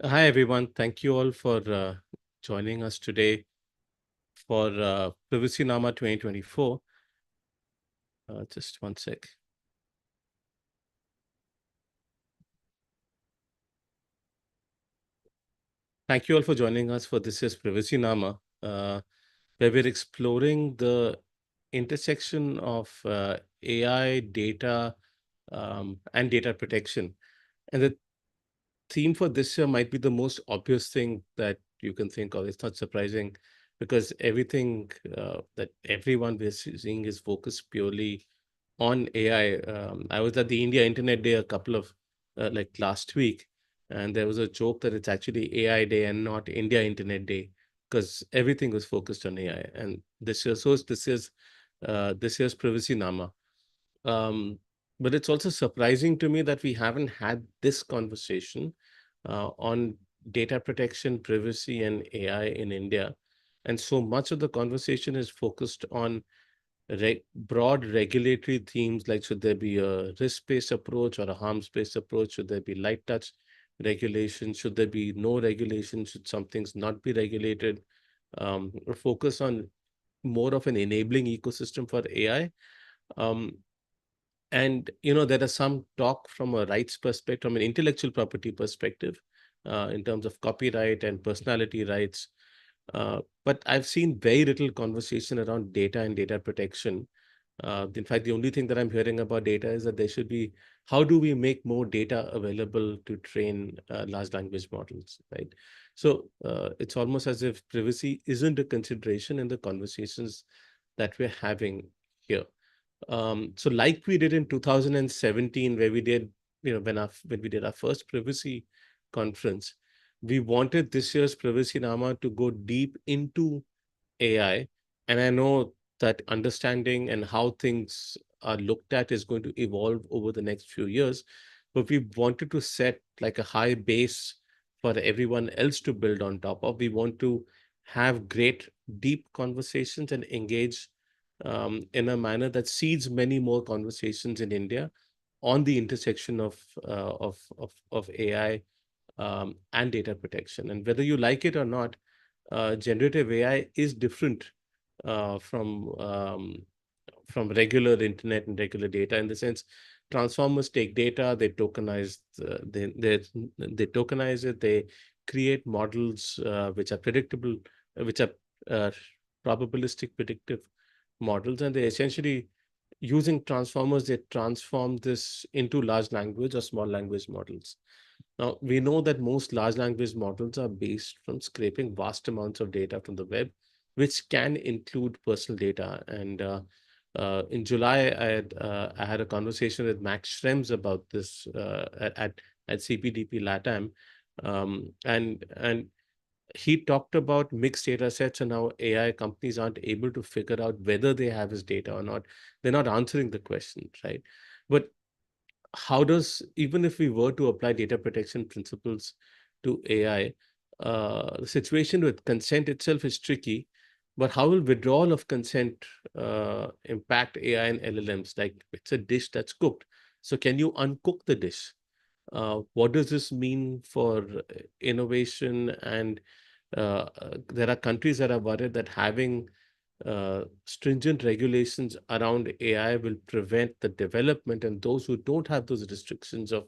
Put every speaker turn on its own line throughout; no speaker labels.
Hi, everyone. Thank you all for joining us today for PrivacyNama 2024. Just one sec. Thank you all for joining us for this year's PrivacyNama, where we're exploring the intersection of AI, data, and data protection. And the theme for this year might be the most obvious thing that you can think of. It's not surprising because everything that everyone we're seeing is focused purely on AI. I was at the India Internet Day a couple of like last week, and there was a joke that it's actually AI Day and not India Internet Day because everything was focused on AI. And this year's Privacy Nama. Um, but it's also surprising to me that we haven't had this conversation on data protection, privacy, and AI in India. And so much of the conversation is focused on broad regulatory themes like should there be a risk-based approach or a harms-based approach? Should there be light touch regulation? Should there be no regulation? Should some things not be regulated? Or focus on more of an enabling ecosystem for AI. Um, and there are some talk from a rights perspective, from an intellectual property perspective, in terms of copyright and personality rights. But I've seen very little conversation around data and data protection. In fact, the only thing that I'm hearing about data is that there should be how do we make more data available to train large language models, right? So it's almost as if privacy isn't a consideration in the conversations that we're having here. So like we did in 2017, where we did, when we did our first privacy conference, we wanted this year's Privacy Nama to go deep into AI. And I know that understanding and how things are looked at is going to evolve over the next few years. But we wanted to set like a high base for everyone else to build on top of. We want to have great, deep conversations and engage in a manner that seeds many more conversations in India on the intersection of AI and data protection. And whether you like it or not, generative AI is different uh, from um, from regular internet and regular data in the sense transformers take data, they tokenize it, they create models which are predictable, which are uh, probabilistic predictive models, and they essentially using transformers they transform this into large language or small language models. Now, we know that most large language models are based from scraping vast amounts of data from the web, which can include personal data. And in July, I had a conversation with Max Schrems about this at CPDP LATAM, and he talked about mixed data sets and how AI companies aren't able to figure out whether they have his data or not. They're not answering the question, right? But how does, even if we were to apply data protection principles to AI, the situation with consent itself is tricky, but how will withdrawal of consent impact AI and LLMs? Like it's a dish that's cooked. So can you uncook the dish? What does this mean for innovation? And there are countries that are worried that having stringent regulations around AI will prevent the development, and those who don't have those restrictions of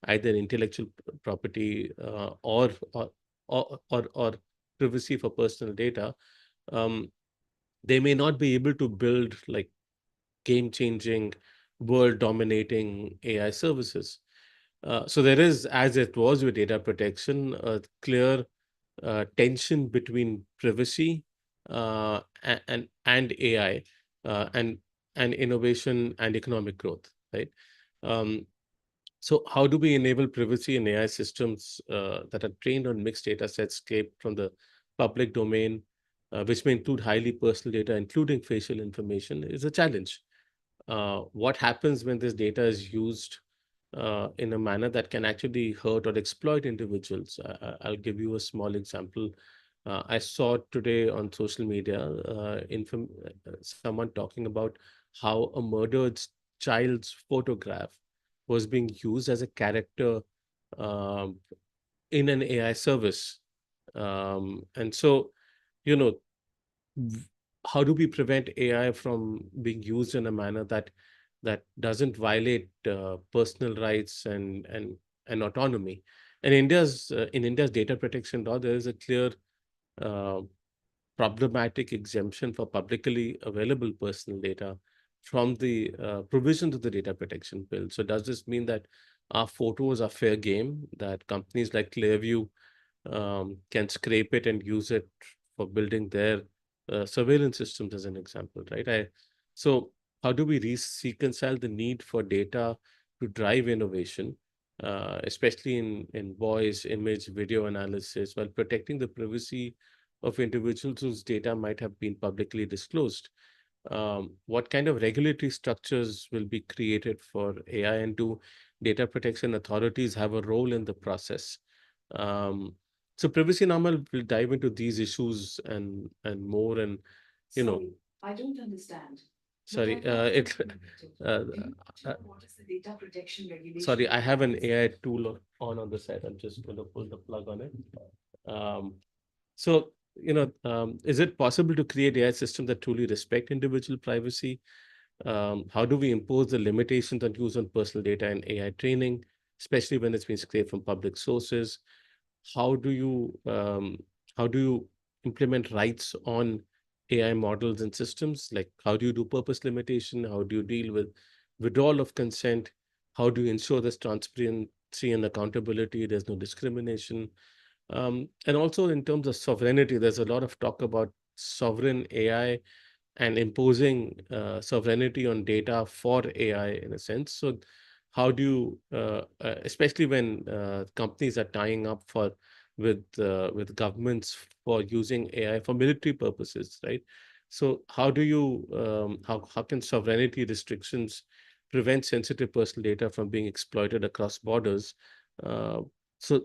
either intellectual property or privacy for personal data, um, they may not be able to build like game-changing, world-dominating AI services. So there is, as it was with data protection, a clear tension between privacy and AI and innovation and economic growth, right? Um, so how do we enable privacy in AI systems that are trained on mixed data sets scraped from the public domain, which may include highly personal data, including facial information, is a challenge. What happens when this data is used in a manner that can actually hurt or exploit individuals? I'll give you a small example. I saw today on social media someone talking about how a murdered child's photograph was being used as a character um, in an AI service. And so, you know, v- how do we prevent AI from being used in a manner that doesn't violate personal rights and autonomy? And in India's data protection law, there is a clear uh, problematic exemption for publicly available personal data from the provisions of the data protection bill. So does this mean that our photos are fair game, that companies like Clearview can scrape it and use it for building their surveillance systems, as an example, right? So how do we reconcile the need for data to drive innovation, especially in voice, image, video analysis, while protecting the privacy of individuals whose data might have been publicly disclosed? What kind of regulatory structures will be created for AI, and do data protection authorities have a role in the process? Um, so PrivacyNama will dive into these issues and more, and you know,
Sorry, I don't understand.
sorry, it. Uh,
Do you
uh,
know what is the data protection
Sorry,
regulation
I have an
requires?
AI tool on the side. I'm just going to pull the plug on it. Um, So, is it possible to create AI systems that truly respect individual privacy? How do we impose the limitations on use on personal data in AI training, especially when it's been scraped from public sources? How do you how do you implement rights on AI models and systems? Like, how do you do purpose limitation? How do you deal with withdrawal of consent? How do you ensure there's transparency and accountability? There's no discrimination. And also in terms of sovereignty, there's a lot of talk about sovereign AI and imposing sovereignty on data for AI in a sense. So, how do you, especially when companies are tying up with governments for using AI for military purposes, right? So, how do you how can sovereignty restrictions prevent sensitive personal data from being exploited across borders? Uh, so,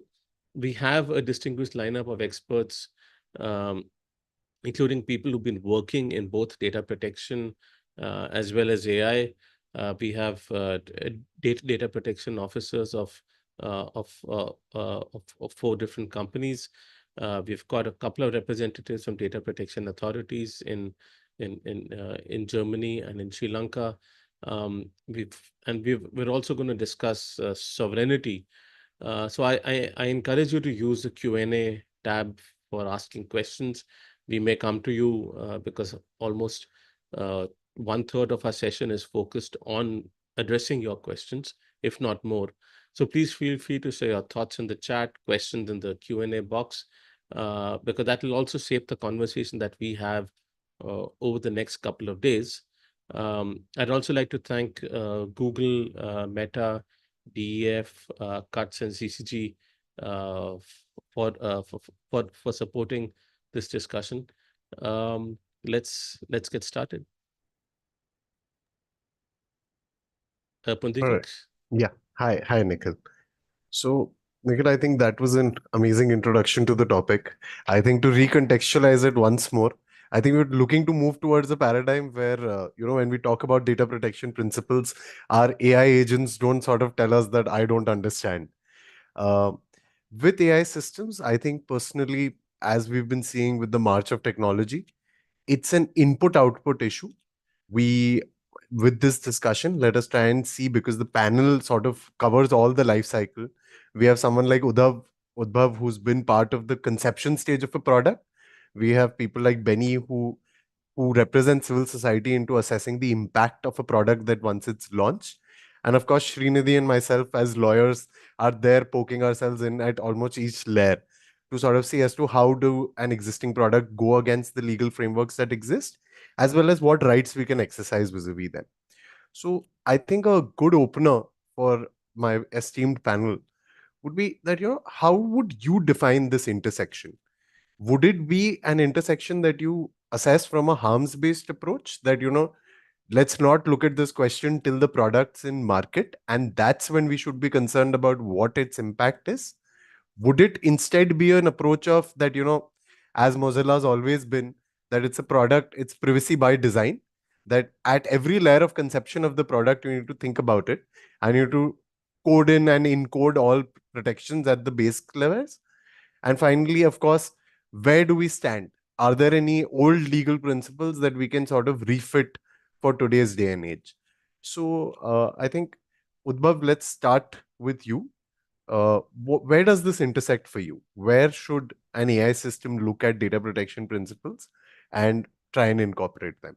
we have a distinguished lineup of experts, um, including people who've been working in both data protection as well as AI. We have data protection officers of four different companies. We've got a couple of representatives from data protection authorities in Germany and in Sri Lanka. We're also going to discuss sovereignty. So I encourage you to use the Q&A tab for asking questions. We may come to you because almost uh, one third of our session is focused on addressing your questions, if not more. So please feel free to share your thoughts in the chat, questions in the Q&A box, because that will also shape the conversation that we have over the next couple of days. I'd also like to thank Google, Meta, DEF, CUTS, and CCG uh, for supporting this discussion. Let's get started.
All right.
Pundikat.
Yeah. Hi, Nikhil. So, Nikhil, I think that was an amazing introduction to the topic. I think to recontextualize it once more, I think we're looking to move towards a paradigm where, when we talk about data protection principles, our AI agents don't sort of tell us that I don't understand. Uh, with AI systems, I think personally, as we've been seeing with the march of technology, it's an input output issue. We With this discussion, let us try and see, because the panel sort of covers all the life cycle. We have someone like Udbhav, who's been part of the conception stage of a product. We have people like Benny, who represent civil society into assessing the impact of a product that once it's launched. And of course, Srinidhi and myself as lawyers are there poking ourselves in at almost each layer to sort of see as to how do an existing product go against the legal frameworks that exist, as well as what rights we can exercise vis-a-vis them. So I think a good opener for my esteemed panel would be that, how would you define this intersection? Would it be an intersection that you assess from a harms based approach, that, let's not look at this question till the product's in market, and that's when we should be concerned about what its impact is? Would it instead be an approach of that, as Mozilla's always been, that it's a product, it's privacy by design, that at every layer of conception of the product, you need to think about it, and you need to code in and encode all protections at the base levels? And finally, of course, where do we stand? Are there any old legal principles that we can sort of refit for today's day and age? So I think, Udbhav, let's start with you. Where does this intersect for you? Where should an AI system look at data protection principles and try and incorporate them?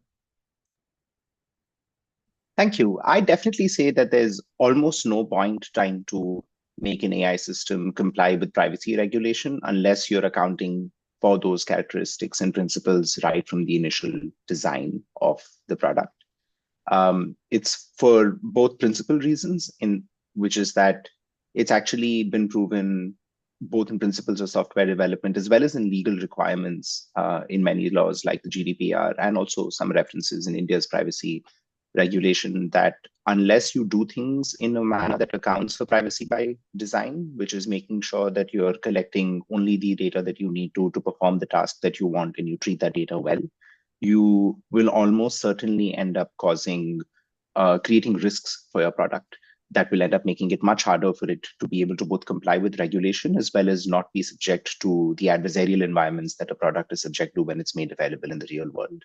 Thank you. I definitely say that there's almost no point trying to make an AI system comply with privacy regulation unless you're accounting for those characteristics and principles right from the initial design of the product. It's for both principal reasons, which is that it's actually been proven both in principles of software development as well as in legal requirements in many laws like the GDPR and also some references in India's privacy regulation, that unless you do things in a manner that accounts for privacy by design, which is making sure that you're collecting only the data that you need to perform the task that you want and you treat that data well, you will almost certainly end up creating risks for your product that will end up making it much harder for it to be able to both comply with regulation as well as not be subject to the adversarial environments that a product is subject to when it's made available in the real world.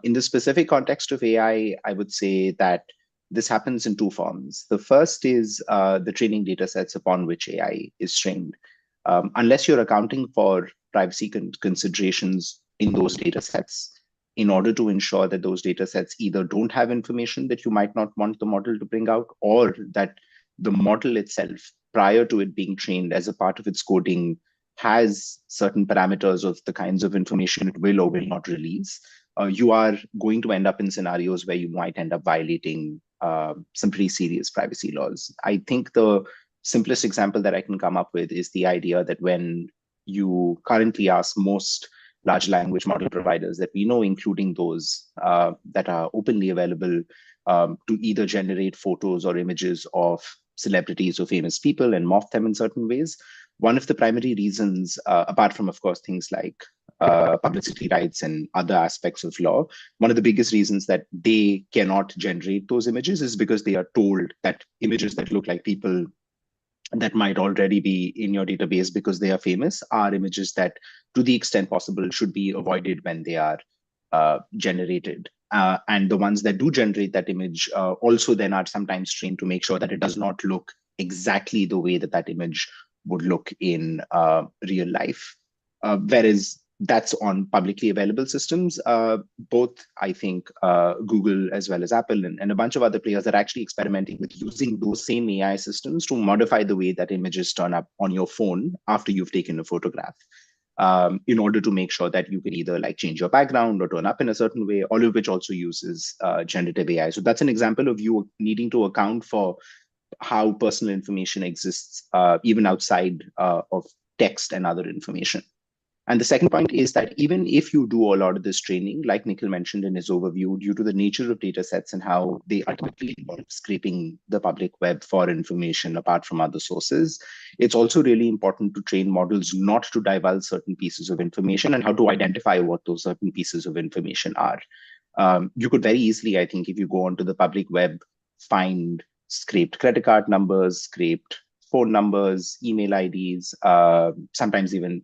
In the specific context of AI, I would say that this happens in two forms. The first is the training data sets upon which AI is trained. Unless you're accounting for privacy considerations in those data sets, in order to ensure that those data sets either don't have information that you might not want the model to bring out, or that the model itself, prior to it being trained as a part of its coding, has certain parameters of the kinds of information it will or will not release, you are going to end up in scenarios where you might end up violating some pretty serious privacy laws. I think the simplest example that I can come up with is the idea that when you currently ask most large language model providers that we know, including those that are openly available, to either generate photos or images of celebrities or famous people and morph them in certain ways, one of the primary reasons, apart from, of course, things like publicity rights and other aspects of law, one of the biggest reasons that they cannot generate those images is because they are told that images that look like people that might already be in your database because they are famous are images that, to the extent possible, should be avoided when they are generated. And the ones that do generate that image also then are sometimes trained to make sure that it does not look exactly the way that that image would look in real life. Whereas that's on publicly available systems. Both, I think, Google as well as Apple and a bunch of other players are actually experimenting with using those same AI systems to modify the way that images turn up on your phone after you've taken a photograph, in order to make sure that you can either like change your background or turn up in a certain way, all of which also uses generative AI. So that's an example of you needing to account for how personal information exists even outside of text and other information. And the second point is that even if you do a lot of this training, like Nikhil mentioned in his overview, due to the nature of data sets and how they ultimately involve scraping the public web for information apart from other sources, it's also really important to train models not to divulge certain pieces of information and how to identify what those certain pieces of information are. You could very easily, I think, if you go onto the public web, find scraped credit card numbers, scraped phone numbers, email IDs, sometimes even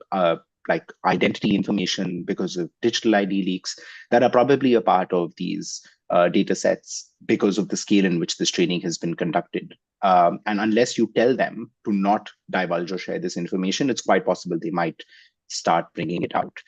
like identity information because of digital ID leaks that are probably a part of these data sets because of the scale in which this training has been conducted. And unless you tell them to not divulge or share this information, it's quite possible they might start bringing it out.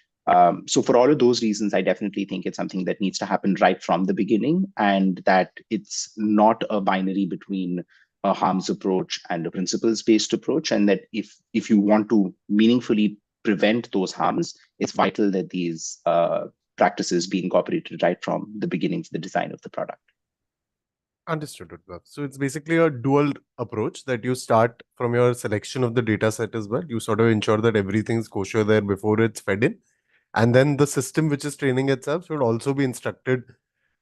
So for all of those reasons, I definitely think it's something that needs to happen right from the beginning, and that it's not a binary between a harms approach and a principles-based approach, and that if you want to meaningfully prevent those harms, it's vital that these practices be incorporated right from the beginning to the design of the product.
Understood, Udbhav. So it's basically a dual approach that you start from your selection of the data set as well. You sort of ensure that everything's kosher there before it's fed in. And then the system which is training itself should also be instructed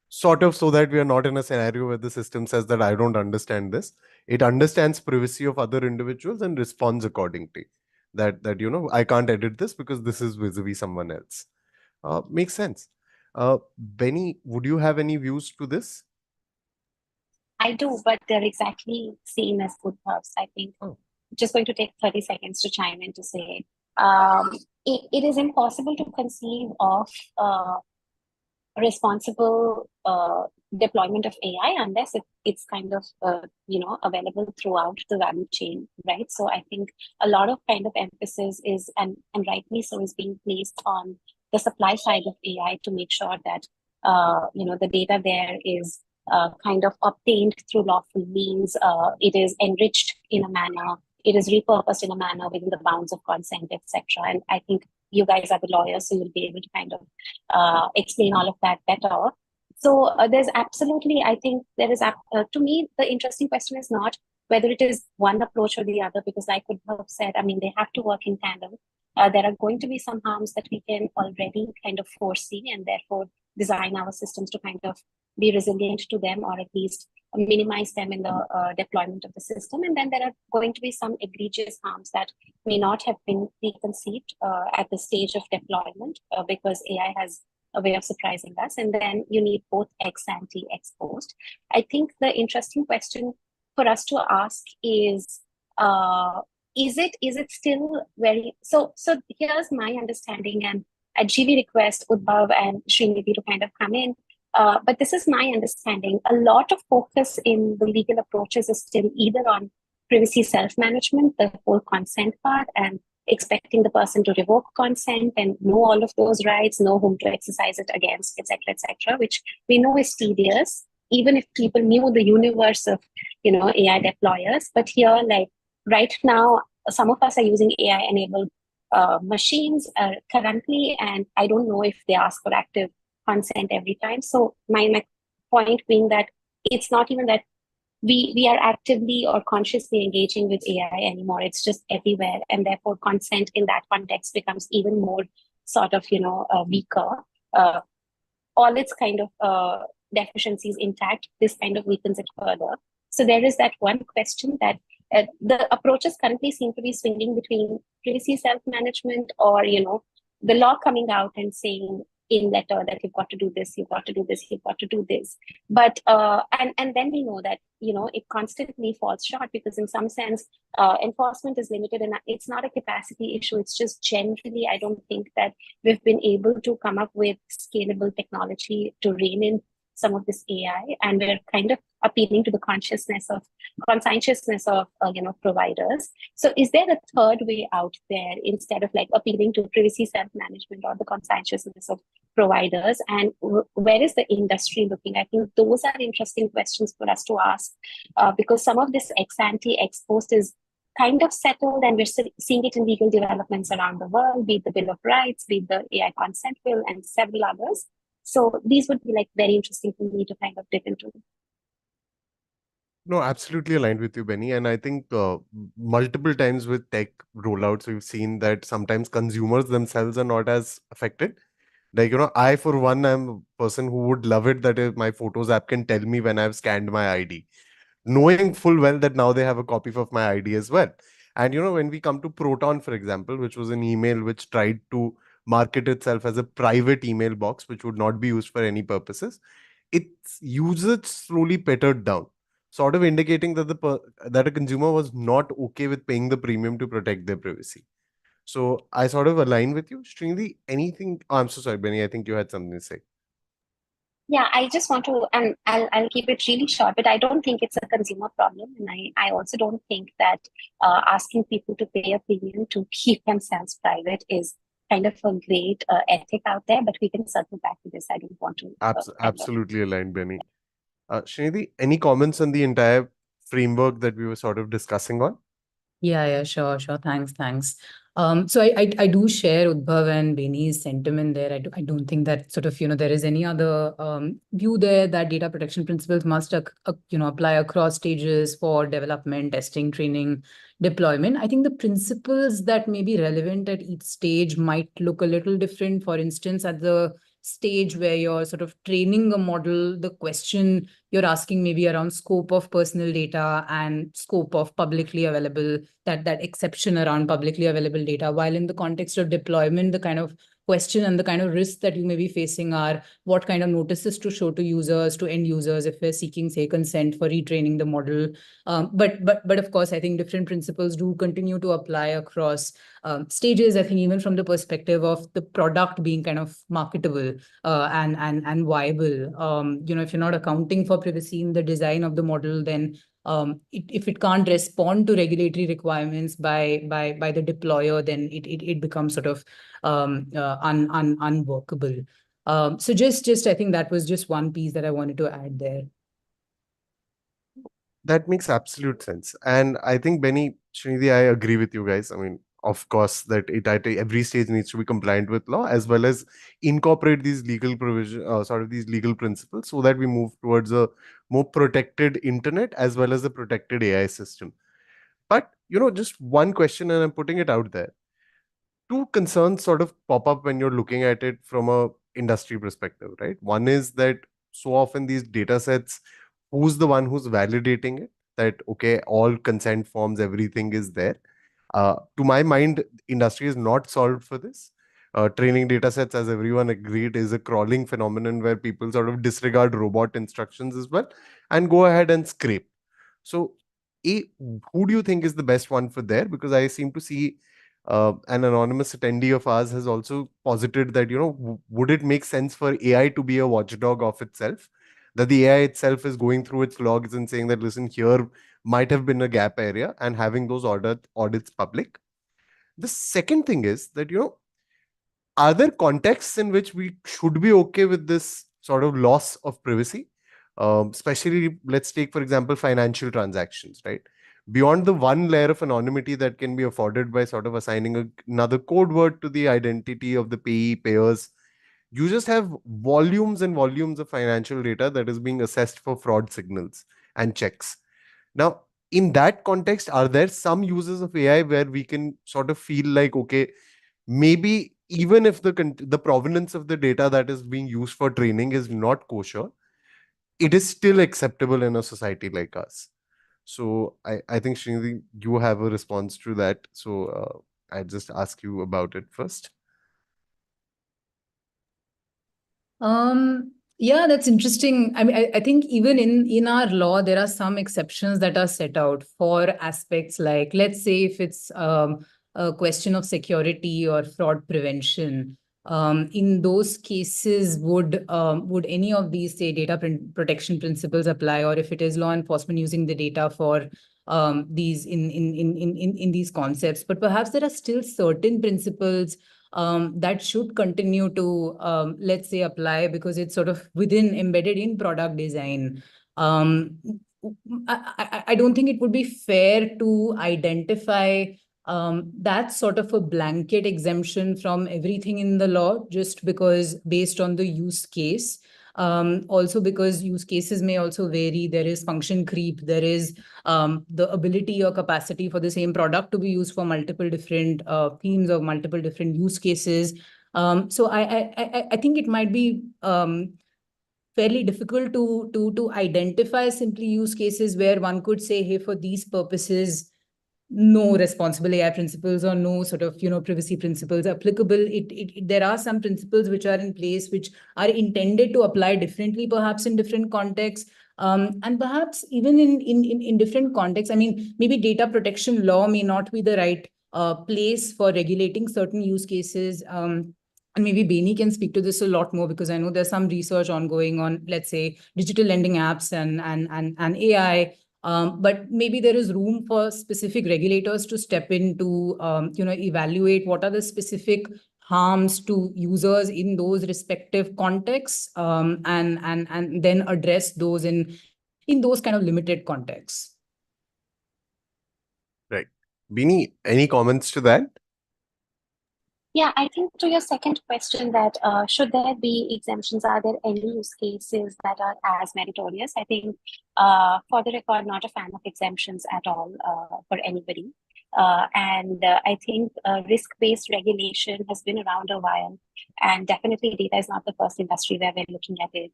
sort of so that we are not in a scenario where the system says that I don't understand this. It understands privacy of other individuals and responds accordingly. That I can't edit this because this is vis-a-vis someone else. Makes sense. Benny, would you have any views to this?
I do, but they're exactly same as Udbhav's. I think just going to take 30 seconds to chime in to say it is impossible to conceive of responsible deployment of AI unless it's kind of available throughout the value chain, right? So I think a lot of kind of emphasis is and rightly so is being placed on the supply side of AI to make sure that the data there is kind of obtained through lawful means. It is enriched in a manner. It is repurposed in a manner within the bounds of consent, etc. And I think you guys are the lawyers, so you'll be able to kind of explain all of that better. So there's absolutely, I think there is, to me, the interesting question is not whether it is one approach or the other, because I could have said, I mean, they have to work in tandem. There are going to be some harms that we can already kind of foresee and therefore design our systems to kind of be resilient to them, or at least minimize them in the deployment of the system. And then there are going to be some egregious harms that may not have been preconceived at the stage of deployment because AI has a way of surprising us. And then you need both ex ante, ex post. I think the interesting question for us to ask is it still very so here's my understanding, and at GV request Udbhav and Srinidhi to kind of come in. But this is my understanding. A lot of focus in the legal approaches is still either on privacy self-management, the whole consent part, and expecting the person to revoke consent and know all of those rights, know whom to exercise it against, etc., which we know is tedious, even if people knew the universe of AI deployers. But here, like right now, some of us are using AI-enabled machines currently, and I don't know if they ask for active consent every time. So my point being that it's not even that we are actively or consciously engaging with AI anymore. It's just everywhere, and therefore consent in that context becomes even more sort of weaker. All its kind of deficiencies intact, this kind of weakens it further. So there is that one question that the approaches currently seem to be swinging between privacy self-management or the law coming out and saying in letter that you've got to do this, you've got to do this, you've got to do this. But and then we know that it constantly falls short, because in some sense enforcement is limited, and it's not a capacity issue. It's just generally I don't think that we've been able to come up with scalable technology to rein in some of this AI, and we're kind of appealing to the consciousness of providers. So is there a third way out there instead of like appealing to privacy self-management or the conscientiousness of providers? And where is the industry looking? I think those are interesting questions for us to ask, because some of this ex ante, ex post is kind of settled, and we're seeing it in legal developments around the world, be it the Bill of Rights, be it the AI consent bill, and several others. So these would be like very interesting for me to kind of dip into.
No, absolutely aligned with you, Benny. And I think multiple times with tech rollouts, we've seen that sometimes consumers themselves are not as affected. Like, I, for one, am a person who would love it that if my Photos app can tell me when I've scanned my ID, knowing full well that now they have a copy of my ID as well. And, when we come to Proton, for example, which was an email which tried to market itself as a private email box, which would not be used for any purposes, its usage slowly petered down, sort of indicating that that a consumer was not okay with paying the premium to protect their privacy. So I sort of align with you. Srinidhi, anything? Oh, I'm so sorry, Benny. I think you had something to say.
Yeah, I just want to, and I'll keep it really short, but I don't think it's a consumer problem. And I also don't think that asking people to pay a premium to keep themselves private is kind of a great ethic out there, but we can circle back to this. I don't want to.
Absolutely aligned, Benny. Srinidhi, any comments on the entire framework that we were sort of discussing on?
Yeah, sure. Thanks. So I do share Udbhav and Benny's sentiment there. I don't think that sort of, there is any other view there that data protection principles must, apply across stages for development, testing, training, deployment. I think the principles that may be relevant at each stage might look a little different. For instance, at the stage where you're sort of training a model, the question you're asking maybe around scope of personal data and scope of publicly available, that exception around publicly available data, while in the context of deployment, the kind of question and the kind of risks that you may be facing are what kind of notices to show to users, to end users, if we're seeking, say, consent for retraining the model. But of course, I think different principles do continue to apply across stages. I think even from the perspective of the product being kind of marketable and viable. If you're not accounting for privacy in the design of the model, then if it can't respond to regulatory requirements by the deployer, then it becomes sort of unworkable. So just I think that was just one piece that I wanted to add there.
That makes absolute sense. And I think, Benny, Srinidhi, I agree with you guys. I mean, of course, that it at every stage needs to be compliant with law, as well as incorporate these legal provision, sort of these legal principles, so that we move towards a more protected internet as well as a protected AI system. But, just one question, and I'm putting it out there. Two concerns sort of pop up when you're looking at it from a industry perspective, right? One is that so often these data sets, who's the one who's validating it, that okay, all consent forms, everything is there. To my mind, industry is not solved for this. Training data sets, as everyone agreed, is a crawling phenomenon where people sort of disregard robot instructions as well and go ahead and scrape. So who do you think is the best one for there? Because I seem to see an anonymous attendee of ours has also posited that, would it make sense for AI to be a watchdog of itself? That the AI itself is going through its logs and saying that, listen, here might have been a gap area, and having those audits public. The second thing is that, are there contexts in which we should be okay with this sort of loss of privacy? Especially, let's take, for example, financial transactions, right? Beyond the one layer of anonymity that can be afforded by sort of assigning another code word to the identity of the payers, you just have volumes and volumes of financial data that is being assessed for fraud signals and checks. Now, in that context, are there some uses of AI where we can sort of feel like, okay, maybe even if the provenance of the data that is being used for training is not kosher, it is still acceptable in a society like us? So I think, Srinidhi, you have a response to that. So I just ask you about it first.
Yeah, that's interesting. I mean, I think even in our law, there are some exceptions that are set out for aspects like, let's say, if it's a question of security or fraud prevention. In those cases, would any of these, say, data protection principles apply, or if it is law enforcement using the data for these in these concepts? But perhaps there are still certain principles that should continue to, let's say, apply, because it's sort of embedded in product design. I don't think it would be fair to identify that's sort of a blanket exemption from everything in the law, just because based on the use case. Also because use cases may also vary. There is function creep. There is the ability or capacity for the same product to be used for multiple different themes or multiple different use cases. So I think it might be fairly difficult to identify simply use cases where one could say, hey, for these purposes, no responsible AI principles or no sort of, privacy principles applicable. There are some principles which are in place which are intended to apply differently, perhaps in different contexts. And perhaps even in different contexts. I mean, maybe data protection law may not be the right place for regulating certain use cases. And maybe Beni can speak to this a lot more, because I know there's some research ongoing on, let's say, digital lending apps and AI. But maybe there is room for specific regulators to step in to, evaluate what are the specific harms to users in those respective contexts, and then address those in those kind of limited contexts.
Right. Bini, any comments to that?
Yeah, I think to your second question, that should there be exemptions, are there any use cases that are as meritorious? I think, for the record, not a fan of exemptions at all for anybody. And I think risk-based regulation has been around a while, and definitely data is not the first industry where we're looking at it.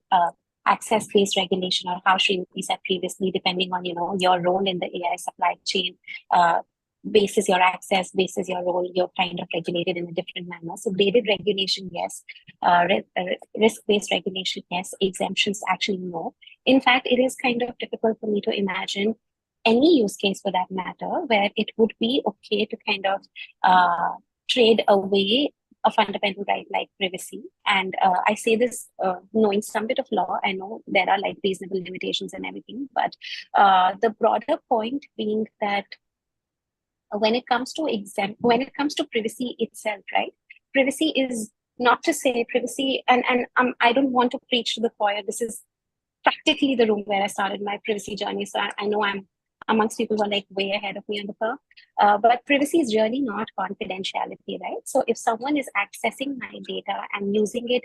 Access-based regulation, or how Srinidhi said previously, depending on your role in the AI supply chain. basis your access, basis your role, you're kind of regulated in a different manner. So graded regulation, yes. Risk-based regulation, yes. Exemptions, actually, no. In fact, it is kind of difficult for me to imagine any use case for that matter where it would be okay to kind of trade away a fundamental right like privacy. And I say this knowing some bit of law. I know there are like reasonable limitations and everything, but the broader point being that when it comes to privacy itself, right? Privacy is not to say privacy, and I don't want to preach to the choir. This is practically the room where I started my privacy journey. So I know I'm amongst people who are like way ahead of me on the curve. But privacy is really not confidentiality, right? So if someone is accessing my data and using it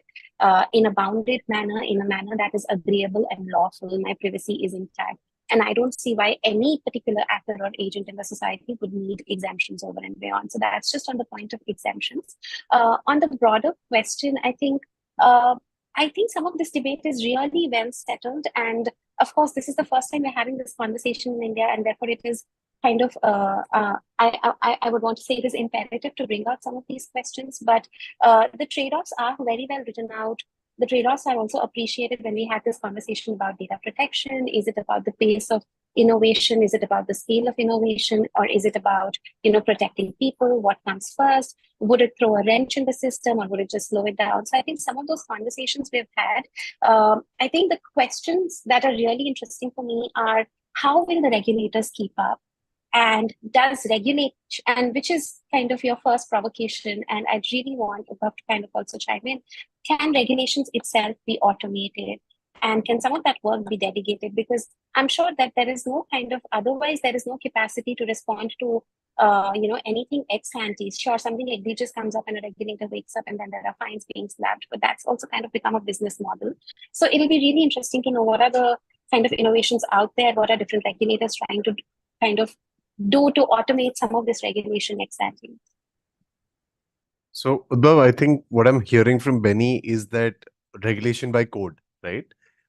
in a bounded manner, in a manner that is agreeable and lawful, my privacy is intact. And I don't see why any particular actor or agent in the society would need exemptions over and beyond. So that's just on the point of exemptions. On the broader question, I think some of this debate is really well settled. And of course, this is the first time we're having this conversation in India, and therefore it is kind of, I would want to say it is imperative to bring out some of these questions, but the trade-offs are very well written out. The trade-offs are also appreciated when we had this conversation about data protection. Is it about the pace of innovation? Is it about the scale of innovation? Or is it about, protecting people? What comes first? Would it throw a wrench in the system, or would it just slow it down? So I think some of those conversations we've had, I think the questions that are really interesting for me are, how will the regulators keep up? And does regulation, and which is kind of your first provocation, and I really want Abhav to kind of also chime in, can regulations itself be automated? And can some of that work be delegated? Because I'm sure that there is no kind of, otherwise there is no capacity to respond to, anything ex ante. Sure, something egregious comes up and a regulator wakes up and then there are fines being slapped, but that's also kind of become a business model. So it'll be really interesting to know what are the kind of innovations out there, what are different regulators trying to kind of do to automate some of this regulation ex ante.
So, Udbhav, I think what I'm hearing from Benny is that regulation by code, right?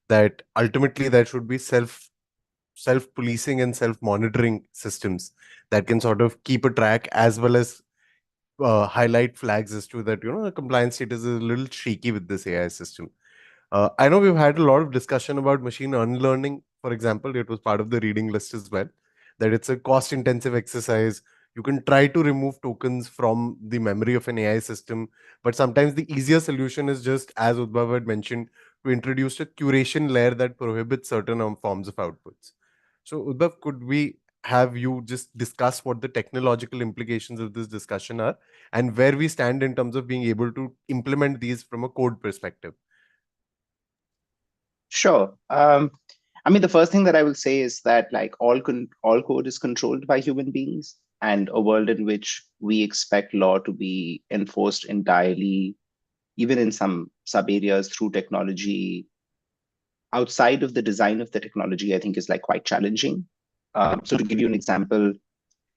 That ultimately there should be self-policing and self-monitoring systems that can sort of keep a track, as well as highlight flags as to that, the compliance status is a little shaky with this AI system. I know we've had a lot of discussion about machine unlearning, for example. It was part of the reading list as well, that it's a cost-intensive exercise. You can try to remove tokens from the memory of an AI system, but sometimes the easier solution is just, as Udbhav had mentioned, to introduce a curation layer that prohibits certain forms of outputs. So, Udbhav, could we have you just discuss what the technological implications of this discussion are, and where we stand in terms of being able to implement these from a code perspective?
Sure. The first thing that I will say is that like all code is controlled by human beings, and a world in which we expect law to be enforced entirely, even in some sub areas, through technology outside of the design of the technology, I think is like quite challenging. So to give you an example,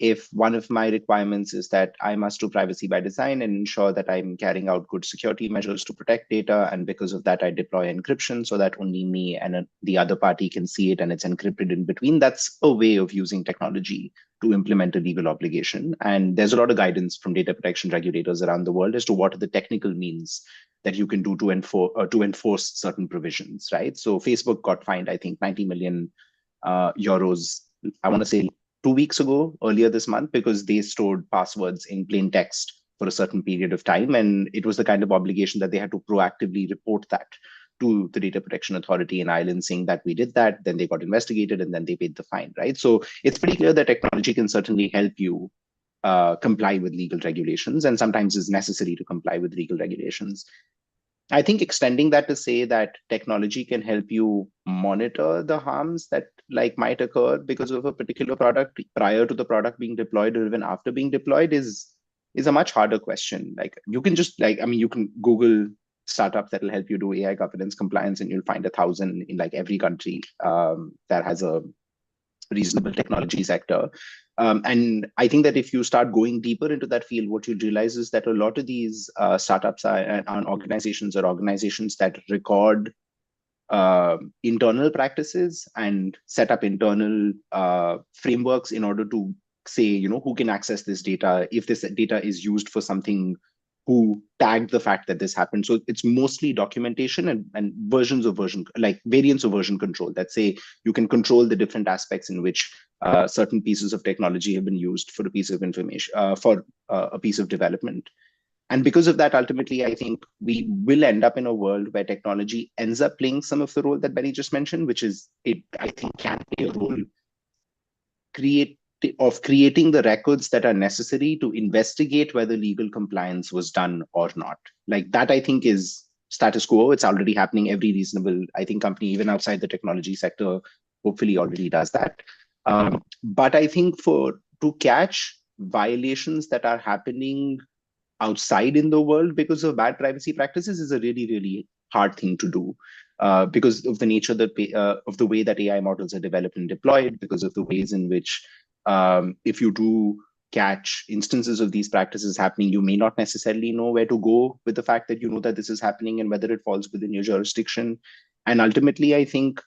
if one of my requirements is that I must do privacy by design and ensure that I'm carrying out good security measures to protect data, and because of that, I deploy encryption so that only me and the other party can see it and it's encrypted in between, that's a way of using technology to implement a legal obligation. And there's a lot of guidance from data protection regulators around the world as to what are the technical means that you can do to enforce certain provisions, right? So Facebook got fined, I think, 90 million euros, I want to say 2 weeks ago, earlier this month, because they stored passwords in plain text for a certain period of time. And it was the kind of obligation that they had to proactively report that to the Data Protection Authority in Ireland, saying that we did that. Then they got investigated and then they paid the fine, right? So it's pretty clear that technology can certainly help you comply with legal regulations, and sometimes is necessary to comply with legal regulations. I think extending that to say that technology can help you monitor the harms that like might occur because of a particular product prior to the product being deployed or even after being deployed is a much harder question. Like you can just you can Google startups that will help you do AI governance compliance, and you'll find 1,000 in like every country that has a reasonable technology sector. And I think that if you start going deeper into that field, what you realize is that a lot of these startups are organizations that record internal practices and set up internal frameworks in order to say, who can access this data, if this data is used for something, who tagged the fact that this happened. So it's mostly documentation and variants of version control that say you can control the different aspects in which certain pieces of technology have been used for a piece of information, for a piece of development. And because of that, ultimately, I think we will end up in a world where technology ends up playing some of the role that Benny just mentioned, which is I think, can play a role creating the records that are necessary to investigate whether legal compliance was done or not. Like that, I think, is status quo. It's already happening. Every reasonable, I think, company, even outside the technology sector, hopefully already does that. But I think to catch violations that are happening outside in the world because of bad privacy practices is a really, really hard thing to do. Because of the nature of the way that AI models are developed and deployed, because of the ways in which if you do catch instances of these practices happening, you may not necessarily know where to go with the fact that you know that this is happening and whether it falls within your jurisdiction. And ultimately, I think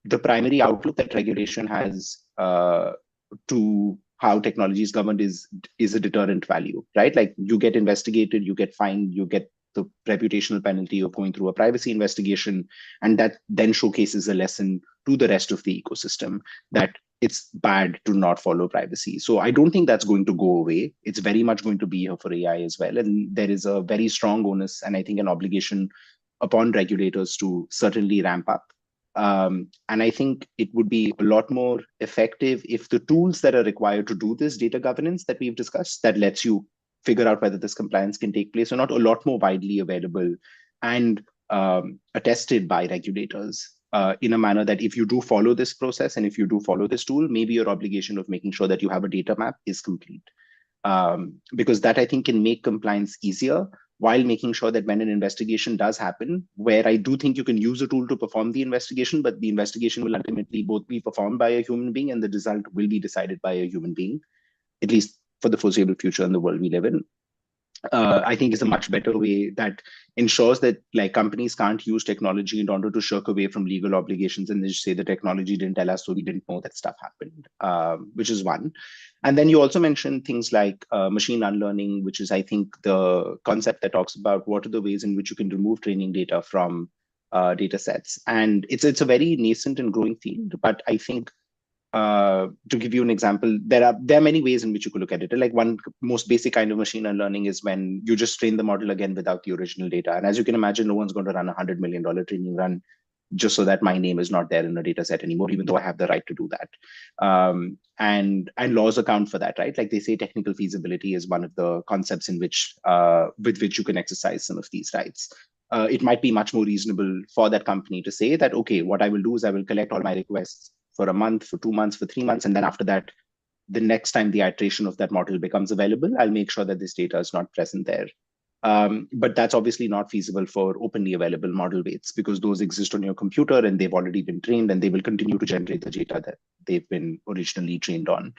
the primary outlook that regulation has to how technology is governed is a deterrent value, right? Like you get investigated, you get fined, you get the reputational penalty of going through a privacy investigation, and that then showcases a lesson to the rest of the ecosystem that it's bad to not follow privacy. So I don't think that's going to go away. It's very much going to be here for AI as well. And there is a very strong onus and I think an obligation upon regulators to certainly ramp up. And I think it would be a lot more effective if the tools that are required to do this data governance that we've discussed, that lets you figure out whether this compliance can take place or not, a lot more widely available and attested by regulators in a manner that if you do follow this process and if you do follow this tool, maybe your obligation of making sure that you have a data map is complete. Because that I think can make compliance easier while making sure that when an investigation does happen, where I do think you can use a tool to perform the investigation, but the investigation will ultimately both be performed by a human being and the result will be decided by a human being, at least for the foreseeable future in the world we live in. I think is a much better way that ensures that like companies can't use technology in order to shirk away from legal obligations and just say the technology didn't tell us, so we didn't know that stuff happened, which is one. And then you also mentioned things like machine unlearning, which is, I think, the concept that talks about what are the ways in which you can remove training data from data sets. And it's a very nascent and growing field, but I think to give you an example, there are many ways in which you could look at it. Like one most basic kind of machine learning is when you just train the model again without the original data. And as you can imagine, no one's going to run $100 million training run just so that my name is not there in a data set anymore, even though I have the right to do that. And laws account for that, right? Like they say technical feasibility is one of the concepts in which with which you can exercise some of these rights. It might be much more reasonable for that company to say that, okay, what I will do is I will collect all my requests for a month, for 2 months, for 3 months. And then after that, the next time the iteration of that model becomes available, I'll make sure that this data is not present there. But that's obviously not feasible for openly available model weights because those exist on your computer and they've already been trained and they will continue to generate the data that they've been originally trained on.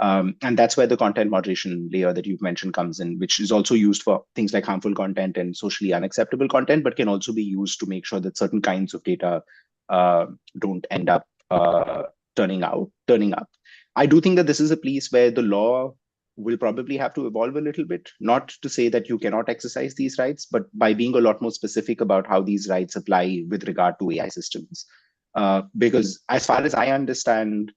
And that's where the content moderation layer that you've mentioned comes in, which is also used for things like harmful content and socially unacceptable content, but can also be used to make sure that certain kinds of data don't end up turning up. I do think that this is a place where the law will probably have to evolve a little bit, not to say that you cannot exercise these rights, but by being a lot more specific about how these rights apply with regard to AI systems. Because as far as I understand,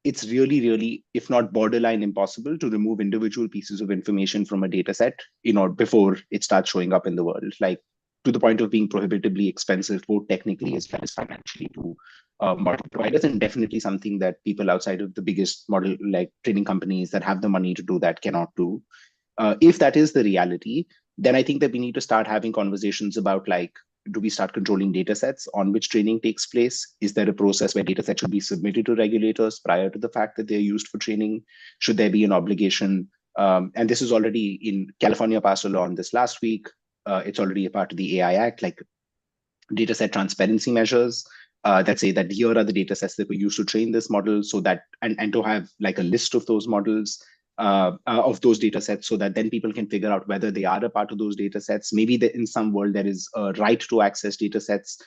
it's really, really, if not borderline impossible to remove individual pieces of information from a data set, before it starts showing up in the world. Like to the point of being prohibitively expensive, both technically as well as financially to model providers, and definitely something that people outside of the biggest model like training companies that have the money to do that cannot do. If that is the reality, then I think that we need to start having conversations about like, do we start controlling data sets on which training takes place? Is there a process where data sets should be submitted to regulators prior to the fact that they're used for training? Should there be an obligation? And this is already in California passed a law on this last week. It's already a part of the AI Act, like data set transparency measures that say that here are the data sets that were used to train this model, so that and to have like a list of those models of those data sets, so that then people can figure out whether they are a part of those data sets. Maybe in some world there is a right to access data sets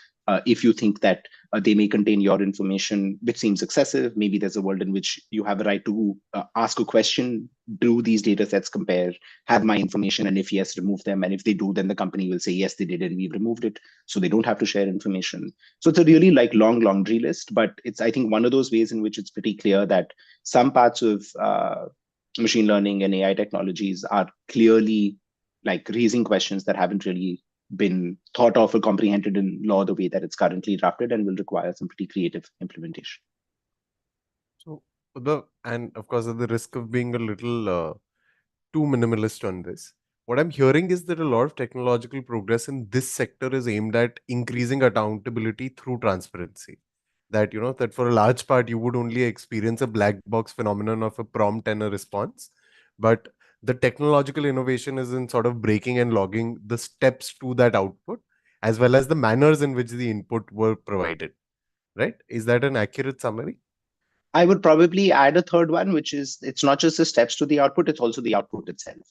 if you think that they may contain your information, which seems excessive. Maybe there's a world in which you have a right to ask a question: do these data sets compare, have my information, and if yes, remove them. And if they do, then the company will say, yes, they did, and we've removed it, so they don't have to share information. So it's a really like long laundry list, but it's, I think, one of those ways in which it's pretty clear that some parts of machine learning and AI technologies are clearly like raising questions that haven't really been thought of or comprehended in law the way that it's currently drafted, and will require some pretty creative implementation.
So and of course, at the risk of being a little too minimalist on this, what I'm hearing is that a lot of technological progress in this sector is aimed at increasing accountability through transparency. That, that for a large part you would only experience a black box phenomenon of a prompt and a response, but the technological innovation is in sort of breaking and logging the steps to that output, as well as the manners in which the input were provided. Right? Is that an accurate summary?
I would probably add a third one, which is it's not just the steps to the output, it's also the output itself.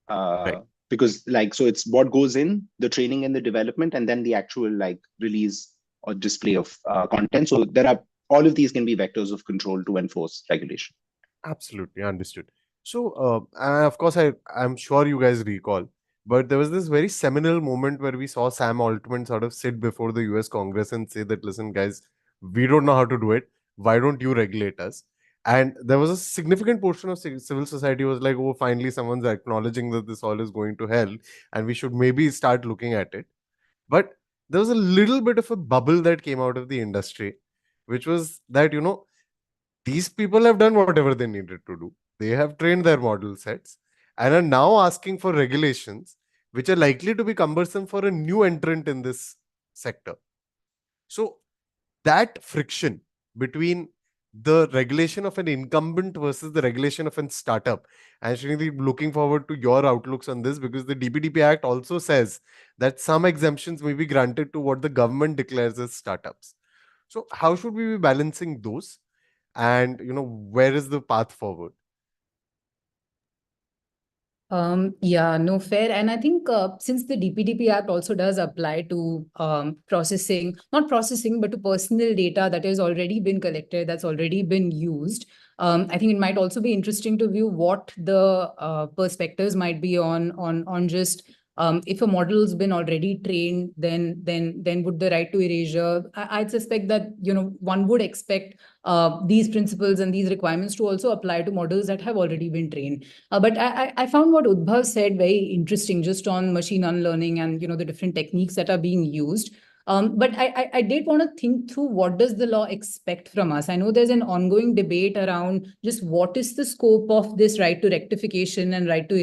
Right.
Because so it's what goes in, the training and the development, and then the actual release or display of content. So all of these can be vectors of control to enforce regulation.
Absolutely understood. So, of course, I'm sure you guys recall, but there was this very seminal moment where we saw Sam Altman sort of sit before the US Congress and say that, listen, guys, we don't know how to do it. Why don't you regulate us? And there was a significant portion of civil society was like, oh, finally, someone's acknowledging that this all is going to hell and we should maybe start looking at it. But there was a little bit of a bubble that came out of the industry, which was that, these people have done whatever they needed to do. They have trained their model sets and are now asking for regulations which are likely to be cumbersome for a new entrant in this sector. So that friction between the regulation of an incumbent versus the regulation of a startup, and Srinidhi, looking forward to your outlooks on this, because the DPDP Act also says that some exemptions may be granted to what the government declares as startups. So how should we be balancing those? And where is the path forward?
Yeah, no, fair. And I think since the DPDP Act also does apply to processing, not processing, but to personal data that has already been collected, that's already been used, I think it might also be interesting to view what the perspectives might be on just if a model's been already trained, then would the right to erasure? I'd suspect that one would expect these principles and these requirements to also apply to models that have already been trained. But I found what Udbhav said very interesting, just on machine unlearning and the different techniques that are being used. But I did want to think through, what does the law expect from us? I know there's an ongoing debate around just what is the scope of this right to rectification and right to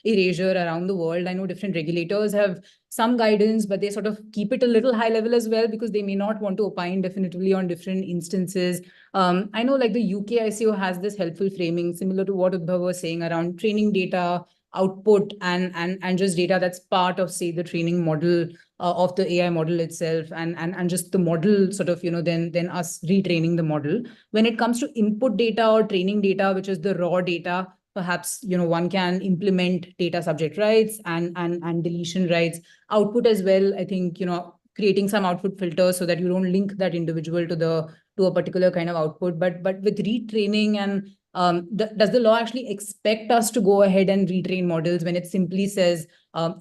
erasure around the world. I know different regulators have some guidance, but they sort of keep it a little high level as well, because they may not want to opine definitively on different instances. I know like the UK ICO has this helpful framing similar to what Udbhav was saying around training data, output, and just data that's part of, say, the training model of the AI model itself, and just the model sort of, then us retraining the model. When it comes to input data or training data, which is the raw data, perhaps one can implement data subject rights and deletion rights. Output as well, I think, creating some output filters so that you don't link that individual to a particular kind of output. But with retraining, and does the law actually expect us to go ahead and retrain models when it simply says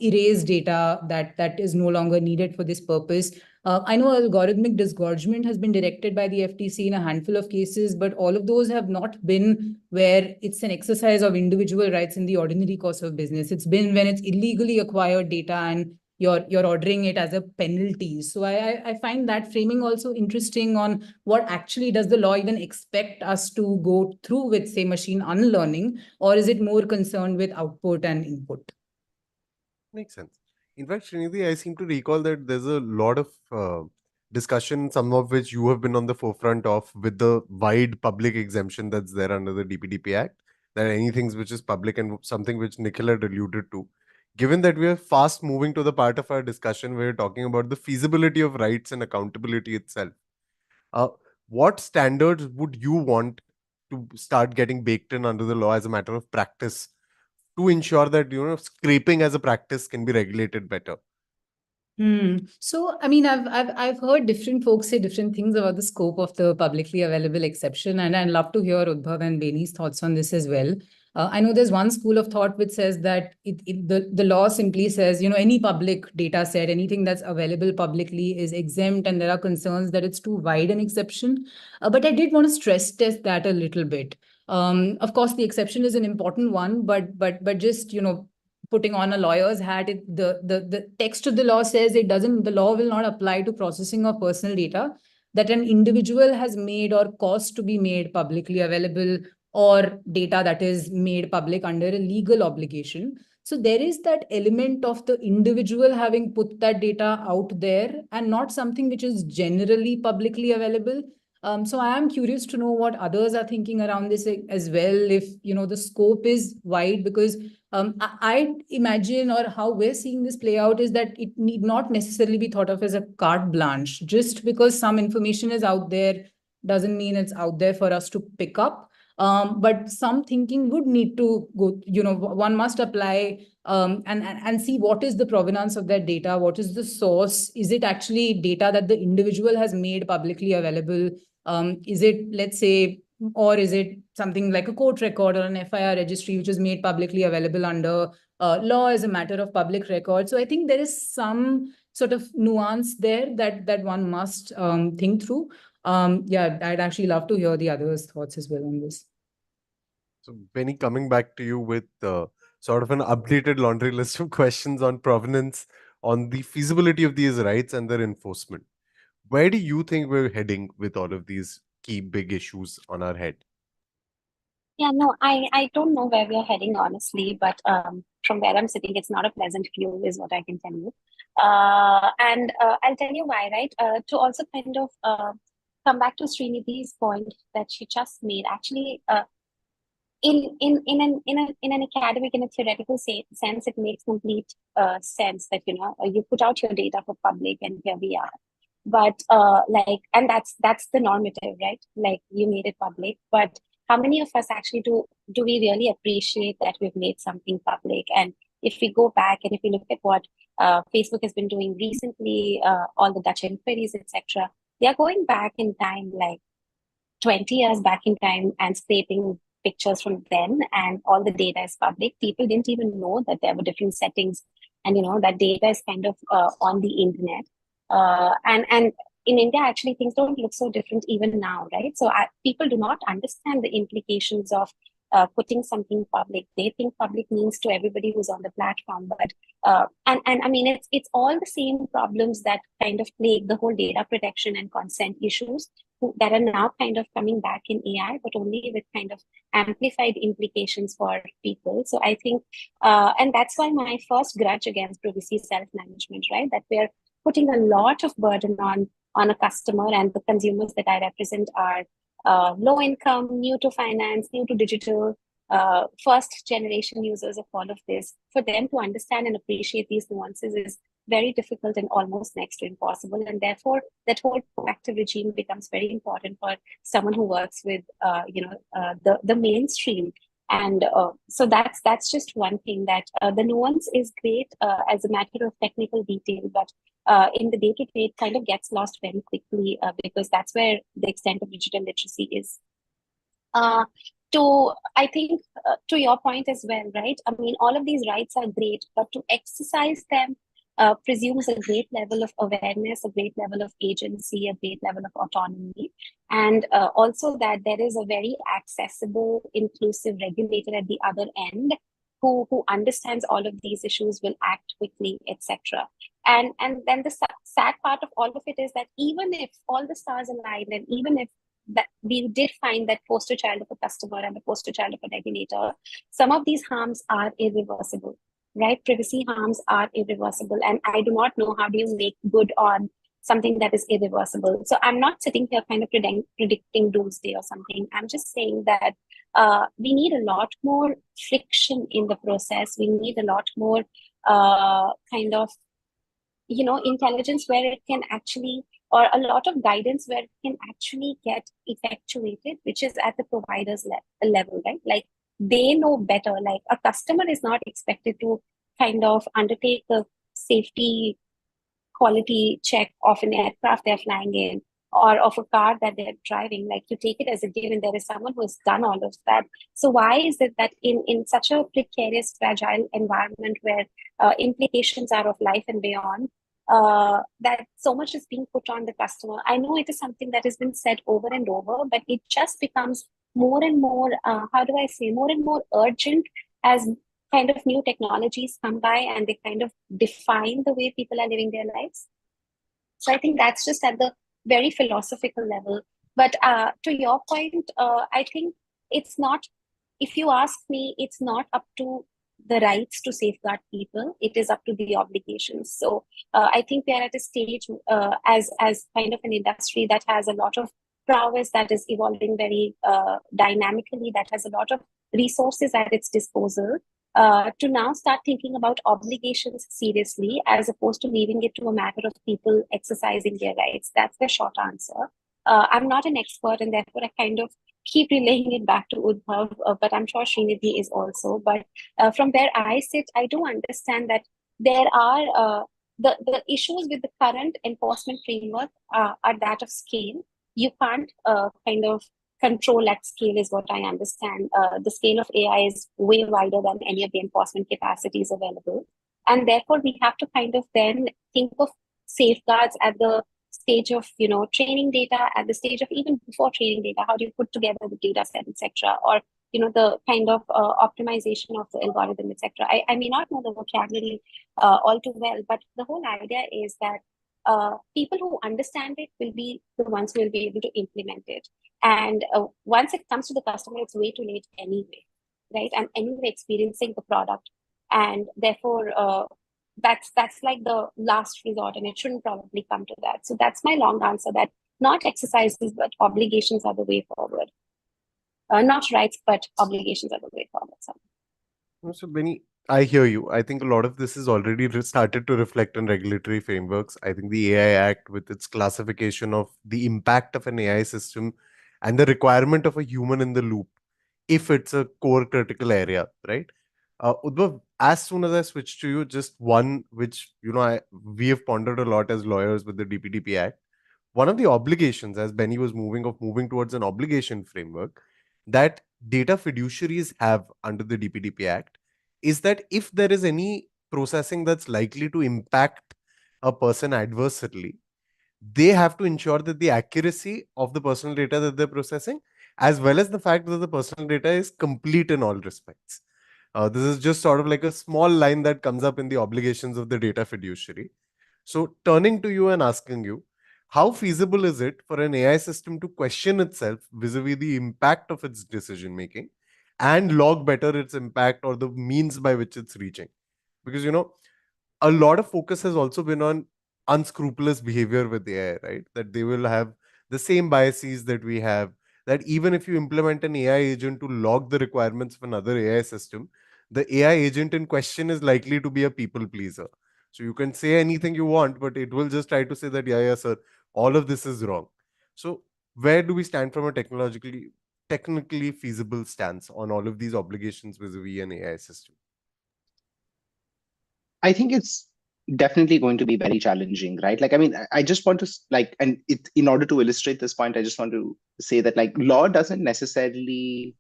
erase data that is no longer needed for this purpose? I know algorithmic disgorgement has been directed by the FTC in a handful of cases, but all of those have not been where it's an exercise of individual rights in the ordinary course of business. It's been when it's illegally acquired data and you're ordering it as a penalty. So I find that framing also interesting on what actually does the law even expect us to go through with, say, machine unlearning, or is it more concerned with output and input?
Makes sense. In fact, Srinidhi, I seem to recall that there's a lot of discussion, some of which you have been on the forefront of, with the wide public exemption that's there under the DPDP Act, that anything which is public, and something which Nikhil had alluded to. Given that we are fast moving to the part of our discussion where we're talking about the feasibility of rights and accountability itself, uh, what standards would you want to start getting baked in under the law as a matter of practice to ensure that, scraping as a practice can be regulated better?
So, I mean, I've heard different folks say different things about the scope of the publicly available exception, and I'd love to hear Udbhav and Beni's thoughts on this as well. I know there's one school of thought which says that the law simply says, any public data set, anything that's available publicly is exempt, and there are concerns that it's too wide an exception. But I did want to stress test that a little bit. Of course, the exception is an important one, but just, putting on a lawyer's hat, the text of the law says the law will not apply to processing of personal data that an individual has made or caused to be made publicly available, or data that is made public under a legal obligation. So there is that element of the individual having put that data out there and not something which is generally publicly available. So I am curious to know what others are thinking around this as well, if the scope is wide, because I imagine, or how we're seeing this play out, is that it need not necessarily be thought of as a carte blanche. Just because some information is out there doesn't mean it's out there for us to pick up. But some thinking would need to go, one must apply and see what is the provenance of that data, what is the source, is it actually data that the individual has made publicly available, is it, let's say, or is it something like a court record or an FIR registry which is made publicly available under law as a matter of public record. So I think there is some sort of nuance there that one must think through. Yeah, I'd actually love to hear the others' thoughts as well on this.
So, Benny, coming back to you with sort of an updated laundry list of questions on provenance, on the feasibility of these rights and their enforcement. Where do you think we're heading with all of these key big issues on our head?
Yeah, no, I don't know where we're heading, honestly, but from where I'm sitting, it's not a pleasant view, is what I can tell you. And I'll tell you why, right? To also kind of come back to Srinidhi's point that she just made. Actually, in an academic, in a theoretical sense, it makes complete sense that you put out your data for public, and here we are. But and that's the normative, right? Like, you made it public, but how many of us actually do we really appreciate that we've made something public? And if we go back and if we look at what Facebook has been doing recently, all the Dutch inquiries, etc., they are going back in time, like 20 years back in time, and scraping pictures from then, and all the data is public. People didn't even know that there were different settings, and that data is kind of on the internet. And in India, actually, things don't look so different even now, right? So people do not understand the implications of putting something public. They think public means to everybody who's on the platform, but and I mean, it's all the same problems that kind of plague the whole data protection and consent issues that are now kind of coming back in AI, but only with kind of amplified implications for people. So I think, and that's why my first grudge against privacy self-management, right? That we're putting a lot of burden on a customer, and the consumers that I represent are low income, new to finance, new to digital, first generation users of all of this. For them to understand and appreciate these nuances is very difficult and almost next to impossible. And therefore, that whole proactive regime becomes very important for someone who works with, the mainstream. And so that's just one thing, that the nuance is great as a matter of technical detail, but in the day-to-day, it kind of gets lost very quickly because that's where the extent of digital literacy is. I think, to your point as well, right? I mean, all of these rights are great, but to exercise them presumes a great level of awareness, a great level of agency, a great level of autonomy, and also that there is a very accessible, inclusive regulator at the other end who understands all of these issues, will act quickly, etc. And then the sad part of all of it is that even if all the stars aligned, and even if that we did find that poster child of a customer and the poster child of a regulator, some of these harms are irreversible, right? Privacy harms are irreversible. And I do not know how do you make good on something that is irreversible. So I'm not sitting here kind of predicting doomsday or something. I'm just saying that we need a lot more friction in the process. We need a lot more kind of, intelligence where it can actually or a lot of guidance where it can actually get effectuated, which is at the provider's level, right? Like they know better. Like a customer is not expected to kind of undertake the safety quality check of an aircraft they're flying in or of a car that they're driving. Like you take it as a given, there is someone who has done all of that. So why is it that in such a precarious, fragile environment where implications are of life and beyond, that so much is being put on the customer? I know it is something that has been said over and over, but it just becomes more and more, how do I say, more and more urgent as kind of new technologies come by and they kind of define the way people are living their lives. So I think that's just at the very philosophical level. But to your point, I think it's not, if you ask me, it's not up to the rights to safeguard people. It is up to the obligations. So I think we are at a stage as kind of an industry that has a lot of prowess, that is evolving very dynamically, that has a lot of resources at its disposal. To now start thinking about obligations seriously as opposed to leaving it to a matter of people exercising their rights. That's the short answer. I'm not an expert, and therefore I kind of keep relaying it back to Udbhav, but I'm sure Srinidhi is also. But from where I sit, I do understand that there are the issues with the current enforcement framework are that of scale. You can't kind of control at scale is what I understand. The scale of AI is way wider than any of the enforcement capacities available. And therefore, we have to kind of then think of safeguards at the stage of, training data, at the stage of even before training data, how do you put together the data set, etc., or, the kind of optimization of the algorithm, etc. I may not know the vocabulary all too well, but the whole idea is that people who understand it will be the ones who will be able to implement it. And once it comes to the customer, it's way too late anyway, right? I'm anyway experiencing the product. And therefore, that's like the last resort, and it shouldn't probably come to that. So that's my long answer, that not exercises, but obligations are the way forward. Not rights, but obligations are the way forward.
So, Benny, I hear you. I think a lot of this is already started to reflect on regulatory frameworks. I think the AI Act, with its classification of the impact of an AI system and the requirement of a human in the loop, if it's a core critical area, right? Udbhav, as soon as I switch to you, just one which we have pondered a lot as lawyers with the DPDP Act. One of the obligations, as Benny was moving towards an obligation framework, that data fiduciaries have under the DPDP Act is that if there is any processing that's likely to impact a person adversely, they have to ensure that the accuracy of the personal data that they're processing, as well as the fact that the personal data is complete in all respects. This is just sort of like a small line that comes up in the obligations of the data fiduciary. So, turning to you and asking you, how feasible is it for an AI system to question itself vis-a-vis the impact of its decision making and log better its impact or the means by which it's reaching? Because, a lot of focus has also been on unscrupulous behavior with AI, right? That they will have the same biases that we have, that even if you implement an AI agent to log the requirements of another AI system, the AI agent in question is likely to be a people pleaser. So you can say anything you want, but it will just try to say that, yeah, sir, all of this is wrong. So where do we stand from a technically feasible stance on all of these obligations vis-a-vis an AI system?
I think it's definitely going to be very challenging, right? Like, I mean, I just want to and in order to illustrate this point, I just want to say that law doesn't necessarily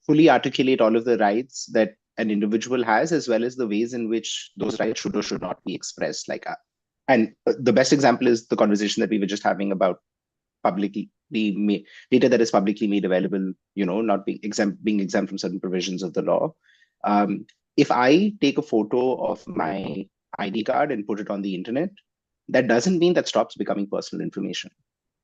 fully articulate all of the rights that an individual has, as well as the ways in which those rights should or should not be expressed. And the best example is the conversation that we were just having about publicly data that is publicly made available, not being exempt from certain provisions of the law. If I take a photo of my ID card and put it on the internet, that doesn't mean that stops becoming personal information.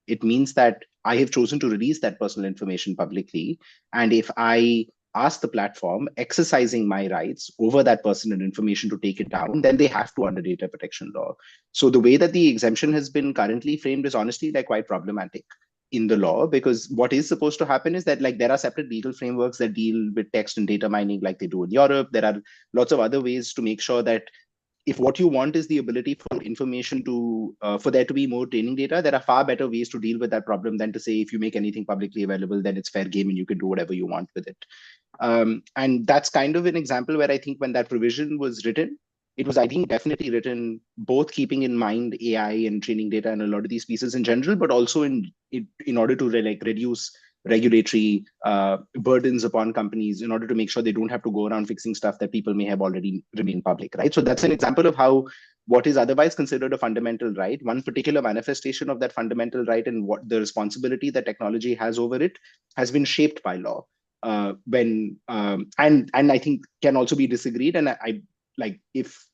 It means that I have chosen to release that personal information publicly. And if I ask the platform exercising my rights over that personal information to take it down, then they have to under data protection law. So the way that the exemption has been currently framed is honestly quite problematic in the law, because what is supposed to happen is that there are separate legal frameworks that deal with text and data mining like they do in Europe. There are lots of other ways to make sure that if what you want is the ability for information to, for there to be more training data, there are far better ways to deal with that problem than to say, if you make anything publicly available, then it's fair game and you can do whatever you want with it. And that's kind of an example where I think when that provision was written, it was, I think, definitely written both keeping in mind AI and training data and a lot of these pieces in general, but also in order to like reduce regulatory burdens upon companies in order to make sure they don't have to go around fixing stuff that people may have already remained public, right? So that's an example of how what is otherwise considered a fundamental right, one particular manifestation of that fundamental right and what the responsibility that technology has over it has been shaped by law. And I think can also be disagreed. And I like if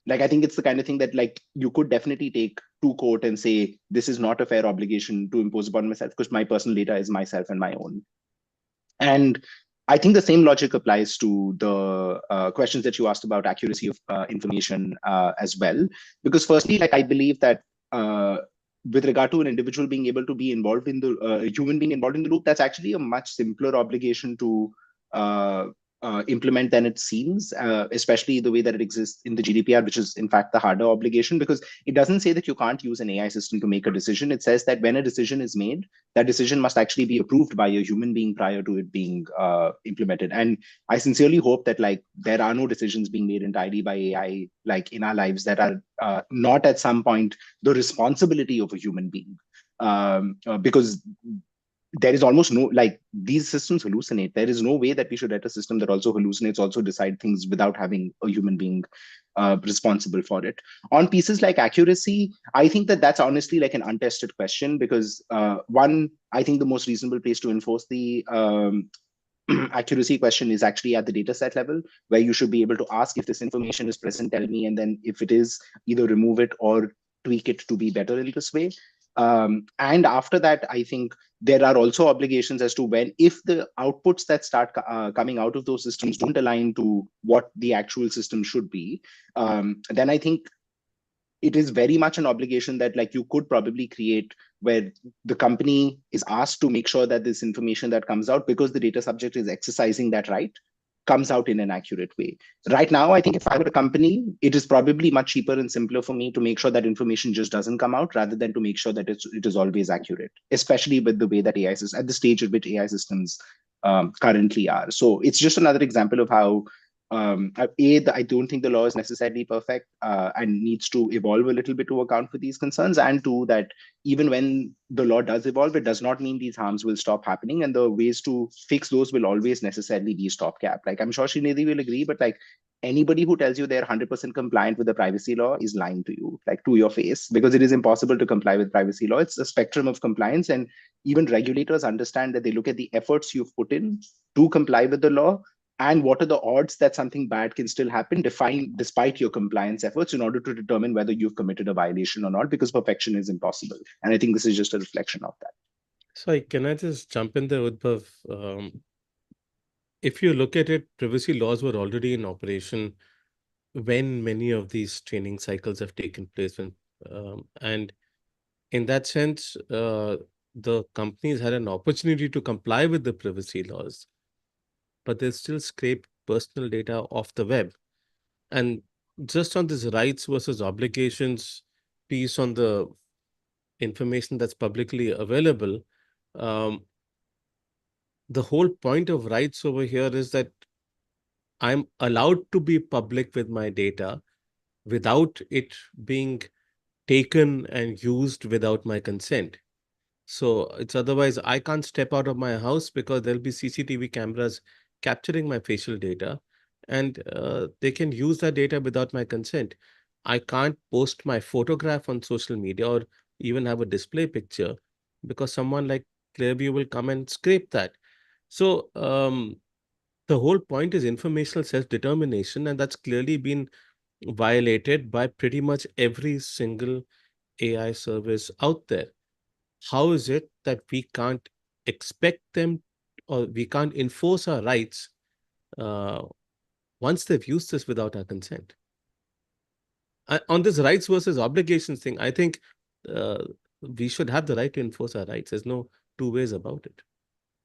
like I think it's the kind of thing that like you could definitely take to court and say this is not a fair obligation to impose upon myself because my personal data is myself and my own. And I think the same logic applies to the questions that you asked about accuracy of information as well. Because firstly, like I believe that with regard to an individual being able to be involved in the human being involved in the loop, that's actually a much simpler obligation to uh, implement than it seems, especially the way that it exists in the GDPR, which is in fact the harder obligation, because it doesn't say that you can't use an AI system to make a decision. It says that when a decision is made, that decision must actually be approved by a human being prior to it being implemented. And I sincerely hope that like there are no decisions being made entirely by AI, like in our lives, that are not at some point the responsibility of a human being. Because there is almost no, like these systems hallucinate. There is no way that we should let a system that also hallucinates also decide things without having a human being responsible for it. On pieces like accuracy, I think that that's honestly like an untested question because one, I think the most reasonable place to enforce the accuracy question is actually at the data set level, where you should be able to ask if this information is present, tell me, and then if it is, either remove it or tweak it to be better in this way. And after that, I think there are also obligations as to when, if the outputs that start coming out of those systems don't align to what the actual system should be, then I think it is very much an obligation that like you could probably create where the company is asked to make sure that this information that comes out, because the data subject is exercising that right, comes out in an accurate way. Right now, I think if I were a company, it is probably much cheaper and simpler for me to make sure that information just doesn't come out rather than to make sure that it is always accurate, especially with the way that AI systems, at the stage at which AI systems currently are. So it's just another example of how I don't think the law is necessarily perfect and needs to evolve a little bit to account for these concerns. And two, that even when the law does evolve, it does not mean these harms will stop happening. And the ways to fix those will always necessarily be stopgap. Like I'm sure Srinidhi will agree, but like anybody who tells you they're 100% compliant with the privacy law is lying to you, like to your face, because it is impossible to comply with privacy law. It's a spectrum of compliance. And even regulators understand that they look at the efforts you've put in to comply with the law and what are the odds that something bad can still happen despite your compliance efforts in order to determine whether you've committed a violation or not, because perfection is impossible. And I think this is just a reflection of that.
Sorry, can I just jump in there, Udbhav? If you look at it, privacy laws were already in operation when many of these training cycles have taken place. And in that sense, the companies had an opportunity to comply with the privacy laws, but they still scrape personal data off the web. And just on this rights versus obligations piece on the information that's publicly available, the whole point of rights over here is that I'm allowed to be public with my data without it being taken and used without my consent. So it's otherwise I can't step out of my house because there'll be CCTV cameras capturing my facial data, and they can use that data without my consent. I can't post my photograph on social media or even have a display picture because someone like Clearview will come and scrape that. So the whole point is informational self-determination, and that's clearly been violated by pretty much every single AI service out there. How is it that we can't expect them or we can't enforce our rights once they've used this without our consent? On this rights versus obligations thing, I think we should have the right to enforce our rights. There's no two ways about it.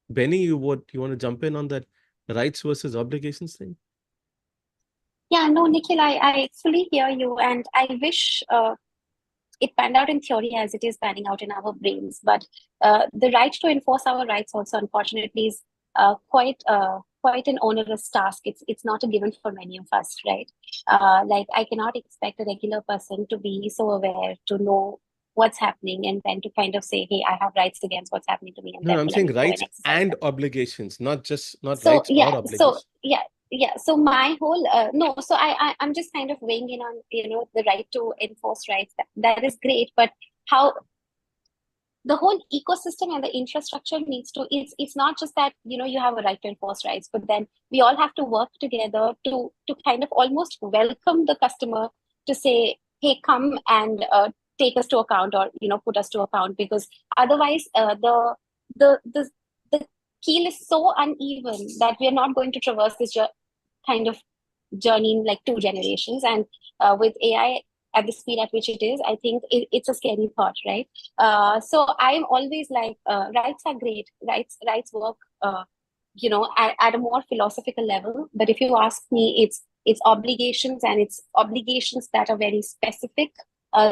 Benny, you want to jump in on that rights versus obligations thing?
Yeah, no, Nikhil, I fully hear you, and I wish it panned out in theory as it is panning out in our brains. But the right to enforce our rights also, unfortunately, is quite an onerous task. It's not a given for many of us, right? Like I cannot expect a regular person to be so aware to know what's happening and then to kind of say, hey, I have rights against what's happening to me, and
No, I'm
therefore let
saying
me go
rights
and exercise
and
them.
obligations, not
So
rights
yeah,
or
so
obligations.
yeah, yeah. So my whole no, so I'm just kind of weighing in on the right to enforce rights. That is great, but how the whole ecosystem and the infrastructure needs to it's not just that you have a right to enforce rights, but then we all have to work together to kind of almost welcome the customer to say, hey, come and take us to account, or put us to account, because otherwise the keel is so uneven that we are not going to traverse this kind of journey in like 2 generations. And with AI at the speed at which it is, I think it's a scary thought, right? So I'm always like, rights are great. Rights work, at a more philosophical level. But if you ask me, it's obligations, and it's obligations that are very specific.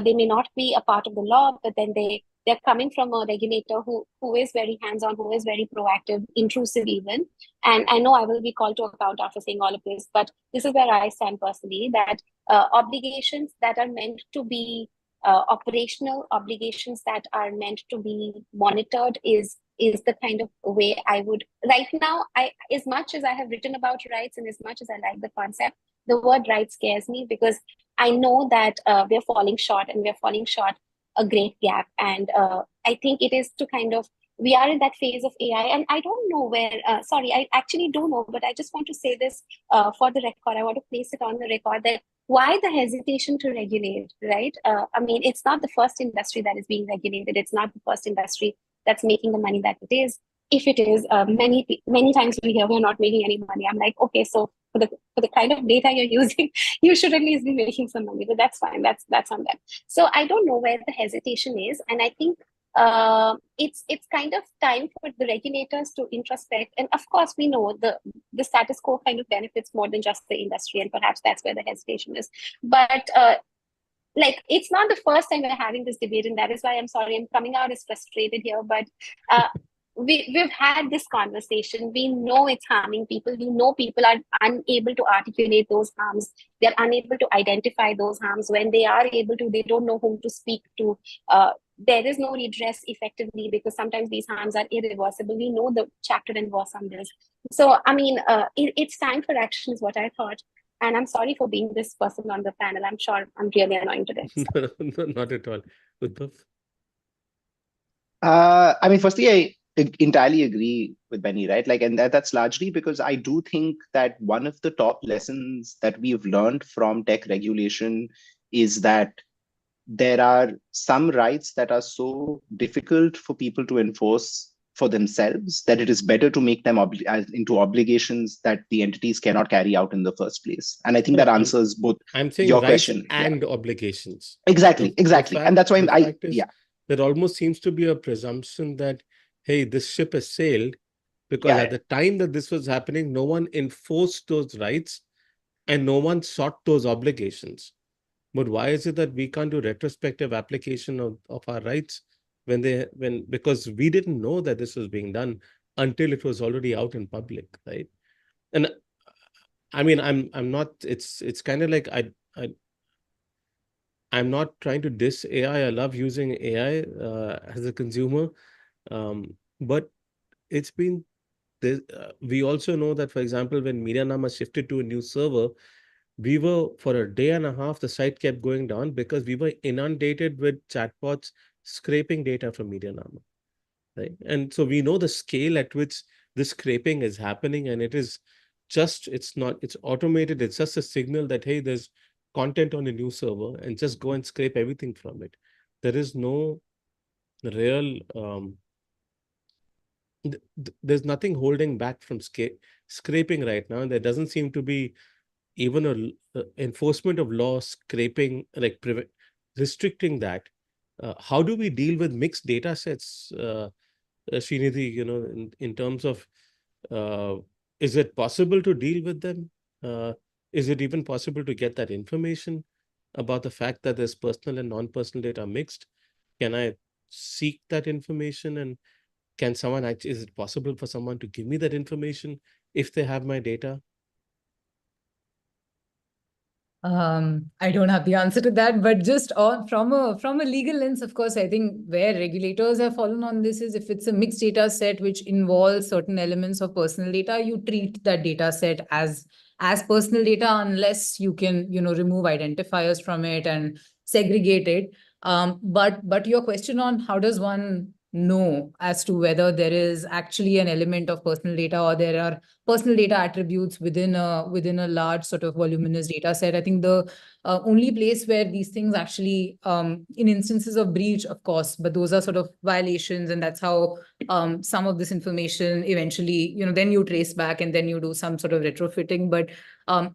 They may not be a part of the law, but then they're coming from a regulator who is very hands-on, who is very proactive, intrusive even. And I know I will be called to account after saying all of this, but this is where I stand personally, that obligations that are meant to be operational, obligations that are meant to be monitored is the kind of way I would right now. As much as I have written about rights and as much as I like the concept, the word right scares me, because I know that we're falling short, and we're falling short a great gap. And I think it is to kind of, we are in that phase of AI, and I don't know where, sorry, I actually don't know, but I just want to say this for the record. I want to place it on the record that why the hesitation to regulate, right? I mean, it's not the first industry that is being regulated. It's not the first industry that's making the money that it is. If it is, many times we hear we're not making any money. I'm like, okay, so for the kind of data you're using, you should at least be making some money. But that's fine. That's on them. So I don't know where the hesitation is, and I think it's kind of time for the regulators to introspect. And of course, we know the status quo kind of benefits more than just the industry, and perhaps that's where the hesitation is. But like, it's not the first time we're having this debate, and that is why I'm sorry I'm coming out as frustrated here. But we've had this conversation. We know it's harming people. We know people are unable to articulate those harms. They're unable to identify those harms. When they are able to, they don't know whom to speak to. There is no redress effectively, because sometimes these harms are irreversible. We know the chapter and verse on this. So I mean, it's time for action is what I thought. And I'm sorry for being this person on the panel. I'm sure I'm really annoying to them.
No, not at all. Uddhav?
I mean, firstly, I entirely agree with Benny, right? Like, and that's largely because I do think that one of the top lessons that we've learned from tech regulation is that there are some rights that are so difficult for people to enforce for themselves that it is better to make them into obligations that the entities cannot carry out in the first place. And I think
No,
that answers both
I'm saying
your
rights
question. Yeah,
and obligations.
exactly, exactly. And that's why
The fact is,
yeah,
there almost seems to be a presumption that, hey, this ship has sailed, because
yeah,
at the time that this was happening, no one enforced those rights and no one sought those obligations. But why is it that we can't do retrospective application of our rights because we didn't know that this was being done until it was already out in public, right? And I mean, I'm not. It's kind of like I'm not trying to diss AI. I love using AI as a consumer, but it's been. We also know that, for example, when MediaNama shifted to a new server, we were, for a day and a half, the site kept going down because we were inundated with chatbots scraping data from MediaNama, right? And so we know the scale at which this scraping is happening, and it's automated. It's just a signal that, hey, there's content on a new server, and just go and scrape everything from it. There is no real, there's nothing holding back from scraping right now. And there doesn't seem to be even a enforcement of law scraping, like restricting that. How do we deal with mixed data sets, Srinidhi, in terms of, is it possible to deal with them? is it even possible to get that information about the fact that there's personal and non-personal data mixed? Can I seek that information, and can someone actually, is it possible for someone to give me that information if they have my data?
I don't have the answer to that, but just from a legal lens, of course, I think where regulators have fallen on this is if it's a mixed data set which involves certain elements of personal data, you treat that data set as personal data unless you can, remove identifiers from it and segregate it. But your question on how does one know as to whether there is actually an element of personal data or there are personal data attributes within a large sort of voluminous data set. I think the only place where these things actually, in instances of breach, of course, but those are sort of violations, and that's how some of this information eventually, then you trace back and then you do some sort of retrofitting. But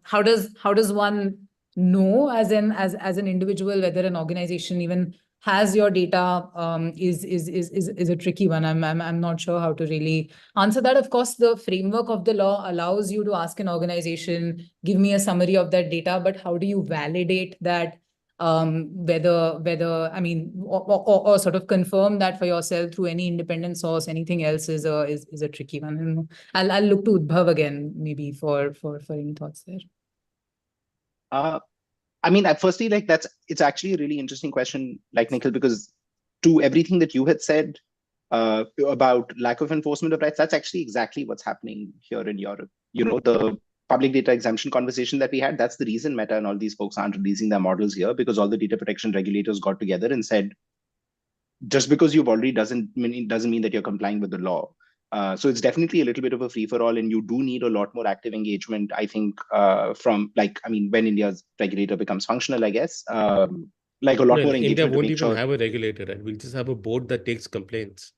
how does one know as an individual whether an organization even has your data is a tricky one. I'm not sure how to really answer that. Of course, the framework of the law allows you to ask an organization, give me a summary of that data, but how do you validate that? Whether I mean, or sort of confirm that for yourself through any independent source, anything else is a tricky one. And I'll look to Udbhav again maybe for any thoughts there.
I mean, firstly, it's actually a really interesting question, Nikhil, because to everything that you had said about lack of enforcement of rights, that's actually exactly what's happening here in Europe. The public data exemption conversation that we had, that's the reason Meta and all these folks aren't releasing their models here, because all the data protection regulators got together and said, just because you've already doesn't mean that you're complying with the law. So it's definitely a little bit of a free-for-all, and you do need a lot more active engagement, I think, from when India's regulator becomes functional, I guess, a lot more engagement.
India won't even have a regulator, right? We'll just have a board that takes complaints.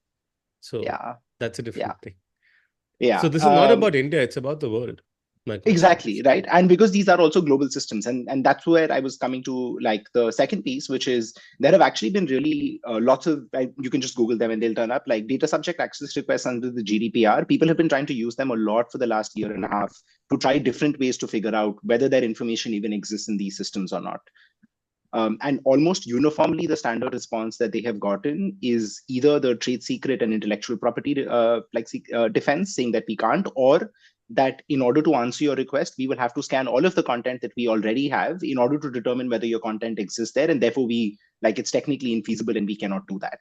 So
yeah,
that's a different thing.
Yeah.
So this is not about India, it's about the world.
Exactly, right. And because these are also global systems, and that's where I was coming to the second piece, which is there have actually been really lots of, you can just Google them and they'll turn up, like data subject access requests under the GDPR. People have been trying to use them a lot for the last year and a half to try different ways to figure out whether their information even exists in these systems or not. And almost uniformly, the standard response that they have gotten is either the trade secret and intellectual property defense, saying that we can't, or that in order to answer your request, we will have to scan all of the content that we already have in order to determine whether your content exists there, and therefore it's technically infeasible and we cannot do that.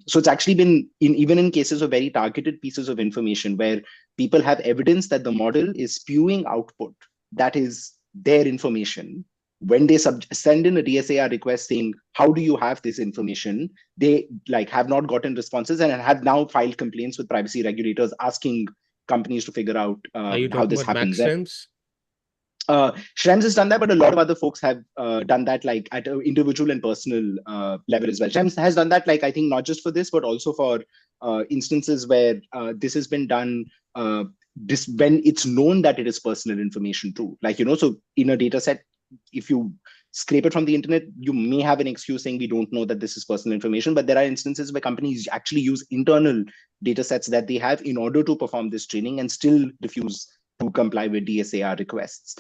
So it's actually been even in cases of very targeted pieces of information where people have evidence that the model is spewing output that is their information. When they send in a DSAR request saying, how do you have this information? They have not gotten responses and have now filed complaints with privacy regulators asking companies to figure out how this happens. Schrems has done that, but a lot of other folks have done that at an individual and personal level as well. Schrems has done that, I think, not just for this, but also for instances where this has been done when it's known that it is personal information too. So in a data set, if you scrape it from the internet, you may have an excuse saying we don't know that this is personal information, but there are instances where companies actually use internal data sets that they have in order to perform this training and still refuse to comply with DSAR requests.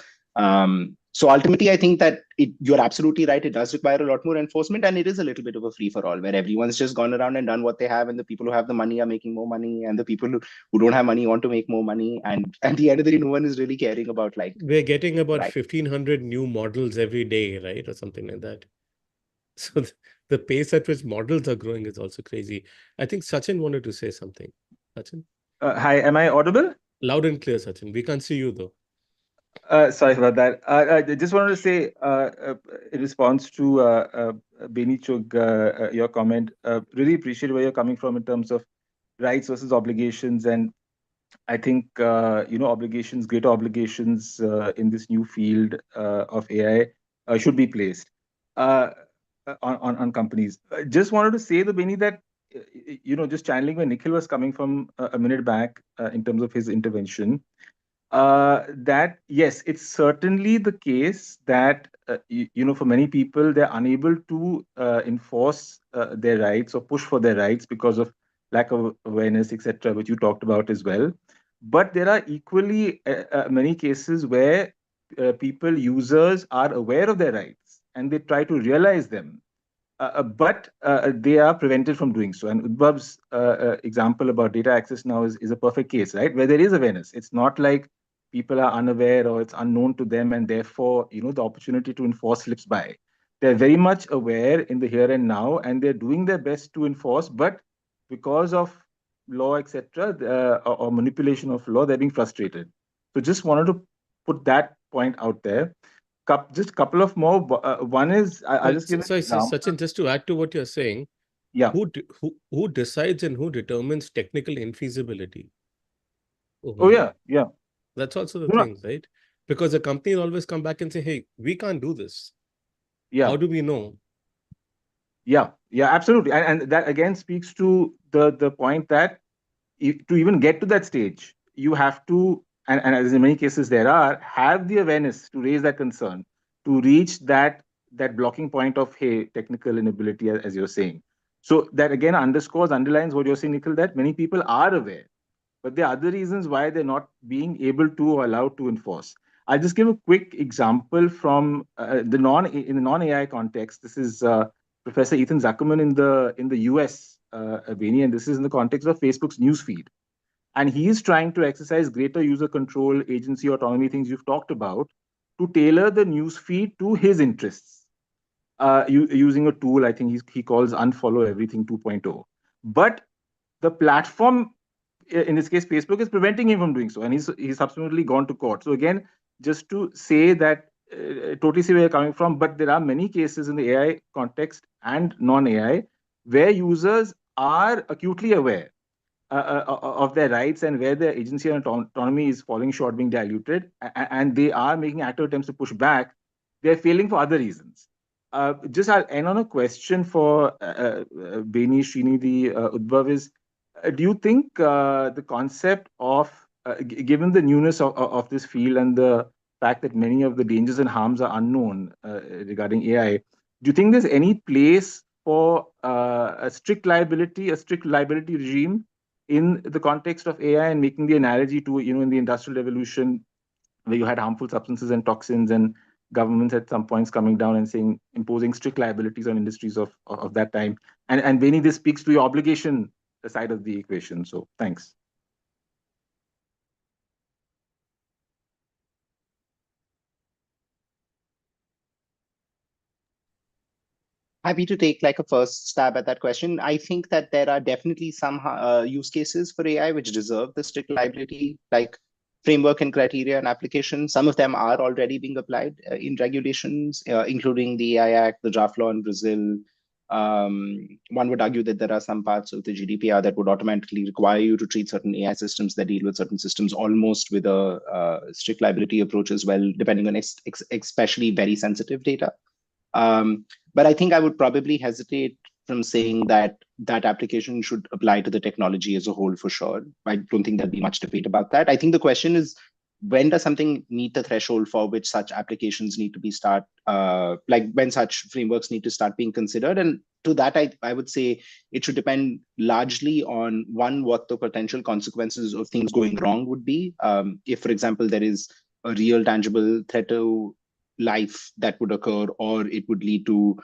So ultimately, I think that you're absolutely right. It does require a lot more enforcement, and it is a little bit of a free-for-all where everyone's just gone around and done what they have, and the people who have the money are making more money, and the people who don't have money want to make more money. And at the end of the day, no one is really caring about
we're getting about 1,500 new models every day, right? Or something like that. So the pace at which models are growing is also crazy. I think Sachin wanted to say something. Sachin?
Hi, am I audible?
Loud and clear, Sachin. We can't see you though.
Sorry about that. I just wanted to say, in response to Beni Chug, your comment, really appreciate where you're coming from in terms of rights versus obligations. And I think, obligations, greater obligations in this new field of AI should be placed on companies. Just wanted to say, Beni, that, just channeling where Nikhil was coming from a minute back in terms of his intervention, that yes, it's certainly the case that for many people they're unable to enforce their rights or push for their rights because of lack of awareness, etc., which you talked about as well. But there are equally many cases where users are aware of their rights and they try to realize them, but they are prevented from doing so. And Udbhav's example about data access now is a perfect case, right? Where there is awareness. It's not like people are unaware or it's unknown to them, and therefore, the opportunity to enforce slips by. They're very much aware in the here and now, and they're doing their best to enforce, but because of law, etc., or manipulation of law, they're being frustrated. So just wanted to put that point out there. Just a couple of more. One is, I'll just give an
Sorry,
example.
Sachin, just to add to what you're saying,
Yeah.
who decides and who determines technical infeasibility over
Oh,
here?
yeah.
That's also the
No,
thing, right? Because the company will always come back and say, hey, we can't do this.
yeah.
How do we know?
Yeah, absolutely. And that again speaks to the point that to even get to that stage, you have to, and as in many cases there are, have the awareness to raise that concern, to reach that blocking point of, hey, technical inability, as you're saying. So that again underlines what you're saying, Nikhil, that many people are aware, but there are other reasons why they're not being able to or allowed to enforce. I'll just give a quick example from in the non-AI context. This is Professor Ethan Zuckerman in the US, Beni, and this is in the context of Facebook's newsfeed. And he is trying to exercise greater user control, agency autonomy, things you've talked about, to tailor the newsfeed to his interests, using a tool I think he calls Unfollow Everything 2.0. But the platform, in this case Facebook, is preventing him from doing so, and he's subsequently gone to court. So again, just to say that, totally see where you're coming from, but there are many cases in the AI context and non-AI where users are acutely aware of their rights and where their agency and autonomy is falling short, being diluted, and they are making active attempts to push back. They're failing for other reasons. Just I'll end on a question for Beni, Srinidhi, Udbhav is, do you think the concept of, given the newness of this field and the fact that many of the dangers and harms are unknown regarding AI, do you think there's any place for a strict liability regime in the context of AI, and making the analogy to, in the Industrial Revolution, where you had harmful substances and toxins, and governments at some points coming down and saying, imposing strict liabilities on industries of that time. And Beni, this speaks to your obligation side of the equation. So thanks.
Happy to take like a first stab at that question. I think that there are definitely some use cases for AI which deserve the strict liability, like framework and criteria and application. Some of them are already being applied in regulations, including the AI Act, the draft law in Brazil. One would argue that there are some parts of the GDPR that would automatically require you to treat certain AI systems that deal with certain systems almost with a strict liability approach as well, depending on especially very sensitive data. But I think I would probably hesitate from saying that that application should apply to the technology as a whole for sure. I don't think there'll be much debate about that. I think the question is, when does something meet the threshold for which such applications need to be like when such frameworks need to start being considered? And to that, I would say it should depend largely on, one, what the potential consequences of things going wrong would be. If, for example, there is a real tangible threat to life that would occur, or it would lead to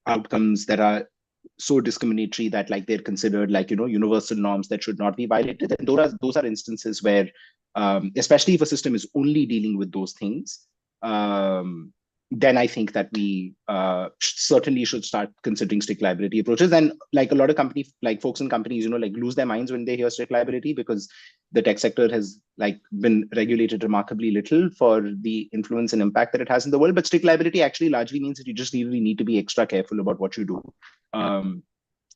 outcomes that are so discriminatory that like they're considered like universal norms that should not be violated. And those are instances where, especially if a system is only dealing with those things, then I think that we certainly should start considering strict liability approaches. And like a lot of folks in companies, like lose their minds when they hear strict liability, because the tech sector has like been regulated remarkably little for the influence and impact that it has in the world. But strict liability actually largely means that you just really need to be extra careful about what you do.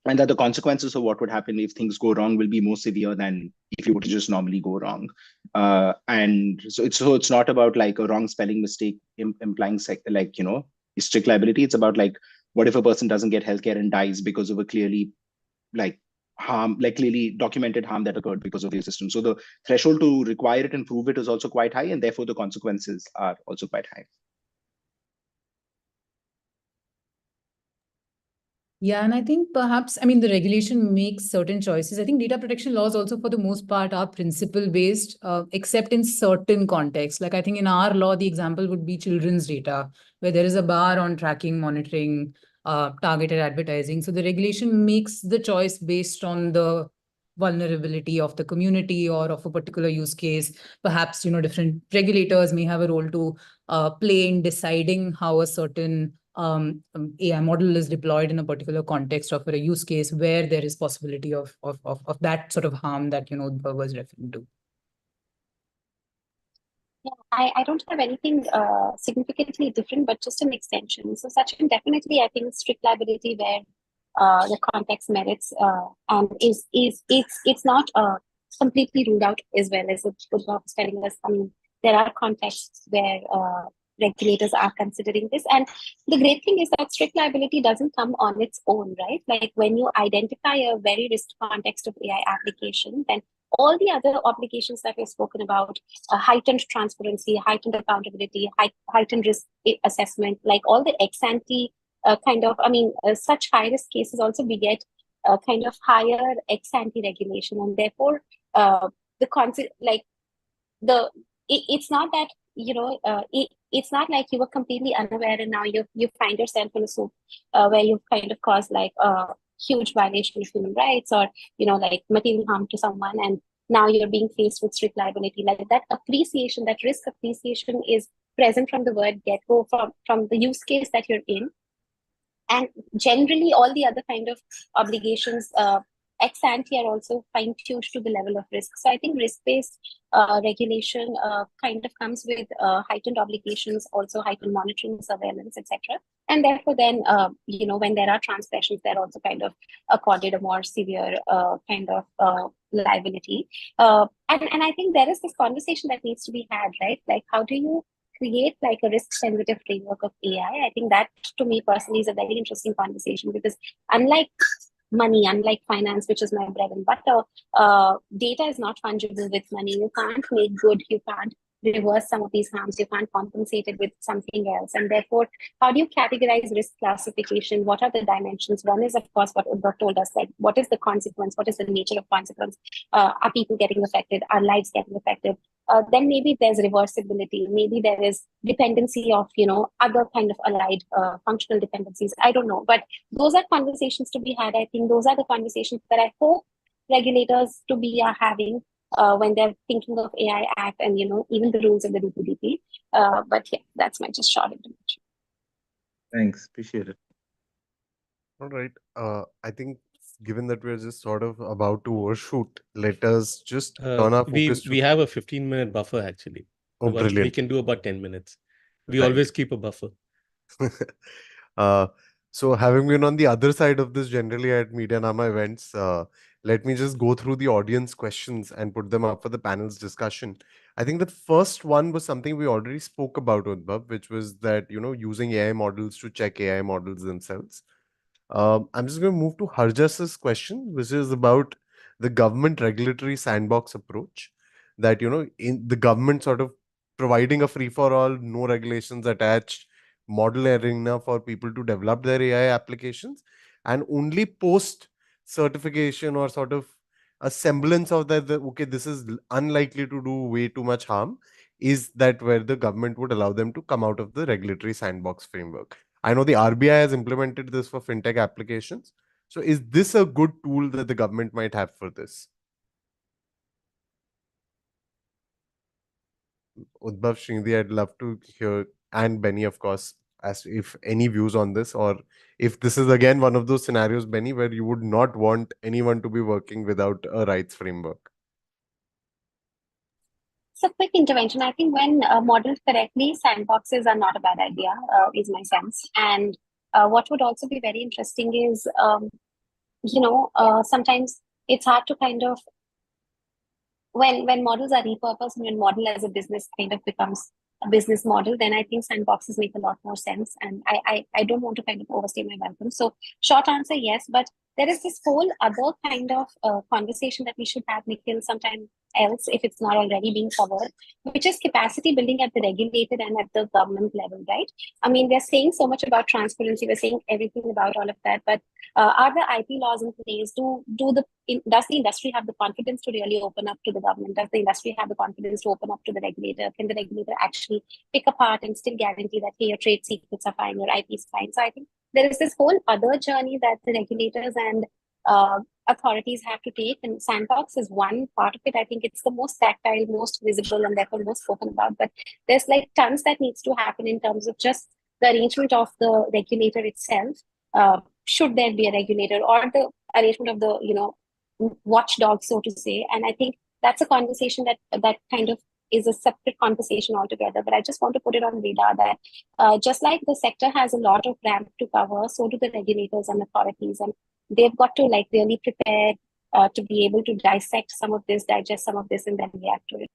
And that the consequences of what would happen if things go wrong will be more severe than if you were to just normally go wrong. And so it's not about like a wrong spelling mistake implying strict liability. It's about like, what if a person doesn't get healthcare and dies because of a clearly clearly documented harm that occurred because of your system. So the threshold to require it and prove it is also quite high, and therefore the consequences are also quite high.
Yeah, and I think perhaps, I mean, the regulation makes certain choices. I think data protection laws also, for the most part, are principle-based, except in certain contexts. Like I think in our law, the example would be children's data, where there is a bar on tracking, monitoring, targeted advertising. So the regulation makes the choice based on the vulnerability of the community or of a particular use case. Perhaps, different regulators may have a role to play in deciding how a certain AI model is deployed in a particular context or for a use case where there is possibility of that sort of harm that Udbhav was referring to.
Yeah, I don't have anything significantly different, but just an extension. So Sachin, definitely I think strict liability where the context merits and it's not completely ruled out as well as Udbhav was telling us. I mean, there are contexts where regulators are considering this, and the great thing is that strict liability doesn't come on its own, right? Like when you identify a very risk context of AI application, then all the other obligations that we've spoken about, heightened transparency, heightened accountability, heightened risk assessment, like all the ex ante such high risk cases also beget kind of higher ex ante regulation, and therefore the concept like the it's not that it's not like you were completely unaware and now you find yourself in a soup where you've kind of caused like a huge violation of human rights or like material harm to someone, and now you're being faced with strict liability. Like that appreciation, that risk appreciation is present from the word get go, from the use case that you're in, and generally all the other kind of obligations ex ante are also fine tuned to the level of risk. So I think risk based regulation kind of comes with heightened obligations, also heightened monitoring, surveillance, etc. And therefore then when there are transgressions, they're also kind of accorded a more severe kind of liability. And I think there is this conversation that needs to be had, right? Like how do you create like a risk sensitive framework of AI? I think that to me personally is a very interesting conversation, because unlike money, unlike finance, which is my bread and butter, data is not fungible with money. You can't make good, you can't reverse some of these harms, you can't compensate it with something else. And therefore, how do you categorize risk classification? What are the dimensions? One is, of course, what Udbhav told us, like what is the consequence? What is the nature of consequence? Are people getting affected? Are lives getting affected? Then maybe there's reversibility. Maybe there is dependency of, other kind of allied functional dependencies. I don't know. But those are conversations to be had. I think those are the conversations that I hope regulators to be are having when they're thinking of AI Act and, even the rules of the DPDP. But yeah, that's my just short introduction.
Thanks. Appreciate it.
All right. I think given that we're just sort of about to overshoot, let us just turn our focus
we have a 15-minute buffer actually.
Oh, brilliant.
We can do about 10 minutes. We
Right.
always keep a buffer.
So having been on the other side of this generally at MediaNama events, let me just go through the audience questions and put them up for the panel's discussion. I think the first one was something we already spoke about, Udbhav, which was that, using AI models to check AI models themselves. I'm just going to move to Harjas's question, which is about the government regulatory sandbox approach. That, in the government sort of providing a free for all, no regulations attached model arena for people to develop their AI applications, and only post certification or sort of a semblance of that, okay, this is unlikely to do way too much harm, is that where the government would allow them to come out of the regulatory sandbox framework. I know the RBI has implemented this for fintech applications. So is this a good tool that the government might have for this? Udbhav, Shrindhi, I'd love to hear, and Benny, of course, as if any views on this, or if this is again one of those scenarios, Benny, where you would not want anyone to be working without a rights framework.
So quick intervention. I think when modeled correctly, sandboxes are not a bad idea, is my sense. And what would also be very interesting is, sometimes it's hard to kind of, when models are repurposed and when model as a business kind of becomes a business model, then I think sandboxes make a lot more sense. And I don't want to kind of overstay my welcome. So short answer, yes. But there is this whole other kind of conversation that we should have, Nikhil, sometime else if it's not already being covered, which is capacity building at the regulator and at the government level, right? I mean, we're saying so much about transparency, we're saying everything about all of that, but are the IP laws in place? Does the industry have the confidence to really open up to the government? Does the industry have the confidence to open up to the regulator? Can the regulator actually pick apart and still guarantee that, hey, your trade secrets are fine, your IP is fine? So I think there is this whole other journey that the regulators and authorities have to take, and sandbox is one part of it. I think it's the most tactile, most visible, and therefore most spoken about. But there's like tons that needs to happen in terms of just the arrangement of the regulator itself. Should there be a regulator, or the arrangement of the watchdog, so to say? And I think that's a conversation that kind of is a separate conversation altogether. But I just want to put it on radar that just like the sector has a lot of ground to cover, so do the regulators and authorities, and they've got to like really prepare to be able to dissect some of this, digest some of this, and then react to it.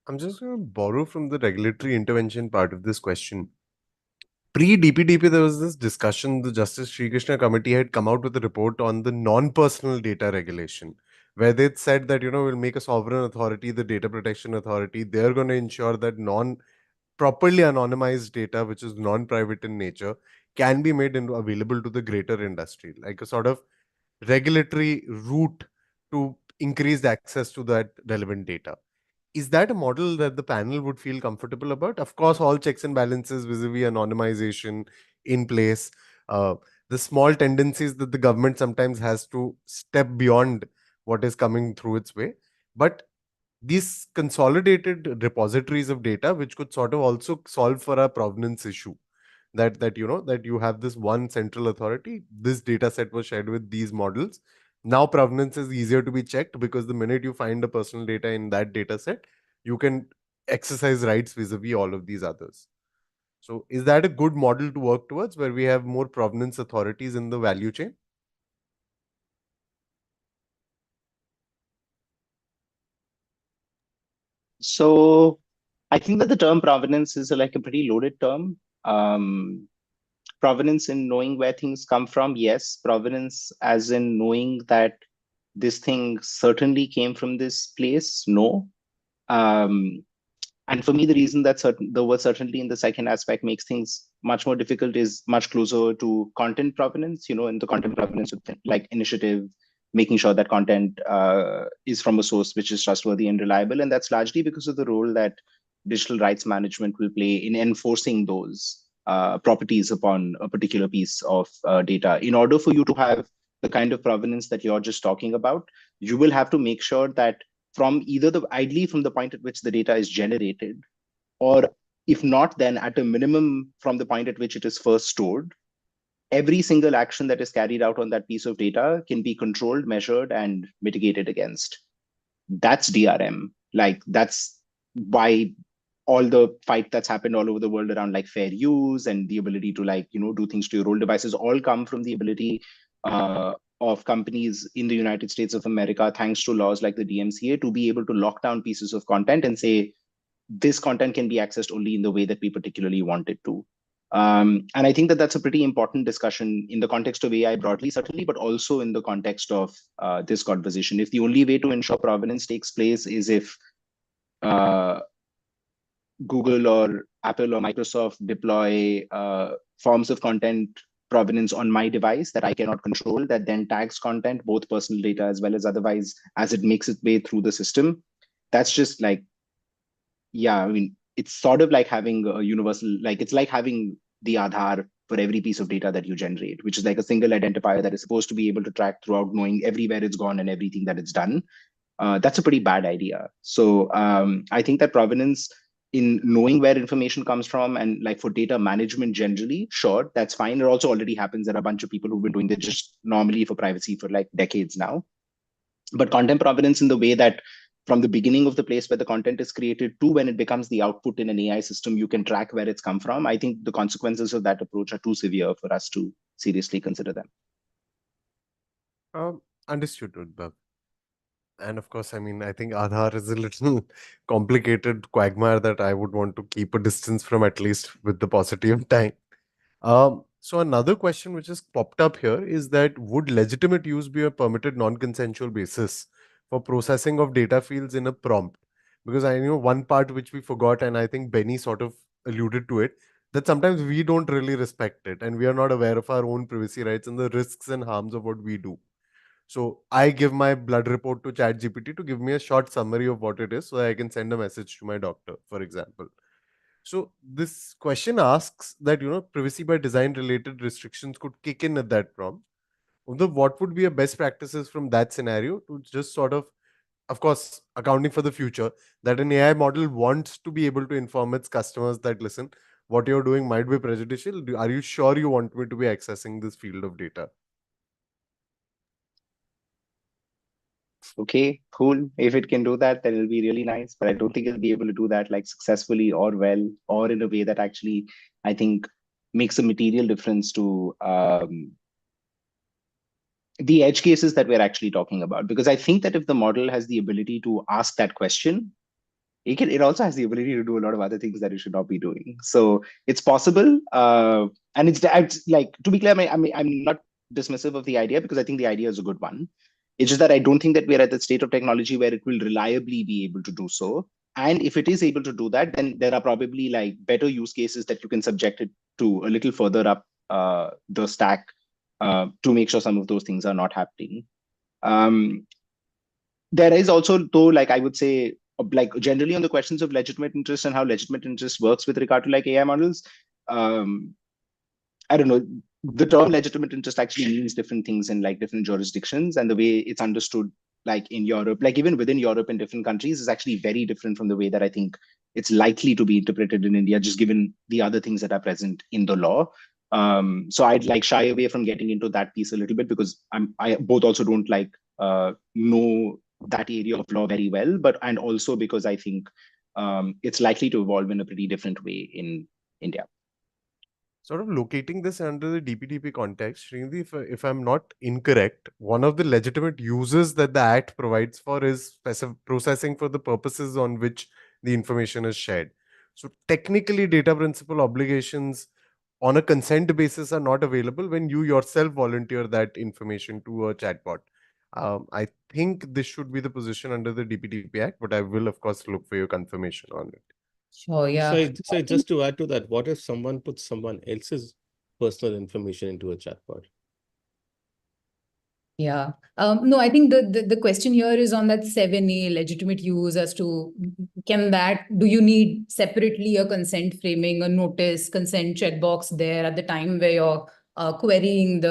I'm just going to borrow from the regulatory intervention part of this question. Pre-DPDP, there was this discussion. The Justice Sri Krishna Committee had come out with a report on the non-personal data regulation, where they'd said that, we'll make a sovereign authority, the Data Protection Authority. They're going to ensure that properly anonymized data, which is non-private in nature, can be made available to the greater industry, like a sort of regulatory route to increase the access to that relevant data. Is that a model that the panel would feel comfortable about? Of course, all checks and balances vis-a-vis anonymization in place. The small tendencies that the government sometimes has to step beyond what is coming through its way. But these consolidated repositories of data, which could sort of also solve for a provenance issue, that you have this one central authority, this data set was shared with these models. Now provenance is easier to be checked, because the minute you find the personal data in that data set, you can exercise rights vis-a-vis all of these others. So is that a good model to work towards, where we have more provenance authorities in the value chain?
So I think that the term provenance is like a pretty loaded term. Provenance in knowing where things come from, yes. Provenance as in knowing that this thing certainly came from this place, no. And for me, the reason that the word certainly in the second aspect makes things much more difficult is much closer to content provenance, in the content provenance of like initiative, making sure that content is from a source which is trustworthy and reliable. And that's largely because of the role that digital rights management will play in enforcing those properties upon a particular piece of data. In order for you to have the kind of provenance that you're just talking about, you will have to make sure that from ideally from the point at which the data is generated, or if not, then at a minimum from the point at which it is first stored, every single action that is carried out on that piece of data can be controlled, measured, and mitigated against. That's DRM. Like, that's why all the fight that's happened all over the world around like fair use and the ability to do things to your old devices all come from the ability of companies in the United States of America, thanks to laws like the DMCA, to be able to lock down pieces of content and say, this content can be accessed only in the way that we particularly want it to. And I think that that's a pretty important discussion in the context of AI broadly, certainly, but also in the context of this conversation. If the only way to ensure provenance takes place is if Google or Apple or Microsoft deploy forms of content provenance on my device that I cannot control, that then tags content, both personal data as well as otherwise, as it makes its way through the system. That's just like, yeah, I mean, it's sort of like having a universal, like it's like having the Aadhaar for every piece of data that you generate, which is like a single identifier that is supposed to be able to track throughout, knowing everywhere it's gone and everything that it's done. That's a pretty bad idea. So I think that provenance in knowing where information comes from and like for data management generally, sure, that's fine. It also already happens. There are a bunch of people who've been doing this just normally for privacy for like decades now. But content provenance in the way that from the beginning of the place where the content is created to when it becomes the output in an AI system, you can track where it's come from. I think the consequences of that approach are too severe for us to seriously consider them.
Understood, Udbhav. And of course, I mean, I think Aadhaar is a little complicated quagmire that I would want to keep a distance from, at least with the paucity of time. So another question which has popped up here is that would legitimate use be a permitted non-consensual basis for processing of data fields in a prompt. Because I know one part which we forgot, and I think Benny sort of alluded to it, that sometimes we don't really respect it and we are not aware of our own privacy rights and the risks and harms of what we do. So I give my blood report to ChatGPT to give me a short summary of what it is so that I can send a message to my doctor, for example. So this question asks that, privacy by design related restrictions could kick in at that prompt. Although what would be a best practices from that scenario to just sort of course, accounting for the future, that an AI model wants to be able to inform its customers that, listen, what you're doing might be prejudicial. Are you sure you want me to be accessing this field of data?
Okay, cool. If it can do that, then it'll be really nice. But I don't think it'll be able to do that like successfully or well, or in a way that actually, I think, makes a material difference to the edge cases that we're actually talking about. Because I think that if the model has the ability to ask that question, it also has the ability to do a lot of other things that it should not be doing. So it's possible, and it's like, to be clear, I'm not dismissive of the idea, because I think the idea is a good one. It's just that I don't think that we're at the state of technology where it will reliably be able to do so. And if it is able to do that, then there are probably like better use cases that you can subject it to a little further up the stack to make sure some of those things are not happening. There is also, though, like I would say, like generally on the questions of legitimate interest and how legitimate interest works with regard to like AI models, I don't know, the term legitimate interest actually means different things in like different jurisdictions, and the way it's understood like in Europe, like even within Europe in different countries, is actually very different from the way that I think it's likely to be interpreted in India, just given the other things that are present in the law. So I'd like shy away from getting into that piece a little bit, because I both also don't like know that area of law very well, but and also because I think it's likely to evolve in a pretty different way in India.
Sort of locating this under the DPDP context, Srinidhi, if I'm not incorrect, one of the legitimate uses that the Act provides for is processing for the purposes on which the information is shared. So technically, data principal obligations on a consent basis are not available when you yourself volunteer that information to a chatbot. I think this should be the position under the DPDP Act, but I will, of course, look for your confirmation on it.
Sure, yeah.
So just to add to that, what if someone puts someone else's personal information into a chatbot?
Yeah. No, I think the question here is on that 7A legitimate use, as to do you need separately a consent framing, a notice, consent checkbox there at the time where you're querying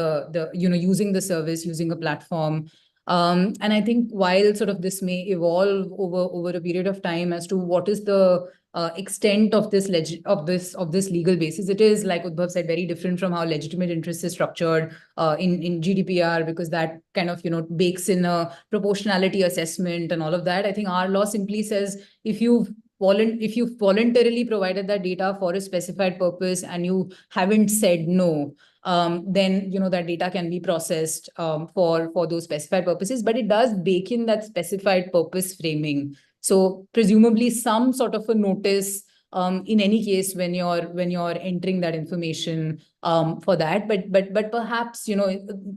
using the service, using a platform. And I think while sort of this may evolve over a period of time as to what is the extent of this legal basis, it is, like Udbhav said, very different from how legitimate interest is structured in GDPR, because that kind of bakes in a proportionality assessment and all of that. I think our law simply says if you've voluntarily provided that data for a specified purpose and you haven't said no, then that data can be processed for those specified purposes. But it does bake in that specified purpose framing. So presumably some sort of a notice in any case when you're entering that information for that. But perhaps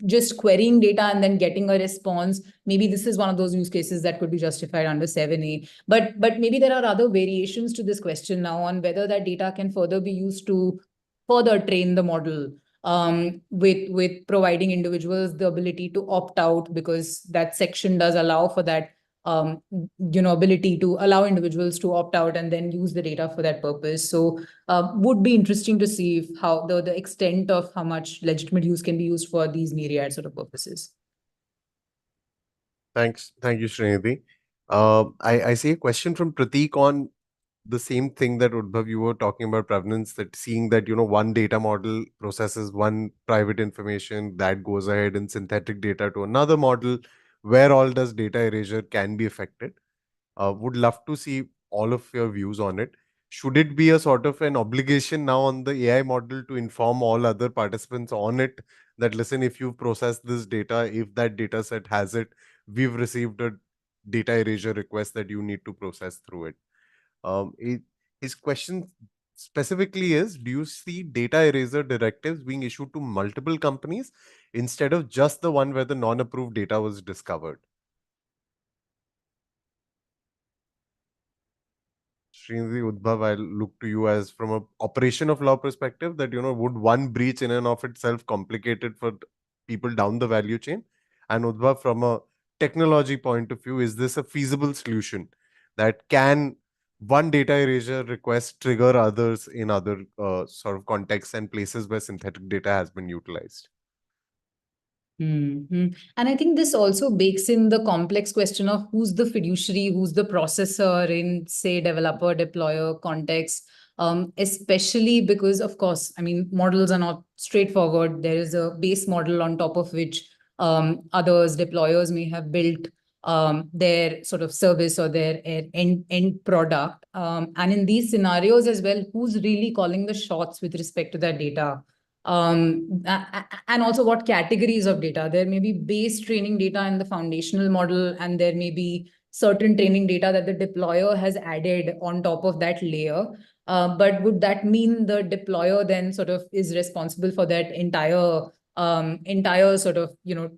just querying data and then getting a response, maybe this is one of those use cases that could be justified under 7A. But maybe there are other variations to this question now on whether that data can further be used to further train the model, with providing individuals the ability to opt out, because that section does allow for that ability to allow individuals to opt out and then use the data for that purpose. So would be interesting to see if how the extent of how much legitimate use can be used for these myriad sort of purposes.
Thanks. Thank you, Srinidhi. I see a question from Prateek on the same thing that Udbhav, you were talking about, provenance, that seeing that, one data model processes one private information that goes ahead and synthetic data to another model, where all does data erasure can be affected. Would love to see all of your views on it. Should it be a sort of an obligation now on the AI model to inform all other participants on it that, listen, if you process this data, if that data set has it, we've received a data erasure request that you need to process through it. His question specifically is, do you see data eraser directives being issued to multiple companies instead of just the one where the non-approved data was discovered? Srinidhi, Udbhav, I'll look to you as from a operation of law perspective that, would one breach in and of itself complicate it for people down the value chain? And Udbhav, from a technology point of view, is this a feasible solution that can one data erasure request trigger others in other sort of contexts and places where synthetic data has been utilized?
Hmm. And I think this also bakes in the complex question of who's the fiduciary, who's the processor in, say, developer deployer context, especially because, of course, I mean, models are not straightforward. There is a base model on top of which others, deployers may have built their sort of service or their end product. And in these scenarios as well, who's really calling the shots with respect to that data? And also what categories of data. There may be base training data in the foundational model, and there may be certain training data that the deployer has added on top of that layer. But would that mean the deployer then sort of is responsible for that entire sort of,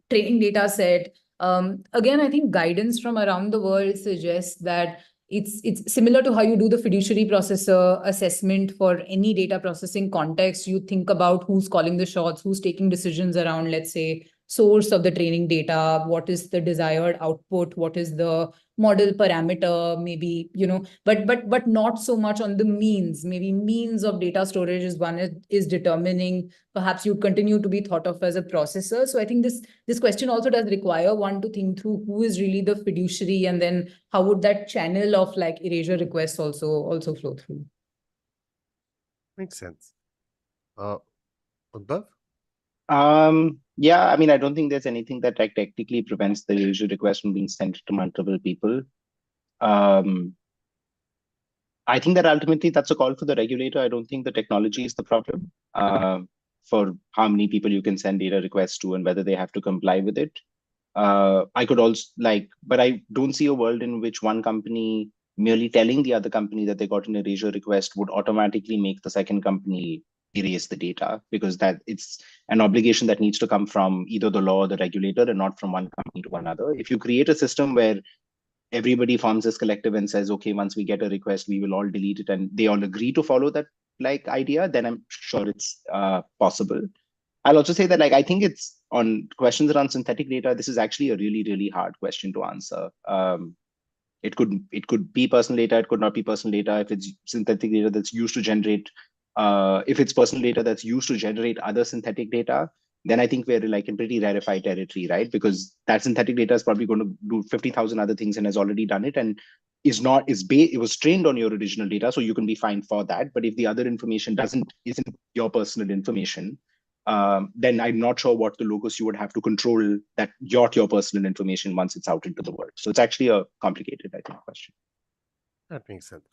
training data set? Again, I think guidance from around the world suggests that it's similar to how you do the fiduciary processor assessment for any data processing context. You think about who's calling the shots, who's taking decisions around, let's say, source of the training data, what is the desired output, what is the model parameter, maybe, but not so much on the means. Maybe means of data storage is one is determining. Perhaps you'd continue to be thought of as a processor. So I think this question also does require one to think through who is really the fiduciary, and then how would that channel of like erasure requests also flow through.
Makes sense. Udbhav?
Yeah, I mean, I don't think there's anything that technically prevents the user request from being sent to multiple people. I think that ultimately that's a call for the regulator. I don't think the technology is the problem for how many people you can send data requests to and whether they have to comply with it. I could also but I don't see a world in which one company merely telling the other company that they got an erasure request would automatically make the second company erase the data, because that it's an obligation that needs to come from either the law or the regulator and not from one company to another. If you create a system where everybody forms this collective and says, okay, once we get a request, we will all delete it, and they all agree to follow that idea, then I'm sure it's possible. I'll also say that I think it's on questions around synthetic data. This is actually a really, really hard question to answer. It could be personal data. It could not be personal data. If it's synthetic data that's used to generate, if it's personal data that's used to generate other synthetic data, then I think we're in pretty rarefied territory, right? Because that synthetic data is probably going to do 50,000 other things and has already done it, and it was trained on your original data, so you can be fined for that. But if the other information isn't your personal information, then I'm not sure what the locus you would have to control that your personal information once it's out into the world. So it's actually a complicated, I think, question.
That makes sense.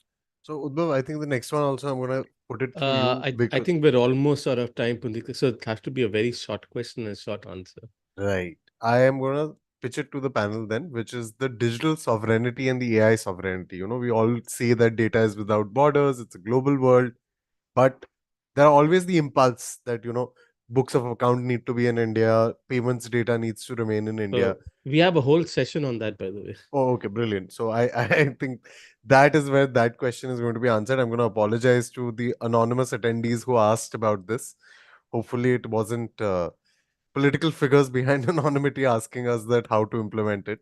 So, Udbhav, I think the next one also I'm going to put it through you.
I think we're almost out of time, Pundika. So it has to be a very short question and short answer.
Right. I am going to pitch it to the panel then, which is the digital sovereignty and the AI sovereignty. We all say that data is without borders, it's a global world, but there are always the impulse that, books of account need to be in India, payments data needs to remain in India.
We have a whole session on that, by the way.
Oh, okay, brilliant. So I think that is where that question is going to be answered. I'm going to apologize to the anonymous attendees who asked about this. Hopefully it wasn't political figures behind anonymity asking us that how to implement it.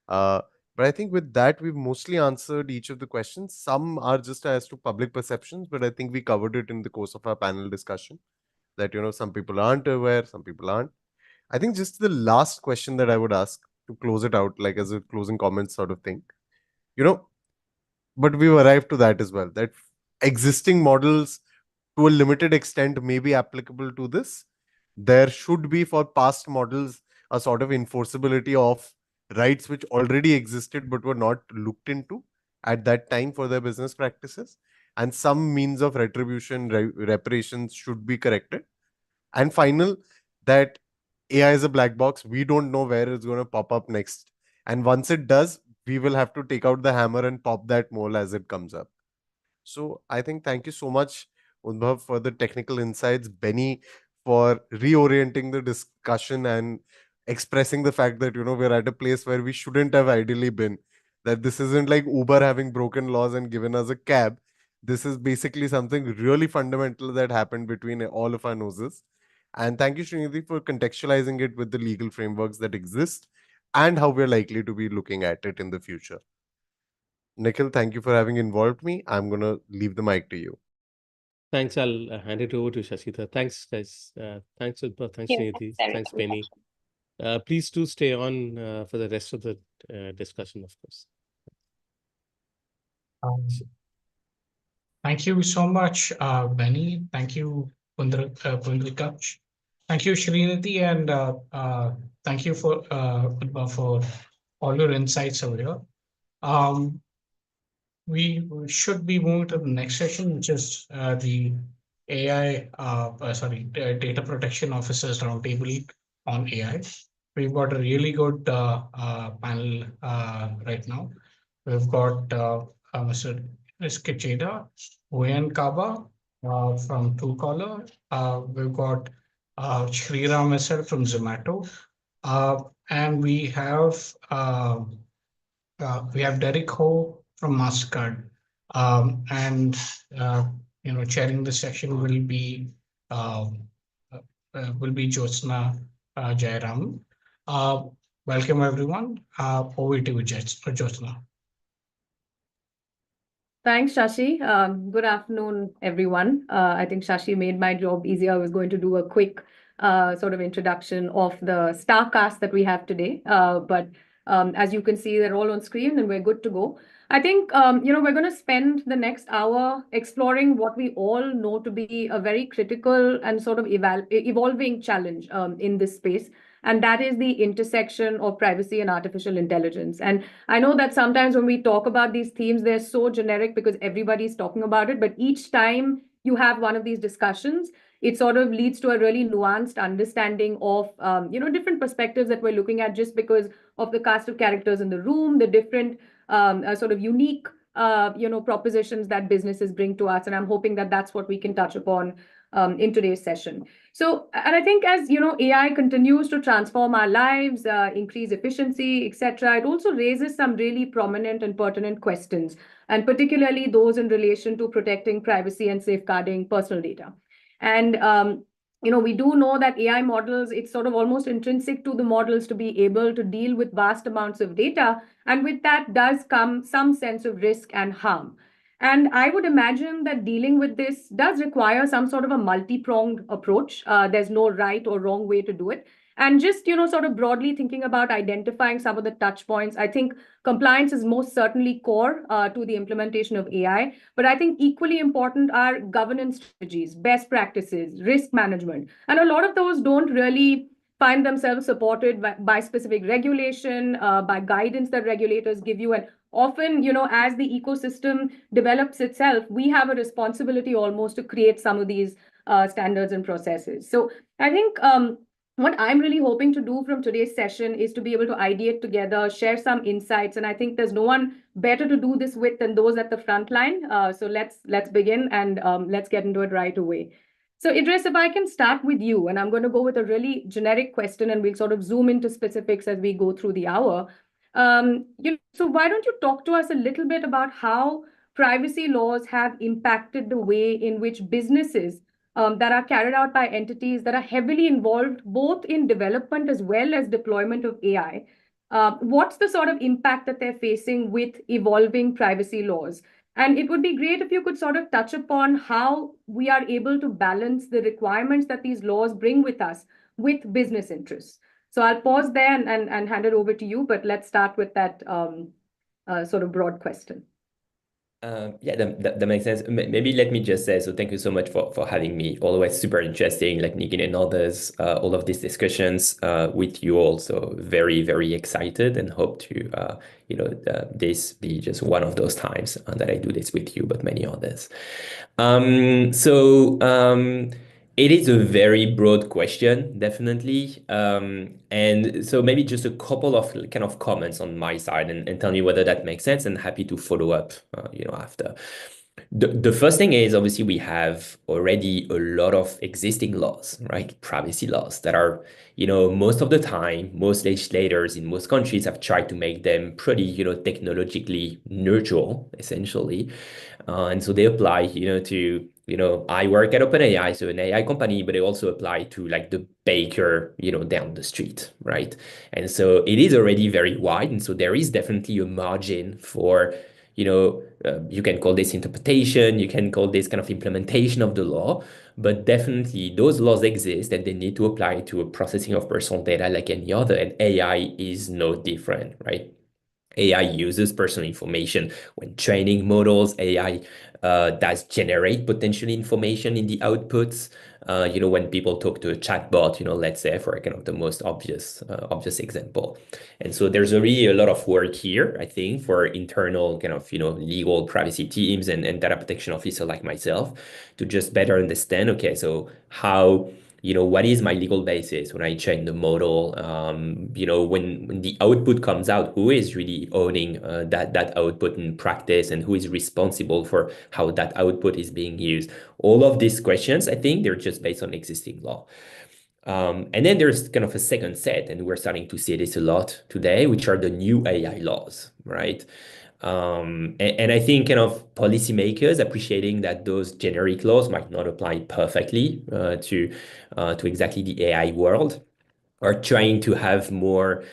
But I think with that, we've mostly answered each of the questions. Some are just as to public perceptions, but I think we covered it in the course of our panel discussion that, some people aren't aware, some people aren't. I think just the last question that I would ask to close it out, like as a closing comment sort of thing, but we've arrived to that as well, that existing models to a limited extent may be applicable to this. There should be for past models a sort of enforceability of rights which already existed but were not looked into at that time for their business practices, and some means of retribution, reparations should be corrected. And final, that AI is a black box. We don't know where it's going to pop up next. And once it does, we will have to take out the hammer and pop that mole as it comes up. So I think thank you so much, Udbhav, for the technical insights. Benny, for reorienting the discussion and expressing the fact that, we're at a place where we shouldn't have ideally been. that this isn't like Uber having broken laws and given us a cab. This is basically something really fundamental that happened between all of our noses. And thank you, Srinidhi, for contextualizing it with the legal frameworks that exist and how we're likely to be looking at it in the future. Nikhil, thank you for having involved me. I'm going to leave the mic to you.
Thanks. I'll hand it over to Shashita. Thanks, guys. Thanks, Udbhav. Thanks,
Yeah,
Srinidhi.
very
Thanks,
good
Benny.
question.
Please do stay on for the rest of the discussion, of course.
Um, Thank you so much, Benny. Thank you, Pundrika. Thank you, Srinidhi, and thank you for Udbhav for all your insights over here. We should be moving to the next session, which is the Data Protection Officers Roundtable on AI. We've got a really good panel right now. We've got Mr. Skecheda, Wayan Kaba from Truecaller. We've got Shriram Esar from Zomato. And we have Derek Ho from MasterCard. And chairing the session will be Jyotsna Jairam. Welcome everyone. Over to you, Jyotsna.
Thanks, Shashi. Good afternoon, everyone. I think Shashi made my job easier. I was going to do a quick sort of introduction of the star cast that we have today. But as you can see, they're all on screen and we're good to go. I think, we're going to spend the next hour exploring what we all know to be a very critical and sort of evolving challenge in this space. And that is the intersection of privacy and artificial intelligence. And I know that sometimes when we talk about these themes, they're so generic because everybody's talking about it. But each time you have one of these discussions, it sort of leads to a really nuanced understanding of, different perspectives that we're looking at just because of the cast of characters in the room, the different sort of unique, propositions that businesses bring to us. And I'm hoping that that's what we can touch upon in today's session. So, and I think as, AI continues to transform our lives, increase efficiency, etc., it also raises some really prominent and pertinent questions, and particularly those in relation to protecting privacy and safeguarding personal data. And we do know that AI models, it's sort of almost intrinsic to the models to be able to deal with vast amounts of data. And with that does come some sense of risk and harm. And I would imagine that dealing with this does require some sort of a multi-pronged approach. There's no right or wrong way to do it. And just, sort of broadly thinking about identifying some of the touch points, I think compliance is most certainly core to the implementation of AI. But I think equally important are governance strategies, best practices, risk management. And a lot of those don't really find themselves supported by specific regulation, by guidance that regulators give you. And often, as the ecosystem develops itself, we have a responsibility almost to create some of these standards and processes. So I think what I'm really hoping to do from today's session is to be able to ideate together, share some insights. And I think there's no one better to do this with than those at the front line. So let's begin and let's get into it right away. So Idris, if I can start with you, and I'm going to go with a really generic question and we'll sort of zoom into specifics as we go through the hour. So why don't you talk to us a little bit about how privacy laws have impacted the way in which businesses that are carried out by entities that are heavily involved both in development as well as deployment of AI. What's the sort of impact that they're facing with evolving privacy laws? And it would be great if you could sort of touch upon how we are able to balance the requirements that these laws bring with us with business interests. So I'll pause there and hand it over to you, but let's start with that sort of broad question.
That makes sense. Maybe let me just say, so thank you so much for having me. Always super interesting, like Nikhil and others, all of these discussions with you all. So very, very excited and hope to, this be just one of those times that I do this with you, but many others. It is a very broad question, definitely. And so maybe just a couple of kind of comments on my side and tell me whether that makes sense, and happy to follow up, after. The first thing is obviously we have already a lot of existing laws, right? Privacy laws that are, most of the time, most legislators in most countries have tried to make them pretty, technologically neutral, essentially. And so they apply, to, I work at OpenAI, so an AI company, but they also apply to like the baker, down the street, right? And so it is already very wide. And so there is definitely a margin for, you can call this interpretation, you can call this kind of implementation of the law, but definitely those laws exist and they need to apply to a processing of personal data like any other. And AI is no different, right? AI uses personal information when training models. AI does generate potentially information in the outputs. When people talk to a chatbot, let's say for kind of the most obvious example. And so there's really a lot of work here, I think, for internal kind of, legal privacy teams and data protection officer like myself to just better understand, okay, so how what is my legal basis when I train the model? When the output comes out, who is really owning that output in practice and who is responsible for how that output is being used? All of these questions, I think they're just based on existing law. And then there's kind of a second set, and we're starting to see this a lot today, which are the new AI laws, right? And I think kind of policymakers appreciating that those generic laws might not apply perfectly to exactly the AI world are trying to have more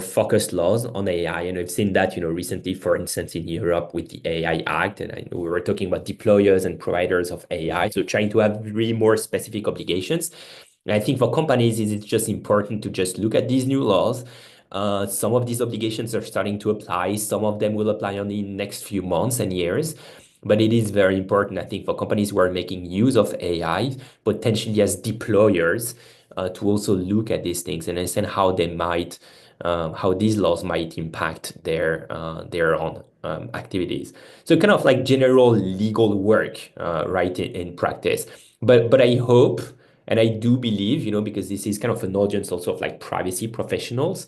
focused laws on AI. And we've seen that recently, for instance, in Europe with the AI Act, and I know we were talking about deployers and providers of AI, so trying to have really more specific obligations. And I think for companies, it's just important to just look at these new laws. Some of these obligations are starting to apply. Some of them will apply only in the next few months and years. But it is very important, I think, for companies who are making use of AI, potentially as deployers, to also look at these things and understand how how these laws might impact their own activities. So kind of like general legal work, right, in practice. But I hope and I do believe, because this is kind of an audience also of like privacy professionals,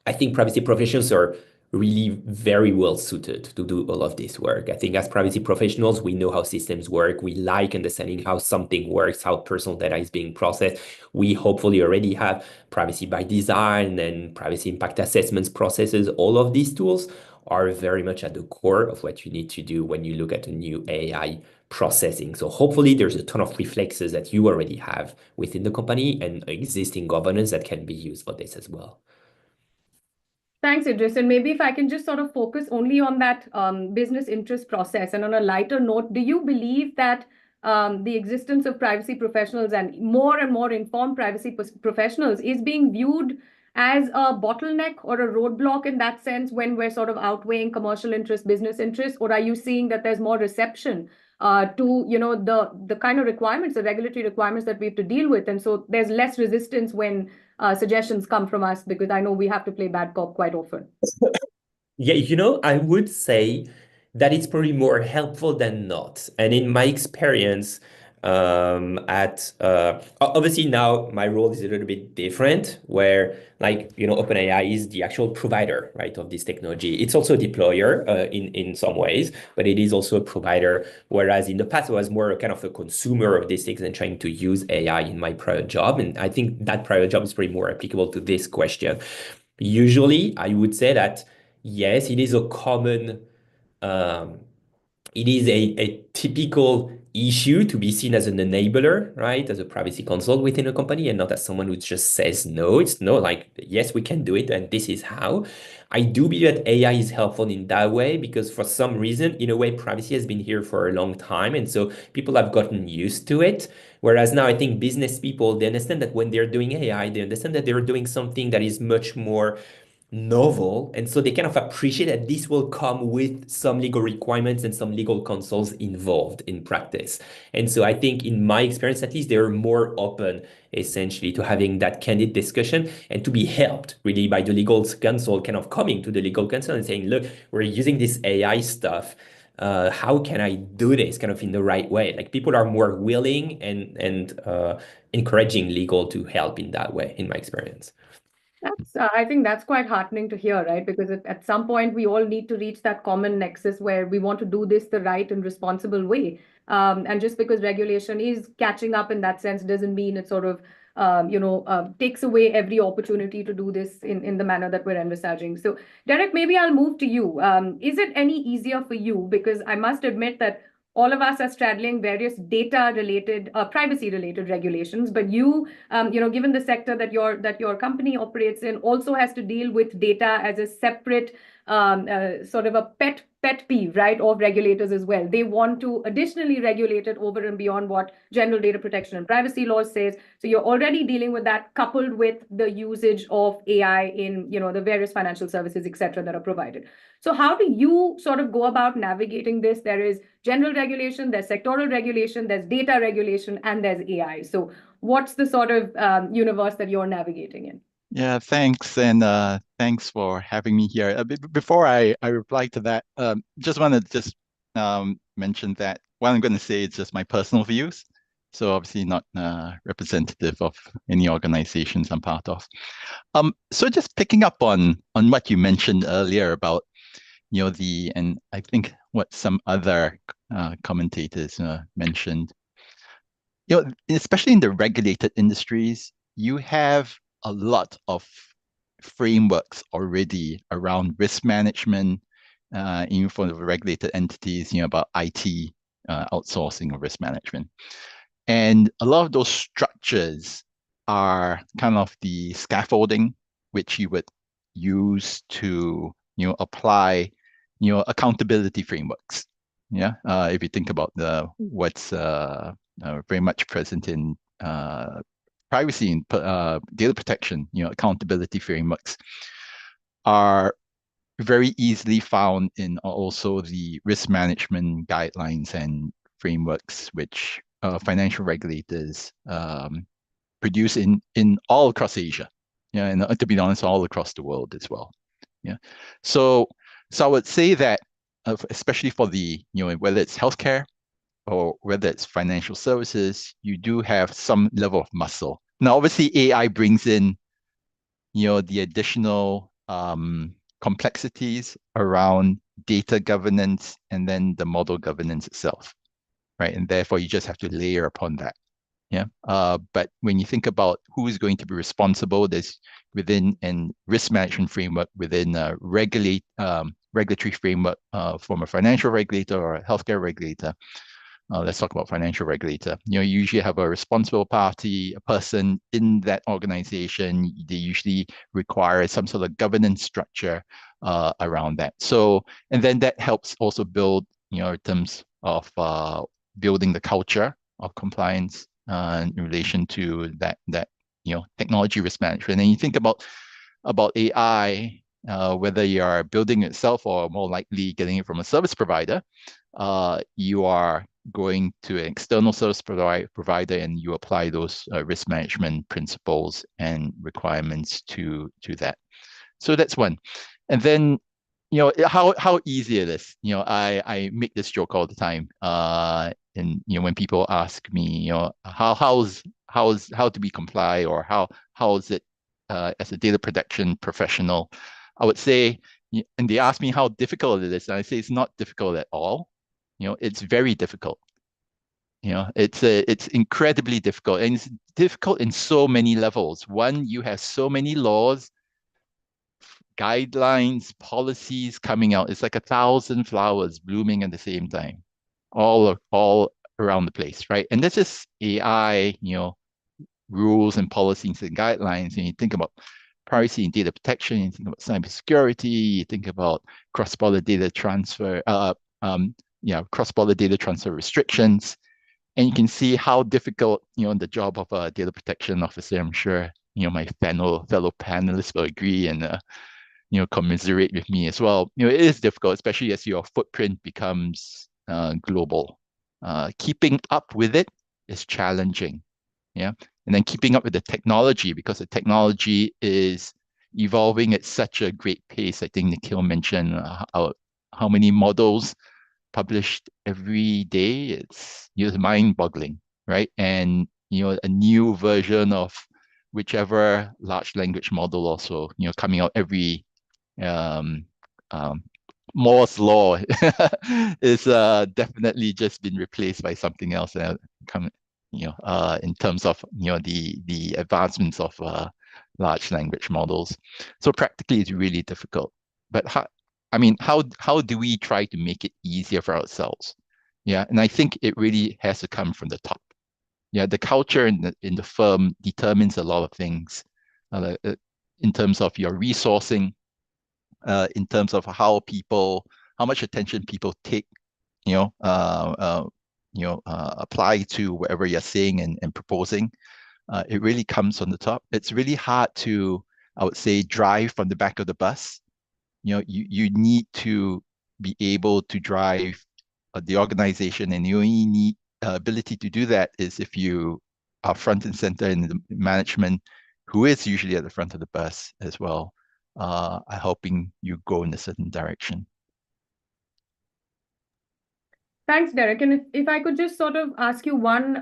I think privacy professionals are really very well suited to do all of this work. I think as privacy professionals, we know how systems work. We like understanding how something works, how personal data is being processed. We hopefully already have privacy by design and privacy impact assessments processes. All of these tools are very much at the core of what you need to do when you look at a new AI processing. So hopefully there's a ton of reflexes that you already have within the company and existing governance that can be used for this as well.
Thanks, Idris. And maybe if I can just sort of focus only on that business interest process. And on a lighter note, do you believe that the existence of privacy professionals and more informed privacy professionals is being viewed as a bottleneck or a roadblock in that sense when we're sort of outweighing commercial interest, business interest? Or are you seeing that there's more reception to the kind of requirements, the regulatory requirements that we have to deal with? And so there's less resistance when suggestions come from us, because I know we have to play bad cop quite often.
Yeah, I would say that it's probably more helpful than not. And in my experience, obviously now my role is a little bit different, where like OpenAI is the actual provider, right, of this technology. It's also a deployer in some ways, but it is also a provider. Whereas in the past, I was more kind of a consumer of these things and trying to use AI in my prior job. And I think that prior job is pretty more applicable to this question. Usually, I would say that yes, it is a common it is a typical issue to be seen as an enabler, right? As a privacy consult within a company and not as someone who just says no. It's no, like, yes, we can do it and this is how. I do believe that AI is helpful in that way because for some reason, in a way, privacy has been here for a long time. And so people have gotten used to it. Whereas now I think business people, they understand that when they're doing AI, they understand that they're doing something that is much more novel, and so they kind of appreciate that this will come with some legal requirements and some legal controls involved in practice. And so I think in my experience, at least, they're more open essentially to having that candid discussion and to be helped really by the legal counsel, kind of coming to the legal counsel and saying, look, we're using this AI stuff. How can I do this kind of in the right way? Like people are more willing and encouraging legal to help in that way, in my experience.
I think that's quite heartening to hear, right? Because at some point we all need to reach that common nexus where we want to do this the right and responsible way. And just because regulation is catching up in that sense doesn't mean it sort of, takes away every opportunity to do this in the manner that we're envisaging. So, Derek, maybe I'll move to you. Is it any easier for you? Because I must admit that all of us are straddling various data-related, privacy-related regulations, but given the sector that your company operates in, also has to deal with data as a separate sort of a pet peeve, right, of regulators as well. They want to additionally regulate it over and beyond what general data protection and privacy laws says. So you're already dealing with that, coupled with the usage of AI in the various financial services, et cetera, that are provided. So how do you sort of go about navigating this? There is general regulation, there's sectoral regulation, there's data regulation, and there's AI. So what's the sort of universe that you're navigating in?
Yeah, thanks. And thanks for having me here. Before I reply to that, just want to mention that what I'm going to say is just my personal views. So obviously not representative of any organizations I'm part of. So just picking up on what you mentioned earlier about, and I think what some other commentators mentioned, especially in the regulated industries, you have a lot of frameworks already around risk management, even for the regulated entities, about IT outsourcing of risk management. And a lot of those structures are kind of the scaffolding which you would use to, apply, accountability frameworks. Yeah, if you think about what's very much present in privacy and data protection, accountability frameworks are very easily found in also the risk management guidelines and frameworks which financial regulators produce in all across Asia. Yeah, and to be honest, all across the world as well. Yeah, so I would say that especially for the whether it's healthcare or whether it's financial services, you do have some level of muscle. Now, obviously, AI brings in the additional complexities around data governance and then the model governance itself, right? And therefore, you just have to layer upon that. Yeah. But when you think about who is going to be responsible, there's within a risk management framework, within a regulatory framework from a financial regulator or a healthcare regulator. Let's talk about financial regulator. You usually have a responsible party, a person in that organization. They usually require some sort of governance structure around that. So, and then that helps also build, in terms of building the culture of compliance in relation to that technology risk management. And you think about AI, whether you are building it itself or more likely getting it from a service provider, you are going to an external service provider and you apply those risk management principles and requirements to that. So that's one. And then, how easy it is. I make this joke all the time. And when people ask me, how do we comply, or how is it as a data protection professional, I would say, and they ask me how difficult it is, and I say it's not difficult at all. It's very difficult. It's incredibly difficult, and it's difficult in so many levels. One, you have so many laws, guidelines, policies coming out. It's like 1,000 flowers blooming at the same time, all around the place, right? And this is AI, rules and policies and guidelines. And you think about privacy and data protection, you think about cybersecurity, you think about cross-border data transfer, cross-border data transfer restrictions. And you can see how difficult, the job of a data protection officer. I'm sure, my fellow panelists will agree and, commiserate with me as well. It is difficult, especially as your footprint becomes global. Keeping up with it is challenging. Yeah. And then keeping up with the technology, because the technology is evolving at such a great pace. I think Nikhil mentioned how many models published every day. It's mind-boggling, right? And a new version of whichever large language model also, coming out every Moore's law is definitely just been replaced by something else. In terms of the advancements of large language models, so practically it's really difficult. But how do we try to make it easier for ourselves? Yeah, and I think it really has to come from the top. Yeah, the culture in the firm determines a lot of things, in terms of your resourcing, in terms of how much attention people take, apply to whatever you're saying and proposing. It really comes from the top. It's really hard to, I would say, drive from the back of the bus. You need to be able to drive the organization, and you only need ability to do that is if you are front and center in the management, who is usually at the front of the bus as well, are helping you go in a certain direction.
Thanks, Derek. And if I could just sort of ask you one,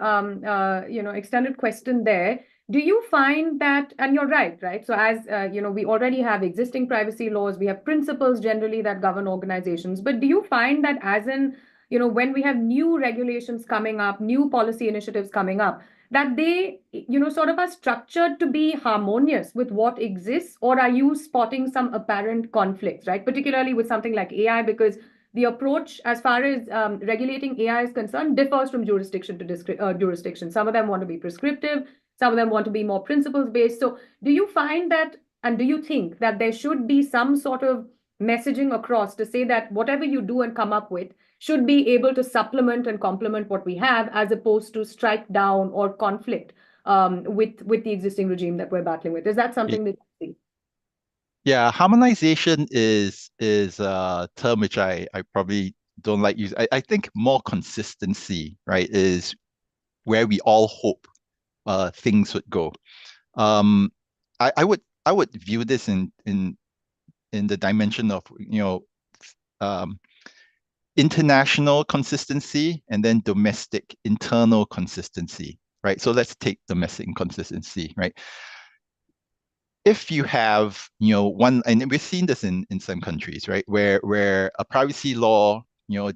extended question there. Do you find that, and you're right? So as, we already have existing privacy laws, we have principles generally that govern organizations, but do you find that as in, when we have new regulations coming up, new policy initiatives coming up, that they, sort of are structured to be harmonious with what exists, or are you spotting some apparent conflicts, right? Particularly with something like AI, because the approach as far as regulating AI is concerned differs from jurisdiction to jurisdiction. Some of them want to be prescriptive, some of them want to be more principles-based. So do you find that, and do you think that there should be some sort of messaging across to say that whatever you do and come up with should be able to supplement and complement what we have, as opposed to strike down or conflict with the existing regime that we're battling with? Is that something that you see?
Yeah, harmonization is a term which I probably don't like use. I think more consistency, right, is where we all hope things would go. I would view this in the dimension of international consistency and then domestic internal consistency, right? So let's take domestic consistency, right? If you have, one, and we've seen this in some countries, right, where a privacy law,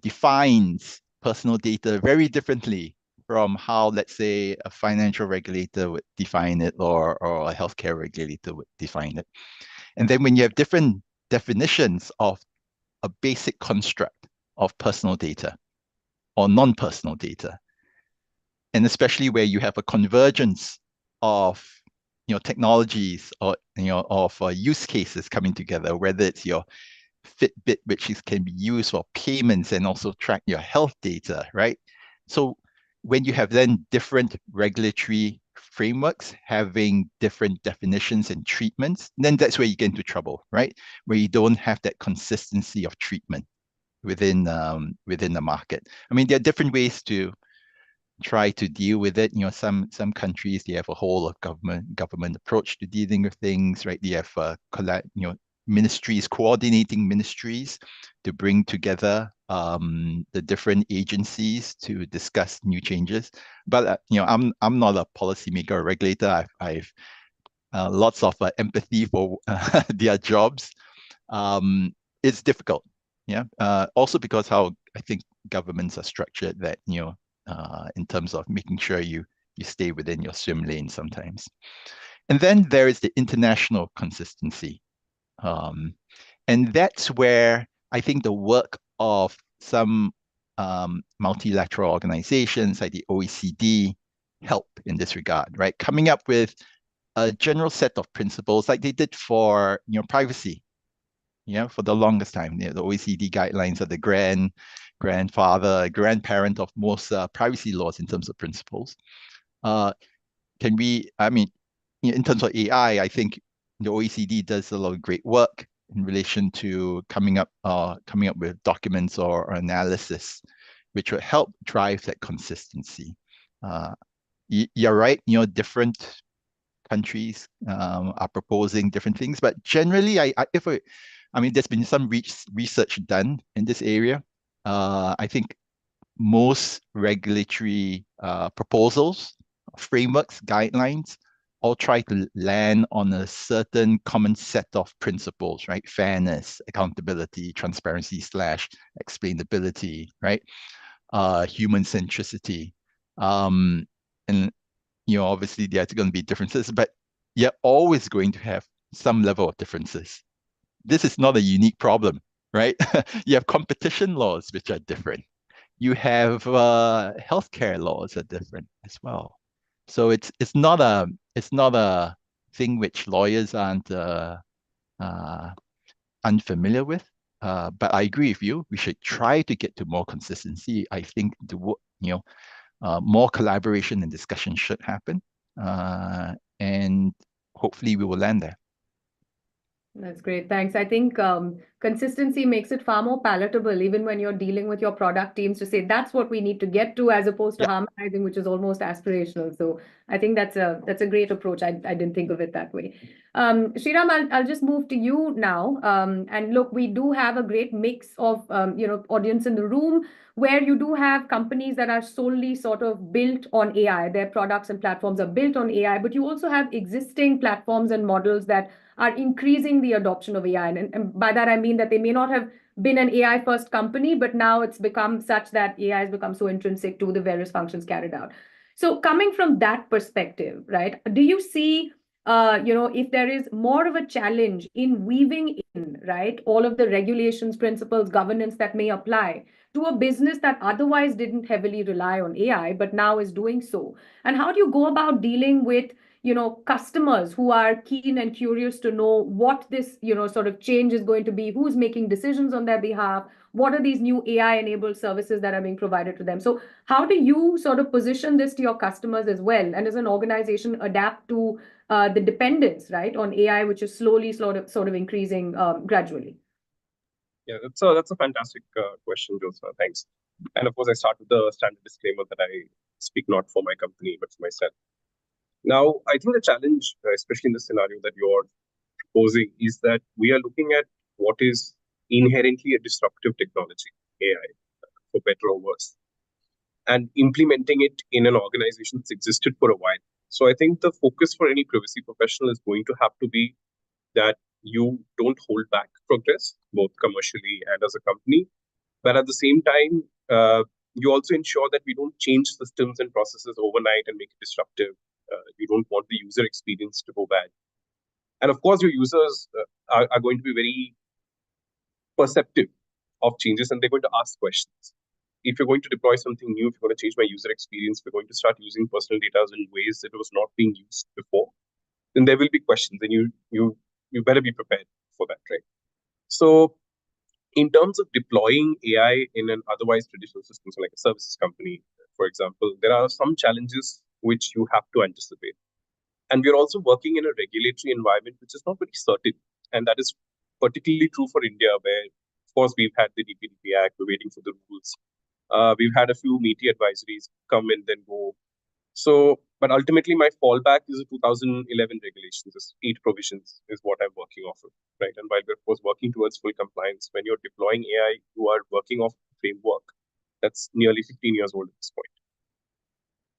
defines personal data very differently from how, let's say, a financial regulator would define it, or a healthcare regulator would define it. And then when you have different definitions of a basic construct of personal data or non-personal data, and especially where you have a convergence of technologies or of use cases coming together, whether it's your Fitbit, which can be used for payments and also track your health data, right? So when you have then different regulatory frameworks having different definitions and treatments, then that's where you get into trouble, right? Where you don't have that consistency of treatment within the market. I mean, there are different ways to try to deal with it. Some countries, they have a whole of government approach to dealing with things, right? They have ministries, coordinating ministries to bring together the different agencies to discuss new changes. But I'm not a policymaker or regulator. I've lots of empathy for their jobs. It's difficult, yeah. Also because how I think governments are structured, that in terms of making sure you stay within your swim lane sometimes. And then there is the international consistency. And that's where I think the work of some multilateral organizations like the OECD help in this regard, right? Coming up with a general set of principles like they did for privacy. For the longest time, the OECD guidelines are the grandparent of most privacy laws in terms of principles. In terms of AI, I think the OECD does a lot of great work in relation to coming up with documents or analysis, which will help drive that consistency. You're right, different countries are proposing different things, but generally, there's been some research done in this area. I think most regulatory proposals, frameworks, guidelines all try to land on a certain common set of principles, right? Fairness, accountability, transparency / explainability, right? Human centricity. And obviously there's going to be differences, but you're always going to have some level of differences. This is not a unique problem, right? You have competition laws which are different. You have healthcare laws are different as well. So it's not a thing which lawyers aren't unfamiliar with. But I agree with you. We should try to get to more consistency. I think more collaboration and discussion should happen, and hopefully we will land there.
That's great. Thanks. I think consistency makes it far more palatable, even when you're dealing with your product teams, to say that's what we need to get to, as opposed to harmonizing, which is almost aspirational. So I think that's a great approach. I didn't think of it that way. Sriram, I'll just move to you now. And look, we do have a great mix of audience in the room, where you do have companies that are solely sort of built on AI. Their products and platforms are built on AI, but you also have existing platforms and models that are increasing the adoption of AI. And by that, I mean that they may not have been an AI first company, but now it's become such that AI has become so intrinsic to the various functions carried out. So coming from that perspective, right, do you see, if there is more of a challenge in weaving in, right, all of the regulations, principles, governance that may apply to a business that otherwise didn't heavily rely on AI, but now is doing so? And how do you go about dealing with customers who are keen and curious to know what this, sort of change is going to be, who's making decisions on their behalf, what are these new AI-enabled services that are being provided to them? So how do you sort of position this to your customers as well, and as an organization adapt to the dependence, right, on AI, which is slowly sort of increasing gradually?
Yeah, that's a fantastic question, Jyotsna. Thanks. And of course, I start with the standard disclaimer that I speak not for my company, but for myself. Now, I think the challenge, especially in the scenario that you're proposing, is that we are looking at what is inherently a disruptive technology, AI, for better or worse, and implementing it in an organization that's existed for a while. So I think the focus for any privacy professional is going to have to be that you don't hold back progress, both commercially and as a company. But at the same time, you also ensure that we don't change systems and processes overnight and make it disruptive. You don't want the user experience to go bad. And of course, your users are going to be very perceptive of changes, and they're going to ask questions. If you're going to deploy something new, if you're going to change my user experience, we're going to start using personal data in ways that was not being used before, then there will be questions, and you better be prepared for that, right? So in terms of deploying AI in an otherwise traditional system, so like a services company, for example, there are some challenges which you have to anticipate. And we're also working in a regulatory environment which is not very certain. And that is particularly true for India, where, of course, we've had the DPO Act, we're waiting for the rules. We've had a few meaty advisories come and then go. So, but ultimately, my fallback is the 2011 regulations. This 8 provisions is what I'm working off of, right? And while we're, of course, working towards full compliance, when you're deploying AI, you are working off a framework that's nearly 15 years old at this point.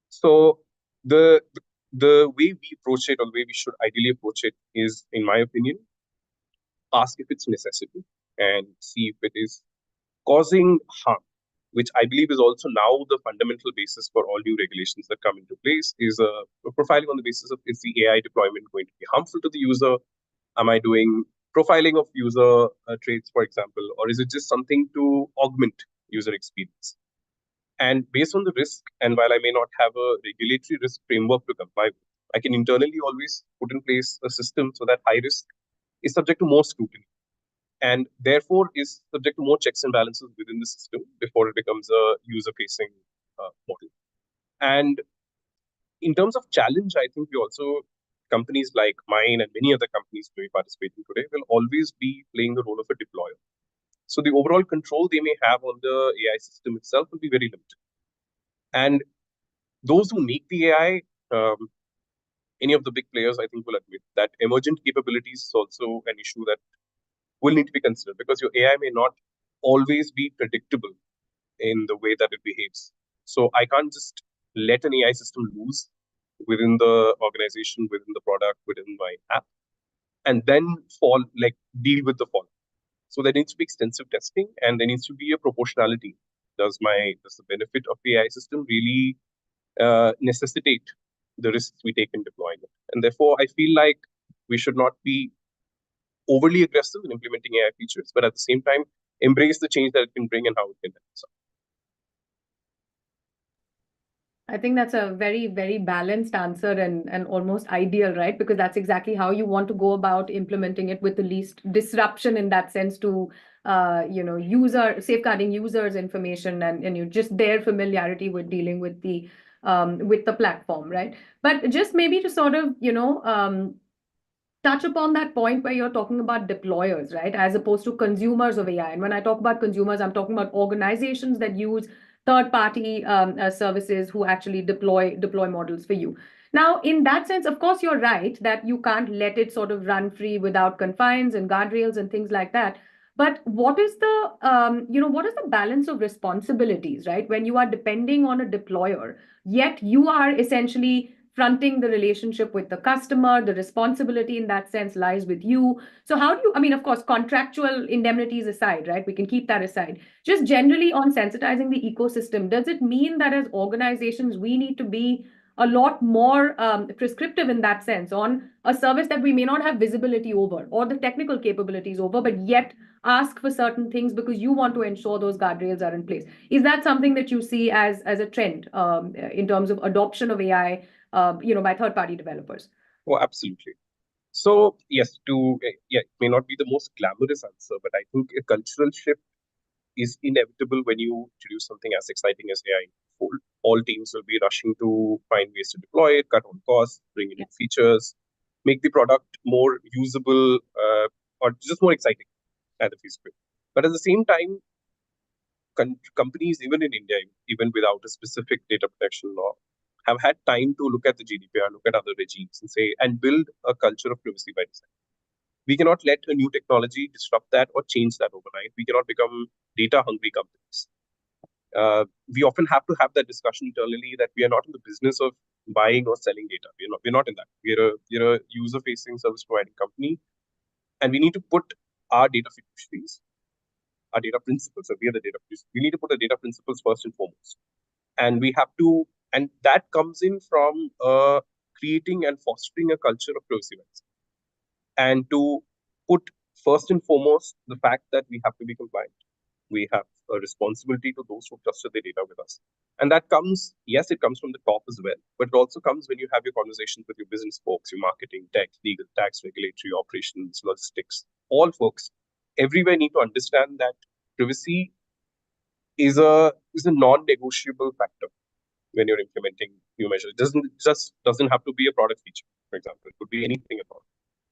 So the way we approach it, or the way we should ideally approach it, is, in my opinion, ask if it's necessity and see if it is causing harm, which I believe is also now the fundamental basis for all new regulations that come into place, is profiling on the basis of, is the AI deployment going to be harmful to the user? Am I doing profiling of user traits, for example, or is it just something to augment user experience? And based on the risk, and while I may not have a regulatory risk framework to comply with, I can internally always put in place a system so that high risk is subject to more scrutiny, and therefore is subject to more checks and balances within the system before it becomes a user-facing model. And in terms of challenge, I think we also, companies like mine and many other companies who are participating today, will always be playing the role of a deployer. So the overall control they may have on the AI system itself will be very limited. And those who make the AI, any of the big players, I think, will admit that emergent capabilities is also an issue that will need to be considered, because your AI may not always be predictable in the way that it behaves. So I can't just let an AI system loose within the organization, within the product, within my app, and then deal with the fall. So there needs to be extensive testing, and there needs to be a proportionality. Does the benefit of the AI system really necessitate the risks we take in deploying it? And therefore, I feel like we should not be overly aggressive in implementing AI features, but at the same time, embrace the change that it can bring and how it can help us.
I think that's a very, very balanced answer and almost ideal, right? Because that's exactly how you want to go about implementing it with the least disruption in that sense to, safeguarding users' information and you just their familiarity with dealing with the platform, right? But just maybe to sort of, touch upon that point where you're talking about deployers, right? As opposed to consumers of AI. And when I talk about consumers, I'm talking about organizations that use third-party services who actually deploy models for you. Now, in that sense, of course, you're right that you can't let it sort of run free without confines and guardrails and things like that. But what is the balance of responsibilities, right? When you are depending on a deployer, yet you are essentially fronting the relationship with the customer, the responsibility in that sense lies with you. So how do you, I mean, of course, contractual indemnities aside, right? We can keep that aside. Just generally on sensitizing the ecosystem, does it mean that as organizations, we need to be a lot more prescriptive in that sense on a service that we may not have visibility over or the technical capabilities over, but yet ask for certain things because you want to ensure those guardrails are in place? Is that something that you see as a trend in terms of adoption of AI by third-party developers?
Oh, absolutely. So yes, it may not be the most glamorous answer, but I think a cultural shift is inevitable when you introduce something as exciting as AI. All teams will be rushing to find ways to deploy it, cut on costs, bring in new features, make the product more usable, or just more exciting at the feasible. But at the same time, companies, even in India, even without a specific data protection law, have had time to look at the GDPR, look at other regimes and build a culture of privacy by design. We cannot let a new technology disrupt that or change that overnight. We cannot become data-hungry companies. We often have to have that discussion internally that we are not in the business of buying or selling data. We're not in that. We're a user-facing service-providing company, and we need to put our data fiduciaries, our data principles. So we are the data fiduciaries. We need to put the data principles first and foremost, and we have to. And that comes in from creating and fostering a culture of privacy rights, and to put first and foremost the fact that we have to be compliant. We have a responsibility to those who trusted their data with us. And that comes, yes, it comes from the top as well, but it also comes when you have your conversations with your business folks, your marketing, tech, legal, tax, regulatory, operations, logistics. All folks everywhere need to understand that privacy is a non-negotiable factor when you're implementing new measures. It doesn't have to be a product feature, for example. It could be anything at all.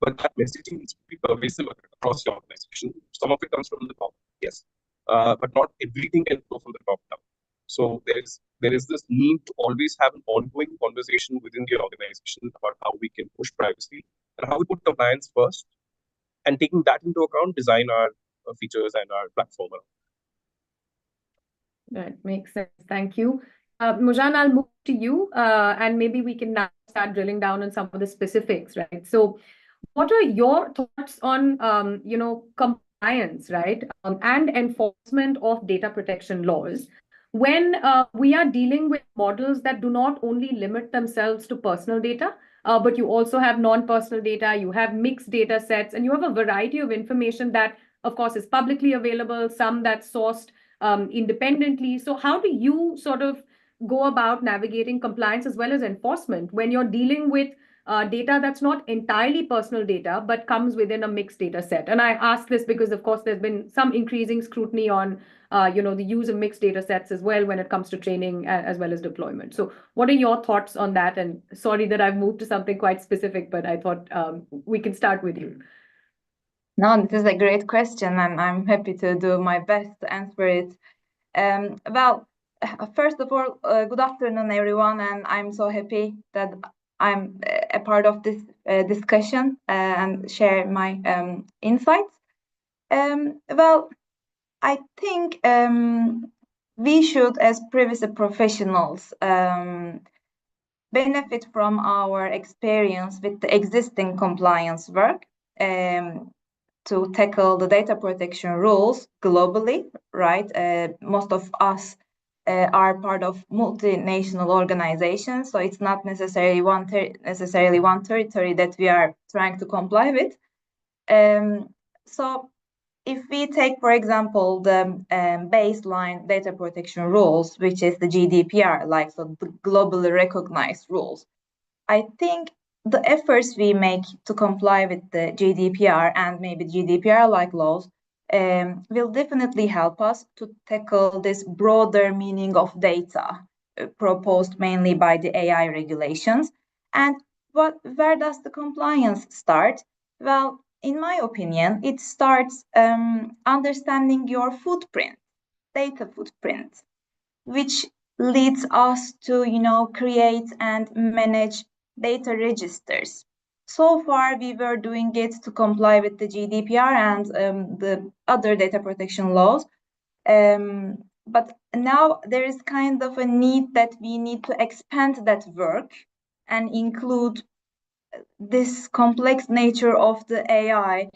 But that messaging needs to be pervasive across the organization. Some of it comes from the top, yes, but not everything can go from the top down. So there is this need to always have an ongoing conversation within the organization about how we can push privacy and how we put compliance first, and taking that into account, design our features and our platform.
That makes sense. Thank you. Mujan, I'll move to you, and maybe we can now start drilling down on some of the specifics, right? So what are your thoughts on, compliance, right, and enforcement of data protection laws when we are dealing with models that do not only limit themselves to personal data, but you also have non-personal data, you have mixed data sets, and you have a variety of information that, of course, is publicly available, some that's sourced independently. So how do you sort of go about navigating compliance as well as enforcement when you're dealing with data that's not entirely personal data, but comes within a mixed data set? And I ask this because, of course, there's been some increasing scrutiny on, the use of mixed data sets as well when it comes to training as well as deployment. So what are your thoughts on that? And sorry that I've moved to something quite specific, but I thought we can start with you.
No, this is a great question, and I'm happy to do my best to answer it. Well, first of all, good afternoon, everyone, and I'm so happy that I'm a part of this discussion and share my insights. Well, I think we should, as privacy professionals, benefit from our experience with the existing compliance work to tackle the data protection rules globally, right? Most of us are part of multinational organizations, so it's not necessarily one territory that we are trying to comply with. So if we take, for example, the baseline data protection rules, which is the GDPR, like so the globally recognized rules, I think the efforts we make to comply with the GDPR and maybe GDPR-like laws will definitely help us to tackle this broader meaning of data proposed mainly by the AI regulations. And where does the compliance start? Well, in my opinion, it starts understanding your footprint, data footprint, which leads us to, create and manage data registers. So far, we were doing it to comply with the GDPR and the other data protection laws. But now there is kind of a need that we need to expand that work and include this complex nature of the AI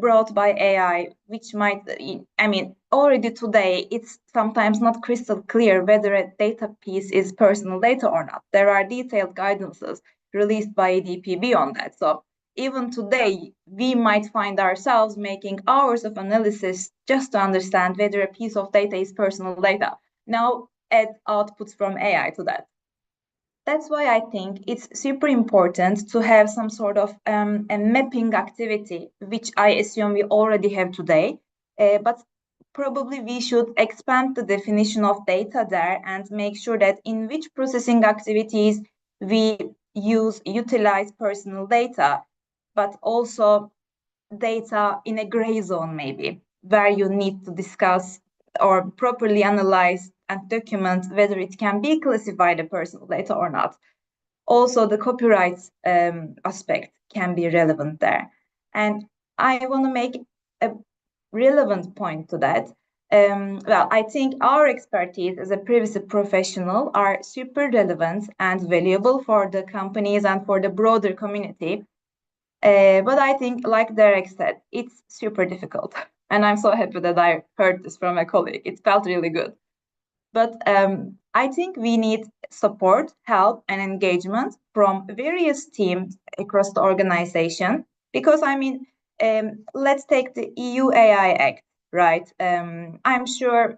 brought by AI, which might, already today, it's sometimes not crystal clear whether a data piece is personal data or not. There are detailed guidances released by DPB on that. So even today, we might find ourselves making hours of analysis just to understand whether a piece of data is personal data. Now add outputs from AI to that. That's why I think it's super important to have some sort of a mapping activity, which I assume we already have today. But probably we should expand the definition of data there and make sure that in which processing activities we utilize personal data, but also data in a gray zone maybe, where you need to discuss or properly analyze and document whether it can be classified as personal data or not. Also, the copyright aspect can be relevant there. And I want to make a relevant point to that. Well, I think our expertise as a privacy professional are super relevant and valuable for the companies and for the broader community. But I think, like Derek said, it's super difficult. And I'm so happy that I heard this from a colleague. It felt really good. But I think we need support, help, and engagement from various teams across the organization. Because, let's take the EU AI Act, right? I'm sure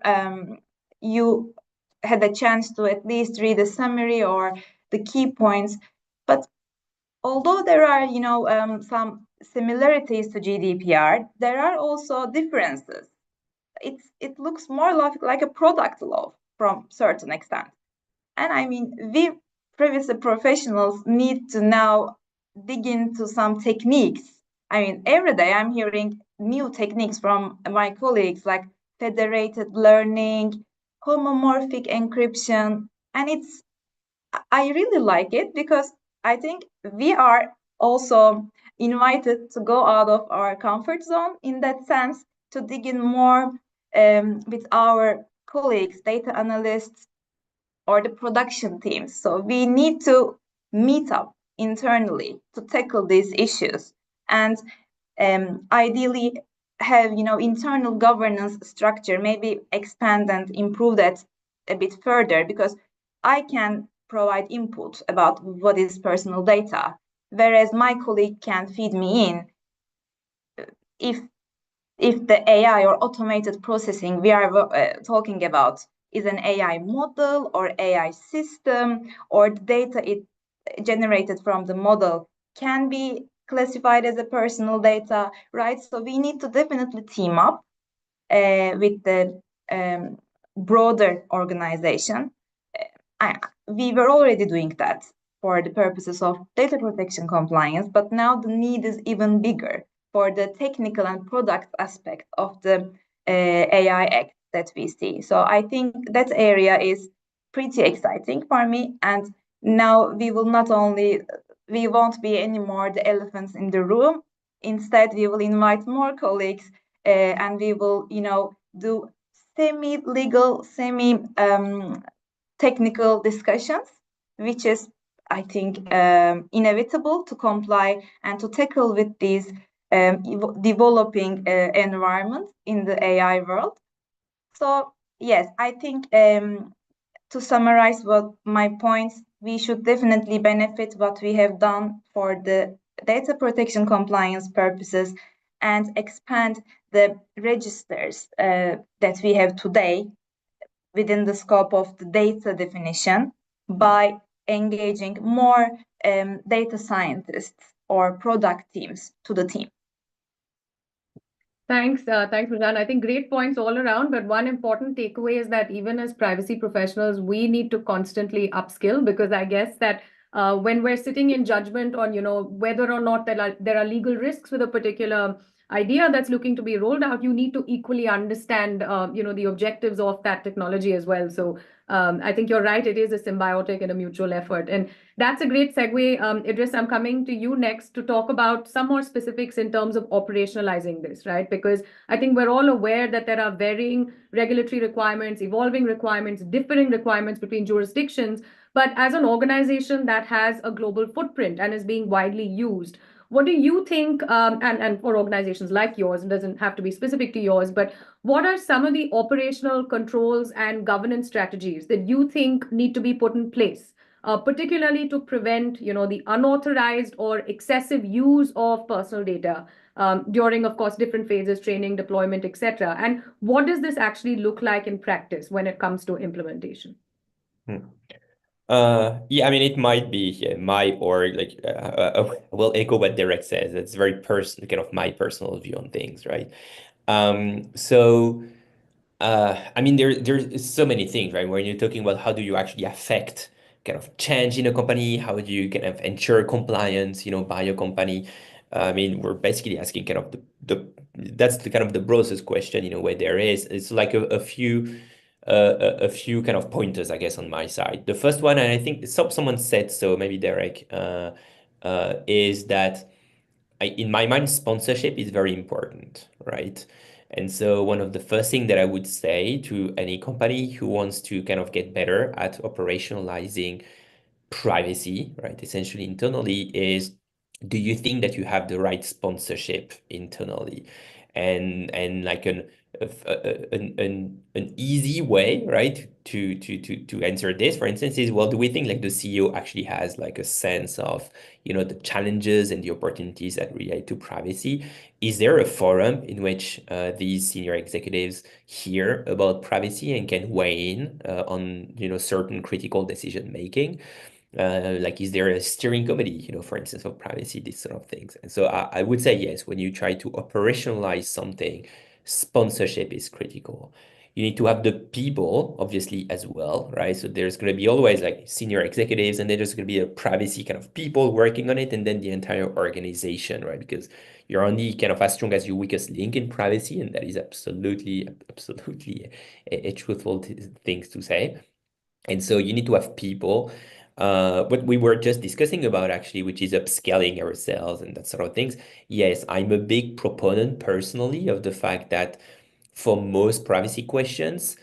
you had a chance to at least read a summary or the key points. But although there are, some similarities to GDPR, there are also differences. It looks more like a product law from certain extent. And we privacy professionals need to now dig into some techniques. Every day I'm hearing new techniques from my colleagues like federated learning, homomorphic encryption, and I really like it because I think we are also invited to go out of our comfort zone in that sense, to dig in more with our colleagues, data analysts, or the production teams. So we need to meet up internally to tackle these issues and ideally have internal governance structure, maybe expand and improve that a bit further, because I can provide input about what is personal data, whereas my colleague can feed me in if the AI or automated processing we are talking about is an AI model or AI system, or the data it generated from the model can be classified as a personal data, right? So we need to definitely team up with the broader organization. We were already doing that for the purposes of data protection compliance, but now the need is even bigger for the technical and product aspect of the AI Act that we see. So I think that area is pretty exciting for me. And now we won't be anymore the elephants in the room. Instead, we will invite more colleagues and we will, do semi-legal, technical discussions, which is, I think, inevitable to comply and to tackle with these developing environment in the AI world. So yes, I think to summarize what my points, we should definitely benefit what we have done for the data protection compliance purposes and expand the registers that we have today within the scope of the data definition by engaging more data scientists or product teams to the team.
Thanks, Rajan. I think great points all around, but one important takeaway is that even as privacy professionals, we need to constantly upskill, because I guess that when we're sitting in judgment on, whether or not there are legal risks with a particular idea that's looking to be rolled out, you need to equally understand, the objectives of that technology as well. So I think you're right. It is a symbiotic and a mutual effort. And that's a great segue. Idris, I'm coming to you next to talk about some more specifics in terms of operationalizing this, right? Because I think we're all aware that there are varying regulatory requirements, evolving requirements, differing requirements between jurisdictions. But as an organization that has a global footprint and is being widely used, what do you think, and for organizations like yours, it doesn't have to be specific to yours, but what are some of the operational controls and governance strategies that you think need to be put in place, particularly to prevent, the unauthorized or excessive use of personal data during, of course, different phases, training, deployment, etc. And what does this actually look like in practice when it comes to implementation?
Yeah, I mean, it might be my org, will echo what Derek says. It's very personal, kind of my personal view on things, right? I mean, there's so many things, right? When you're talking about how do you actually affect kind of change in a company, how do you kind of ensure compliance, by your company? I mean, we're basically asking kind of that's the kind of the broadest question, where there is. It's like a few kind of pointers, I guess, on my side. The first one, and I think someone said so, maybe Derek, is that in my mind, sponsorship is very important, right? And so one of the first things that I would say to any company who wants to kind of get better at operationalizing privacy, right, essentially internally, is, do you think that you have the right sponsorship internally? And like an easy way, right, to answer this, for instance, is, well, do we think like the CEO actually has like a sense of, the challenges and the opportunities that relate to privacy? Is there a forum in which these senior executives hear about privacy and can weigh in on, certain critical decision making? Like, is there a steering committee, for instance, of privacy, these sort of things? And so I would say yes, when you try to operationalize something, sponsorship is critical. You need to have the people, obviously, as well, right? So there's going to be always like senior executives, and then there's going to be a privacy kind of people working on it, and then the entire organization, right? Because you're only kind of as strong as your weakest link in privacy, and that is absolutely a truthful thing to say. And so you need to have people. What we were just discussing about, actually, which is upscaling ourselves and that sort of things. Yes, I'm a big proponent personally of the fact that for most privacy questions,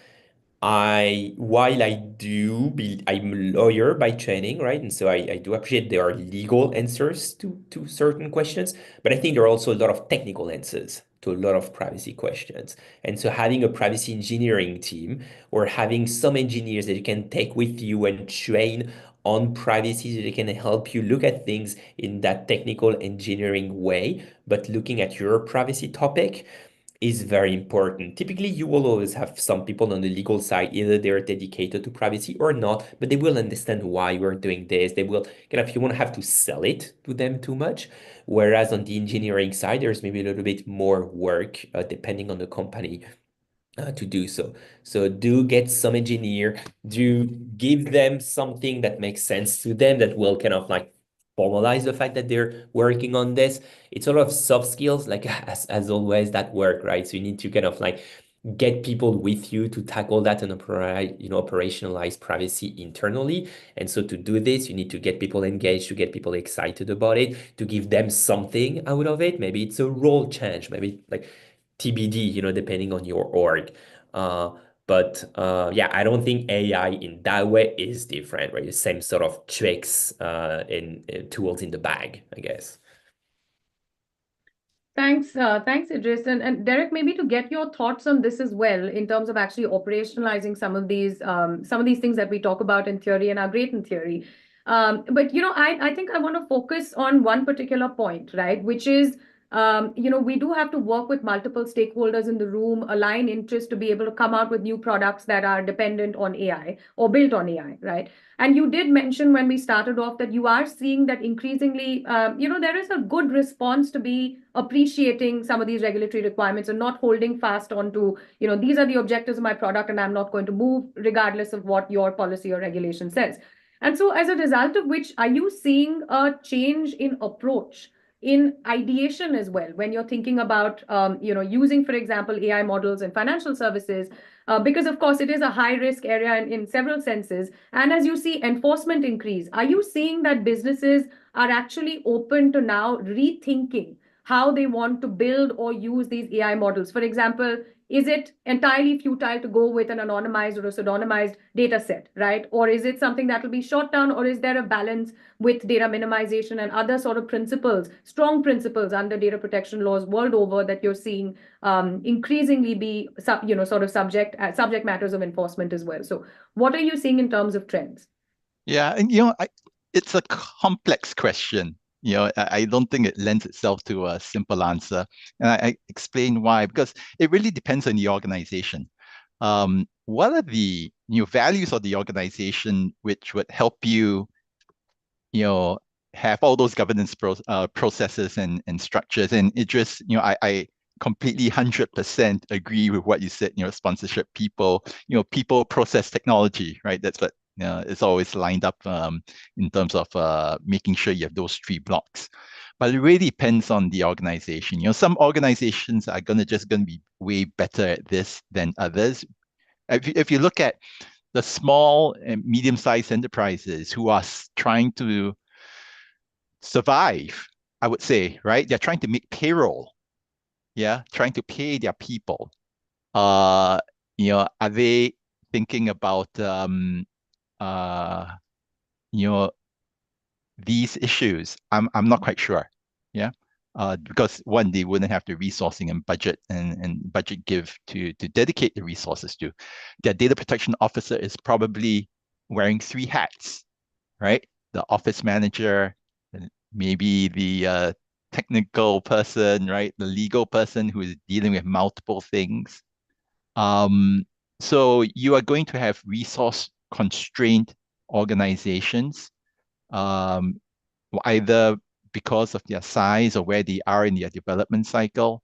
while I'm a lawyer by training, right? And so I do appreciate there are legal answers to certain questions, but I think there are also a lot of technical answers to a lot of privacy questions. And so having a privacy engineering team, or having some engineers that you can take with you and train on privacy, so they can help you look at things in that technical engineering way, but looking at your privacy topic, is very important. Typically, you will always have some people on the legal side, either they're dedicated to privacy or not, but they will understand why we're doing this. They will kind of, you won't have to sell it to them too much. Whereas on the engineering side, there's maybe a little bit more work, depending on the company, to do so. So do get some engineer, do give them something that makes sense to them, that will kind of like formalize the fact that they're working on this. It's a lot of soft skills, like as always, that work, right? So you need to kind of like get people with you to tackle that and operationalize privacy internally. And so to do this, you need to get people engaged, to get people excited about it, to give them something out of it. Maybe it's a role change, maybe like TBD, depending on your org. But yeah, I don't think AI in that way is different, right? The same sort of tricks in tools in the bag, I guess.
Thanks, Idris. And Derek, maybe to get your thoughts on this as well, in terms of actually operationalizing some of these things that we talk about in theory and are great in theory. But I think I want to focus on one particular point, right? Which is, we do have to work with multiple stakeholders in the room, align interests to be able to come out with new products that are dependent on AI or built on AI, right? And you did mention when we started off that you are seeing that increasingly, there is a good response to be appreciating some of these regulatory requirements and not holding fast onto, these are the objectives of my product and I'm not going to move regardless of what your policy or regulation says. And so as a result of which, are you seeing a change in approach in ideation as well, when you're thinking about, using, for example, AI models in financial services, because of course it is a high risk area in several senses. And as you see enforcement increase, are you seeing that businesses are actually open to now rethinking how they want to build or use these AI models? For example, is it entirely futile to go with an anonymized or a pseudonymized data set, right? Or is it something that will be shot down, or is there a balance with data minimization and other sort of principles, strong principles under data protection laws world over that you're seeing increasingly be, sort of subject matters of enforcement as well? So what are you seeing in terms of trends?
Yeah, and it's a complex question. I don't think it lends itself to a simple answer. And I explain why, because it really depends on the organization. What are the values of the organization which would help you, have all those governance processes and structures? And it just, I completely 100% agree with what you said. Sponsorship, people, people, process, technology, right? That's what it's always lined up in terms of making sure you have those 3 blocks. But it really depends on the organization. Some organizations are going to be way better at this than others. If you look at the small and medium-sized enterprises who are trying to survive, I would say, right? They're trying to make payroll, trying to pay their people. Are they thinking about these issues? I'm not quite sure. Because one, they wouldn't have the resourcing and budget and budget give to dedicate the resources to. Their data protection officer is probably wearing 3 hats, right? The office manager, maybe the technical person, right? The legal person who is dealing with multiple things. So you are going to have resource constrained organizations, either because of their size or where they are in their development cycle,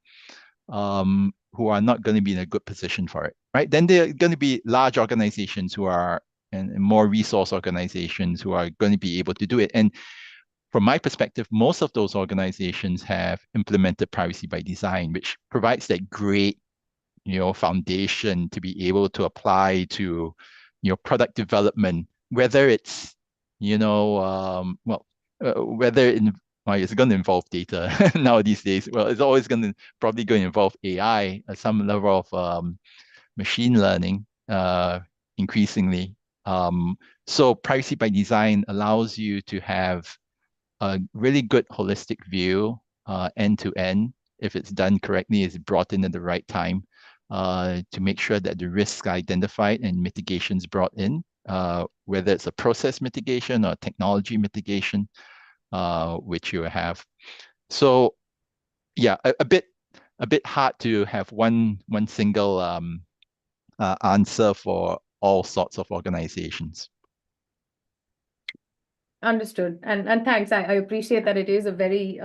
who are not going to be in a good position for it, right? Then there are going to be large organizations who are, and more resource organizations who are going to be able to do it. And from my perspective, most of those organizations have implemented privacy by design, which provides that great, foundation to be able to apply to, product development, whether it's, whether it's going to involve data now these days. Well, it's always probably going to involve AI at some level of machine learning, increasingly. So privacy by design allows you to have a really good holistic view, end to end. If it's done correctly, it's brought in at the right time, to make sure that the risks are identified and mitigations brought in, whether it's a process mitigation or technology mitigation, which you have. So yeah, a bit hard to have one single answer for all sorts of organizations.
Understood. And thanks. I appreciate that it is a very,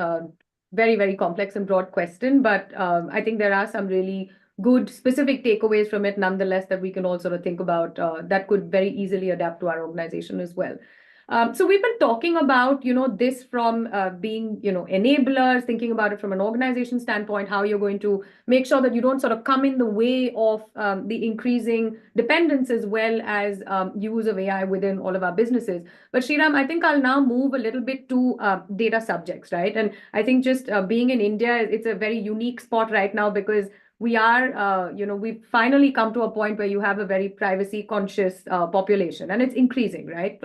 very, very complex and broad question, but I think there are some really good specific takeaways from it nonetheless that we can all sort of think about, that could very easily adapt to our organization as well. So we've been talking about, this from being, enablers, thinking about it from an organization standpoint, how you're going to make sure that you don't sort of come in the way of the increasing dependence as well as use of AI within all of our businesses. But Sriram, I think I'll now move a little bit to data subjects, right? And I think just being in India, it's a very unique spot right now because we are, we've finally come to a point where you have a very privacy conscious population, and it's increasing, right?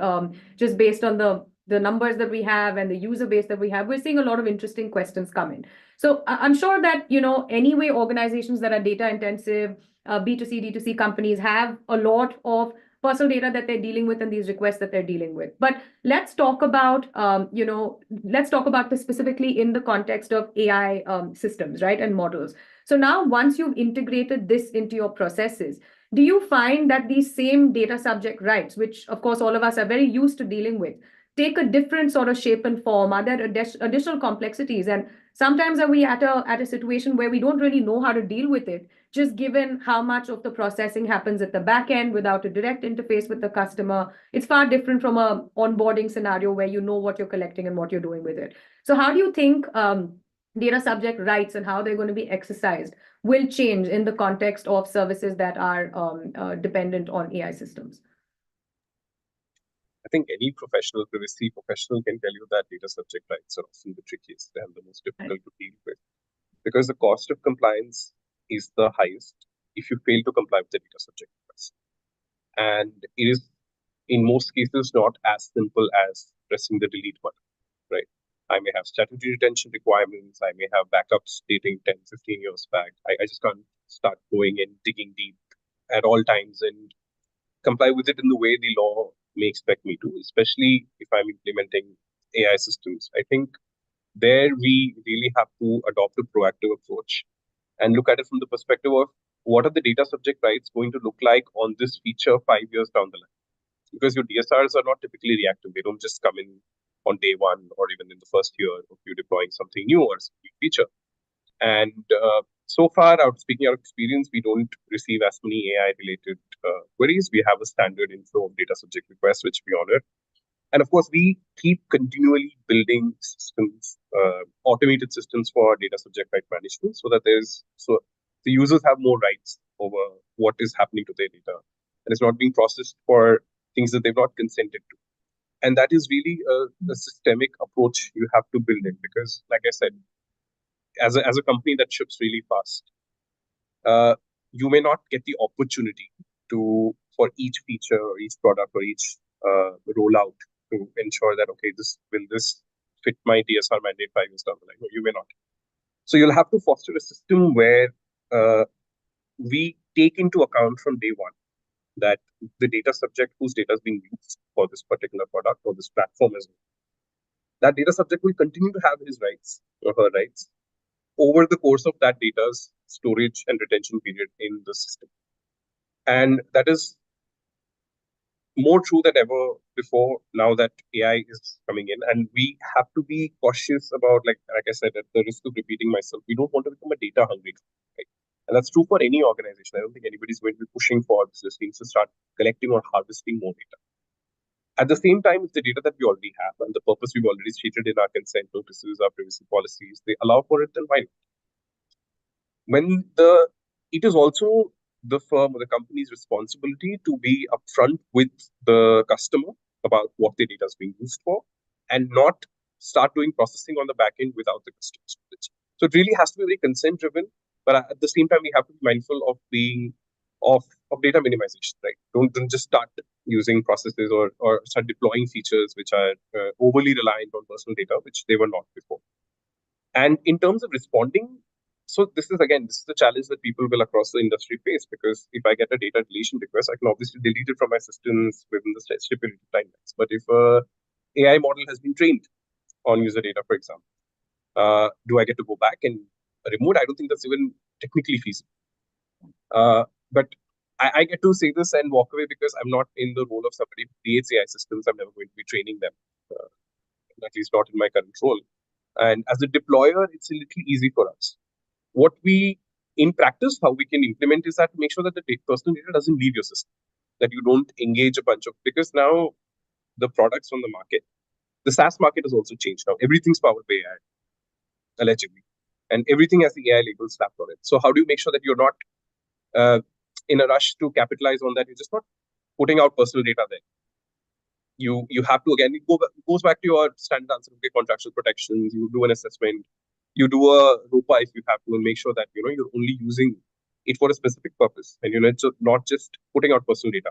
Just based on the numbers that we have and the user base that we have, we're seeing a lot of interesting questions come in. So I'm sure that, anyway, organizations that are data intensive, B2C, D2C companies have a lot of personal data that they're dealing with and these requests that they're dealing with. But let's talk about, this specifically in the context of AI systems, right, and models. So now, once you've integrated this into your processes, do you find that these same data subject rights, which of course all of us are very used to dealing with, take a different sort of shape and form? Are there additional complexities? And sometimes are we at a situation where we don't really know how to deal with it, just given how much of the processing happens at the back end without a direct interface with the customer? It's far different from a onboarding scenario where you know what you're collecting and what you're doing with it. So how do you think data subject rights and how they're going to be exercised will change in the context of services that are dependent on AI systems?
I think any privacy professional can tell you that data subject rights are often the trickiest and the most difficult to deal with, because the cost of compliance is the highest if you fail to comply with the data subject request. And it is, in most cases, not as simple as pressing the delete button, right? I may have strategy retention requirements. I may have backups dating 10, 15 years back. I just can't start going and digging deep at all times and comply with it in the way the law may expect me to, especially if I'm implementing AI systems. I think there we really have to adopt a proactive approach and look at it from the perspective of what are the data subject rights going to look like on this feature 5 years down the line. Because your DSRs are not typically reactive. They don't just come in on day one or even in the first year of you deploying something new or some new feature. And so far, speaking out of experience, we don't receive as many AI-related queries. We have a standard inflow of data subject requests, which we honor. And of course, we keep continually building systems, automated systems for data subject right management, so that the users have more rights over what is happening to their data, and it's not being processed for things that they've not consented to. And that is really a systemic approach you have to build in, because, like I said, as a company that ships really fast, you may not get the opportunity for each feature or each product or each rollout to ensure that, okay, will this fit my DSR mandate 5 years down the line? No, you may not. So you'll have to foster a system where we take into account from day one that the data subject whose data is being used for this particular product or this platform as well, that data subject will continue to have his rights or her rights over the course of that data's storage and retention period in the system. And that is more true than ever before now that AI is coming in. And we have to be cautious about, like I said, at the risk of repeating myself, we don't want to become a data hungry company, right? And that's true for any organization. I don't think anybody's going to be pushing for business teams to start collecting or harvesting more data. At the same time, it's the data that we already have and the purpose we've already stated in our consent notices, our privacy policies, they allow for it, then why not? It is also the firm or the company's responsibility to be upfront with the customer about what the data is being used for, and not start doing processing on the back end without the customer's knowledge. So it really has to be very consent driven, but at the same time, we have to be mindful of data minimization, right? Don't just start using processes or start deploying features which are overly reliant on personal data, which they were not before. And in terms of responding, so this is the challenge that people will across the industry face, because if I get a data deletion request, I can obviously delete it from my systems within the stipulated timelines. But if a AI model has been trained on user data, for example, do I get to go back and remove it? I don't think that's even technically feasible. But I get to say this and walk away because I'm not in the role of somebody who creates AI systems. I'm never going to be training them, at least not in my current role. And as a deployer, it's a little easy for us. What we, in practice, how we can implement is that to make sure that the personal data doesn't leave your system, that you don't engage a bunch of, because now the products on the market, the SaaS market has also changed now. Everything's powered by AI, allegedly. And everything has the AI label slapped on it. So how do you make sure that you're not in a rush to capitalize on that? You're just not putting out personal data there. You have to, again, it goes back to your standard answer, okay, contractual protections, you do an assessment. You do a ROPA if you have to, and make sure that you're only using it for a specific purpose, and you're not just putting out personal data.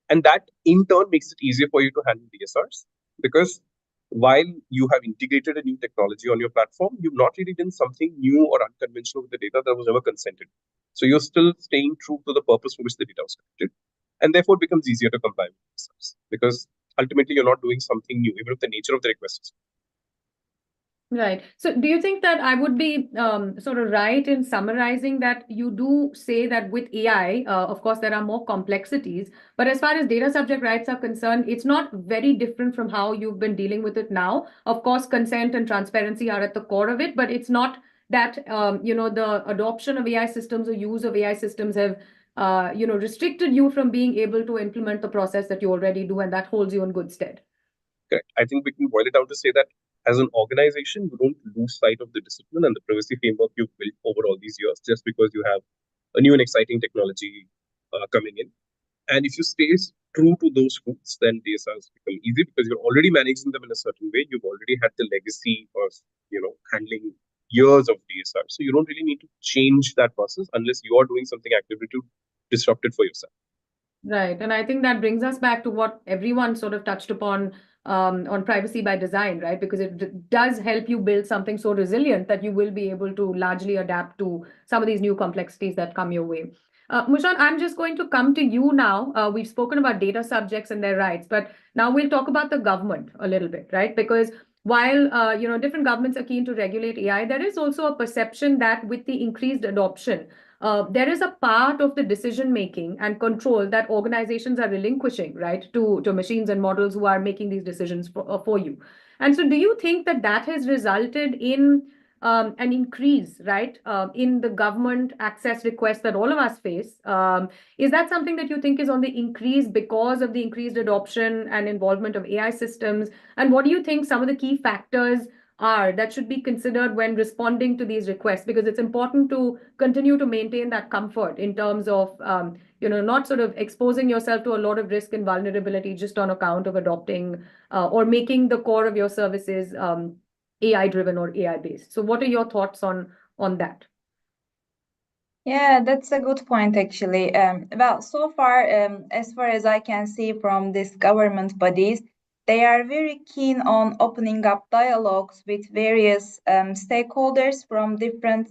And that in turn makes it easier for you to handle DSRs, because while you have integrated a new technology on your platform, you've not really done something new or unconventional with the data that was never consented. So you're still staying true to the purpose for which the data was collected. And therefore, it becomes easier to comply with DSRs, because ultimately you're not doing something new, even if the nature of the request is.
Right. So do you think that I would be sort of right in summarizing that you do say that with AI, of course, there are more complexities, but as far as data subject rights are concerned, it's not very different from how you've been dealing with it now. Of course, consent and transparency are at the core of it, but it's not that, the adoption of AI systems or use of AI systems have, restricted you from being able to implement the process that you already do, and that holds you in good stead.
Correct. I think we can boil it down to say that as an organization, you don't lose sight of the discipline and the privacy framework you've built over all these years just because you have a new and exciting technology coming in. And if you stay true to those roots, then DSRs become easy because you're already managing them in a certain way. You've already had the legacy of, handling years of DSR. So you don't really need to change that process unless you are doing something actively to disrupt it for yourself.
Right. And I think that brings us back to what everyone sort of touched upon on privacy by design, right? Because it does help you build something so resilient that you will be able to largely adapt to some of these new complexities that come your way. Mushan, I'm just going to come to you now. We've spoken about data subjects and their rights, but now we'll talk about the government a little bit, right? Because while different governments are keen to regulate AI, there is also a perception that with the increased adoption, there is a part of the decision making and control that organizations are relinquishing, right, to machines and models who are making these decisions for you. And so do you think that that has resulted in an increase, right, in the government access requests that all of us face? Is that something that you think is on the increase because of the increased adoption and involvement of AI systems? And what do you think some of the key factors are that should be considered when responding to these requests? Because it's important to continue to maintain that comfort in terms of, not sort of exposing yourself to a lot of risk and vulnerability just on account of adopting or making the core of your services AI driven or AI based. So what are your thoughts on that?
Yeah, that's a good point, actually. Well, so far as I can see from these government bodies, they are very keen on opening up dialogues with various stakeholders from different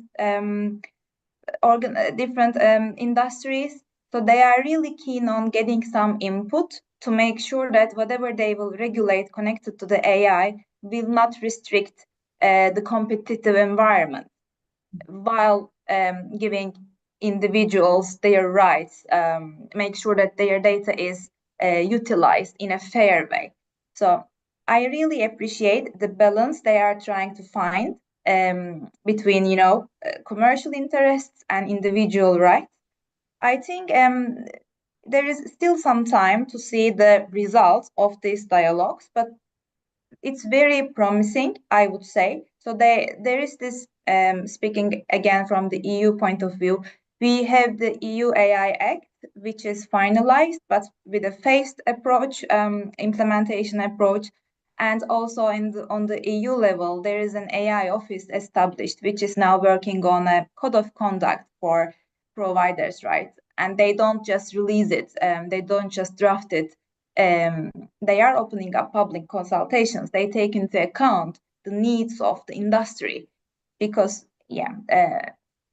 industries. So they are really keen on getting some input to make sure that whatever they will regulate connected to the AI will not restrict the competitive environment, while giving individuals their rights, make sure that their data is utilized in a fair way. So I really appreciate the balance they are trying to find between, commercial interests and individual rights. I think there is still some time to see the results of these dialogues, but it's very promising, I would say. So there is this, speaking again from the EU point of view, we have the EU AI Act, which is finalized, but with a phased approach, implementation approach. And also on the EU level, there is an AI office established, which is now working on a code of conduct for providers, right? And they don't just release it, they don't just draft it. They are opening up public consultations. They take into account the needs of the industry, because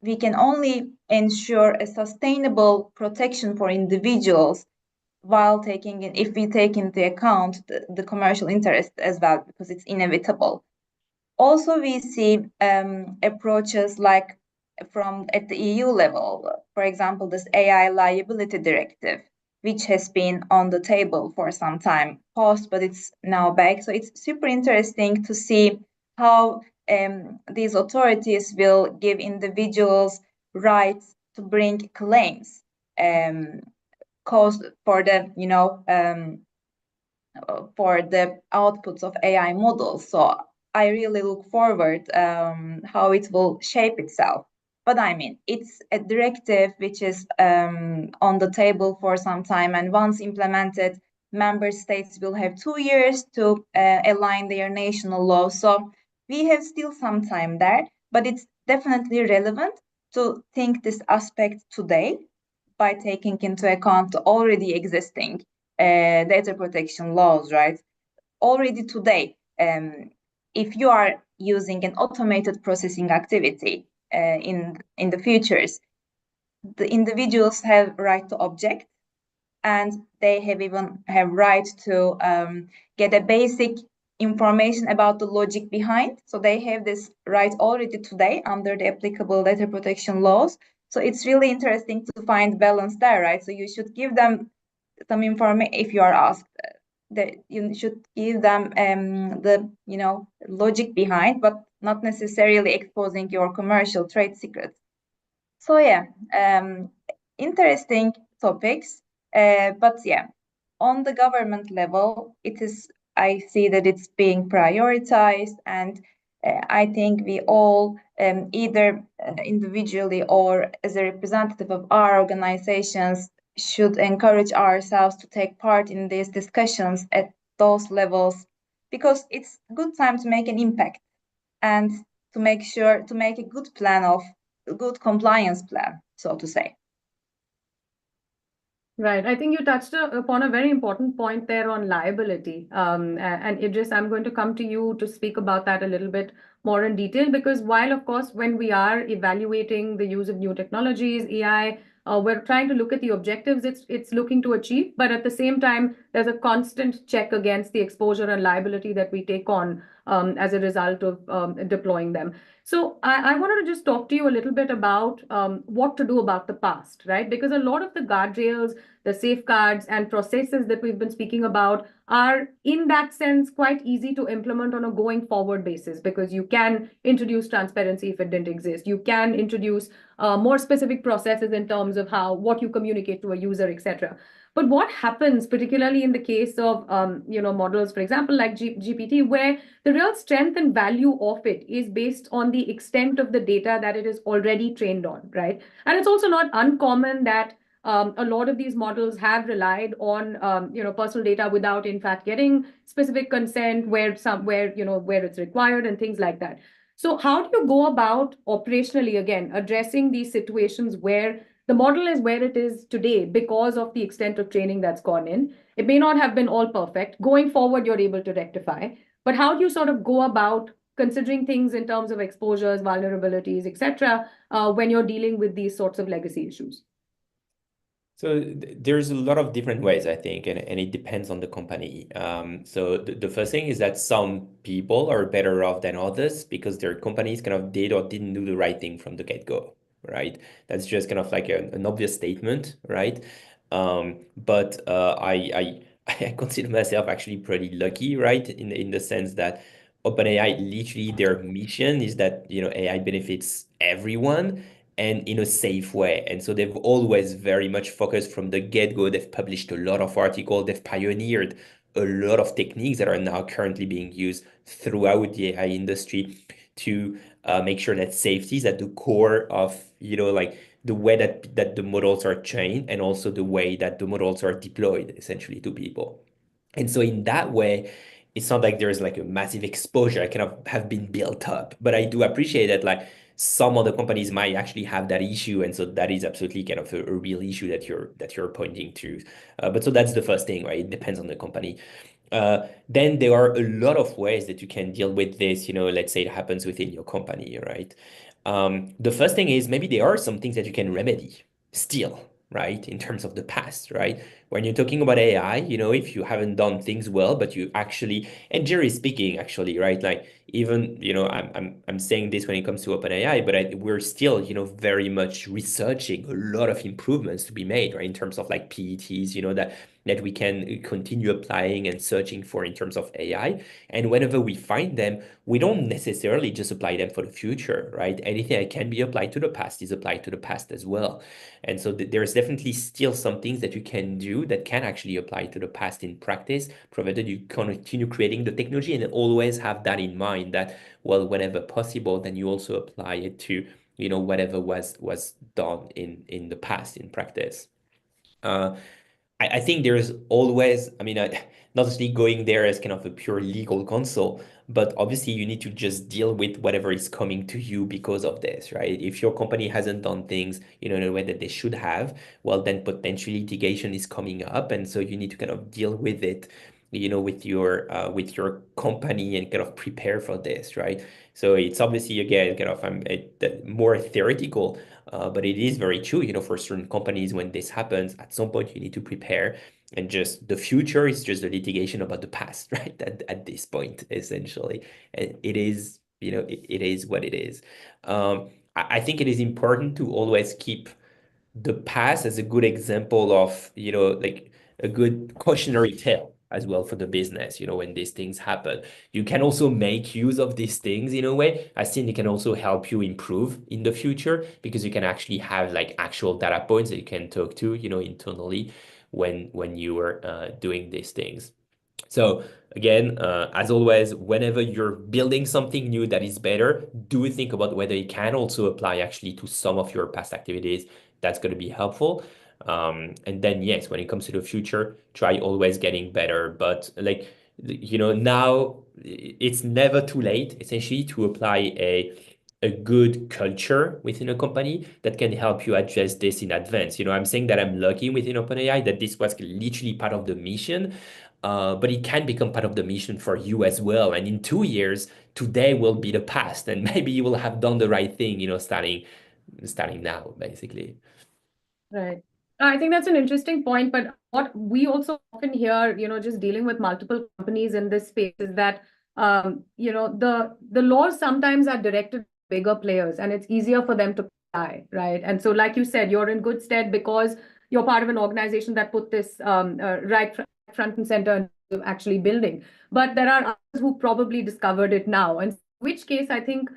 we can only ensure a sustainable protection for individuals while if we take into account the commercial interest as well, because it's inevitable. Also, we see approaches like at the EU level, for example, this AI Liability Directive, which has been on the table for some time, paused, but it's now back. So it's super interesting to see how these authorities will give individuals rights to bring claims caused for for the outputs of AI models. So I really look forward how it will shape itself. But I mean, it's a directive which is on the table for some time, and once implemented, member states will have 2 years to align their national law. So we have still some time there, but it's definitely relevant to think this aspect today by taking into account the already existing data protection laws, right? Already today, if you are using an automated processing activity in the futures, the individuals have right to object, and they have even have right to get a basic information about the logic behind. So they have this right already today under the applicable data protection laws. So it's really interesting to find balance there, right? So you should give them some information if you are asked. That you should give them the logic behind, but not necessarily exposing your commercial trade secrets. So yeah, interesting topics. But yeah, on the government level, I see that it's being prioritized, and I think we all, either individually or as a representative of our organizations, should encourage ourselves to take part in these discussions at those levels, because it's a good time to make an impact and to make a good good compliance plan, so to say.
Right. I think you touched upon a very important point there on liability. And Idris, I'm going to come to you to speak about that a little bit more in detail, because while, of course, when we are evaluating the use of new technologies, AI, we're trying to look at the objectives it's looking to achieve, but at the same time, there's a constant check against the exposure and liability that we take on as a result of deploying them. So I wanted to just talk to you a little bit about what to do about the past, right? Because a lot of the guardrails, the safeguards and processes that we've been speaking about are, in that sense, quite easy to implement on a going forward basis, because you can introduce transparency if it didn't exist. You can introduce more specific processes in terms of what you communicate to a user, etc. But what happens, particularly in the case of models, for example, like GPT, where the real strength and value of it is based on the extent of the data that it is already trained on, right? And it's also not uncommon that a lot of these models have relied on personal data without in fact getting specific consent where it's required and things like that. So how do you go about operationally, again, addressing these situations where the model is where it is today because of the extent of training that's gone in? It may not have been all perfect. Going forward, you're able to rectify. But how do you sort of go about considering things in terms of exposures, vulnerabilities, etc., when you're dealing with these sorts of legacy issues?
So there's a lot of different ways, I think, and it depends on the company. So the first thing is that some people are better off than others because their companies kind of did or didn't do the right thing from the get-go, right? That's just kind of like an obvious statement, right? But I consider myself actually pretty lucky, right? In the sense that OpenAI, literally their mission is that, AI benefits everyone and in a safe way. And so they've always very much focused from the get-go. They've published a lot of articles. They've pioneered a lot of techniques that are now currently being used throughout the AI industry to make sure that safety is at the core of, like the way that the models are trained and also the way that the models are deployed essentially to people. And so in that way, it's not like there's like a massive exposure kind of have been built up. But I do appreciate that like some other companies might actually have that issue. And so that is absolutely kind of a real issue that you're pointing to. But so that's the first thing, right? It depends on the company. Then there are a lot of ways that you can deal with this, let's say it happens within your company, right? The first thing is maybe there are some things that you can remedy still, right? In terms of the past, right? When you're talking about AI, if you haven't done things well, but you actually, and Jerry speaking actually, right? Like even, I'm saying this when it comes to OpenAI, but we're still, very much researching a lot of improvements to be made, right? In terms of like PETs, that we can continue applying and searching for in terms of AI. And whenever we find them, we don't necessarily just apply them for the future, right? Anything that can be applied to the past is applied to the past as well. And so there's definitely still some things that you can do that can actually apply to the past in practice, provided you continue creating the technology and always have that in mind that, well, whenever possible, then you also apply it to, whatever was done in the past in practice. I think there's always, not necessarily going there as kind of a pure legal counsel, but obviously you need to just deal with whatever is coming to you because of this, right? If your company hasn't done things, in a way that they should have, well, then potentially litigation is coming up, and so you need to kind of deal with it, with your company, and kind of prepare for this, right? So it's obviously, again, kind of more theoretical, but it is very true, for certain companies. When this happens, at some point you need to prepare, and just the future is just the litigation about the past, right? At this point, essentially, and it is, it is what it is. I think it is important to always keep the past as a good example of, like a good cautionary tale as well for the business, when these things happen. You can also make use of these things in a way. I think it can also help you improve in the future, because you can actually have like actual data points that you can talk to, internally when you are doing these things. So again, as always, whenever you're building something new that is better, do think about whether it can also apply actually to some of your past activities. That's going to be helpful. And then, yes, when it comes to the future, try always getting better. But like, now it's never too late, essentially, to apply a good culture within a company that can help you address this in advance. I'm saying that I'm lucky within OpenAI that this was literally part of the mission, but it can become part of the mission for you as well. And in 2 years, today will be the past, and maybe you will have done the right thing, starting now, basically.
Right. I think that's an interesting point, but what we also often hear, just dealing with multiple companies in this space, is that, the laws sometimes are directed to bigger players, and it's easier for them to comply, right? And so, like you said, you're in good stead because you're part of an organization that put this right front and center of actually building. But there are others who probably discovered it now, and in which case, I think,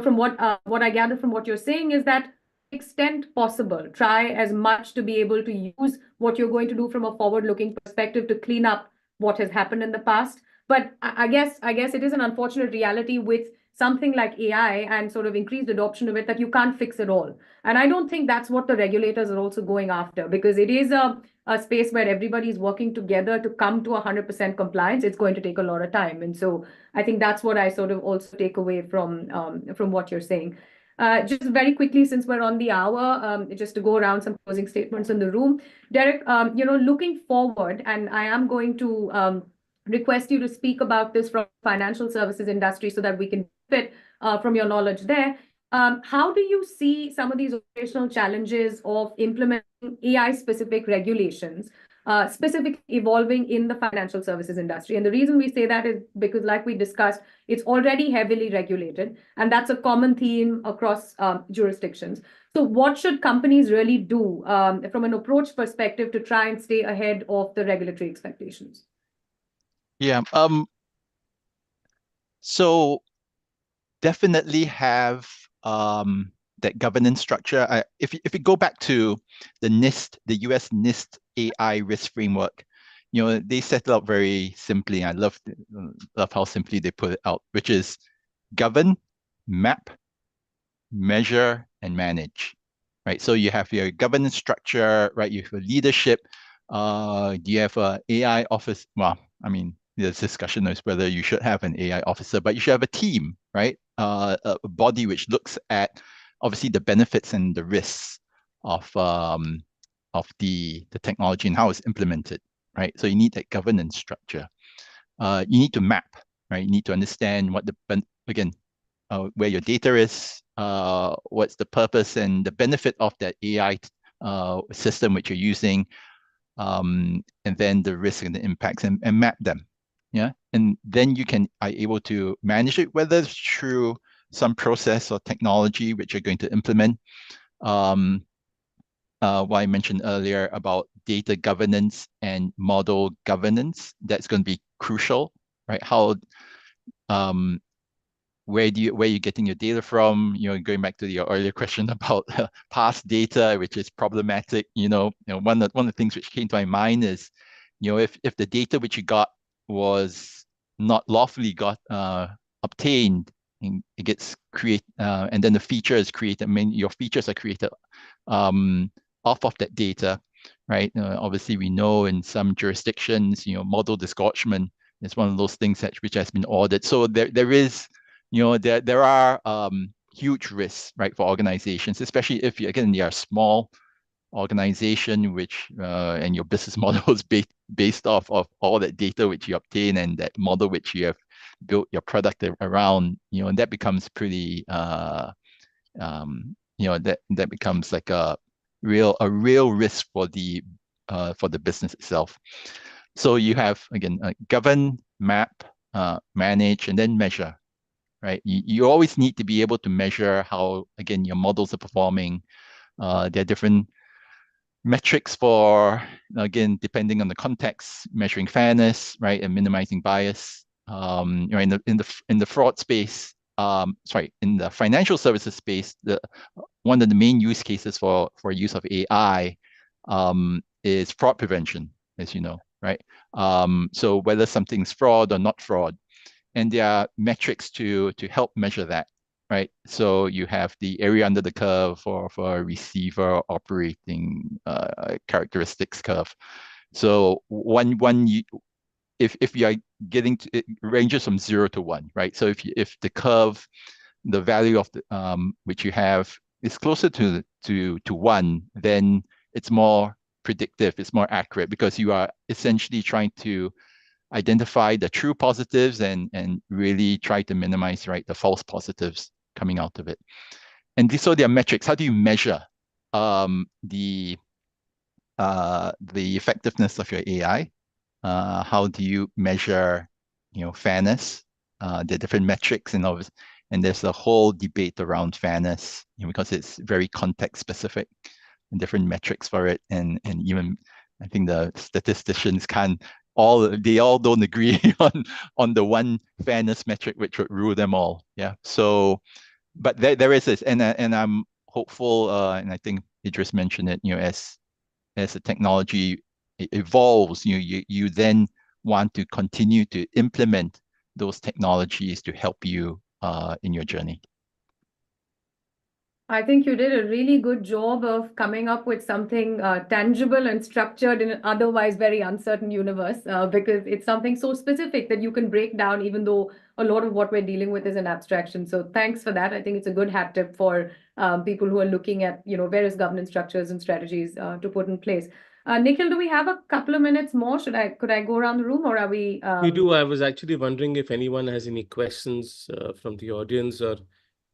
from what I gather from what you're saying is that, extent possible, try as much to be able to use what you're going to do from a forward-looking perspective to clean up what has happened in the past. But I guess it is an unfortunate reality with something like AI and sort of increased adoption of it, that you can't fix it all. And I don't think that's what the regulators are also going after, because it is a space where everybody is working together to come to 100% compliance. It's going to take a lot of time. And so I think that's what I sort of also take away from what you're saying. Just very quickly, since we're on the hour, just to go around some closing statements in the room. Derek, looking forward, and I am going to request you to speak about this from financial services industry so that we can benefit from your knowledge there. How do you see some of these operational challenges of implementing AI-specific regulations, specifically evolving in the financial services industry? And the reason we say that is because, like we discussed, it's already heavily regulated, and that's a common theme across jurisdictions. So what should companies really do from an approach perspective to try and stay ahead of the regulatory expectations?
Yeah. So definitely have that governance structure. If you go back to the NIST, the US NIST AI risk framework, they set it up very simply. I love how simply they put it out, which is govern, map, measure, and manage. Right. So you have your governance structure, right? You have a leadership. Do you have an AI office? Well, I mean, there's discussion as whether you should have an AI officer, but you should have a team, right? A body which looks at obviously the benefits and the risks of the technology and how it's implemented, right? So you need that governance structure. You need to map, right? You need to understand what where your data is, what's the purpose and the benefit of that AI system which you're using, and then the risk and the impacts, and map them. Yeah, and then you are able to manage it, whether it's through some process or technology which you're going to implement. What I mentioned earlier about data governance and model governance, that's going to be crucial, right? How where you're getting your data from, going back to your earlier question about past data, which is problematic. One of the things which came to my mind is, if the data which you got was not lawfully obtained, and it gets created, and then the feature is created. I mean, your features are created off of that data, right? Obviously, we know in some jurisdictions, model disgorgement It's one of those things which has been audited. So there is, there are huge risks, right, for organizations, especially if you are a small organization, which and your business model is based off of all that data which you obtain and that model which you have built your product around, and that becomes pretty that becomes like a real risk for the business itself. So you have, again, govern, map, manage, and then measure, right? You always need to be able to measure how, again, your models are performing. There are different metrics for, again, depending on the context, measuring fairness, right, and minimizing bias. In the fraud space, in the financial services space, one of the main use cases for use of AI is fraud prevention, as you know, right? So whether something's fraud or not fraud, and there are metrics to help measure that, right? So you have the area under the curve for a receiver operating characteristics curve. So if you are getting to, it ranges from 0 to 1, right? So if the curve, the value of the which you have is closer to 1, then it's more predictive, it's more accurate, because you are essentially trying to identify the true positives and really try to minimize, right, the false positives coming out of it. And so there are metrics. How do you measure the effectiveness of your AI? How do you measure, fairness? There are different metrics, and there's a whole debate around fairness, because it's very context specific and different metrics for it, and even I think the statisticians they all don't agree on the one fairness metric which would rule them all. Yeah. So, but there is this, and I'm hopeful, and I think Idris mentioned it. As the technology evolves, you then want to continue to implement those technologies to help you in your journey.
I think you did a really good job of coming up with something tangible and structured in an otherwise very uncertain universe, because it's something so specific that you can break down, even though a lot of what we're dealing with is an abstraction. So thanks for that. I think it's a good hat tip for people who are looking at various governance structures and strategies to put in place. Nikhil, do we have a couple of minutes more? Could I go around the room, or are we?
We do. I was actually wondering if anyone has any questions from the audience or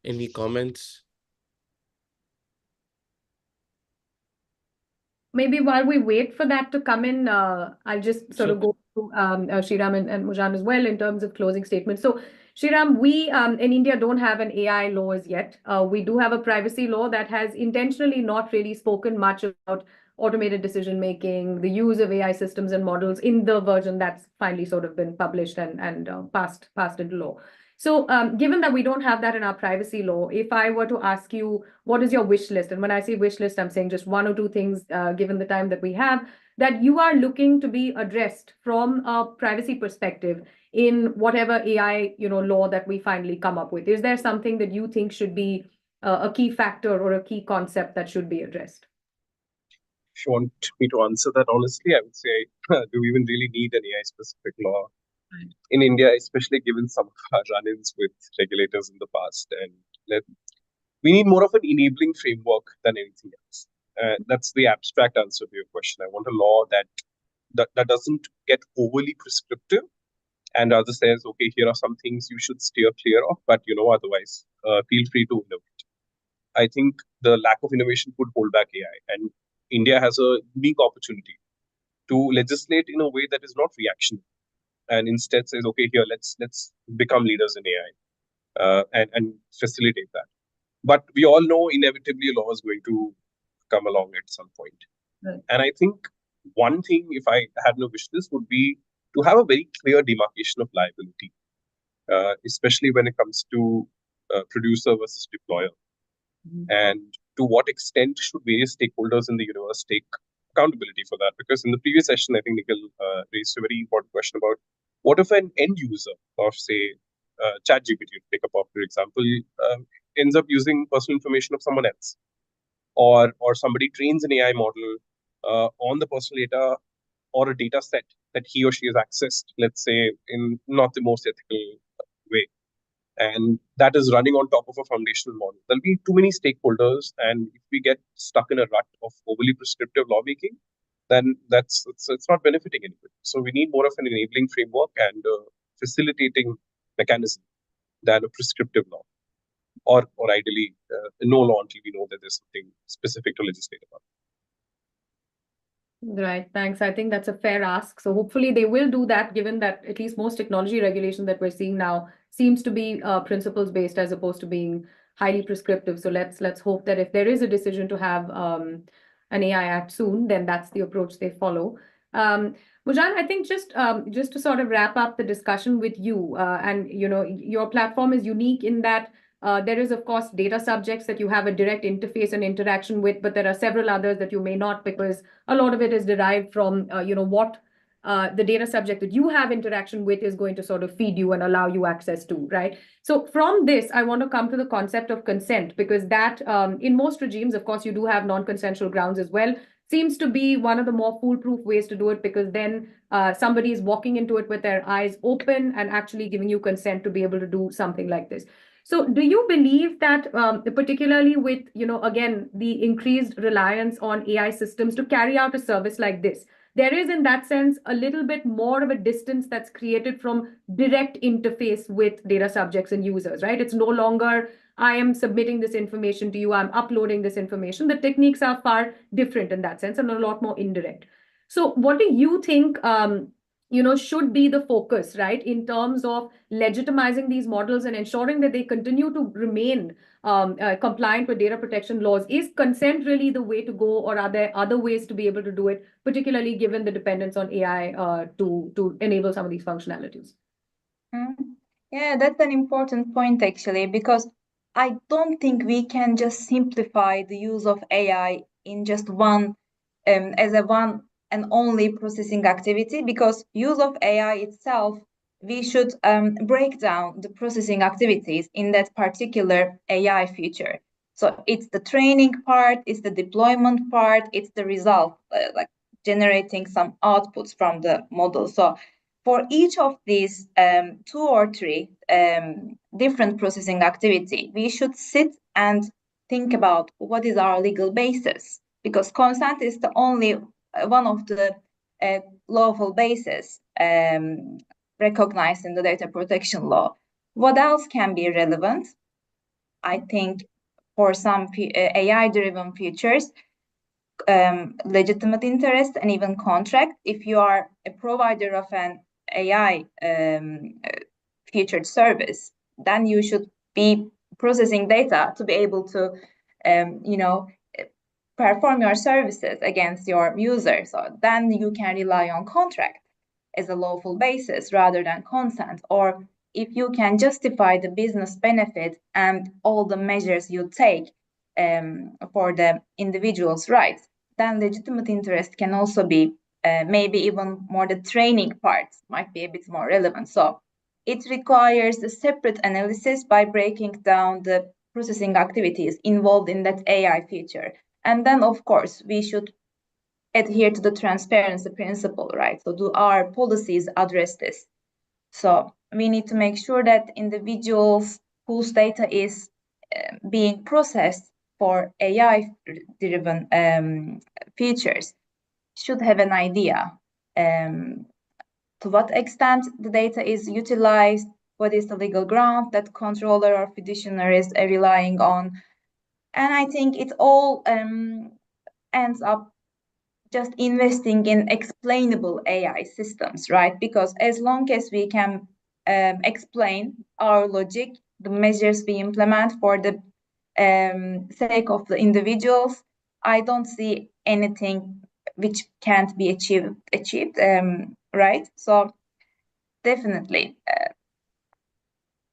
any comments.
Maybe while we wait for that to come in, I'll just sort of go through Shriram and Mujan as well in terms of closing statements. So Shriram, we in India don't have an AI law as yet. We do have a privacy law that has intentionally not really spoken much about automated decision-making, the use of AI systems and models in the version that's finally sort of been published and passed into law. So given that we don't have that in our privacy law, if I were to ask you, what is your wish list? And when I say wish list, I'm saying just 1 or 2 things, given the time that we have, that you are looking to be addressed from a privacy perspective in whatever AI law that we finally come up with. Is there something that you think should be a key factor or a key concept that should be addressed?
If you want me to answer that honestly, I would say, do we even really need an AI-specific law in India, especially given some of our run-ins with regulators in the past? And we need more of an enabling framework than anything else. That's the abstract answer to your question. I want a law that doesn't get overly prescriptive and rather says, okay, here are some things you should steer clear of, but otherwise, feel free to innovate. I think the lack of innovation could hold back AI, and India has a unique opportunity to legislate in a way that is not reactionary and instead says, okay, here, let's become leaders in AI and facilitate that. But we all know inevitably a law is going to come along at some point.
Right.
And I think one thing, if I had no wish list, would be to have a very clear demarcation of liability, especially when it comes to producer versus deployer. And to what extent should various stakeholders in the universe take accountability for that? Because in the previous session, I think Nikhil raised a very important question about what if an end user of, say, ChatGPT, to take a popular example, ends up using personal information of someone else, or somebody trains an AI model on the personal data or a data set that he or she has accessed, let's say, in not the most ethical way. And that is running on top of a foundational model. There'll be too many stakeholders, and if we get stuck in a rut of overly prescriptive lawmaking, then it's not benefiting anybody. So we need more of an enabling framework and a facilitating mechanism than a prescriptive law, or ideally no law until we know that there's something specific to legislate about.
Right, thanks. I think that's a fair ask. So hopefully they will do that, given that at least most technology regulation that we're seeing now seems to be principles based as opposed to being highly prescriptive. So let's hope that if there is a decision to have an AI Act soon, then that's the approach they follow. Mujan, I think just to sort of wrap up the discussion with you, and your platform is unique in that there is, of course, data subjects that you have a direct interface and interaction with, but there are several others that you may not, because a lot of it is derived from, what the data subject that you have interaction with is going to sort of feed you and allow you access to, right? So from this, I want to come to the concept of consent, because that in most regimes, of course, you do have non-consensual grounds as well. Seems to be one of the more foolproof ways to do it, because then somebody is walking into it with their eyes open and actually giving you consent to be able to do something like this. So do you believe that, particularly with, again, the increased reliance on AI systems to carry out a service like this, there is, in that sense, a little bit more of a distance that's created from direct interface with data subjects and users, right? It's no longer, I am submitting this information to you, I'm uploading this information. The techniques are far different in that sense and a lot more indirect. So what do you think, should be the focus, right, in terms of legitimizing these models and ensuring that they continue to remain compliant with data protection laws? Is consent really the way to go, or are there other ways to be able to do it, particularly given the dependence on AI to enable some of these functionalities?
Yeah, that's an important point, actually, because I don't think we can just simplify the use of AI in just one as a one and only processing activity, because use of AI itself, we should break down the processing activities in that particular AI feature. So it's the training part, it's the deployment part, it's the result, like generating some outputs from the model. So for each of these 2 or 3 different processing activity, we should sit and think about what is our legal basis, because consent is the only one of the lawful basis recognized in the data protection law. What else can be relevant? I think for some AI-driven features, legitimate interest and even contract. If you are a provider of an AI featured service, then you should be processing data to be able to, perform your services against your users. So then you can rely on contract as a lawful basis rather than consent. Or if you can justify the business benefit and all the measures you take for the individual's rights, then legitimate interest can also be maybe even more, the training part might be a bit more relevant. So it requires a separate analysis by breaking down the processing activities involved in that AI feature. And then, of course, we should adhere to the transparency principle, right? So do our policies address this? So we need to make sure that individuals whose data is being processed for AI-driven features should have an idea to what extent the data is utilized, what is the legal ground that controller or fiduciary is relying on. And I think it all ends up just investing in explainable AI systems, right? Because as long as we can explain our logic, the measures we implement for the sake of the individuals, I don't see anything which can't be achieved, right? So definitely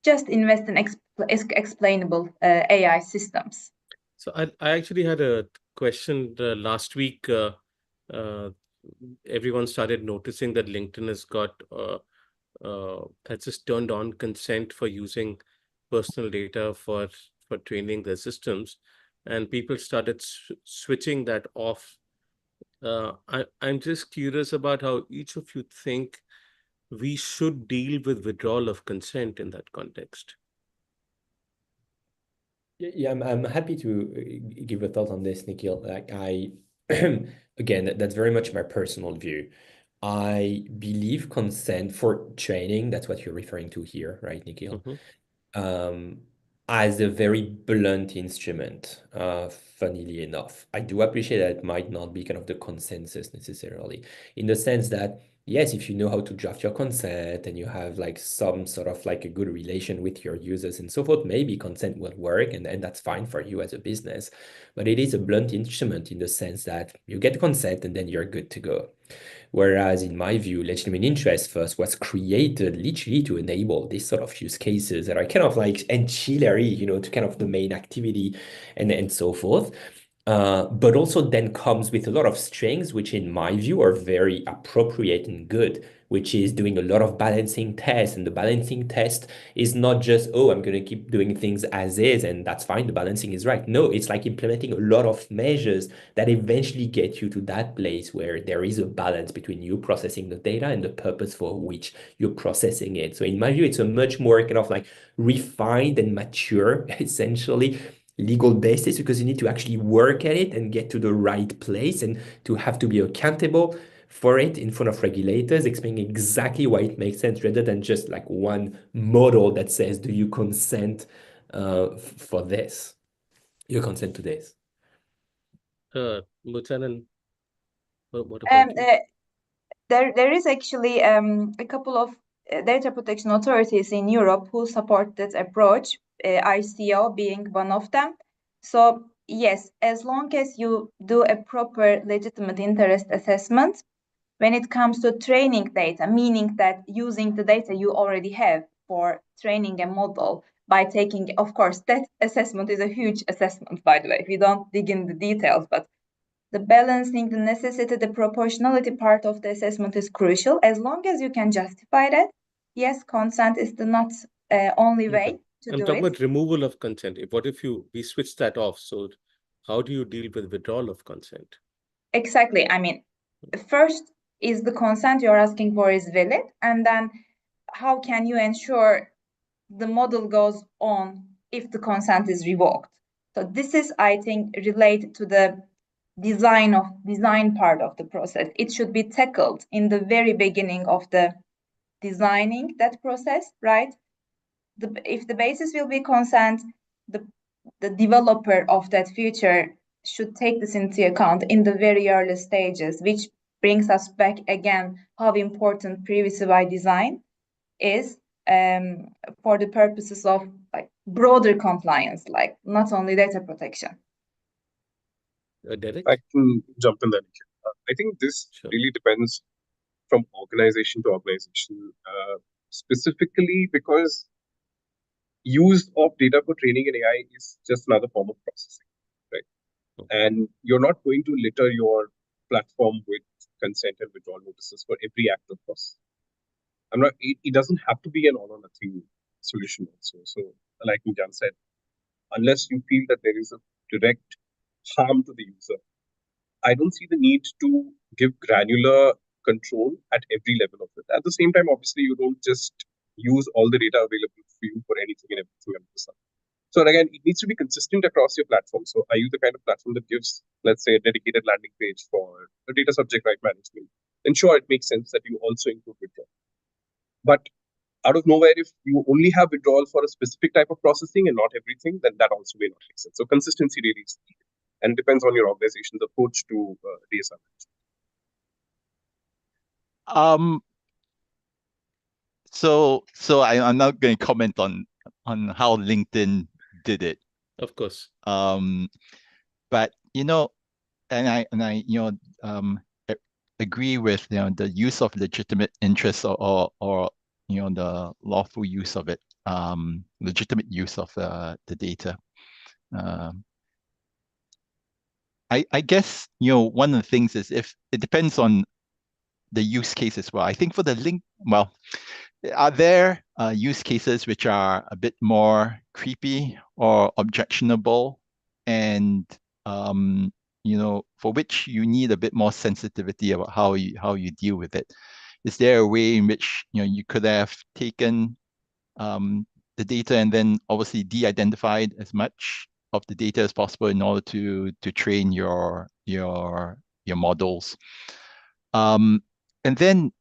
just invest in explainable AI systems.
So I actually had a question last week. Everyone started noticing that LinkedIn has got has just turned on consent for using personal data for training their systems, and people started switching that off I'm just curious about how each of you think we should deal with withdrawal of consent in that context.
Yeah, I'm happy to give a thought on this, Nikhil. Like again, that's very much my personal view. I believe consent for training, that's what you're referring to here, right, Nikhil? As a very blunt instrument, funnily enough. I do appreciate that it might not be kind of the consensus necessarily, in the sense that, yes, if you know how to draft your consent and you have like some sort of like a good relation with your users and so forth, maybe consent will work and that's fine for you as a business. But it is a blunt instrument in the sense that you get consent and then you're good to go. Whereas in my view, legitimate interest first was created literally to enable this sort of use cases that are kind of like ancillary, you know, to kind of the main activity and so forth. But also then comes with a lot of strengths, which in my view are very appropriate and good, which is doing a lot of balancing tests. And the balancing test is not just, oh, I'm going to keep doing things as is, and that's fine, the balancing is right. No, it's like implementing a lot of measures that eventually get you to that place where there is a balance between you processing the data and the purpose for which you're processing it. So in my view, it's a much more kind of like refined and mature, essentially, legal basis, because you need to actually work at it and get to the right place and to have to be accountable for it in front of regulators, explaining exactly why it makes sense rather than just like one model that says, do you consent for this? You consent to this.
Muthanan, what about you?
There is actually a couple of data protection authorities in Europe who support that approach, ICO being one of them. So yes, as long as you do a proper legitimate interest assessment, when it comes to training data, meaning that using the data you already have for training a model by taking, of course, that assessment is a huge assessment, by the way. We don't dig in the details, but the balancing, the necessity, the proportionality part of the assessment is crucial. As long as you can justify that, yes, consent is the not only way to
I'm
do
talking
it.
about removal of consent. What if we switch that off? So how do you deal with withdrawal of consent?
Exactly. I mean, first is the consent you're asking for is valid, and then how can you ensure the model goes on if the consent is revoked? So this is, I think, related to the design part of the process. It should be tackled in the very beginning of the designing that process, right? If the basis will be consent, the developer of that feature should take this into account in the very early stages, which brings us back again how important privacy by design is for the purposes of like broader compliance, like not only data protection.
Derek?
I can jump in there. I think this really depends from organization to organization, specifically because use of data for training in AI is just another form of processing, right? And you're not going to litter your platform with consent and withdrawal notices for every act of process. It doesn't have to be an all or nothing solution also. So like Jan said, unless you feel that there is a direct harm to the user, I don't see the need to give granular control at every level of it. At the same time, obviously, you don't just use all the data available for you for anything and everything under the sun. So again, it needs to be consistent across your platform. So are you the kind of platform that gives, let's say, a dedicated landing page for the data subject right management? Then sure, it makes sense that you also include withdrawal. But out of nowhere, if you only have withdrawal for a specific type of processing and not everything, then that also may not make sense. So consistency really is key, and depends on your organization's approach to DSR management.
So I'm not going to comment on how LinkedIn did it.
Of course.
But and I agree with the use of legitimate interest or the lawful use of it, legitimate use of the data. I guess one of the things is if it depends on the use case as well. I think for the link, well, are there use cases which are a bit more creepy or objectionable, and for which you need a bit more sensitivity about how you deal with it? Is there a way in which you could have taken the data and then obviously de-identified as much of the data as possible in order to train your models? And then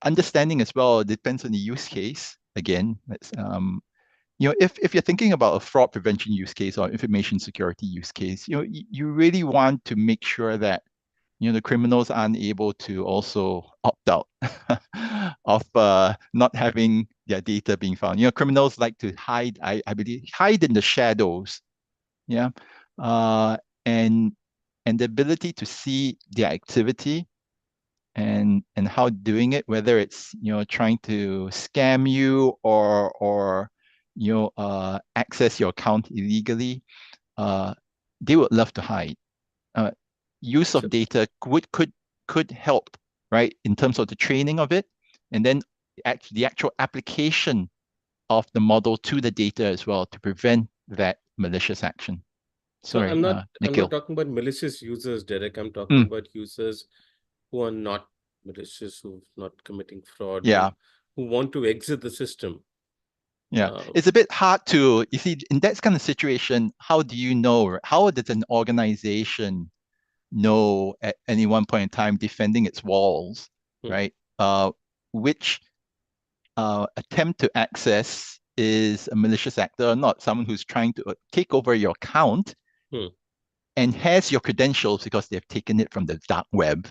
understanding as well, it depends on the use case. Again, if you're thinking about a fraud prevention use case or information security use case, you really want to make sure that the criminals aren't able to also opt out of not having their data being found. Criminals like to hide, I believe, hide in the shadows. Yeah. And the ability to see their activity and how doing it, whether it's trying to scam you or access your account illegally, they would love to hide. Use of data could help, right, in terms of the training of it, and then the actual application of the model to the data as well to prevent that malicious action. Sorry,
so I'm not
Nikhil.
talking about malicious users, Derek. I'm talking about users who are not malicious, who are not committing fraud, who want to exit the system.
Yeah, it's a bit hard to, you see, in that kind of situation, how do you know, how does an organization know at any one point in time defending its walls, right? Which attempt to access is a malicious actor or not, someone who's trying to take over your account and has your credentials because they've taken it from the dark web,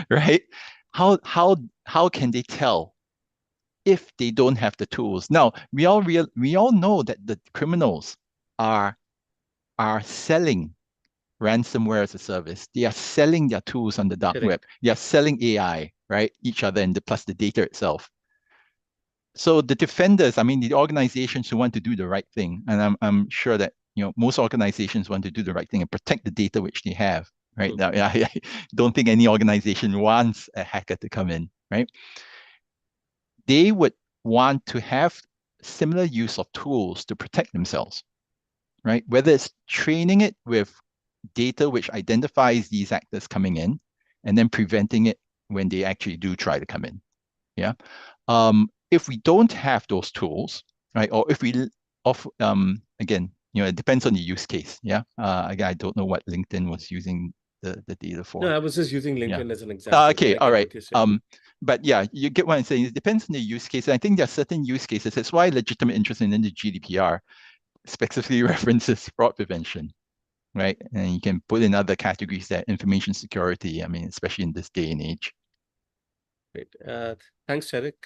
right? How can they tell if they don't have the tools? Now, we all know that the criminals are selling ransomware as a service. They are selling their tools on the dark web. They are selling AI, right? Each other and plus the data itself. So the defenders, I mean, the organizations who want to do the right thing, and I'm sure that most organizations want to do the right thing and protect the data which they have, right? Now, I don't think any organization wants a hacker to come in, right? They would want to have similar use of tools to protect themselves, right? Whether it's training it with data which identifies these actors coming in and then preventing it when they actually do try to come in. Yeah. If we don't have those tools, right, or if we again, it depends on the use case. Yeah. Again, I don't know what LinkedIn was using the data for.
No, I was just using LinkedIn as an example.
Okay, all right. But yeah, you get what I'm saying. It depends on the use case. I think there are certain use cases. That's why legitimate interest in the GDPR specifically references fraud prevention, right? And you can put in other categories that information security, I mean, especially in this day and age.
Great. Thanks, Derek.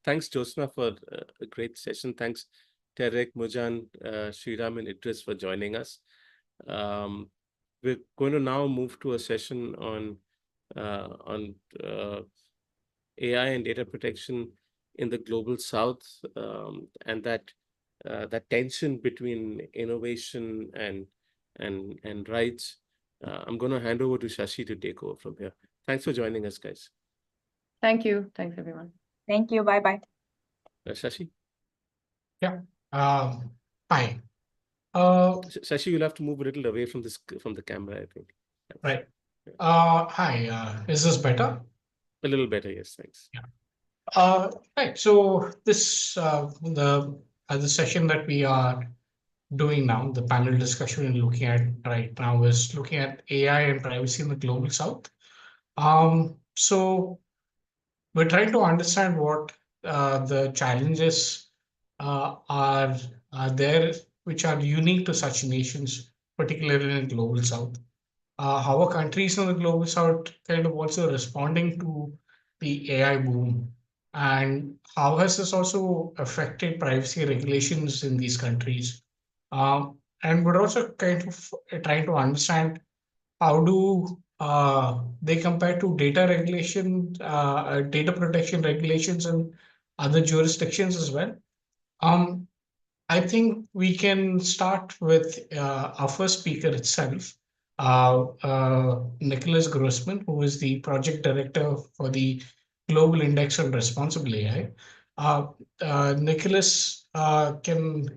Thanks, Josna, for a great session. Thanks, Derek, Mujan, Sriram, and Idris for joining us. We're going to now move to a session on AI and data protection in the global south, and that tension between innovation and rights. I'm going to hand over to Shashi to take over from here. Thanks for joining us, guys.
Thank you. Thanks, everyone.
Thank you. Bye-bye.
Shashi?
Yeah. Hi.
Shashi, you'll have to move a little away from the camera, I think.
Right. Hi. Is this better?
A little better, yes. Thanks.
Yeah. Right. So this the session that we are doing now, the panel discussion we're looking at right now is looking at AI and privacy in the global south. So we're trying to understand what the challenges are there, which are unique to such nations, particularly in the global south. How are countries in the global south kind of also responding to the AI boom? And how has this also affected privacy regulations in these countries? And we're also kind of trying to understand how do they compare to data regulation, data protection regulations in other jurisdictions as well. I think we can start with our first speaker itself, Nicholas Grossman, who is the project director for the Global Index on Responsible AI. Nicholas can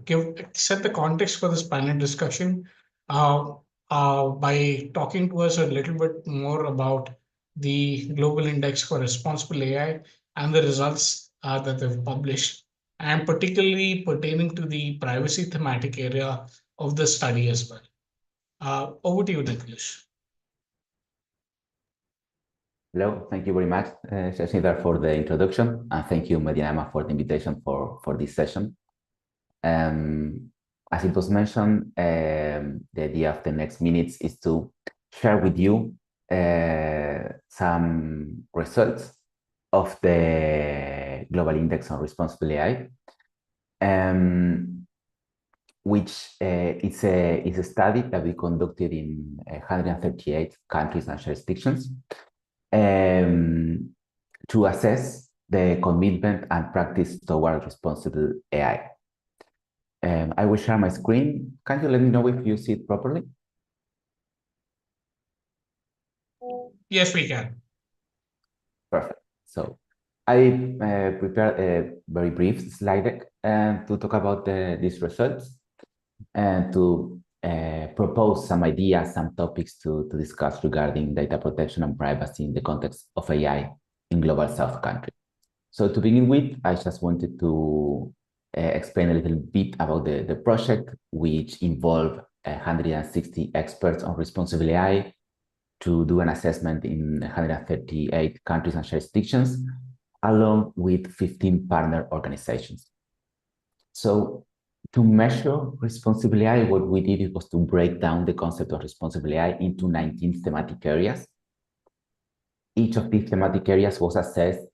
set the context for this panel discussion. by talking to us a little bit more about the Global Index for Responsible AI and the results that they've published, and particularly pertaining to the privacy thematic area of the study as well. Over to you, Nicholas.
Hello, thank you very much, Shashidhar, for the introduction, and thank you, MediaNama, for the invitation for this session. As it was mentioned, the idea of the next minutes is to share with you some results of the Global Index on Responsible AI, which is a study that we conducted in 138 countries and jurisdictions to assess the commitment and practice toward responsible AI. I will share my screen. Can you let me know if you see it properly?
Yes, we can.
Perfect. So I prepared a very brief slide deck to talk about these results and to propose some ideas, some topics to discuss regarding data protection and privacy in the context of AI in Global South countries. So to begin with, I just wanted to explain a little bit about the project, which involved 160 experts on responsible AI to do an assessment in 138 countries and jurisdictions, along with 15 partner organizations. So to measure responsible AI, what we did was to break down the concept of responsible AI into 19 thematic areas. Each of these thematic areas was assessed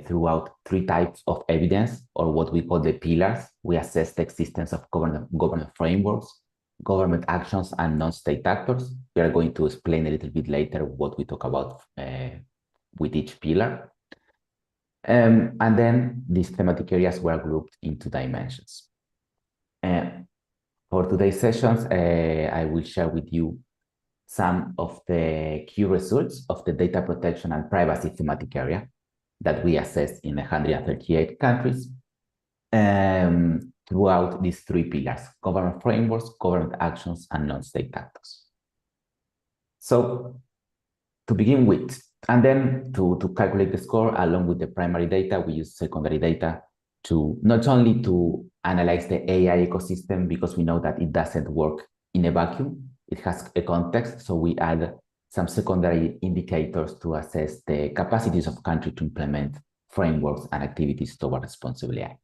throughout 3 types of evidence, or what we call the pillars. We assessed the existence of government frameworks, government actions, and non-state actors. We are going to explain a little bit later what we talk about with each pillar. And then these thematic areas were grouped into dimensions. For today's sessions, I will share with you some of the key results of the data protection and privacy thematic area that we assessed in 138 countries throughout these 3 pillars: government frameworks, government actions, and non-state actors. So to begin with, and then to calculate the score along with the primary data, we use secondary data to not only to analyze the AI ecosystem, because we know that it doesn't work in a vacuum, it has a context, so we add some secondary indicators to assess the capacities of country to implement frameworks and activities toward responsible AI.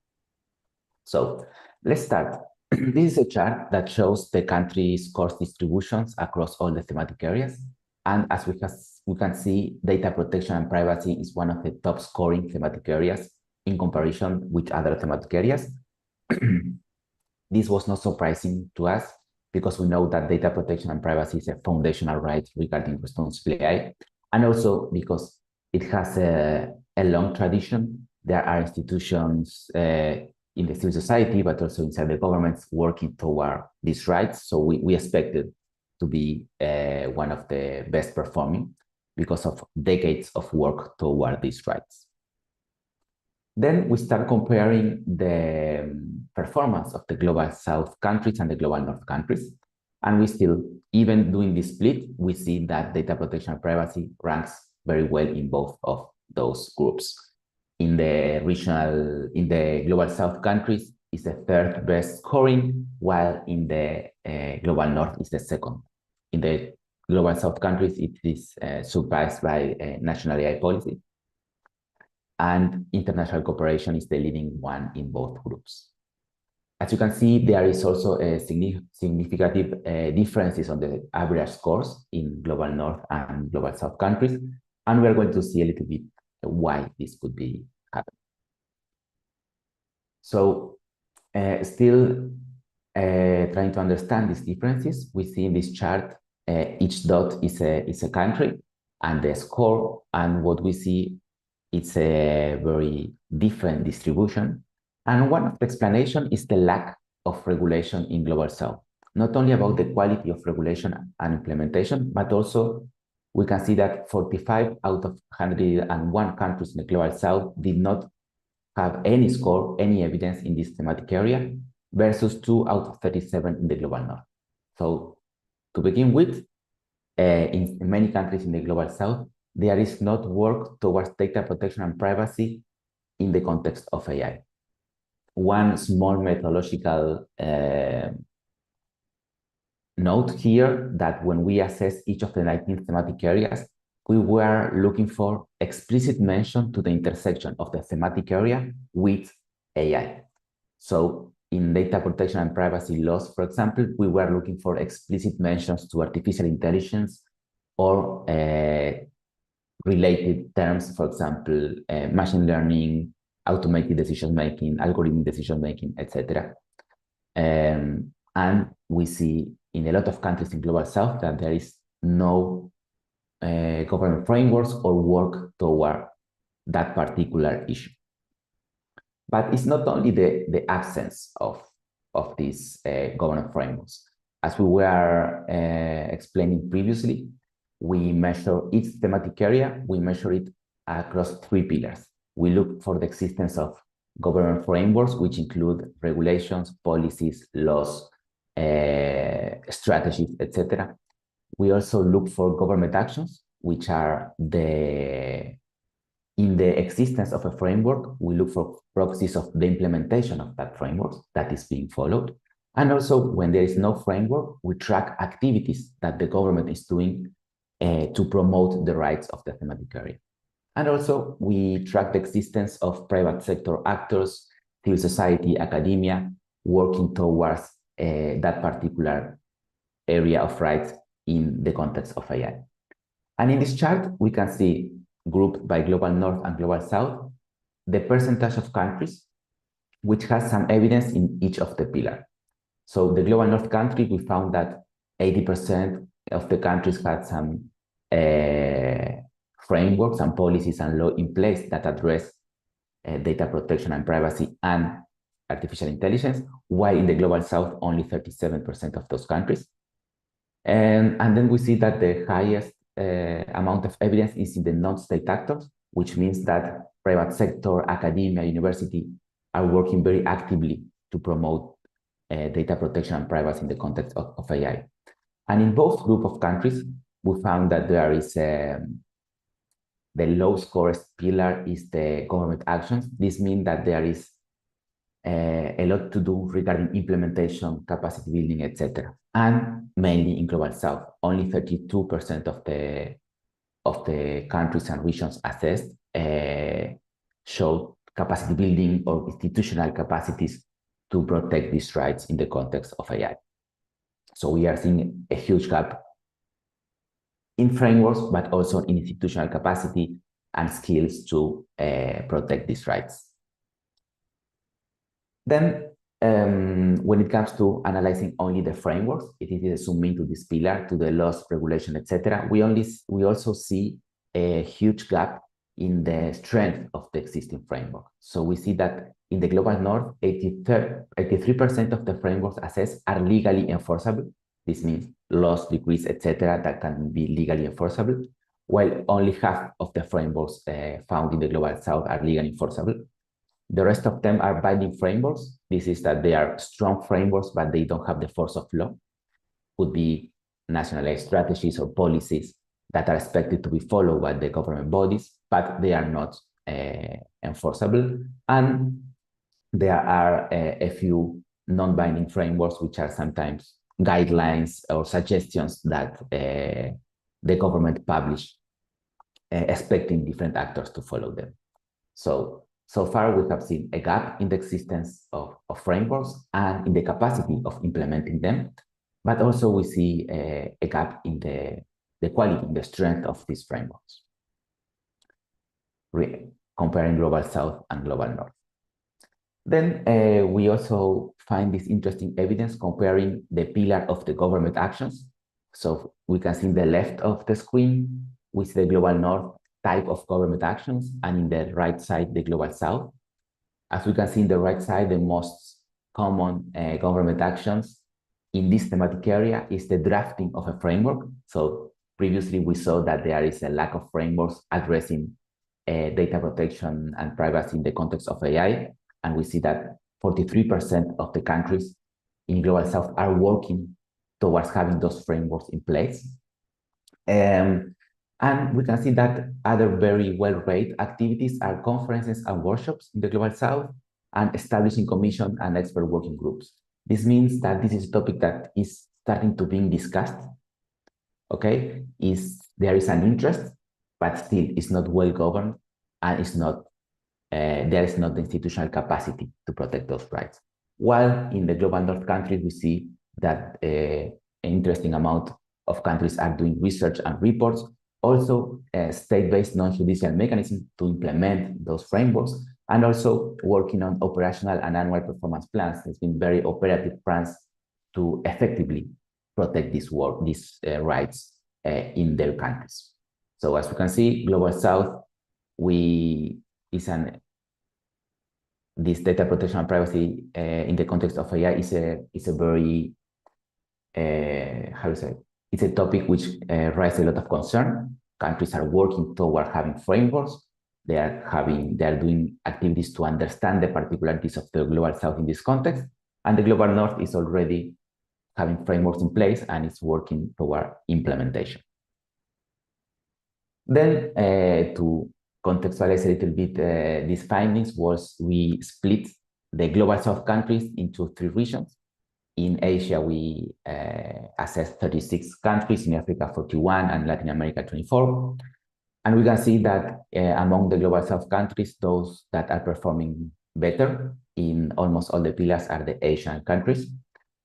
So let's start. This is a chart that shows the country's scores distributions across all the thematic areas. And as we can see, data protection and privacy is one of the top scoring thematic areas in comparison with other thematic areas. This was not surprising to us, because we know that data protection and privacy is a foundational right regarding responsible AI, and also because it has a long tradition. There are institutions in the civil society, but also inside the governments working toward these rights. So we expect it to be one of the best performing because of decades of work toward these rights. Then we start comparing the performance of the Global South countries and the Global North countries. And we still, even doing this split, we see that data protection and privacy ranks very well in both of those groups. In the Global South countries, is the 3rd best scoring, while in the Global North is the 2nd. In the Global South countries, it is surpassed by national AI policy. And international cooperation is the leading one in both groups. As you can see, there is also a significant differences on the average scores in Global North and Global South countries, and we are going to see a little bit why this could be happening. So still trying to understand these differences, we see in this chart each dot is a country and the score, and what we see, it's a very different distribution. And one of the explanations is the lack of regulation in Global South, not only about the quality of regulation and implementation, but also we can see that 45 out of 101 countries in the Global South did not have any score, any evidence in this thematic area, versus 2 out of 37 in the Global North. So To begin with, in many countries in the Global South, there is not work towards data protection and privacy in the context of AI. One small methodological note here that when we assess each of the 19 thematic areas, we were looking for explicit mention to the intersection of the thematic area with AI. So in data protection and privacy laws, for example, we were looking for explicit mentions to artificial intelligence or related terms, for example, machine learning, automated decision-making, algorithmic decision-making, etc. And we see in a lot of countries in Global South that there is no government frameworks or work toward that particular issue. But it's not only the absence of these government frameworks. As we were explaining previously, we measure each thematic area, we measure it across 3 pillars. We look for the existence of government frameworks, which include regulations, policies, laws, strategies, etc. We also look for government actions, which are in the existence of a framework, we look for proxies of the implementation of that framework that is being followed. And also, when there is no framework, we track activities that the government is doing to promote the rights of the thematic area. And also, we track the existence of private sector actors, civil society, academia, working towards that particular area of rights in the context of AI. And in this chart, we can see, grouped by Global North and Global South, the percentage of countries which has some evidence in each of the pillars. So the Global North country, we found that 80% of the countries had some frameworks and policies and law in place that address data protection and privacy and artificial intelligence, while in the Global South, only 37% of those countries. And then we see that the highest amount of evidence is in the non-state actors, which means that private sector, academia, university are working very actively to promote data protection and privacy in the context of AI. And in both group of countries, we found that there is the low scorest pillar is the government actions. This means that there is a lot to do regarding implementation, capacity building, etc. And mainly in Global South, only 32% of the countries and regions assessed show capacity building or institutional capacities to protect these rights in the context of AI. So we are seeing a huge gap in frameworks, but also in institutional capacity and skills to protect these rights. Then, when it comes to analyzing only the frameworks, it is zooming to this pillar, to the laws, regulation, etc. We also see a huge gap in the strength of the existing framework. So we see that in the Global North, 83% of the frameworks assessed are legally enforceable. This means laws, decrees, etc. that can be legally enforceable, while only half of the frameworks found in the Global South are legally enforceable. The rest of them are binding frameworks. This is that they are strong frameworks, but they don't have the force of law. Could be nationalized strategies or policies that are expected to be followed by the government bodies, but they are not enforceable. And there are a few non-binding frameworks, which are sometimes guidelines or suggestions that the government publish, expecting different actors to follow them. So far, we have seen a gap in the existence of frameworks and in the capacity of implementing them, but also we see a gap in the quality, the strength of these frameworks, comparing Global South and Global North. Then we also find this interesting evidence comparing the pillar of the government actions. So we can see in the left of the screen with the Global North type of government actions, and in the right side, the Global South. As we can see in the right side, the most common government actions in this thematic area is the drafting of a framework. So previously, we saw that there is a lack of frameworks addressing data protection and privacy in the context of AI. And we see that 43% of the countries in Global South are working towards having those frameworks in place. And we can see that other very well-rated activities are conferences and workshops in the Global South and establishing commission and expert working groups. This means that this is a topic that is starting to being discussed. Okay, there is an interest, but still it's not well governed, and it's not there is not the institutional capacity to protect those rights. While in the Global North countries, we see that an interesting amount of countries are doing research and reports, also state-based non-judicial mechanisms to implement those frameworks, and also working on operational and annual performance plans. There's been very operative plans to effectively protect these rights in their countries. So as we can see, Global South, this data protection and privacy in the context of AI is a very it's a topic which raises a lot of concern. Countries are working toward having frameworks. They are doing activities to understand the particularities of the Global South in this context, and the Global North is already having frameworks in place and is working toward implementation. Then to contextualize a little bit these findings, we split the Global South countries into 3 regions. In Asia, we assessed 36 countries, in Africa 41, and Latin America 24. And we can see that among the Global South countries, those that are performing better in almost all the pillars are the Asian countries.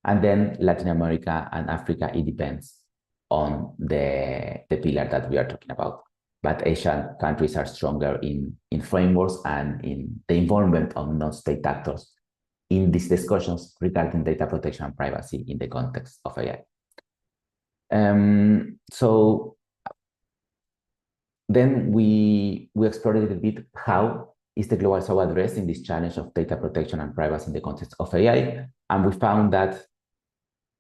And then Latin America and Africa, it depends on the pillar that we are talking about. But Asian countries are stronger in frameworks and in the involvement of non-state actors in these discussions regarding data protection and privacy in the context of AI. So then we explored a little bit how is the Global South addressing this challenge of data protection and privacy in the context of AI. And we found that,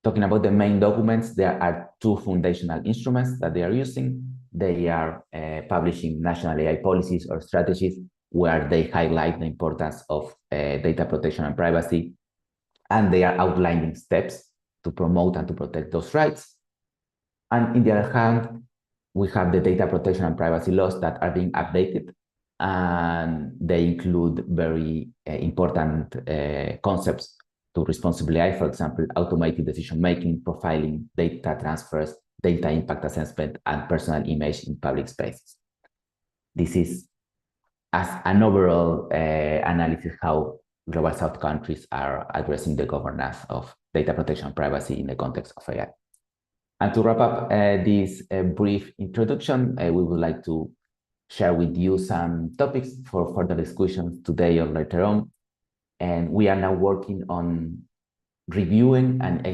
talking about the main documents, there are 2 foundational instruments that they are using. They are publishing national AI policies or strategies where they highlight the importance of data protection and privacy, and they are outlining steps to promote and to protect those rights. And on the other hand, we have the data protection and privacy laws that are being updated, and they include very important concepts to responsible AI, for example, automated decision-making, profiling, data transfers, data impact assessment, and personal image in public spaces. This is as an overall analysis how Global South countries are addressing the governance of data protection and privacy in the context of AI. And to wrap up this brief introduction, we would like to share with you some topics for further discussions today or later on. And we are now working on reviewing and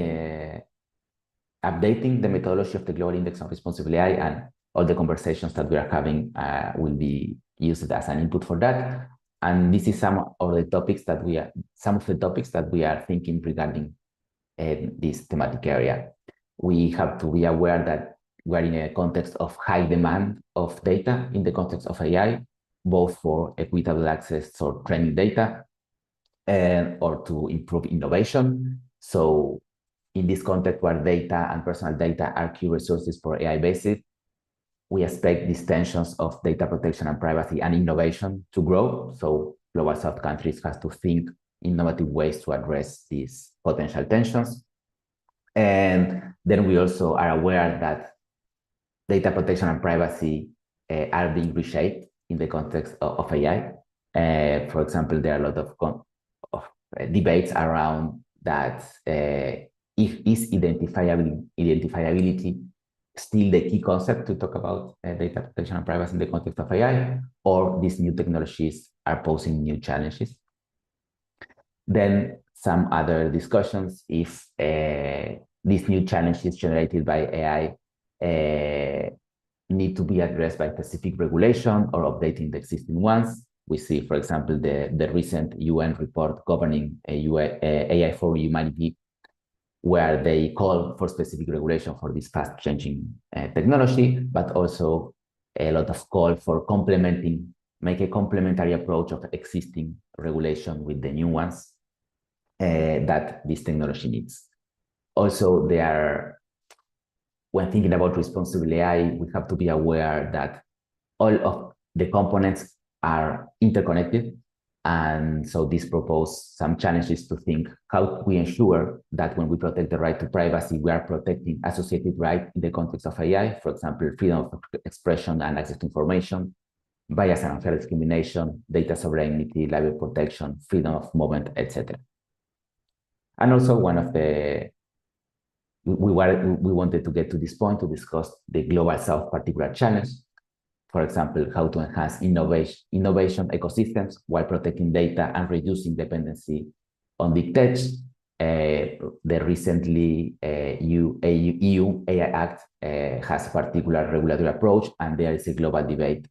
updating the methodology of the Global Index on Responsible AI, and all the conversations that we are having will be used as an input for that. And this is some of the topics that we are thinking regarding this thematic area. We have to be aware that we are in a context of high demand of data in the context of AI, both for equitable access or training data or to improve innovation. So in this context where data and personal data are key resources for AI basis, we expect these tensions of data protection and privacy and innovation to grow. So Global South countries have to think innovative ways to address these potential tensions. And then we also are aware that data protection and privacy are being reshaped in the context of AI. For example, there are a lot of debates around that is identifiability still the key concept to talk about data protection and privacy in the context of AI, or these new technologies are posing new challenges. Then some other discussions if these new challenges generated by AI need to be addressed by specific regulation or updating the existing ones. We see, for example, the recent UN report governing AI for humanity, where they call for specific regulation for this fast-changing technology, but also a lot of call for make a complementary approach of existing regulation with the new ones that this technology needs. also when thinking about responsible AI, we have to be aware that all of the components are interconnected. And so this proposes some challenges to think how we ensure that when we protect the right to privacy, we are protecting associated rights in the context of AI, for example, freedom of expression and access to information, bias and unfair discrimination, data sovereignty, liability protection, freedom of movement, etc. And also we wanted to get to this point to discuss the Global South particular challenge. For example, how to enhance innovation ecosystems while protecting data and reducing dependency on big tech. The recently EU AI Act has a particular regulatory approach, and there is a global debate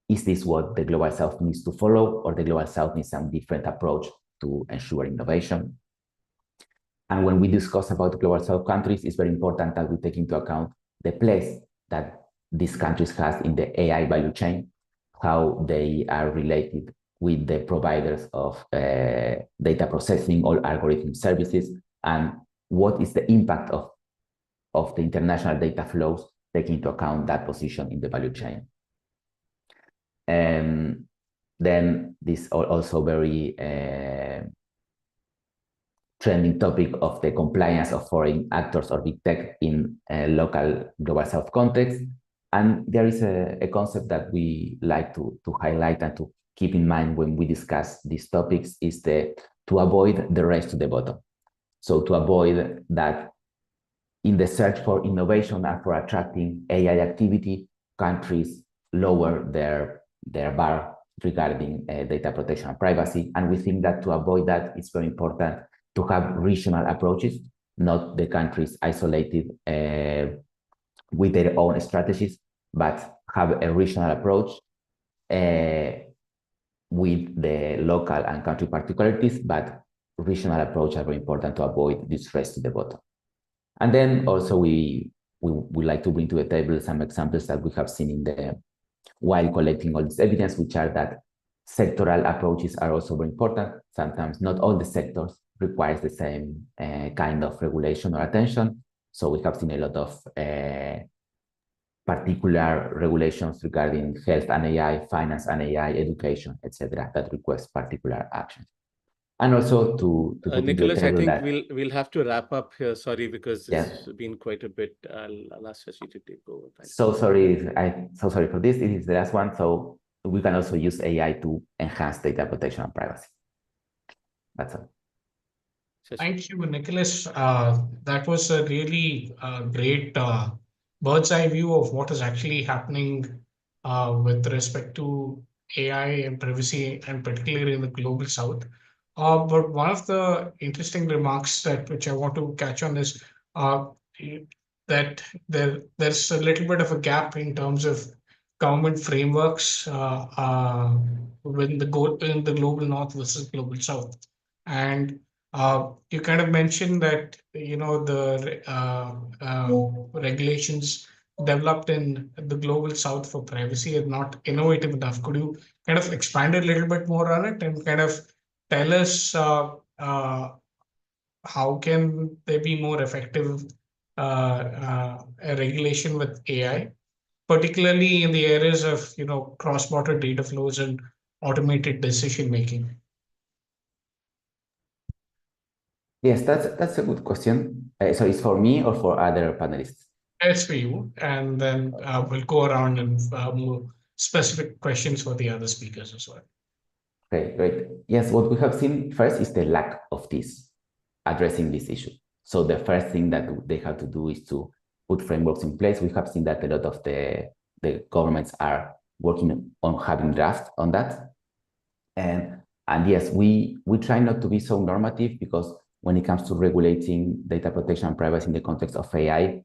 is this what the Global South needs to follow, or the Global South needs some different approach to ensure innovation. And when we discuss about the Global South countries, it's very important that we take into account the place that these countries have in the AI value chain, how they are related with the providers of data processing or algorithm services, and what is the impact of the international data flows, taking into account that position in the value chain. And then this also very trending topic of the compliance of foreign actors or big tech in a local Global South context. And there is a concept that we like to highlight and to keep in mind when we discuss these topics is to avoid the race to the bottom. So to avoid that in the search for innovation and for attracting AI activity, countries lower their bar regarding data protection and privacy. And we think that to avoid that, it's very important to have regional approaches, not the countries isolated with their own strategies, but have a regional approach with the local and country particularities, but regional approach are very important to avoid this race to the bottom. And then also we like to bring to the table some examples that we have seen while collecting all this evidence, which are that sectoral approaches are also very important. Sometimes not all the sectors requires the same kind of regulation or attention. So we have seen a lot of particular regulations regarding health and AI, finance and AI, education, etc., that request particular action. And also to
Nicholas, I think we'll have to wrap up here. Sorry, because it's been quite a bit. I'll ask Shashi to take over.
So sorry for this. It is the last one. So we can also use AI to enhance data protection and privacy. That's all.
Thank you, Nicholas. That was a really great bird's eye view of what is actually happening with respect to AI and privacy, and particularly in the Global South. But one of the interesting remarks which I want to catch on is that there's a little bit of a gap in terms of government frameworks in the Global North versus Global South. And you kind of mentioned that, the regulations developed in the Global South for privacy are not innovative enough. Could you kind of expand a little bit more on it and kind of tell us how can there be more effective regulation with AI, particularly in the areas of, cross-border data flows and automated decision making?
Yes, that's a good question. So it's for me or for other panelists?
It's for you, and then we'll go around and more specific questions for the other speakers as well.
Okay, great. Yes, what we have seen first is the lack of addressing this issue. So the first thing that they have to do is to put frameworks in place. We have seen that a lot of the governments are working on having drafts on that. And yes, we try not to be so normative, because when it comes to regulating data protection and privacy in the context of AI,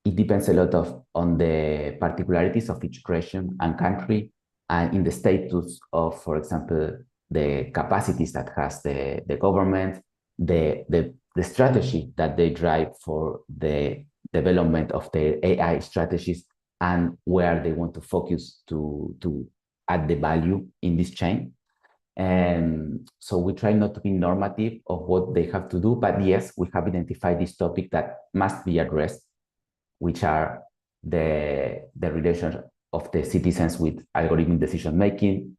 it depends a lot on the particularities of each region and country, and in the status of, for example, the capacities that has the government, the strategy that they drive for the development of their AI strategies, and where they want to focus to add the value in this chain. And so we try not to be normative of what they have to do, but yes, we have identified this topic that must be addressed, which are the relations of the citizens with algorithmic decision making.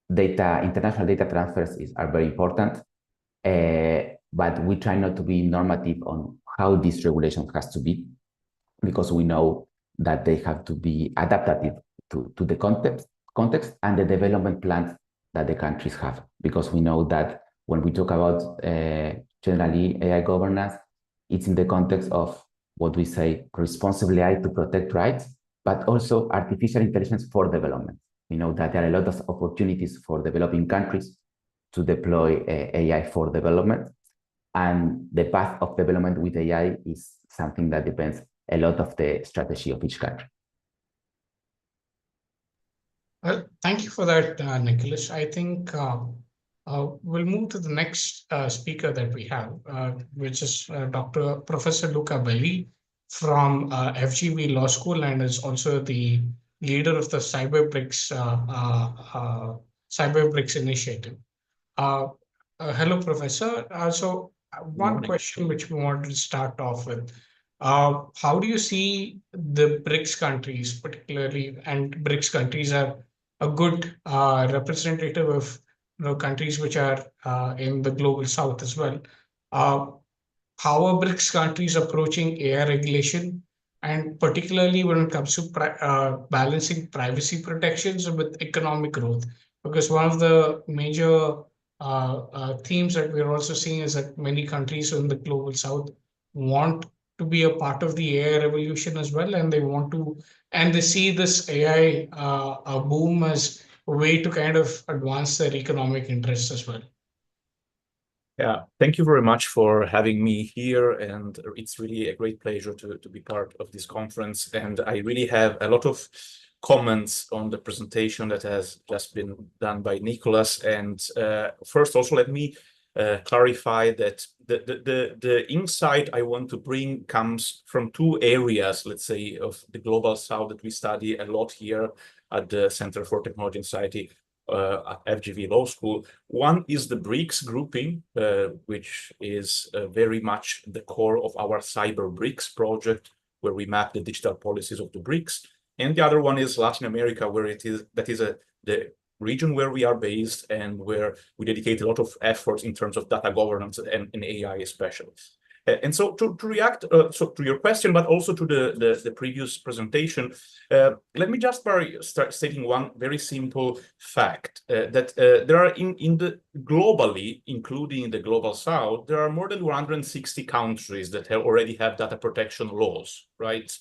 International data transfers are very important, but we try not to be normative on how this regulation has to be, because we know that they have to be adaptive to the context and the development plans that the countries have. Because we know that when we talk about generally AI governance, it's in the context of what we say responsible AI to protect rights, but also artificial intelligence for development. We know that there are a lot of opportunities for developing countries to deploy AI for development. And the path of development with AI is something that depends a lot of the strategy of each country.
Well, thank you for that, Nicholas. I think we'll move to the next speaker that we have, which is Professor Luca Belli from FGV Law School, and is also the leader of the CyberBRICS initiative. Hello, Professor. One question which we wanted to start off with. How do you see the BRICS countries, particularly, and BRICS countries are a good representative of countries which are in the global south as well. How are BRICS countries approaching AI regulation, and particularly when it comes to balancing privacy protections with economic growth? Because one of the major themes that we're also seeing is that many countries in the global south want to be a part of the AI revolution as well, and they see this AI boom as a way to kind of advance their economic interests as well.
Yeah, thank you very much for having me here, and it's really a great pleasure to be part of this conference. And I really have a lot of comments on the presentation that has just been done by Nicholas. And first, also let me clarify that the insight I want to bring comes from two areas, let's say, of the global south that we study a lot here at the Center for Technology and Society at FGV Law School. One is the BRICS grouping, which is very much the core of our CyberBRICS project, where we map the digital policies of the BRICS. And the other one is Latin America, where that is the region where we are based and where we dedicate a lot of efforts in terms of data governance and AI especially. And so to react to your question, but also to the previous presentation, let me just start stating one very simple fact, that there are globally, including in the global south, there are more than 160 countries that already have data protection laws, right?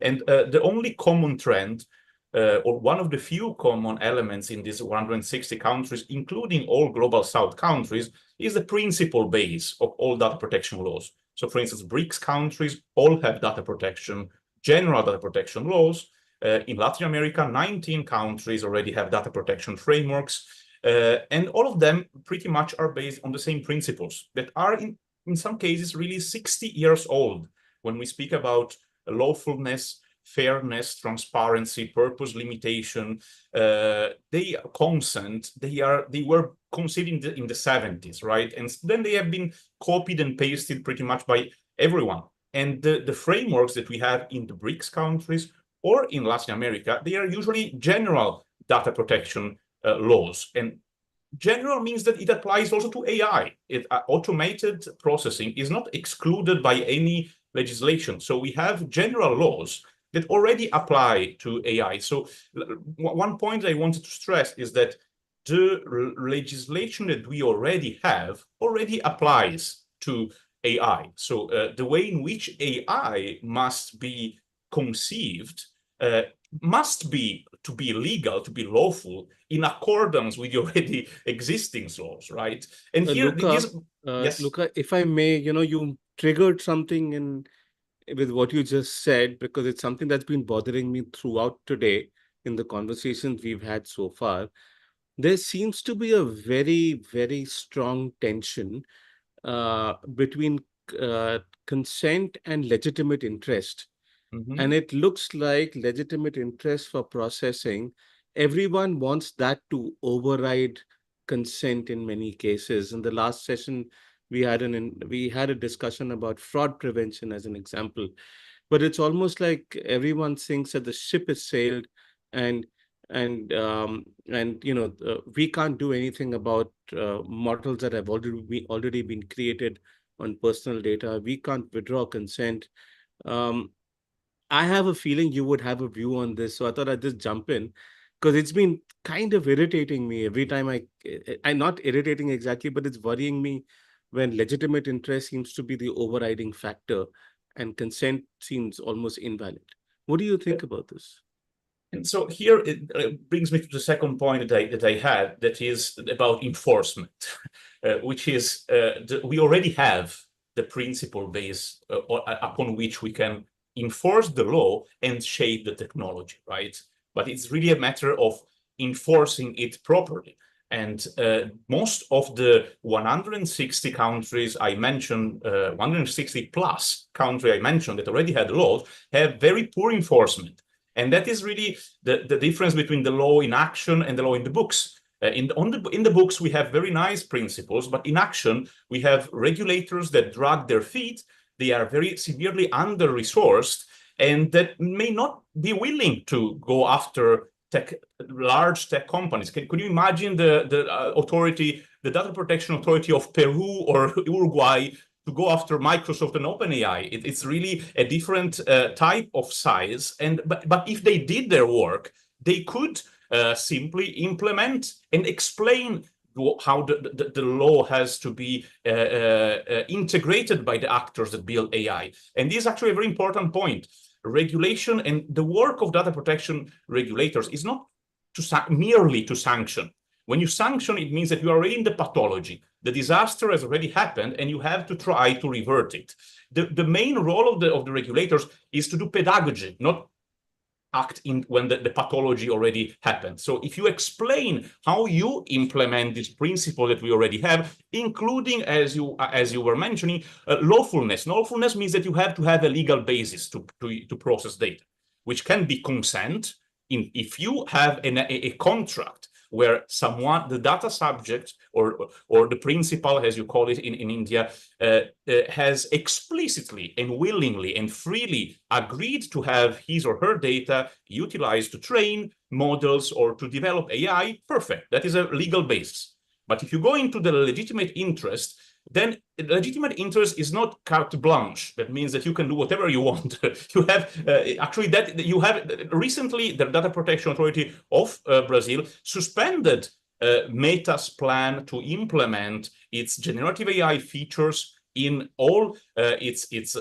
And the only common trend, or one of the few common elements in these 160 countries, including all global south countries, is the principal base of all data protection laws. So for instance, BRICS countries all have data protection, general data protection laws. In Latin America, 19 countries already have data protection frameworks. And all of them pretty much are based on the same principles that are in some cases really 60 years old. When we speak about lawfulness, fairness, transparency, purpose limitation, consent, they were conceived in the 70s, right? And then they have been copied and pasted pretty much by everyone. And the frameworks that we have in the BRICS countries or in Latin America, they are usually general data protection laws. And general means that it applies also to AI. Automated processing is not excluded by any legislation. So we have general laws that already apply to AI. So one point I wanted to stress is that the legislation that we already have already applies to AI. So the way in which AI must be conceived must be to be legal, to be lawful, in accordance with the already existing laws, right? And here,
Luca, if I may, you triggered something with what you just said, because it's something that's been bothering me throughout today in the conversations we've had so far. There seems to be a very, very strong tension between consent and legitimate interest. Mm-hmm. And it looks like legitimate interest for processing, everyone wants that to override consent in many cases. In the last session, we had a discussion about fraud prevention as an example, but it's almost like everyone thinks that the ship is sailed, and we can't do anything about models that have already been created on personal data. We can't withdraw consent. I have a feeling you would have a view on this, so I thought I'd just jump in, because it's been kind of irritating me every time I'm not irritating exactly, but it's worrying me when legitimate interest seems to be the overriding factor and consent seems almost invalid. What do you think about this?
And so here it brings me to the second point that I had, that is about enforcement, which is we already have the principle base upon which we can enforce the law and shape the technology, right? But it's really a matter of enforcing it properly. And most of the 160 countries I mentioned, 160 plus countries I mentioned that already had laws, have very poor enforcement. And that is really the difference between the law in action and the law in the books. In the books, we have very nice principles, but in action, we have regulators that drag their feet. They are very severely under-resourced, and that may not be willing to go after large tech companies. Could you imagine the Data Protection Authority of Peru or Uruguay to go after Microsoft and OpenAI? It's really a different type of size. But if they did their work, they could simply implement and explain how the law has to be integrated by the actors that build AI. And this is actually a very important point. Regulation and the work of data protection regulators is not merely to sanction. When you sanction, it means that you are already in the pathology. The disaster has already happened, and you have to try to revert it. The main role of the regulators is to do pedagogy, not act in when the pathology already happened. So if you explain how you implement this principle that we already have, including, as you were mentioning, lawfulness. Lawfulness means that you have to have a legal basis to process data, which can be consent. If you have a contract where the data subject or the principal, as you call it in India, has explicitly and willingly and freely agreed to have his or her data utilized to train models or to develop AI, perfect. That is a legal basis. But if you go into the legitimate interest, then legitimate interest is not carte blanche. That means that you can do whatever you want. You have recently the Data Protection Authority of Brazil suspended Meta's plan to implement its generative AI features in all its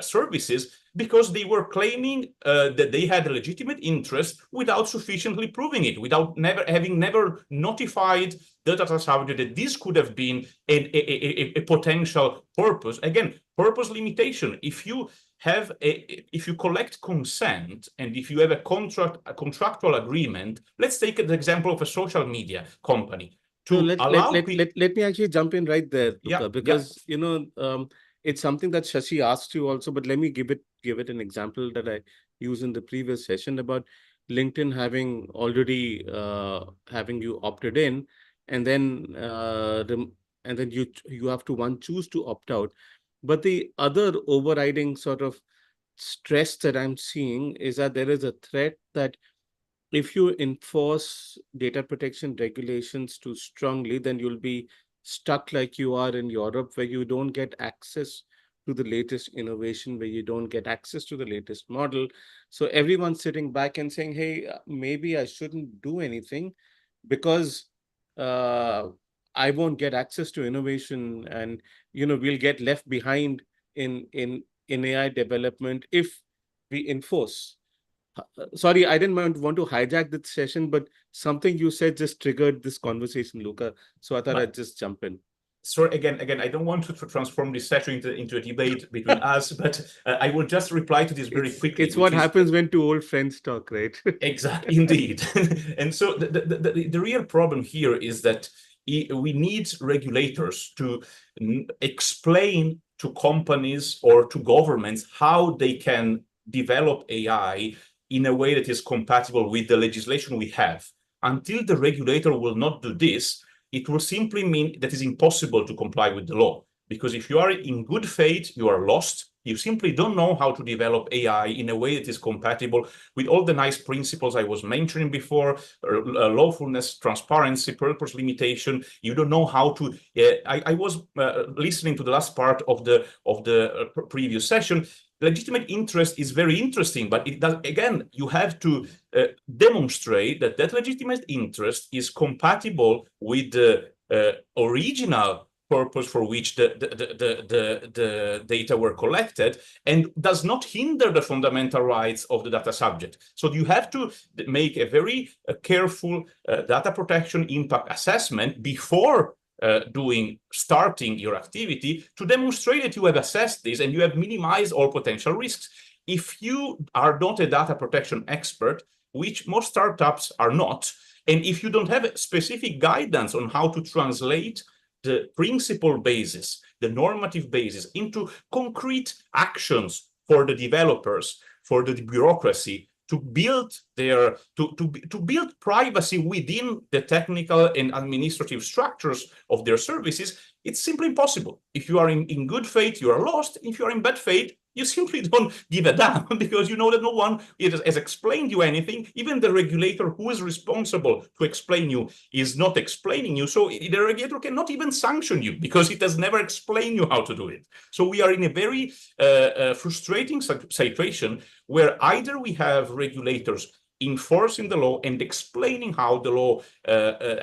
services, because they were claiming that they had a legitimate interest without sufficiently proving it, without having notified the data subject that this could have been a potential purpose. Again, purpose limitation. If you collect consent and if you have a contractual agreement, let's take the example of a social media company.
Let me actually jump in right there, Luca, because it's something that Shashi asked you also, but let me give it an example that I used in the previous session about LinkedIn having already having you opted in, and then you have to choose to opt out. But the other overriding sort of stress that I'm seeing is that there is a threat that if you enforce data protection regulations too strongly, then you'll be stuck like you are in Europe, where you don't get access to the latest innovation, where you don't get access to the latest model. So everyone's sitting back and saying, hey, maybe I shouldn't do anything because I won't get access to innovation, and we'll get left behind in AI development if we enforce. Sorry, I didn't want to hijack this session, but something you said just triggered this conversation, Luca. So I thought I'd just jump in.
So again, I don't want to transform this session into a debate between us, but I will just reply to this very quickly.
It's what happens when two old friends talk, right?
Exactly, indeed. And so the real problem here is that we need regulators to explain to companies or to governments how they can develop AI in a way that is compatible with the legislation we have. Until the regulator will not do this, it will simply mean that it's impossible to comply with the law. Because if you are in good faith, you are lost. You simply don't know how to develop AI in a way that is compatible with all the nice principles I was mentioning before, lawfulness, transparency, purpose limitation. You don't know how to. I was listening to the last part of the previous session. Legitimate interest is very interesting, but it does, again, you have to demonstrate that that legitimate interest is compatible with the original purpose for which the data were collected and does not hinder the fundamental rights of the data subject. So you have to make a very careful data protection impact assessment before starting your activity to demonstrate that you have assessed this and you have minimized all potential risks. If you are not a data protection expert, which most startups are not, and if you don't have specific guidance on how to translate the principle basis, the normative basis into concrete actions for the developers, for the bureaucracy, to build to build privacy within the technical and administrative structures of their services, it's simply impossible. If you are in good faith, you are lost. If you are in bad faith, you simply don't give a damn because you know that no one has explained you anything. Even the regulator who is responsible to explain you is not explaining you. So the regulator cannot even sanction you because it has never explained you how to do it. So we are in a very frustrating situation where either we have regulators enforcing the law and explaining how the law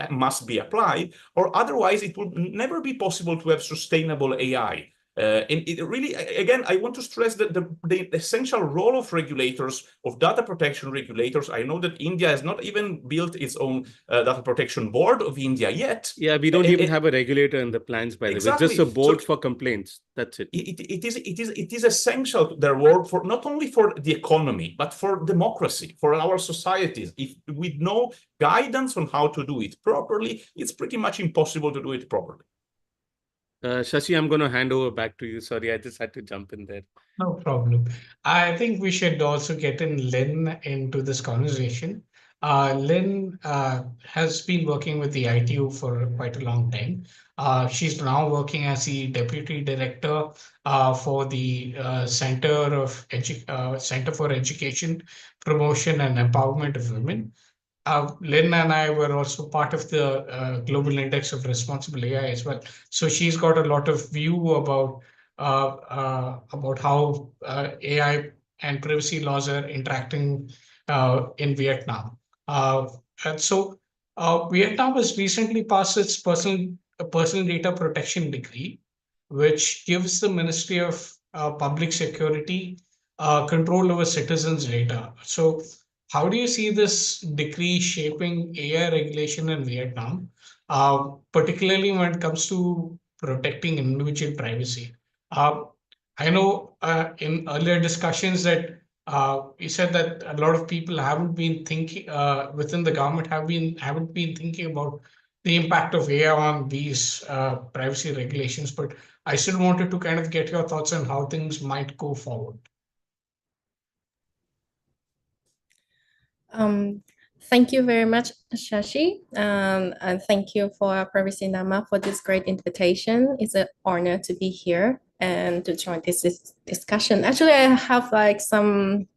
must be applied, or otherwise it will never be possible to have sustainable AI. And it really, again, I want to stress that the essential role of regulators, of data protection regulators. I know that India has not even built its own data protection board of India yet.
Yeah, we don't even have a regulator in the plans, by the way.
Exactly.
It's just a board for complaints. That's it.
It is essential to their work for not only for the economy, but for democracy, for our societies. If with no guidance on how to do it properly, it's pretty much impossible to do it properly.
Shashi, I'm going to hand over back to you. Sorry, I just had to jump in there.
No problem. I think we should also get in Lynn into this conversation. Lynn has been working with the ITU for quite a long time. She's now working as the Deputy Director for the Center for Education, Promotion and Empowerment of Women. Lynn and I were also part of the Global Index of Responsible AI as well. So she's got a lot of view about how AI and privacy laws are interacting in Vietnam. And so Vietnam has recently passed its personal data protection decree, which gives the Ministry of Public Security control over citizens' data. So how do you see this decree shaping AI regulation in Vietnam, particularly when it comes to protecting individual privacy? I know in earlier discussions that you said that a lot of people haven't been thinking within the government haven't been thinking about the impact of AI on these privacy regulations, but I still wanted to kind of get your thoughts on how things might go forward.
Thank you very much, Shashi, and thank you for PrivacyNama for this great invitation. It's an honor to be here and to join this discussion. Actually, I have like some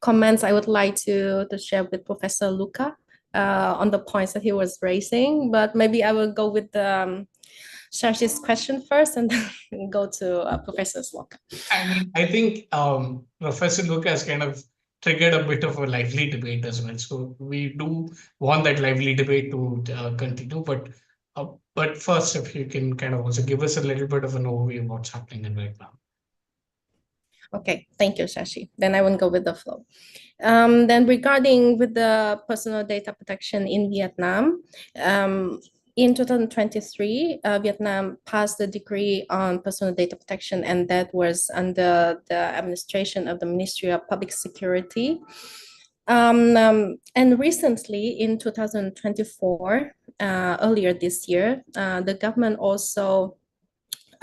comments I would like to share with Professor Luca on the points that he was raising, but maybe I will go with Shashi's question first and then go to Professor Luca.
I mean, I think Professor Luca has kind of triggered a bit of a lively debate as well. So we do want that lively debate to continue. But first, if you can kind of also give us a little bit of an overview of what's happening in Vietnam.
Okay, thank you, Shashi. Then I will go with the flow. Then regarding with the personal data protection in Vietnam, in 2023, Vietnam passed the decree on personal data protection, and that was under the administration of the Ministry of Public Security. And recently, in 2024, earlier this year, the government also,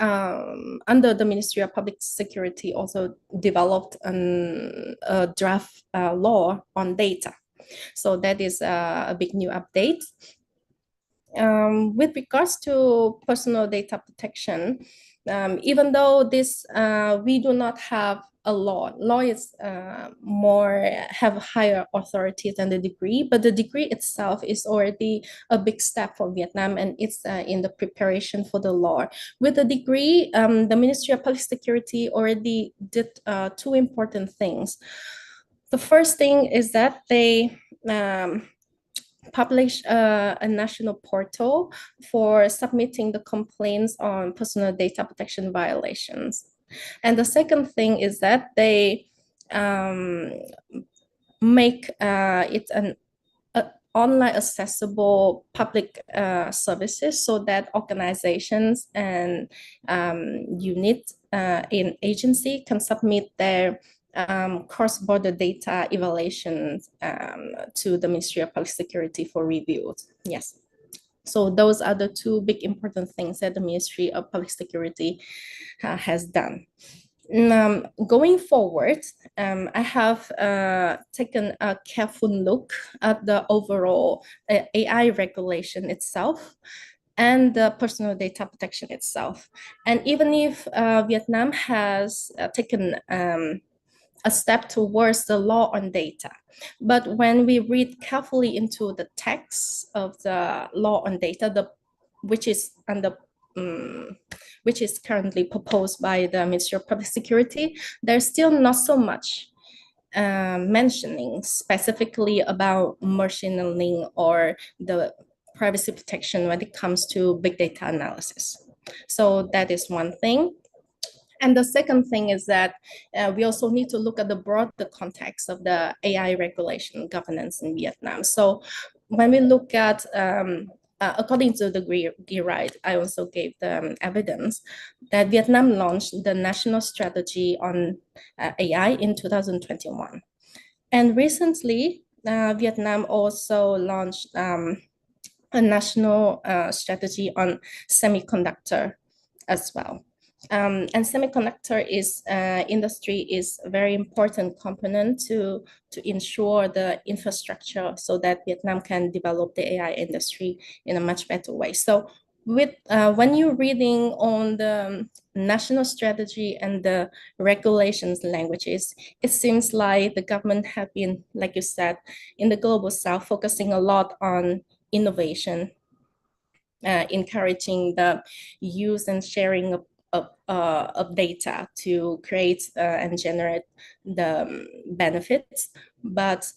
under the Ministry of Public Security, also developed a draft law on data. So that is a big new update. With regards to personal data protection, even though this we do not have a law is have higher authority than the degree, but the degree itself is already a big step for Vietnam, and it's in the preparation for the law. With the degree, the Ministry of Public Security already did two important things. The first thing is that they publish a national portal for submitting the complaints on personal data protection violations. And the second thing is that they make it an online accessible public services so that organizations and units in agency can submit their cross-border data evaluations to the Ministry of Public Security for review. Yes. So those are the two big important things that the Ministry of Public Security has done. Going forward, I have taken a careful look at the overall AI regulation itself and the personal data protection itself. And even if Vietnam has taken a step towards the law on data, but when we read carefully into the text of the law on data, which is currently proposed by the Ministry of Public Security, there's still not so much mentioning specifically about machine learning or the privacy protection when it comes to big data analysis. So that is one thing. And the second thing is that we also need to look at the broader context of the AI regulation governance in Vietnam. So when we look at according to the GRI right, I also gave the evidence that Vietnam launched the national strategy on AI in 2021. And recently, Vietnam also launched a national strategy on semiconductor as well. And semiconductor industry is a very important component to ensure the infrastructure so that Vietnam can develop the AI industry in a much better way. So with when you're reading on the national strategy and the regulations languages, it seems like the government have been, like you said, in the global south, focusing a lot on innovation, encouraging the use and sharing of data to create and generate the benefits. But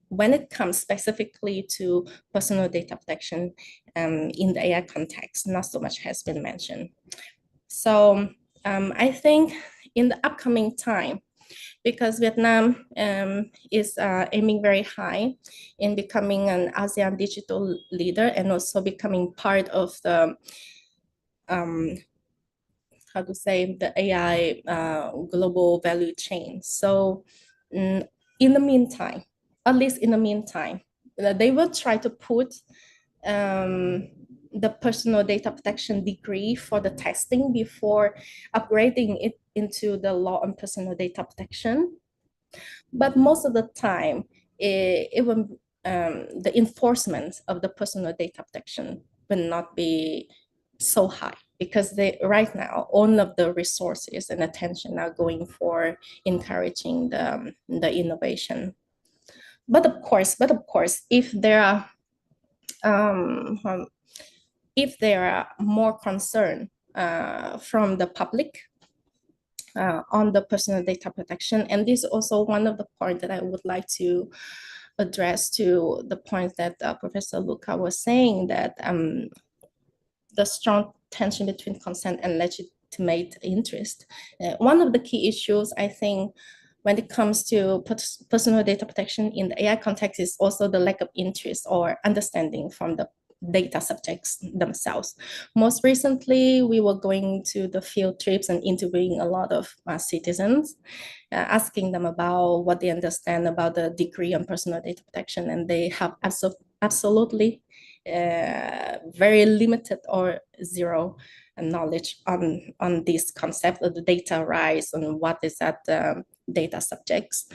when it comes specifically to personal data protection in the AI context, not so much has been mentioned. So I think in the upcoming time, because Vietnam is aiming very high in becoming an ASEAN digital leader and also becoming part of the how to say, the AI global value chain. So in the meantime, at least in the meantime, they will try to put the personal data protection degree for the testing before upgrading it into the law on personal data protection. But most of the time, it will, the enforcement of the personal data protection will not be so high, because right now all of the resources and attention are going for encouraging the innovation. But of course, if there are more concern from the public on the personal data protection, and this is also one of the points that I would like to address to the point that Professor Luca was saying, that the strong tension between consent and legitimate interest. One of the key issues, I think, when it comes to personal data protection in the AI context is also the lack of interest or understanding from the data subjects themselves. Most recently, we were going to the field trips and interviewing a lot of citizens, asking them about what they understand about the degree on personal data protection, and they have absolutely very limited or zero knowledge on this concept of the data rights and what is that data subjects.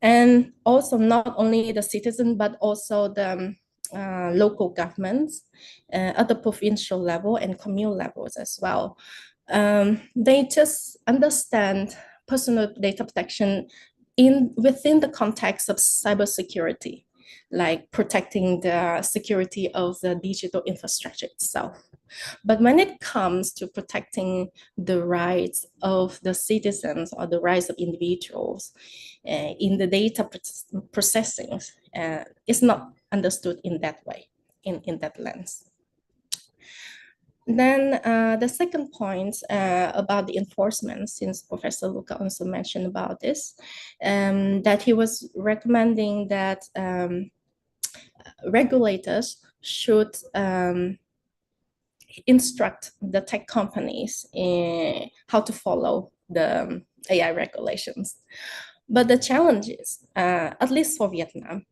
And also not only the citizen, but also the local governments at the provincial level and communal levels as well. They just understand personal data protection within the context of cybersecurity, like protecting the security of the digital infrastructure itself. But when it comes to protecting the rights of the citizens or the rights of individuals in the data processing, it's not understood in that way, in that lens. Then the second point about the enforcement, since Professor Luca also mentioned about this, that he was recommending that regulators should instruct the tech companies in how to follow the AI regulations. But the challenge is, at least for Vietnam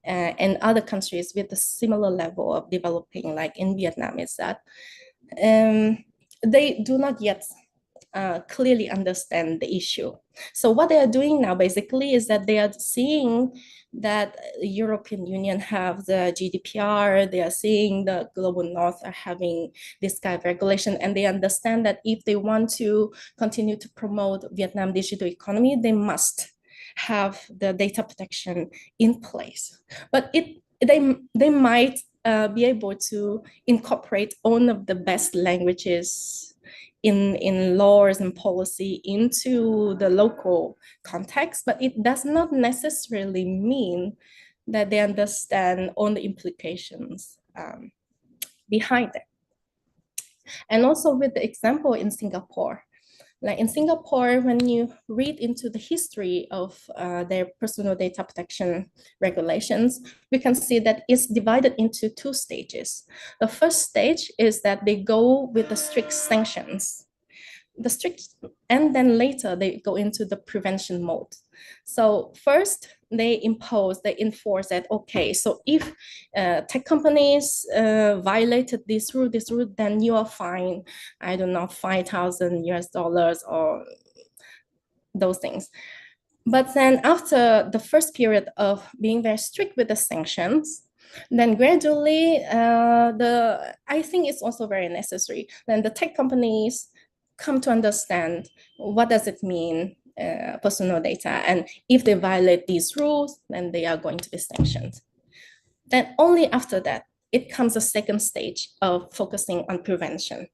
and other countries with a similar level of developing, like in Vietnam, is that they do not yet clearly understand the issue. So what they are doing now basically is that they are seeing that the European Union have the GDPR, they are seeing the Global North are having this kind of regulation, and they understand that if they want to continue to promote Vietnam digital economy, they must have the data protection in place. But they might be able to incorporate all of the best languages in laws and policy into the local context, but it does not necessarily mean that they understand all the implications behind it. And also with the example in Singapore, like in Singapore, when you read into the history of their personal data protection regulations, we can see that it's divided into two stages. The first stage is that they go with the strict sanctions. And then later they go into the prevention mode. So first they enforce that, okay, so if tech companies violated this rule, then you are fined, I don't know, $5,000 or those things. But then after the first period of being very strict with the sanctions, then gradually, I think it's also very necessary. Then the tech companies come to understand what does it mean, personal data, and if they violate these rules, then they are going to be sanctioned. Then only after that, it comes a second stage of focusing on prevention.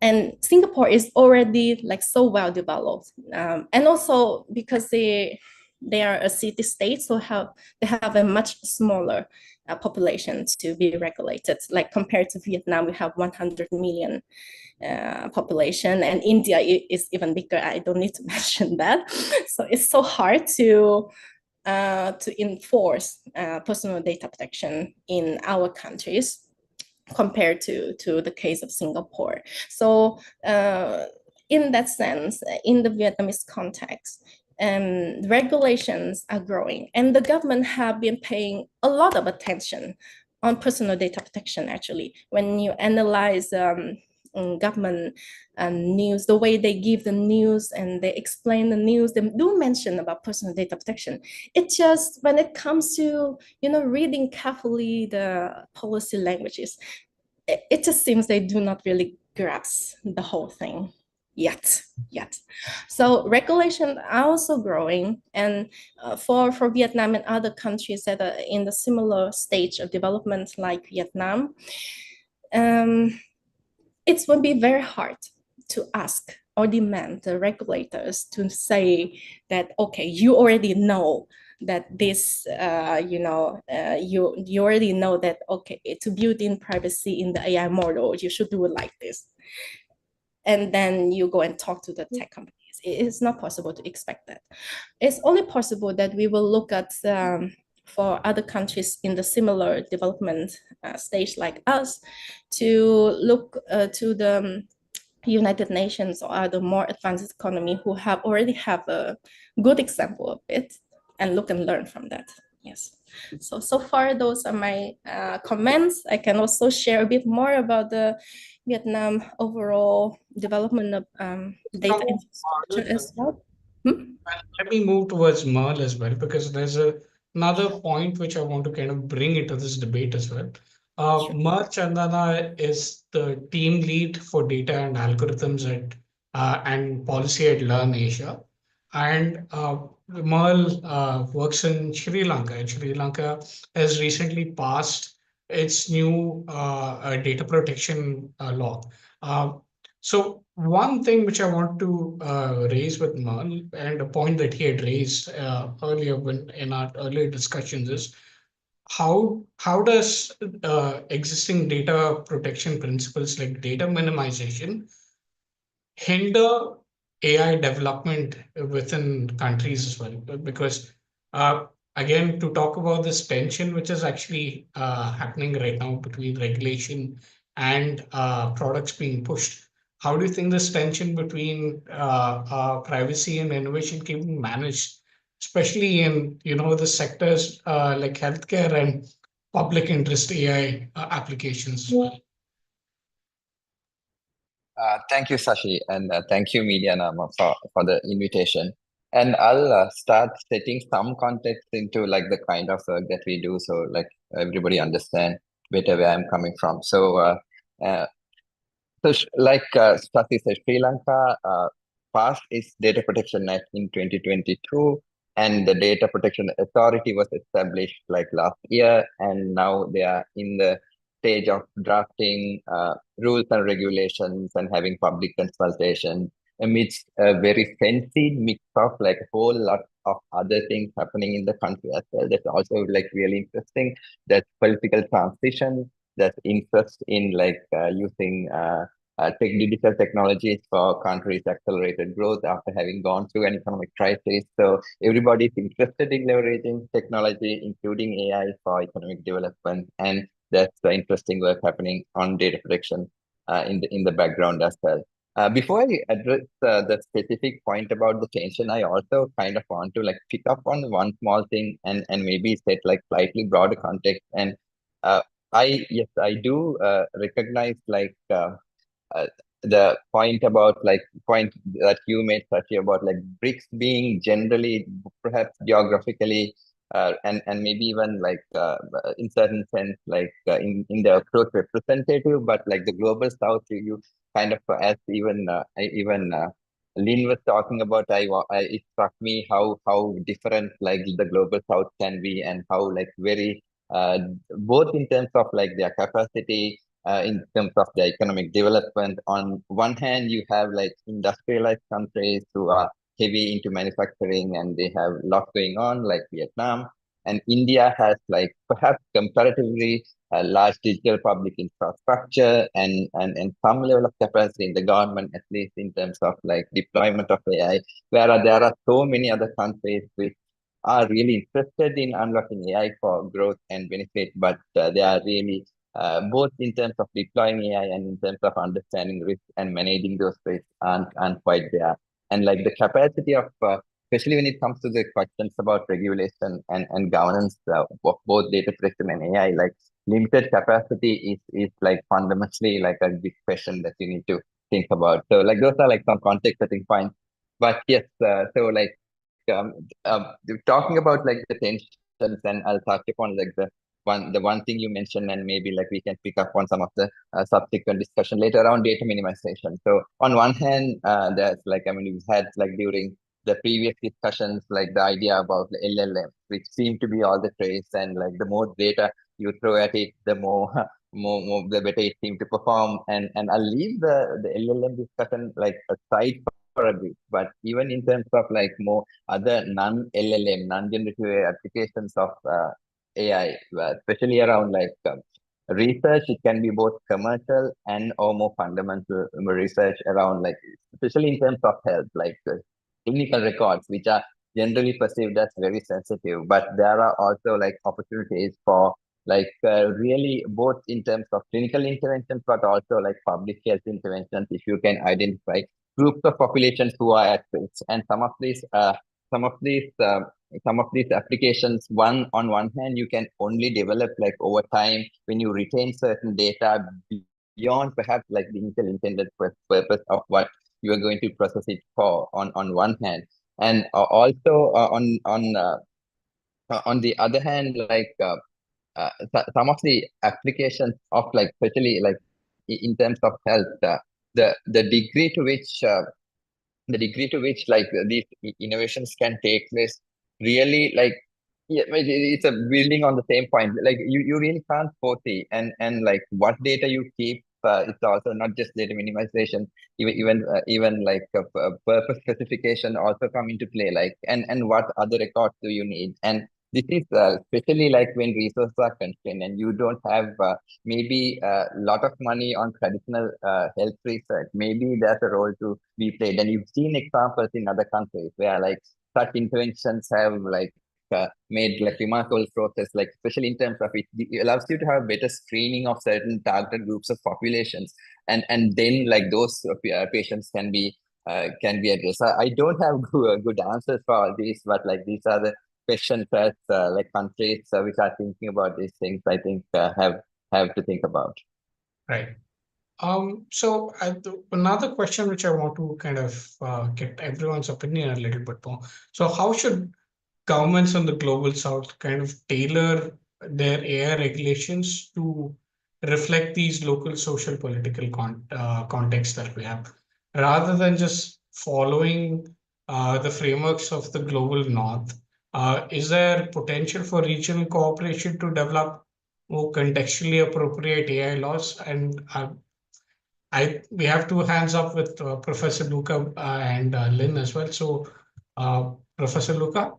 And Singapore is already like so well developed, and also because they are a city state, so they have a much smaller population to be regulated. Like compared to Vietnam, we have 100 million population, and India is even bigger. I don't need to mention that. So it's so hard to enforce personal data protection in our countries compared to the case of Singapore. So in that sense, in the Vietnamese context, regulations are growing, and the government have been paying a lot of attention on personal data protection. Actually, when you analyze government news, the way they give the news and they explain the news, they do mention about personal data protection. It just, when it comes to, reading carefully the policy languages, it just seems they do not really grasp the whole thing yet. So regulations are also growing, and for Vietnam and other countries that are in the similar stage of development like Vietnam, it will be very hard to ask or demand the regulators to say that, okay, you already know that this, you already know that, okay, to build in privacy in the AI model, you should do it like this. And then you go and talk to the tech companies. It is not possible to expect that. It's only possible that we will look at for other countries in the similar development stage like us, to look to the United Nations or other more advanced economy who already have a good example of it, and look and learn from that. Yes. So far, those are my comments. I can also share a bit more about the Vietnam overall development of data infrastructure as well.
Let me move towards Merle as well, because there's a another point which I want to kind of bring into this debate as well. Mer Chandana is the team lead for data and algorithms at and policy at Learn Asia. And Merl works in Sri Lanka. And Sri Lanka has recently passed its new data protection law. So one thing which I want to raise with Merl, and a point that he had raised earlier in our earlier discussions, is how does existing data protection principles like data minimization hinder AI development within countries as well? Because again, to talk about this tension which is actually happening right now between regulation and products being pushed, how do you think this tension between privacy and innovation can be managed, especially in the sectors like healthcare and public interest AI applications as well?
Thank you, Sashi, and thank you, MediaNama, for the invitation. And I'll start setting some context into like the kind of work that we do, so like everybody understand better where I'm coming from. So, like Sashi said, Sri Lanka passed its Data Protection Act in 2022, and the Data Protection Authority was established like last year, and now they are in the stage of drafting rules and regulations and having public consultation amidst a very fancy mix of like a whole lot of other things happening in the country as well. That's also like really interesting. That's political transition, that's interest in like using digital technologies for countries' accelerated growth after having gone through an economic crisis. So everybody is interested in leveraging technology, including AI, for economic development, and that's the interesting work happening on data protection in the background as well. Before I address the specific point about the tension, I also kind of want to like pick up on one small thing and maybe set like slightly broader context. And I do recognize like the point that you made, Sachi, about like BRICS being generally perhaps geographically and maybe even like in certain sense like in the approach representative, but like the global south, you kind of as even Lynn was talking about, it struck me how different like the global south can be, and how like very both in terms of like their capacity, in terms of the economic development. On one hand, you have like industrialized countries who are heavy into manufacturing and they have a lot going on, like Vietnam. And India has like perhaps comparatively a large digital public infrastructure and some level of capacity in the government, at least in terms of like deployment of AI, whereas there are so many other countries which are really interested in unlocking AI for growth and benefit, but they are really both in terms of deploying AI and in terms of understanding risk and managing those risks aren't quite there. And like the capacity of, especially when it comes to the questions about regulation and governance of both data protection and AI, like limited capacity is like fundamentally like a big question that you need to think about. So like those are like some context setting points. But yes, so like talking about like the tensions, and I'll touch upon like the one thing you mentioned, and maybe like we can pick up on some of the subsequent discussion later around data minimization. So on one hand, there's like, I mean, we've had like during the previous discussions, like the idea about the LLM, which seem to be all the craze, and like the more data you throw at it, the more the better it seems to perform. And I'll leave the LLM discussion like aside for a bit, but even in terms of like more other non-LLM, non-generative applications of AI, especially around like research, it can be both commercial and or more fundamental research around like, especially in terms of health, like clinical records, which are generally perceived as very sensitive, but there are also like opportunities for like really both in terms of clinical interventions, but also like public health interventions, if you can identify groups of populations who are at risk. And some of these applications, on one hand, you can only develop like over time when you retain certain data beyond perhaps like the initial intended purpose of what you are going to process it for on one hand. And also on the other hand, like some of the applications of like, especially like in terms of health, the degree to which like these innovations can take place really like, yeah, it's a building on the same point. Like you really can't foresee, and like what data you keep. It's also not just data minimization. Even like purpose specification also come into play. Like and what other records do you need? And this is especially like when resources are constrained and you don't have maybe a lot of money on traditional health research. Maybe there's a role to be played. And you've seen examples in other countries where like such interventions have like made like remarkable progress, like especially in terms of it allows you to have better screening of certain targeted groups of populations, and then like those patients can be addressed. I don't have good answers for all these, but like these are the questions that like countries which are thinking about these things, I think have to think about.
Right. So another question which I want to kind of get everyone's opinion a little bit more. So how should governments on the global south kind of tailor their AI regulations to reflect these local social political contexts that we have, rather than just following the frameworks of the global north? Is there potential for regional cooperation to develop more contextually appropriate AI laws? And we have two hands up with Professor Luca and Lynn as well. So Professor Luca?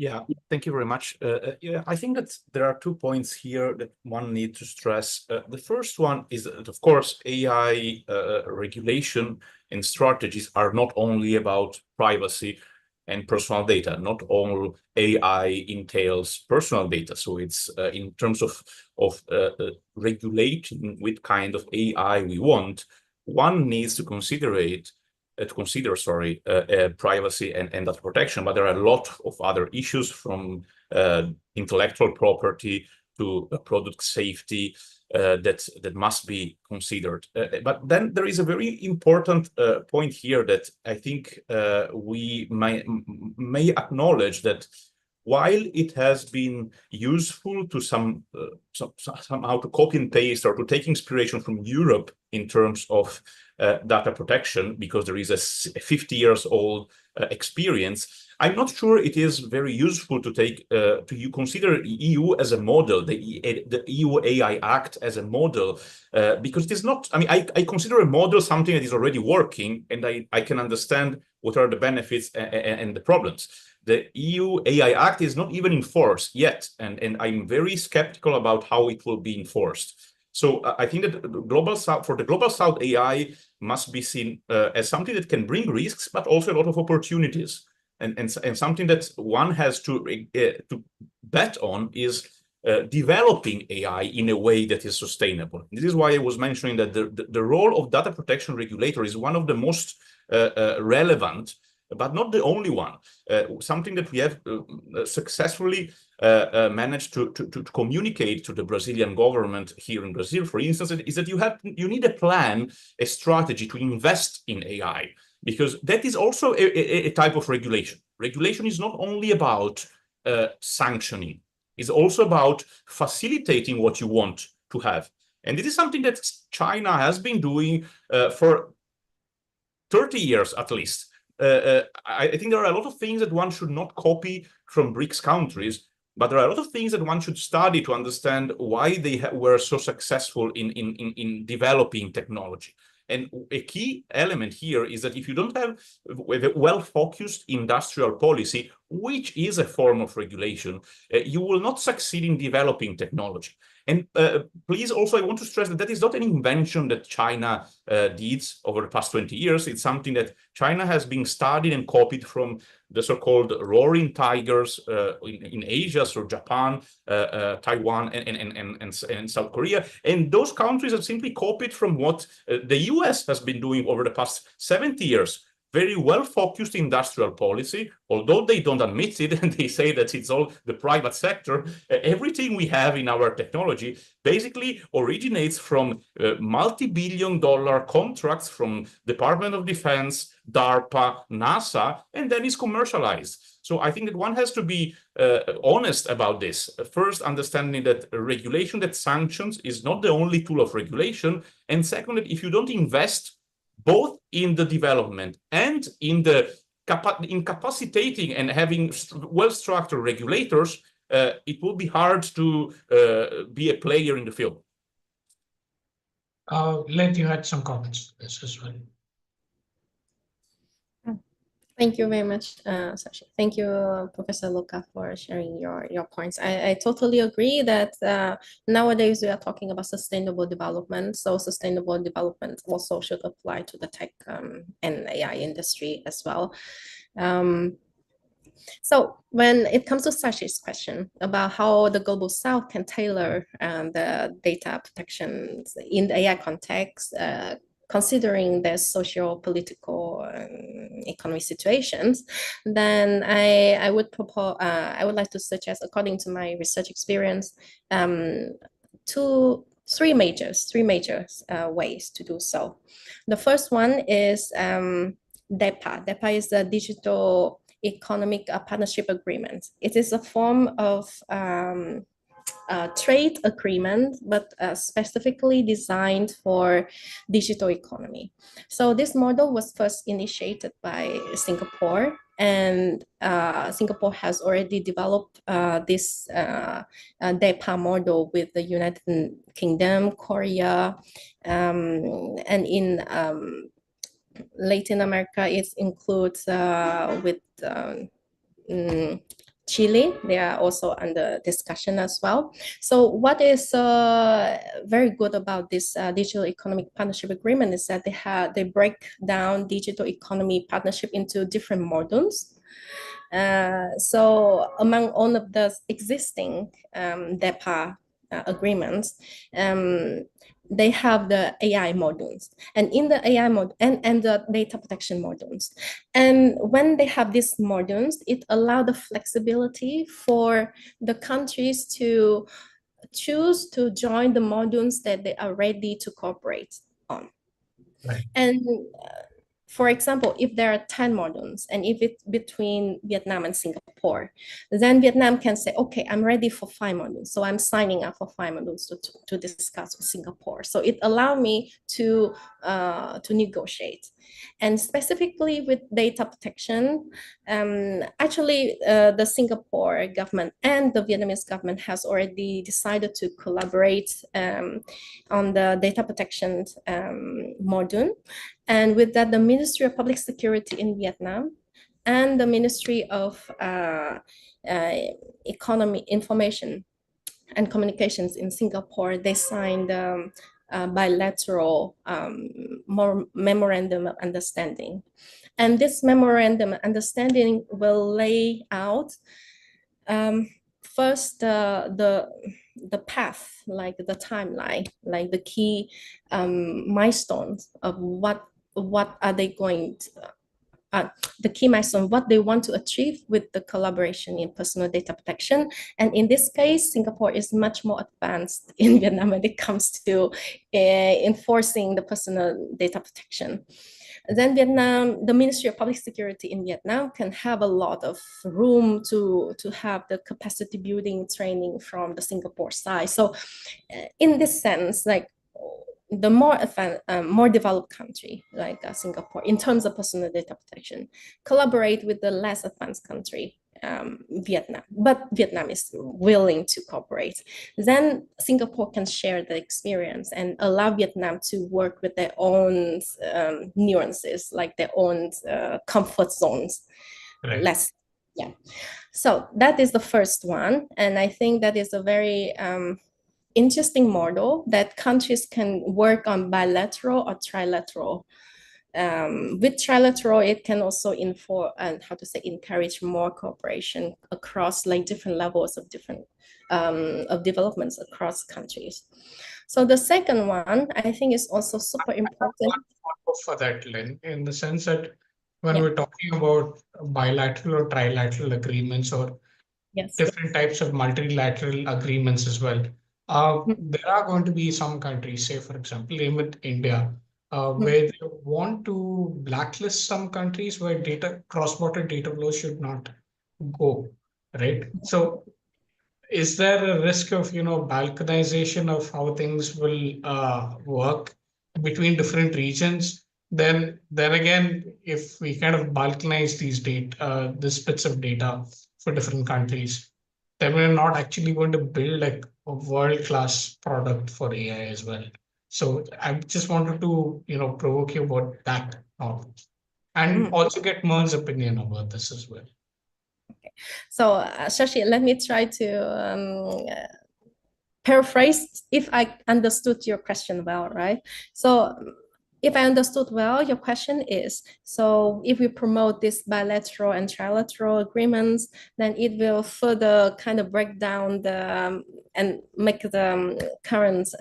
Yeah, thank you very much. Yeah, I think that there are 2 points here that one needs to stress. The first one is that, of course, AI regulation and strategies are not only about privacy and personal data. Not all AI entails personal data. So it's in terms of regulating what kind of AI we want, one needs to consider privacy and data protection, but there are a lot of other issues, from intellectual property to product safety that must be considered. But then there is a very important point here that I think we may acknowledge, that while it has been useful to somehow to copy and paste or to take inspiration from Europe in terms of data protection, because there is a 50 years old experience, I'm not sure it is very useful to consider EU as a model, the EU AI Act as a model, because it is not. I mean, I consider a model something that is already working, and I can understand what are the benefits and the problems. The EU AI Act is not even enforced yet, and I'm very skeptical about how it will be enforced. So I think that for the Global South, AI must be seen as something that can bring risks, but also a lot of opportunities. And something that one has to bet on is developing AI in a way that is sustainable. This is why I was mentioning that the role of data protection regulator is one of the most relevant, but not the only one. Something that we have successfully managed to communicate to the Brazilian government here in Brazil, for instance, is that you need a plan, a strategy to invest in AI, because that is also a type of regulation. Regulation is not only about sanctioning, it's also about facilitating what you want to have. And this is something that China has been doing for 30 years at least. I think there are a lot of things that one should not copy from BRICS countries, but there are a lot of things that one should study to understand why they were so successful in developing technology. And a key element here is that if you don't have a well-focused industrial policy, which is a form of regulation, you will not succeed in developing technology. And please also, I want to stress that is not an invention that China did over the past 20 years. It's something that China has been studied and copied from the so-called roaring tigers in Asia, so Japan, Taiwan, and South Korea. And those countries have simply copied from what the US has been doing over the past 70 years. very well-focused industrial policy, although they don't admit it and they say that it's all the private sector. Everything we have in our technology basically originates from multi-billion-dollar contracts from Department of Defense, DARPA, NASA, and then is commercialized. So I think that one has to be honest about this. First, understanding that regulation that sanctions is not the only tool of regulation. And second, that if you don't invest both in the development and in the capacitating and having well-structured regulators, it will be hard to be a player in the field.
Let you had some comments on this as well.
Thank you very much, Sashi. Thank you, Professor Luca, for sharing your points. I totally agree that nowadays we are talking about sustainable development. So sustainable development also should apply to the tech and AI industry as well. So when it comes to Sashi's question about how the Global South can tailor the data protections in the AI context, considering the socio-political economic situations, then I would propose, I would like to suggest, according to my research experience, three major ways to do so. The first one is DEPA. DEPA is the Digital Economic Partnership Agreement. It is a form of trade agreement, but specifically designed for digital economy. So this model was first initiated by Singapore, and Singapore has already developed this DEPA model with the United Kingdom, Korea, and in Latin America, it includes with Chile. They are also under discussion as well. So what is very good about this Digital Economic Partnership Agreement is that they break down digital economy partnership into different modules. So among all of the existing DEPA agreements, they have the AI modules, and in the AI module and the data protection modules. And when they have these modules, it allows the flexibility for the countries to choose to join the modules that they are ready to cooperate on.
Right.
And for example, if there are 10 modules and if it's between Vietnam and Singapore, then Vietnam can say, okay, I'm ready for 5 modules. So I'm signing up for 5 modules to discuss with Singapore. So it allowed me to negotiate. And specifically with data protection, actually the Singapore government and the Vietnamese government has already decided to collaborate on the data protection module. And with that, the Ministry of Public Security in Vietnam and the Ministry of Economy, Information and Communications in Singapore, they signed bilateral memorandum of understanding. And this memorandum of understanding will lay out first the path, like the timeline, like the key milestones of what are they going to, the key milestone, what they want to achieve with the collaboration in personal data protection. And in this case, Singapore is much more advanced in Vietnam when it comes to enforcing the personal data protection. Then Vietnam, the Ministry of Public Security in Vietnam can have a lot of room to have the capacity building training from the Singapore side. So in this sense, like the more developed country like Singapore in terms of personal data protection collaborate with the less advanced country, Vietnam, but Vietnam is willing to cooperate. Then Singapore can share the experience and allow Vietnam to work with their own nuances, like their own comfort zones.
Right.
Less, yeah. So that is the first one, and I think that is a very interesting model that countries can work on bilateral or trilateral. With trilateral, it can also encourage more cooperation across like different levels of different of developments across countries. So the second one, I think, is also super important.
For that, Lynn, in the sense that when
Yeah.
we're talking about bilateral or trilateral agreements or
Yes.
different types of multilateral agreements as well. There are going to be some countries, say for example, even India, where they want to blacklist some countries where cross-border data flows should not go, right? So is there a risk of, balkanization of how things will work between different regions? Then again, if we kind of balkanize these bits of data for different countries, then we're not actually going to build like a world-class product for AI as well. So I just wanted to, provoke you about that thought and also get Mer's opinion about this as well.
So, Shashi, let me try to paraphrase if I understood your question well, right? So, if I understood well, your question is, so if we promote this bilateral and trilateral agreements, then it will further kind of break down and make the current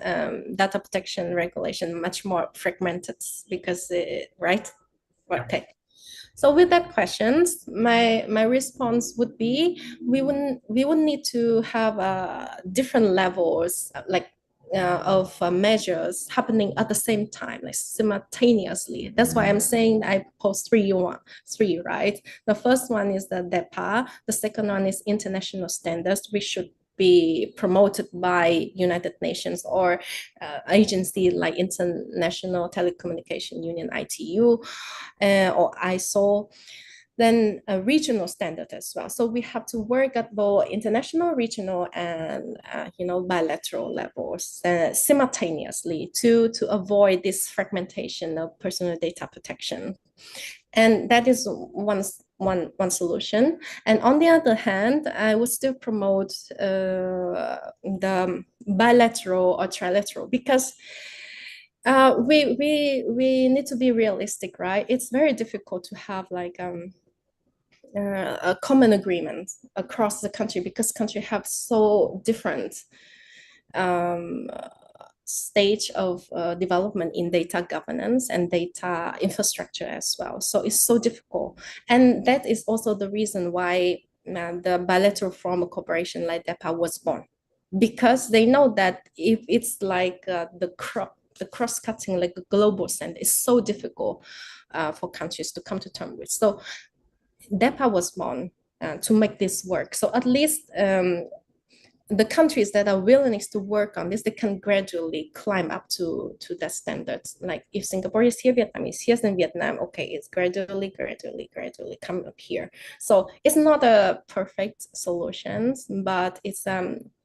data protection regulation much more fragmented because, right? Okay. So with that questions, my response would be we would need to have different levels of measures happening at the same time, like simultaneously. That's why I'm saying I pose three, right? The first one is the DEPA. The second one is international standards, which should be promoted by United Nations or agency like International Telecommunication Union, ITU, or ISO. Then a regional standard as well. So we have to work at both international, regional, and bilateral levels simultaneously to avoid this fragmentation of personal data protection. And that is one solution. And on the other hand, I would still promote the bilateral or trilateral because we need to be realistic, right? It's very difficult to have like a common agreement across the country because country have so different stage of development in data governance and data infrastructure as well. So it's so difficult. And that is also the reason why the bilateral form of cooperation like DEPA was born. Because they know that if it's like the cross-cutting, like a global standard, is so difficult for countries to come to terms with. So DEPA was born to make this work. So at least the countries that are willing to work on this, they can gradually climb up to that standard. Like if Singapore is here, Vietnam is here, then Vietnam, okay, it's gradually come up here. So it's not a perfect solution, but it's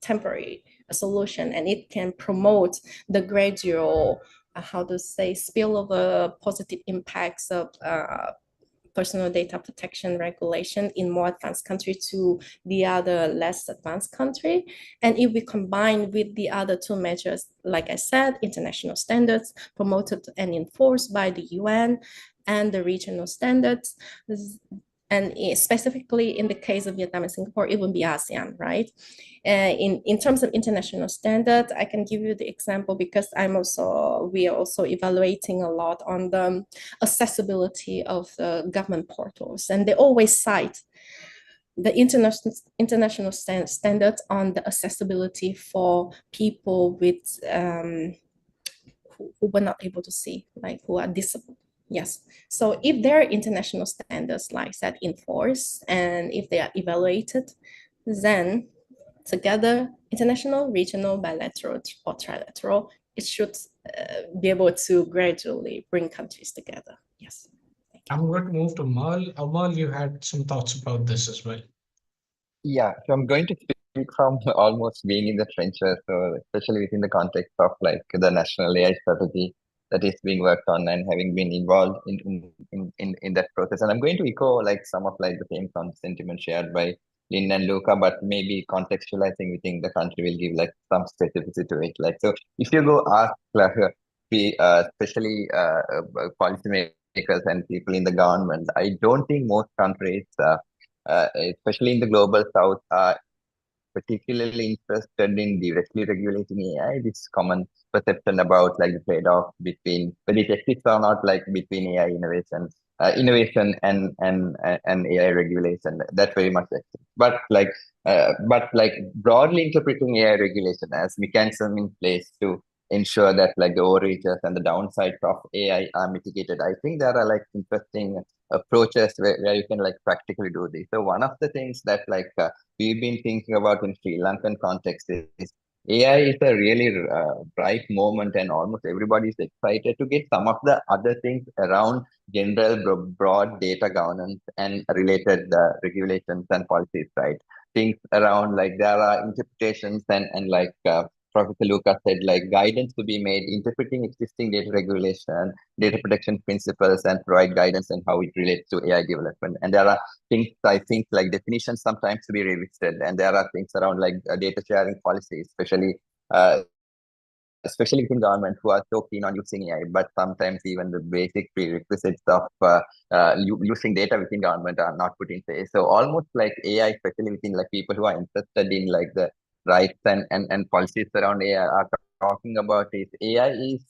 temporary solution, and it can promote the gradual, how to say, spillover positive impacts of personal data protection regulation in more advanced country to the other less advanced country. And if we combine with the other two measures, like I said, international standards promoted and enforced by the UN and the regional standards, and specifically in the case of Vietnam and Singapore, it would be ASEAN, right? In terms of international standard, I can give you the example because we are also evaluating a lot on the accessibility of the government portals, and they always cite the international standards on the accessibility for people with who were not able to see, like who are disabled. Yes. So if there are international standards like that enforced and if they are evaluated, then together, international, regional, bilateral, or trilateral, it should be able to gradually bring countries together. Yes.
I'm going to move to Merle. Merle, you had some thoughts about this as well.
Yeah, so I'm going to speak from almost being in the trenches, so especially within the context of like the national AI strategy that is being worked on and having been involved in that process. And I'm going to echo like some of like the same sentiment shared by Lynn and Luca, but maybe contextualizing within the country will give like some specificity to it. Like, so if you go ask like, especially policymakers and people in the government, I don't think most countries, especially in the global south, are particularly interested in directly regulating AI. This common perception about like the trade-off between whether it exists or not, like between AI innovations innovation and AI regulation. That very much exists. But like broadly interpreting AI regulation as mechanism in place to ensure that like the overreaches and the downsides of AI are mitigated. I think there are like interesting approaches where you can like practically do this. So one of the things that like we've been thinking about in Sri Lankan context is AI is a really bright moment, and almost everybody is excited to get some of the other things around general broad data governance and related regulations and policies, right? Things around like there are interpretations and like Professor Lucas said, like guidance to be made, interpreting existing data regulation, data protection principles, and provide guidance on how it relates to AI development. And there are things, I think, like definitions sometimes to be revisited, and there are things around like data sharing policies, especially within government who are so keen on using AI, but sometimes even the basic prerequisites of using data within government are not put in place. So almost like AI, especially within like people who are interested in like the rights and policies around AI are talking about is AI is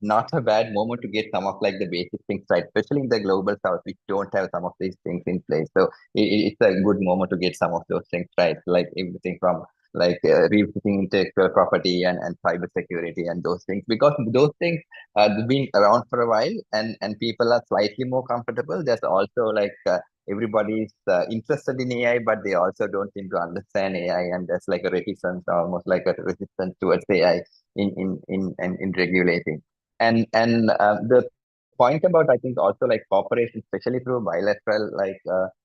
not a bad moment to get some of like the basic things right, especially in the global south, which don't have some of these things in place. So it's a good moment to get some of those things right, like everything from like revisiting intellectual property and cyber security and those things, because those things have been around for a while and people are slightly more comfortable. There's also like everybody's interested in AI, but they also don't seem to understand AI, and there's like a reticence, almost like a resistance towards AI in regulating. And the point about, I think, also like cooperation, especially through bilateral like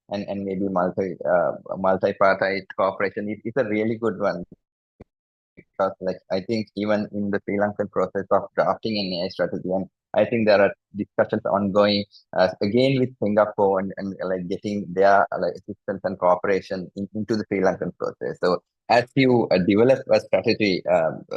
and maybe multi-party cooperation is a really good one, because like I think even in the Sri Lankan process of drafting an AI strategy, and I think there are discussions ongoing again with Singapore and like getting their like assistance and cooperation into the Sri Lankan process. So as you develop a strategy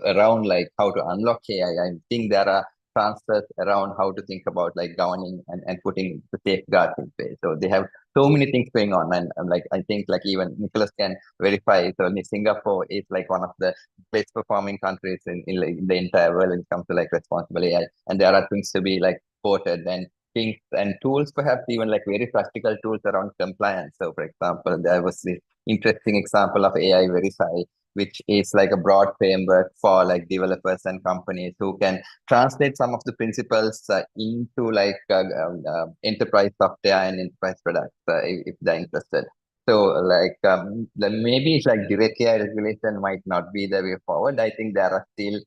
around like how to unlock AI, I think there are transfers around how to think about like governing and putting the safeguards in place. So they have so many things going on, and like I think like even Nicholas can verify. So Singapore is like one of the best performing countries in like, the entire world when it comes to like responsible AI, and there are things to be like supported and things and tools, perhaps even like very practical tools around compliance. So for example, there was this interesting example of AI Verify, which is like a broad framework for like developers and companies who can translate some of the principles into like enterprise software and enterprise products if they're interested. So like maybe it's like direct AI regulation might not be the way forward. I think there are still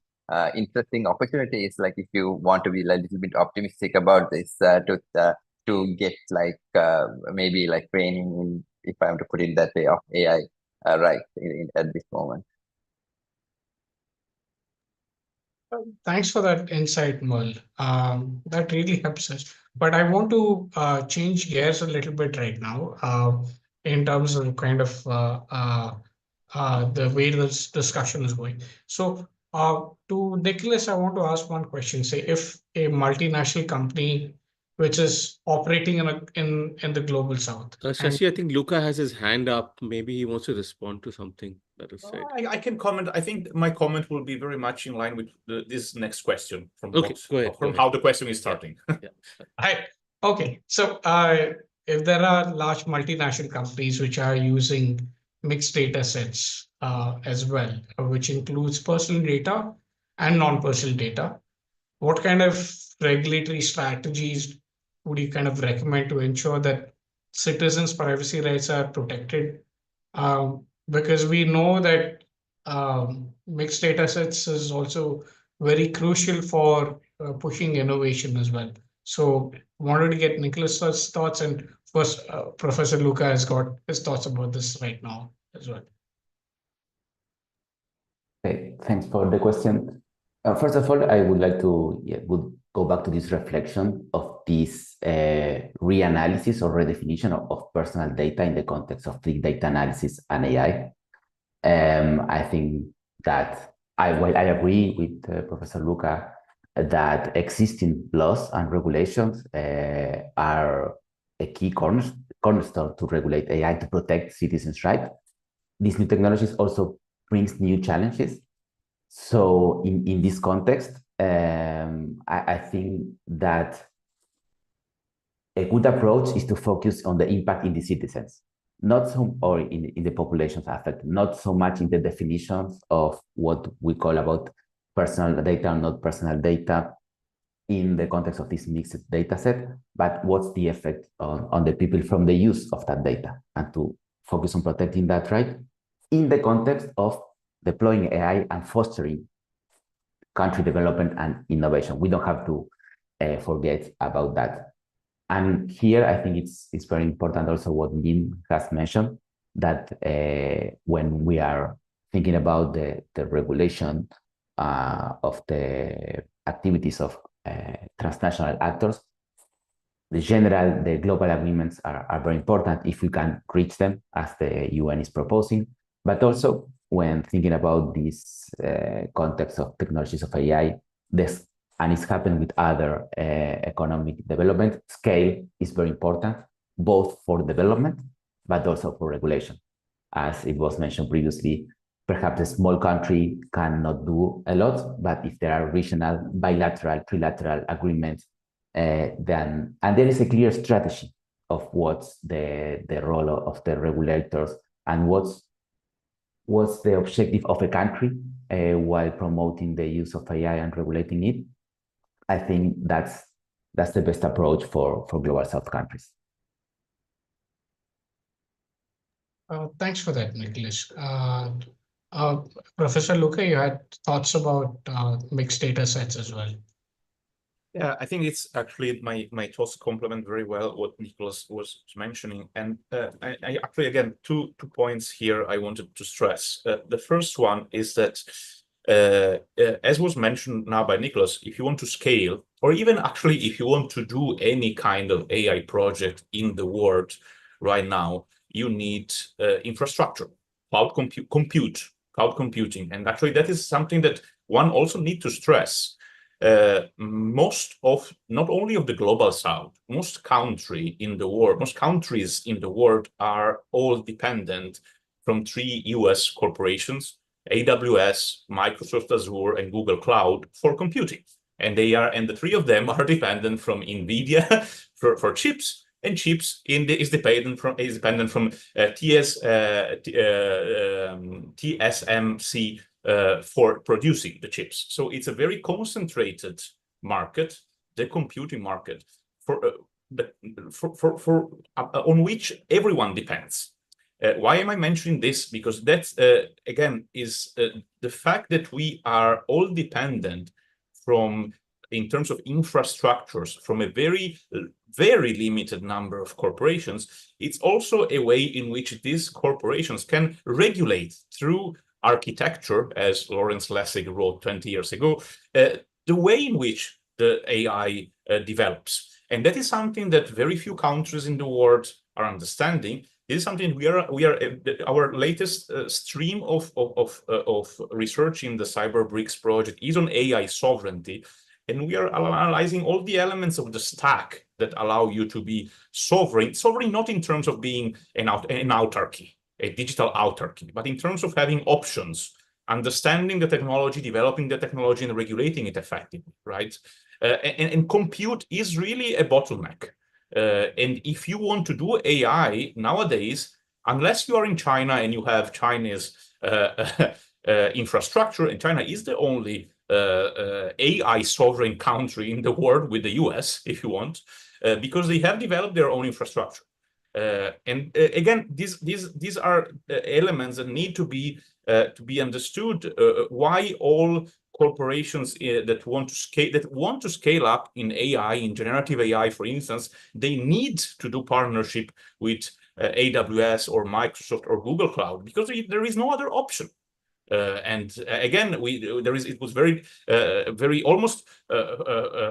interesting opportunities. Like if you want to be like a little bit optimistic about this, to get like maybe like training in, if I am to put it that way, of AI right at this moment.
Thanks for that insight, Merle. That really helps us. But I want to change gears a little bit right now in terms of kind of the way this discussion is going. So to Nicholas, I want to ask one question. Say if a multinational company which is operating in the global south.
Shashi, I think Luca has his hand up. Maybe he wants to respond to something that is said.
I can comment. I think my comment will be very much in line with this next question from
go ahead.
How the question is starting.
Okay, so if there are large multinational companies which are using mixed data sets as well, which includes personal data and non-personal data, what kind of regulatory strategies would you kind of recommend to ensure that citizens' privacy rights are protected? Because we know that mixed data sets is also very crucial for pushing innovation as well. So wanted to get Nicholas's thoughts, and first Professor Luca has got his thoughts about this right now as well.
Okay, thanks for the question. First of all, I would like to would go back to this reflection of this reanalysis or redefinition of personal data in the context of big data analysis and AI. I think that while I agree with Professor Luca that existing laws and regulations are a key cornerstone to regulate AI to protect citizens' rights, these new technologies also brings new challenges. So in this context, I think that a good approach is to focus on the impact in the citizens, not so, or in the populations affected, not so much in the definitions of what we call about personal data or not personal data in the context of this mixed data set, but what's the effect on the people from the use of that data, and to focus on protecting that right in the context of deploying AI and fostering country development and innovation. We don't have to forget about that. And here, I think it's very important also what Lynn has mentioned, that when we are thinking about the regulation of the activities of transnational actors, the global agreements are very important if we can reach them, as the UN is proposing, but also when thinking about this context of technologies of AI, and it's happened with other economic development, scale is very important, both for development, but also for regulation. As it was mentioned previously, perhaps a small country cannot do a lot, but if there are regional, bilateral, trilateral agreements, then, and there is a clear strategy of what's the role of the regulators and what's the objective of a country while promoting the use of AI and regulating it. I think that's the best approach for Global South countries.
Thanks for that, Nicholas. Professor Luca, you had thoughts about mixed data sets as well.
Yeah, I think it's actually my thoughts complement very well what Nicholas was mentioning. And I actually, again, two points here I wanted to stress. The first one is that, as was mentioned now by Nicholas, if you want to scale, or even actually if you want to do any kind of AI project in the world right now, you need infrastructure, cloud cloud computing. And actually that is something that one also needs to stress. Most of, not only of the Global South, most countries in the world are all dependent from 3 US corporations, AWS, Microsoft Azure, and Google Cloud for computing. And the 3 of them are dependent from NVIDIA for chips, and chips is dependent from TSMC for producing the chips. So it's a very concentrated market, the computing market, on which everyone depends. Why am I mentioning this? Because that's, again, is the fact that we are all dependent from, in terms of infrastructures, from a very, very limited number of corporations. It's also a way in which these corporations can regulate through architecture, as Lawrence Lessig wrote 20 years ago, the way in which the AI develops. And that is something that very few countries in the world are understanding. This is something our latest stream of research in the CyberBRICS project is on AI sovereignty. And we are analyzing all the elements of the stack that allow you to be sovereign not in terms of being an autarky, a digital autarky, but in terms of having options, understanding the technology, developing the technology, and regulating it effectively, right? And compute is really a bottleneck. And if you want to do AI nowadays, unless you are in China and you have Chinese infrastructure, and China is the only AI sovereign country in the world with the US, if you want, because they have developed their own infrastructure. And again, these are elements that need to be understood. Why all corporations that want to scale up in AI, in generative AI, for instance, they need to do partnership with AWS or Microsoft or Google Cloud, because there is no other option. And again, it was very almost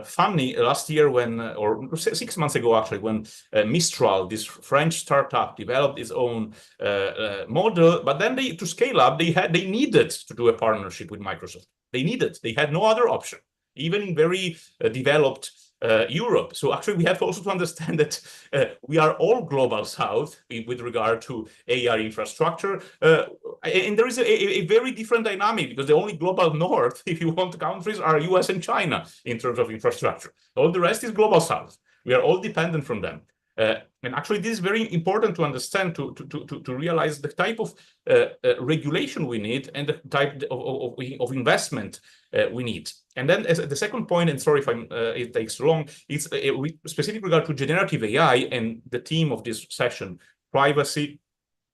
funny last year when, or 6 months ago actually, when Mistral, this French startup, developed its own model, but then to scale up, they needed to do a partnership with Microsoft. They had no other option, even in very developed Europe. So actually, we have also to understand that we are all Global South with regard to AI infrastructure. And there is a very different dynamic, because the only Global North, if you want, countries are US and China in terms of infrastructure. All the rest is Global South. We are all dependent from them. And actually, this is very important to understand, to realize the type of regulation we need and the type of investment we need. And then as the second point, and sorry if it takes too long, it's specific regard to generative AI and the theme of this session, privacy,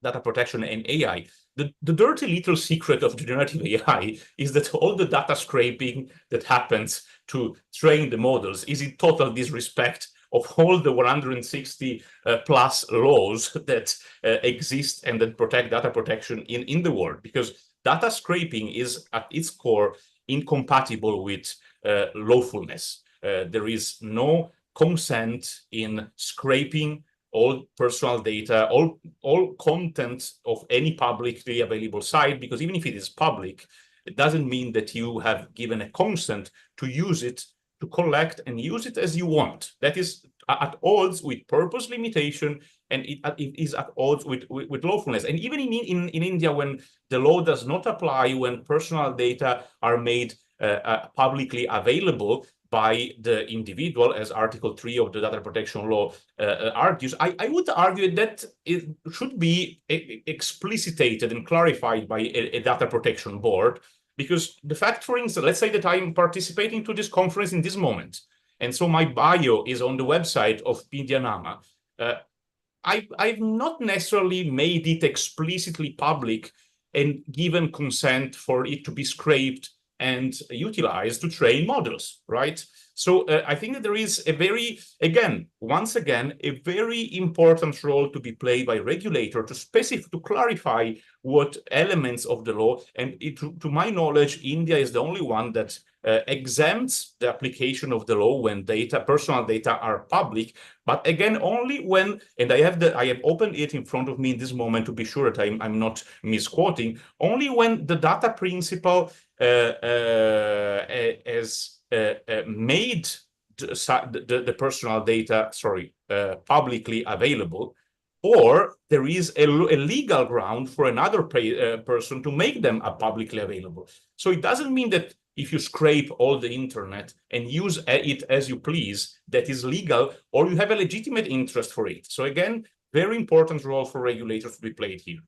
data protection, and AI. The dirty little secret of generative AI is that all the data scraping that happens to train the models is in total disrespect of all the 160 plus laws that exist and that protect data protection in the world, because data scraping is at its core incompatible with lawfulness. There is no consent in scraping all personal data, all content of any publicly available site, because even if it is public, it doesn't mean that you have given a consent to use it, to collect and use it as you want. That is at odds with purpose limitation, and it is at odds with lawfulness. And even in India, when the law does not apply, when personal data are made publicly available by the individual, as Article 3 of the Data Protection Law argues, I would argue that it should be explicitated and clarified by a data protection board, because the fact, for instance, let's say that I'm participating to this conference in this moment, and so my bio is on the website of MediaNama. I've not necessarily made it explicitly public and given consent for it to be scraped and utilized to train models, right? So I think that there is a very, once again, a very important role to be played by regulator to clarify what elements of the law, and to my knowledge, India is the only one that exempts the application of the law when personal data are public, but again, only when, and I have opened it in front of me in this moment to be sure that I'm not misquoting, only when the data principle has made the personal data, publicly available, or there is a legal ground for another person to make them publicly available. So it doesn't mean that if you scrape all the internet and use it as you please, that is legal, or you have a legitimate interest for it. So again, very important role for regulators to be played here.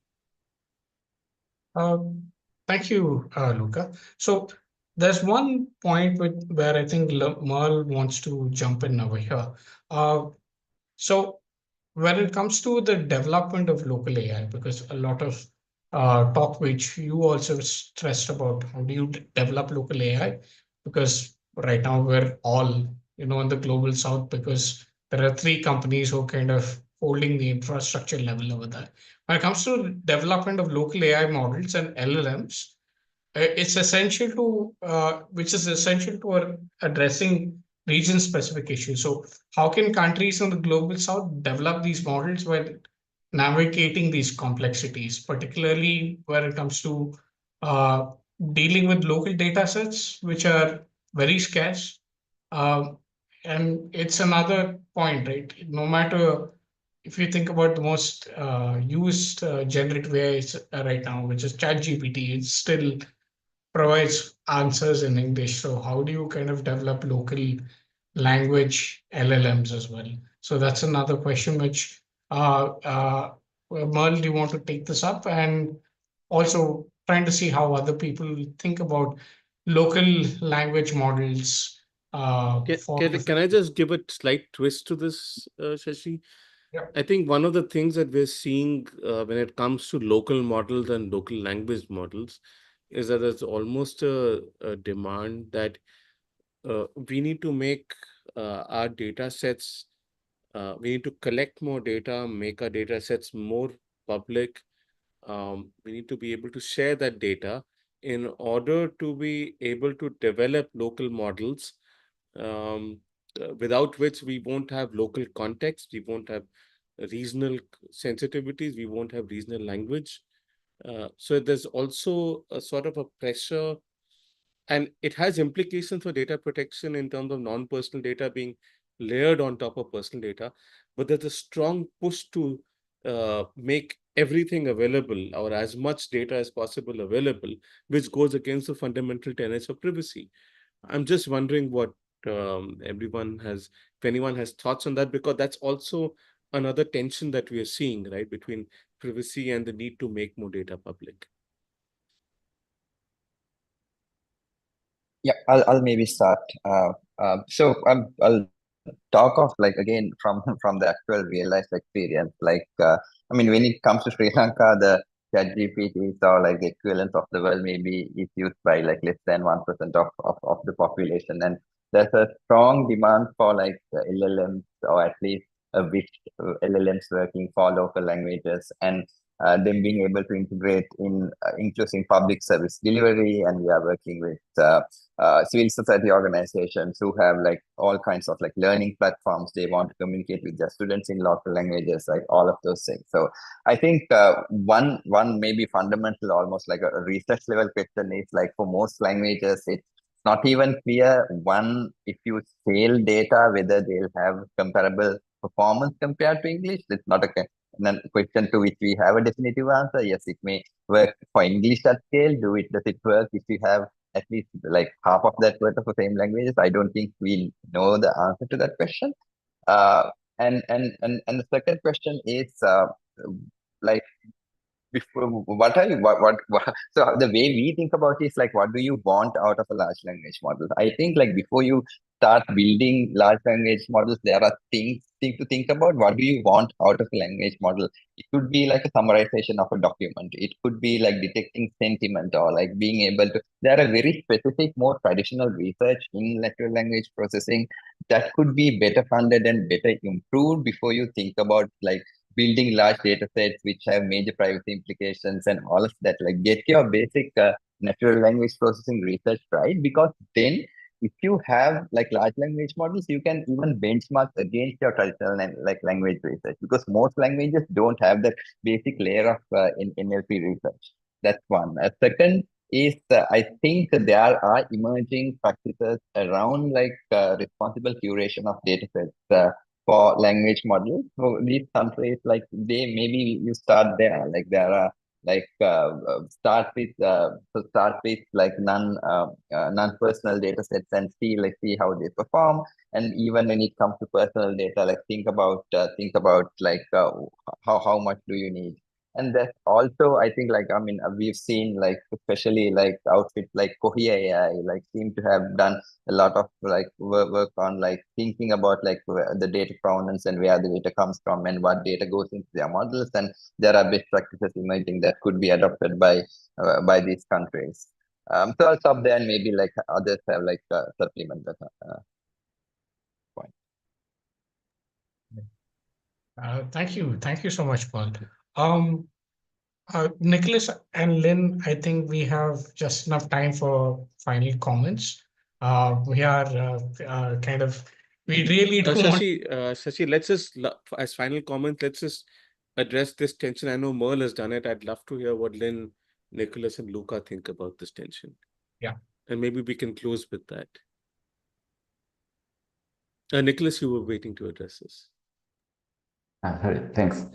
Thank you, Luca. So there's one point where I think Merle wants to jump in over here. So when it comes to the development of local AI, because a lot of talk which you also stressed about, how do you develop local AI? Because right now we're all, in the global south, because there are 3 companies who are kind of holding the infrastructure level over there. When it comes to development of local AI models and LLMs, it's essential to, which is essential to addressing region-specific issues. So how can countries in the global south develop these models while navigating these complexities, particularly when it comes to dealing with local data sets, which are very scarce? And it's another point, right? No matter if you think about the most used generative AI right now, which is ChatGPT, it still provides answers in English. So how do you kind of develop local language LLMs as well? So that's another question which, Merle, do you want to take this up? And also trying to see how other people think about local language models.
Can I just give a slight twist to this, Shashi?
Yeah.
I think one of the things that we're seeing when it comes to local models and local language models is that there's almost a demand that we need to make our data sets, we need to collect more data, make our data sets more public. We need to be able to share that data in order to be able to develop local models, without which we won't have local context, we won't have regional sensitivities, we won't have regional language. So there's also a sort of a pressure, and it has implications for data protection in terms of non-personal data being layered on top of personal data. But there's a strong push to make everything available, or as much data as possible available, which goes against the fundamental tenets of privacy. I'm just wondering what if anyone has thoughts on that, because that's also another tension that we are seeing, right, between privacy and the need to make more data public.
Yeah, I'll maybe start. I'll talk of like again from from the actual real life experience. I mean, when it comes to Sri Lanka, the ChatGPT or like the equivalent of the world maybe is used by like less than 1% of the population, and there's a strong demand for like LLMs, or at least a wish LLMs working for local languages, and them being able to integrate in including public service delivery. And we are working with civil society organizations who have like all kinds of like learning platforms. They want to communicate with their students in local languages, like all of those things. So I think one maybe fundamental, almost like a research level question is like for most languages, it's not even clear one, if you scale data, whether they'll have comparable performance compared to English. It's not a question to which we have a definitive answer. Yes, it may work for English at scale. Does it work if you have at least like half of that worth of the same languages? I don't think we know the answer to that question. And the second question is like before, so the way we think about it is like, what do you want out of a large language model? I think like before you start building large language models, there are things to think about. What do you want out of a language model? It could be like a summarization of a document. It could be like detecting sentiment, or like being able to, there are very specific, more traditional research in natural language processing that could be better funded and better improved before you think about like building large data sets which have major privacy implications and all of that. Like get your basic natural language processing research right, because then if you have like large language models, you can even benchmark against your traditional like language research, because most languages don't have that basic layer of NLP research. That's one. Second is I think there are emerging practices around like responsible curation of data sets for language models. So these countries, like they maybe you start there, like there are like start with like non-personal data sets and see how they perform. And even when it comes to personal data, like think about like how much do you need. And that's also, I think, like, I mean, we've seen, like, especially, like, outfits like Kohi AI, like, seem to have done a lot of, like, work on, like, thinking about, like, the data provenance and where the data comes from and what data goes into their models. And there are best practices emerging that could be adopted by these countries. So I'll stop there, and maybe, like, others have, like, supplement that point.
Thank you so much, Paul. Nicholas and Lynn, I think we have just enough time for final comments. We are we really do want...
Shashi, let's just, as final comment, let's just address this tension. I know Merle has done it. I'd love to hear what Lynn, Nicholas, and Luca think about this tension.
Yeah.
And maybe we can close with that. Nicholas, you were waiting to address this.
Sorry, thanks.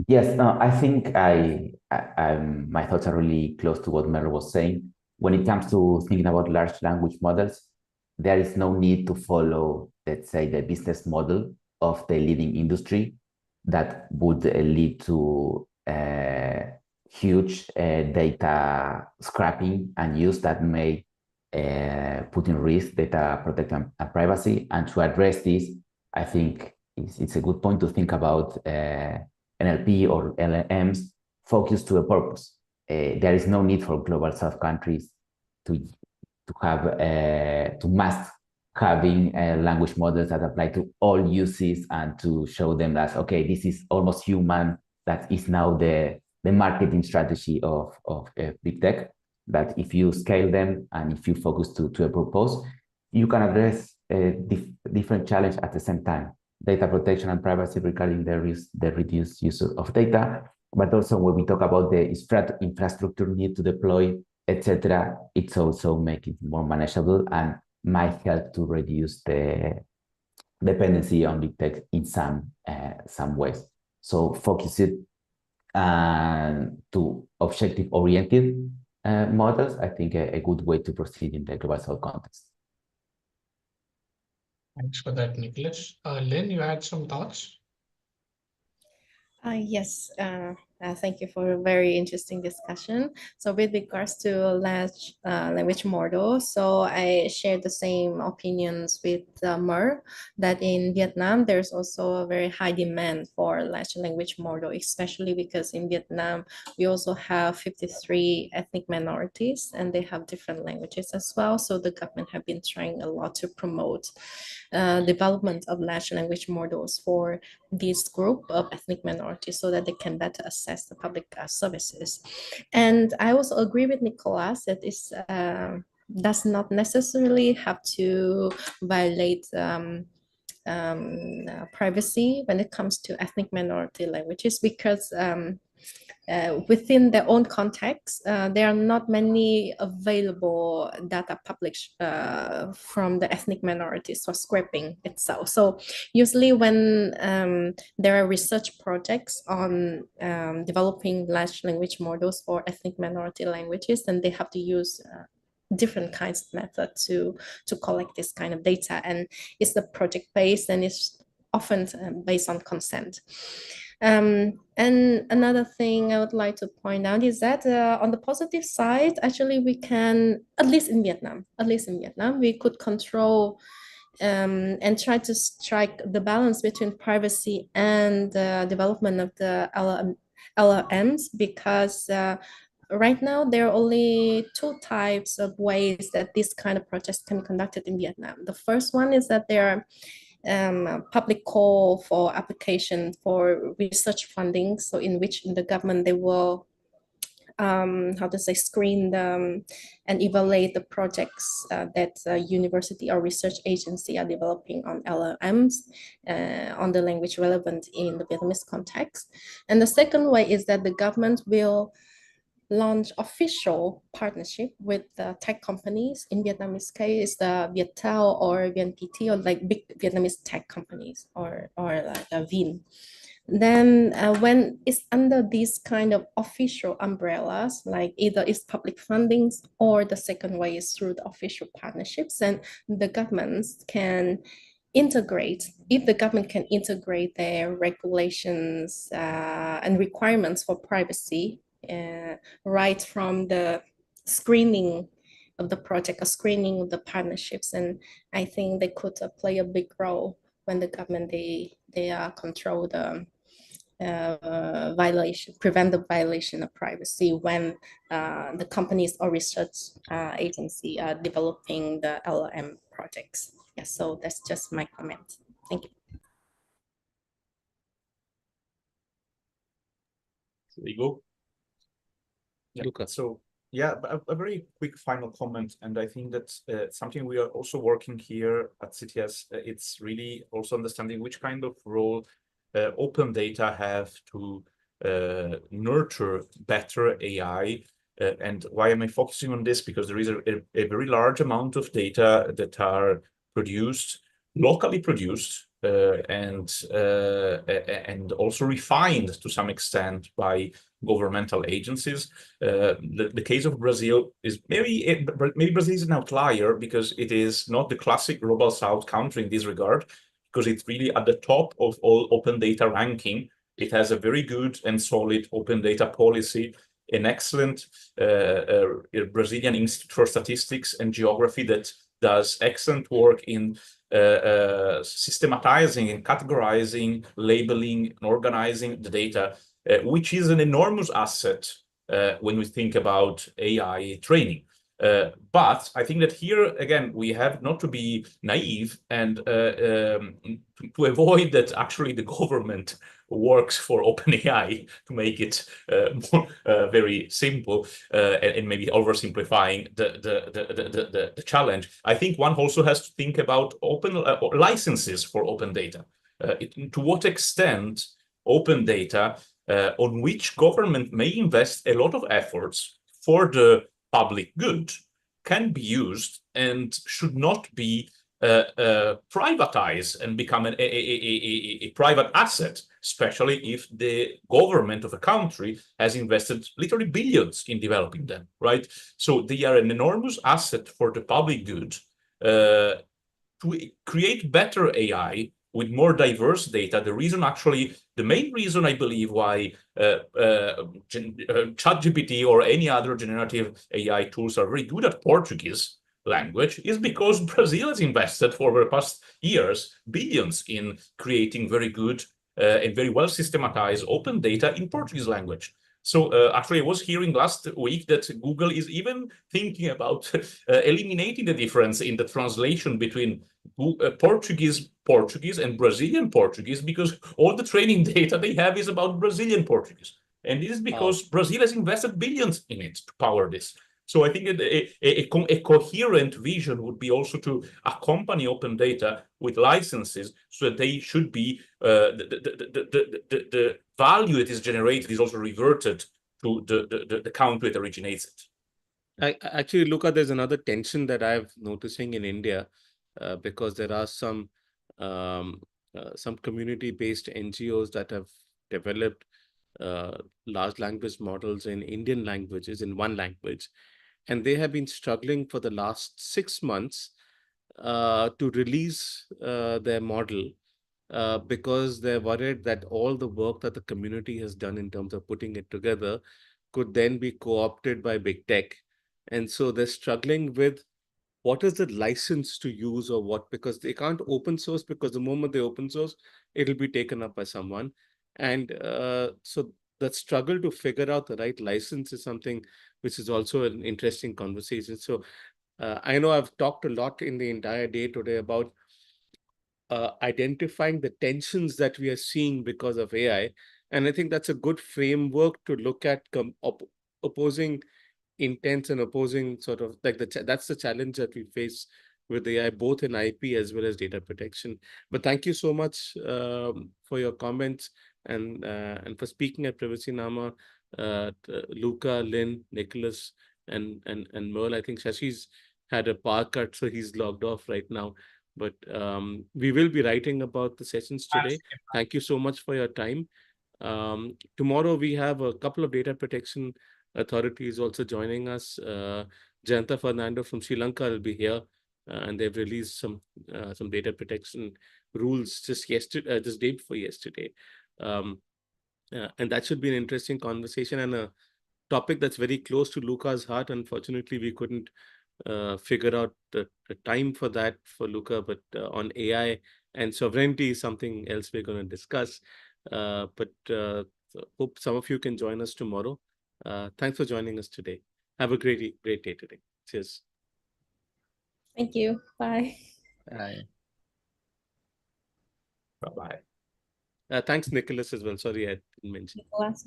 Yes, no, I think my thoughts are really close to what Merle was saying. When it comes to thinking about large language models, there is no need to follow, let's say, the business model of the leading industry that would lead to huge data scrapping and use that may put in risk data protection and privacy. And to address this, I think it's a good point to think about NLP or LLMs focused to a purpose. There is no need for global South countries to mask having language models that apply to all uses and to show them that, okay, this is almost human. That is now the marketing strategy of big tech, that if you scale them and if you focus to a purpose, you can address different challenge at the same time. Data protection and privacy regarding the reduced use of data, but also when we talk about the infrastructure need to deploy, etc., it's also making it more manageable and might help to reduce the dependency on big tech in some ways. So focus it to objective-oriented models, I think a good way to proceed in the global South context.
Thanks for that, Nicholas. Lynn, you had some thoughts?
Yes, thank you for a very interesting discussion. So with regards to large language models, so I share the same opinions with Mer, that in Vietnam, there's also a very high demand for large language model, especially because in Vietnam, we also have 53 ethnic minorities and they have different languages as well. So the government have been trying a lot to promote development of large language models for this group of ethnic minorities so that they can better access the public services. And I also agree with Nicolas that it does not necessarily have to violate privacy when it comes to ethnic minority languages, because within their own context, there are not many available data published from the ethnic minorities for scraping itself. So usually when there are research projects on developing large language models for ethnic minority languages, then they have to use different kinds of methods to collect this kind of data. And it's the project based and it's often based on consent. And another thing I would like to point out is that on the positive side, actually we can, at least in Vietnam, we could control and try to strike the balance between privacy and development of the LLMs, because right now, there are only two types of ways that this kind of projects can be conducted in Vietnam. The first one is that there are public call for application for research funding, so in which the government, they will screen them and evaluate the projects that university or research agency are developing on LLMs on the language relevant in the Vietnamese context. And the second way is that the government will launch official partnership with tech companies. In Vietnamese case, the Viettel or VNPT, or like big Vietnamese tech companies, or like Vin. Then when it's under these kind of official umbrellas, like either it's public fundings or the second way is through the official partnerships, and the governments can integrate, if the government can integrate their regulations and requirements for privacy right from the screening of the project or screening of the partnerships. And I think they could play a big role when the government, they control the prevent the violation of privacy when the companies or research agency are developing the LLM projects. Yeah, so that's just my comment. Thank you.
There you go. Yeah. So yeah, a very quick final comment, and I think that's something we are also working here at CTS. It's really also understanding which kind of role open data have to nurture better AI. And why am I focusing on this? Because there is a very large amount of data that are produced, locally produced, and also refined to some extent by governmental agencies. The case of Brazil is maybe Brazil is an outlier because it is not the classic global south country in this regard, because it's really at the top of all open data ranking. It has a very good and solid open data policy, an excellent Brazilian Institute for Statistics and Geography that does excellent work in systematizing and categorizing, labeling, and organizing the data, which is an enormous asset when we think about AI training. But I think that here, again, we have not to be naive and to avoid that actually the government works for OpenAI to make it more, very simple and maybe oversimplifying the challenge. I think one also has to think about open licenses for open data. To what extent open data on which government may invest a lot of efforts for the public good can be used and should not be privatized and become a private asset, especially if the government of a country has invested literally billions in developing them, right? So they are an enormous asset for the public good, to create better AI with more diverse data, the main reason I believe why ChatGPT or any other generative AI tools are very good at Portuguese language is because Brazil has invested for the past years billions in creating very good and very well systematized open data in Portuguese language. So actually, I was hearing last week that Google is even thinking about eliminating the difference in the translation between Portuguese and Brazilian Portuguese, because all the training data they have is about Brazilian Portuguese. And this is because Brazil has invested billions in it to power this. So I think a coherent vision would be also to accompany open data with licenses, so that they should be the value that is generated is also reverted to the country that originates it.
Actually, Luca, there's another tension that I'm noticing in India, because there are some community-based NGOs that have developed large language models in Indian languages, in one language. And they have been struggling for the last 6 months to release their model because they're worried that all the work that the community has done in terms of putting it together could then be co-opted by big tech. And so they're struggling with what is the license to use or what, because they can't open source, because the moment they open source, it'll be taken up by someone. And so that struggle to figure out the right license is something which is also an interesting conversation. So I know I've talked a lot in the entire day today about identifying the tensions that we are seeing because of AI. And I think that's a good framework to look at opposing intents and opposing sort of like that's the challenge that we face with AI, both in IP as well as data protection. But thank you so much for your comments and for speaking at PrivacyNama, Luca, Lynn, Nicholas, and Merle. I think Shashi's had a power cut, so he's logged off right now. But we will be writing about the sessions today. Thank you so much for your time. Tomorrow we have a couple of data protection authorities also joining us. Jayanta Fernando from Sri Lanka will be here, and they've released some data protection rules just day before yesterday. And that should be an interesting conversation and a topic that's very close to Luca's heart. Unfortunately, we couldn't figure out the time for that for Luca, but on AI and sovereignty is something else we're going to discuss. But hope some of you can join us tomorrow. Thanks for joining us today. Have a great day today. Cheers.
Thank you. Bye.
Bye.
Bye-bye.
Thanks, Nicholas, as well. Sorry, I didn't mention.
Nicholas,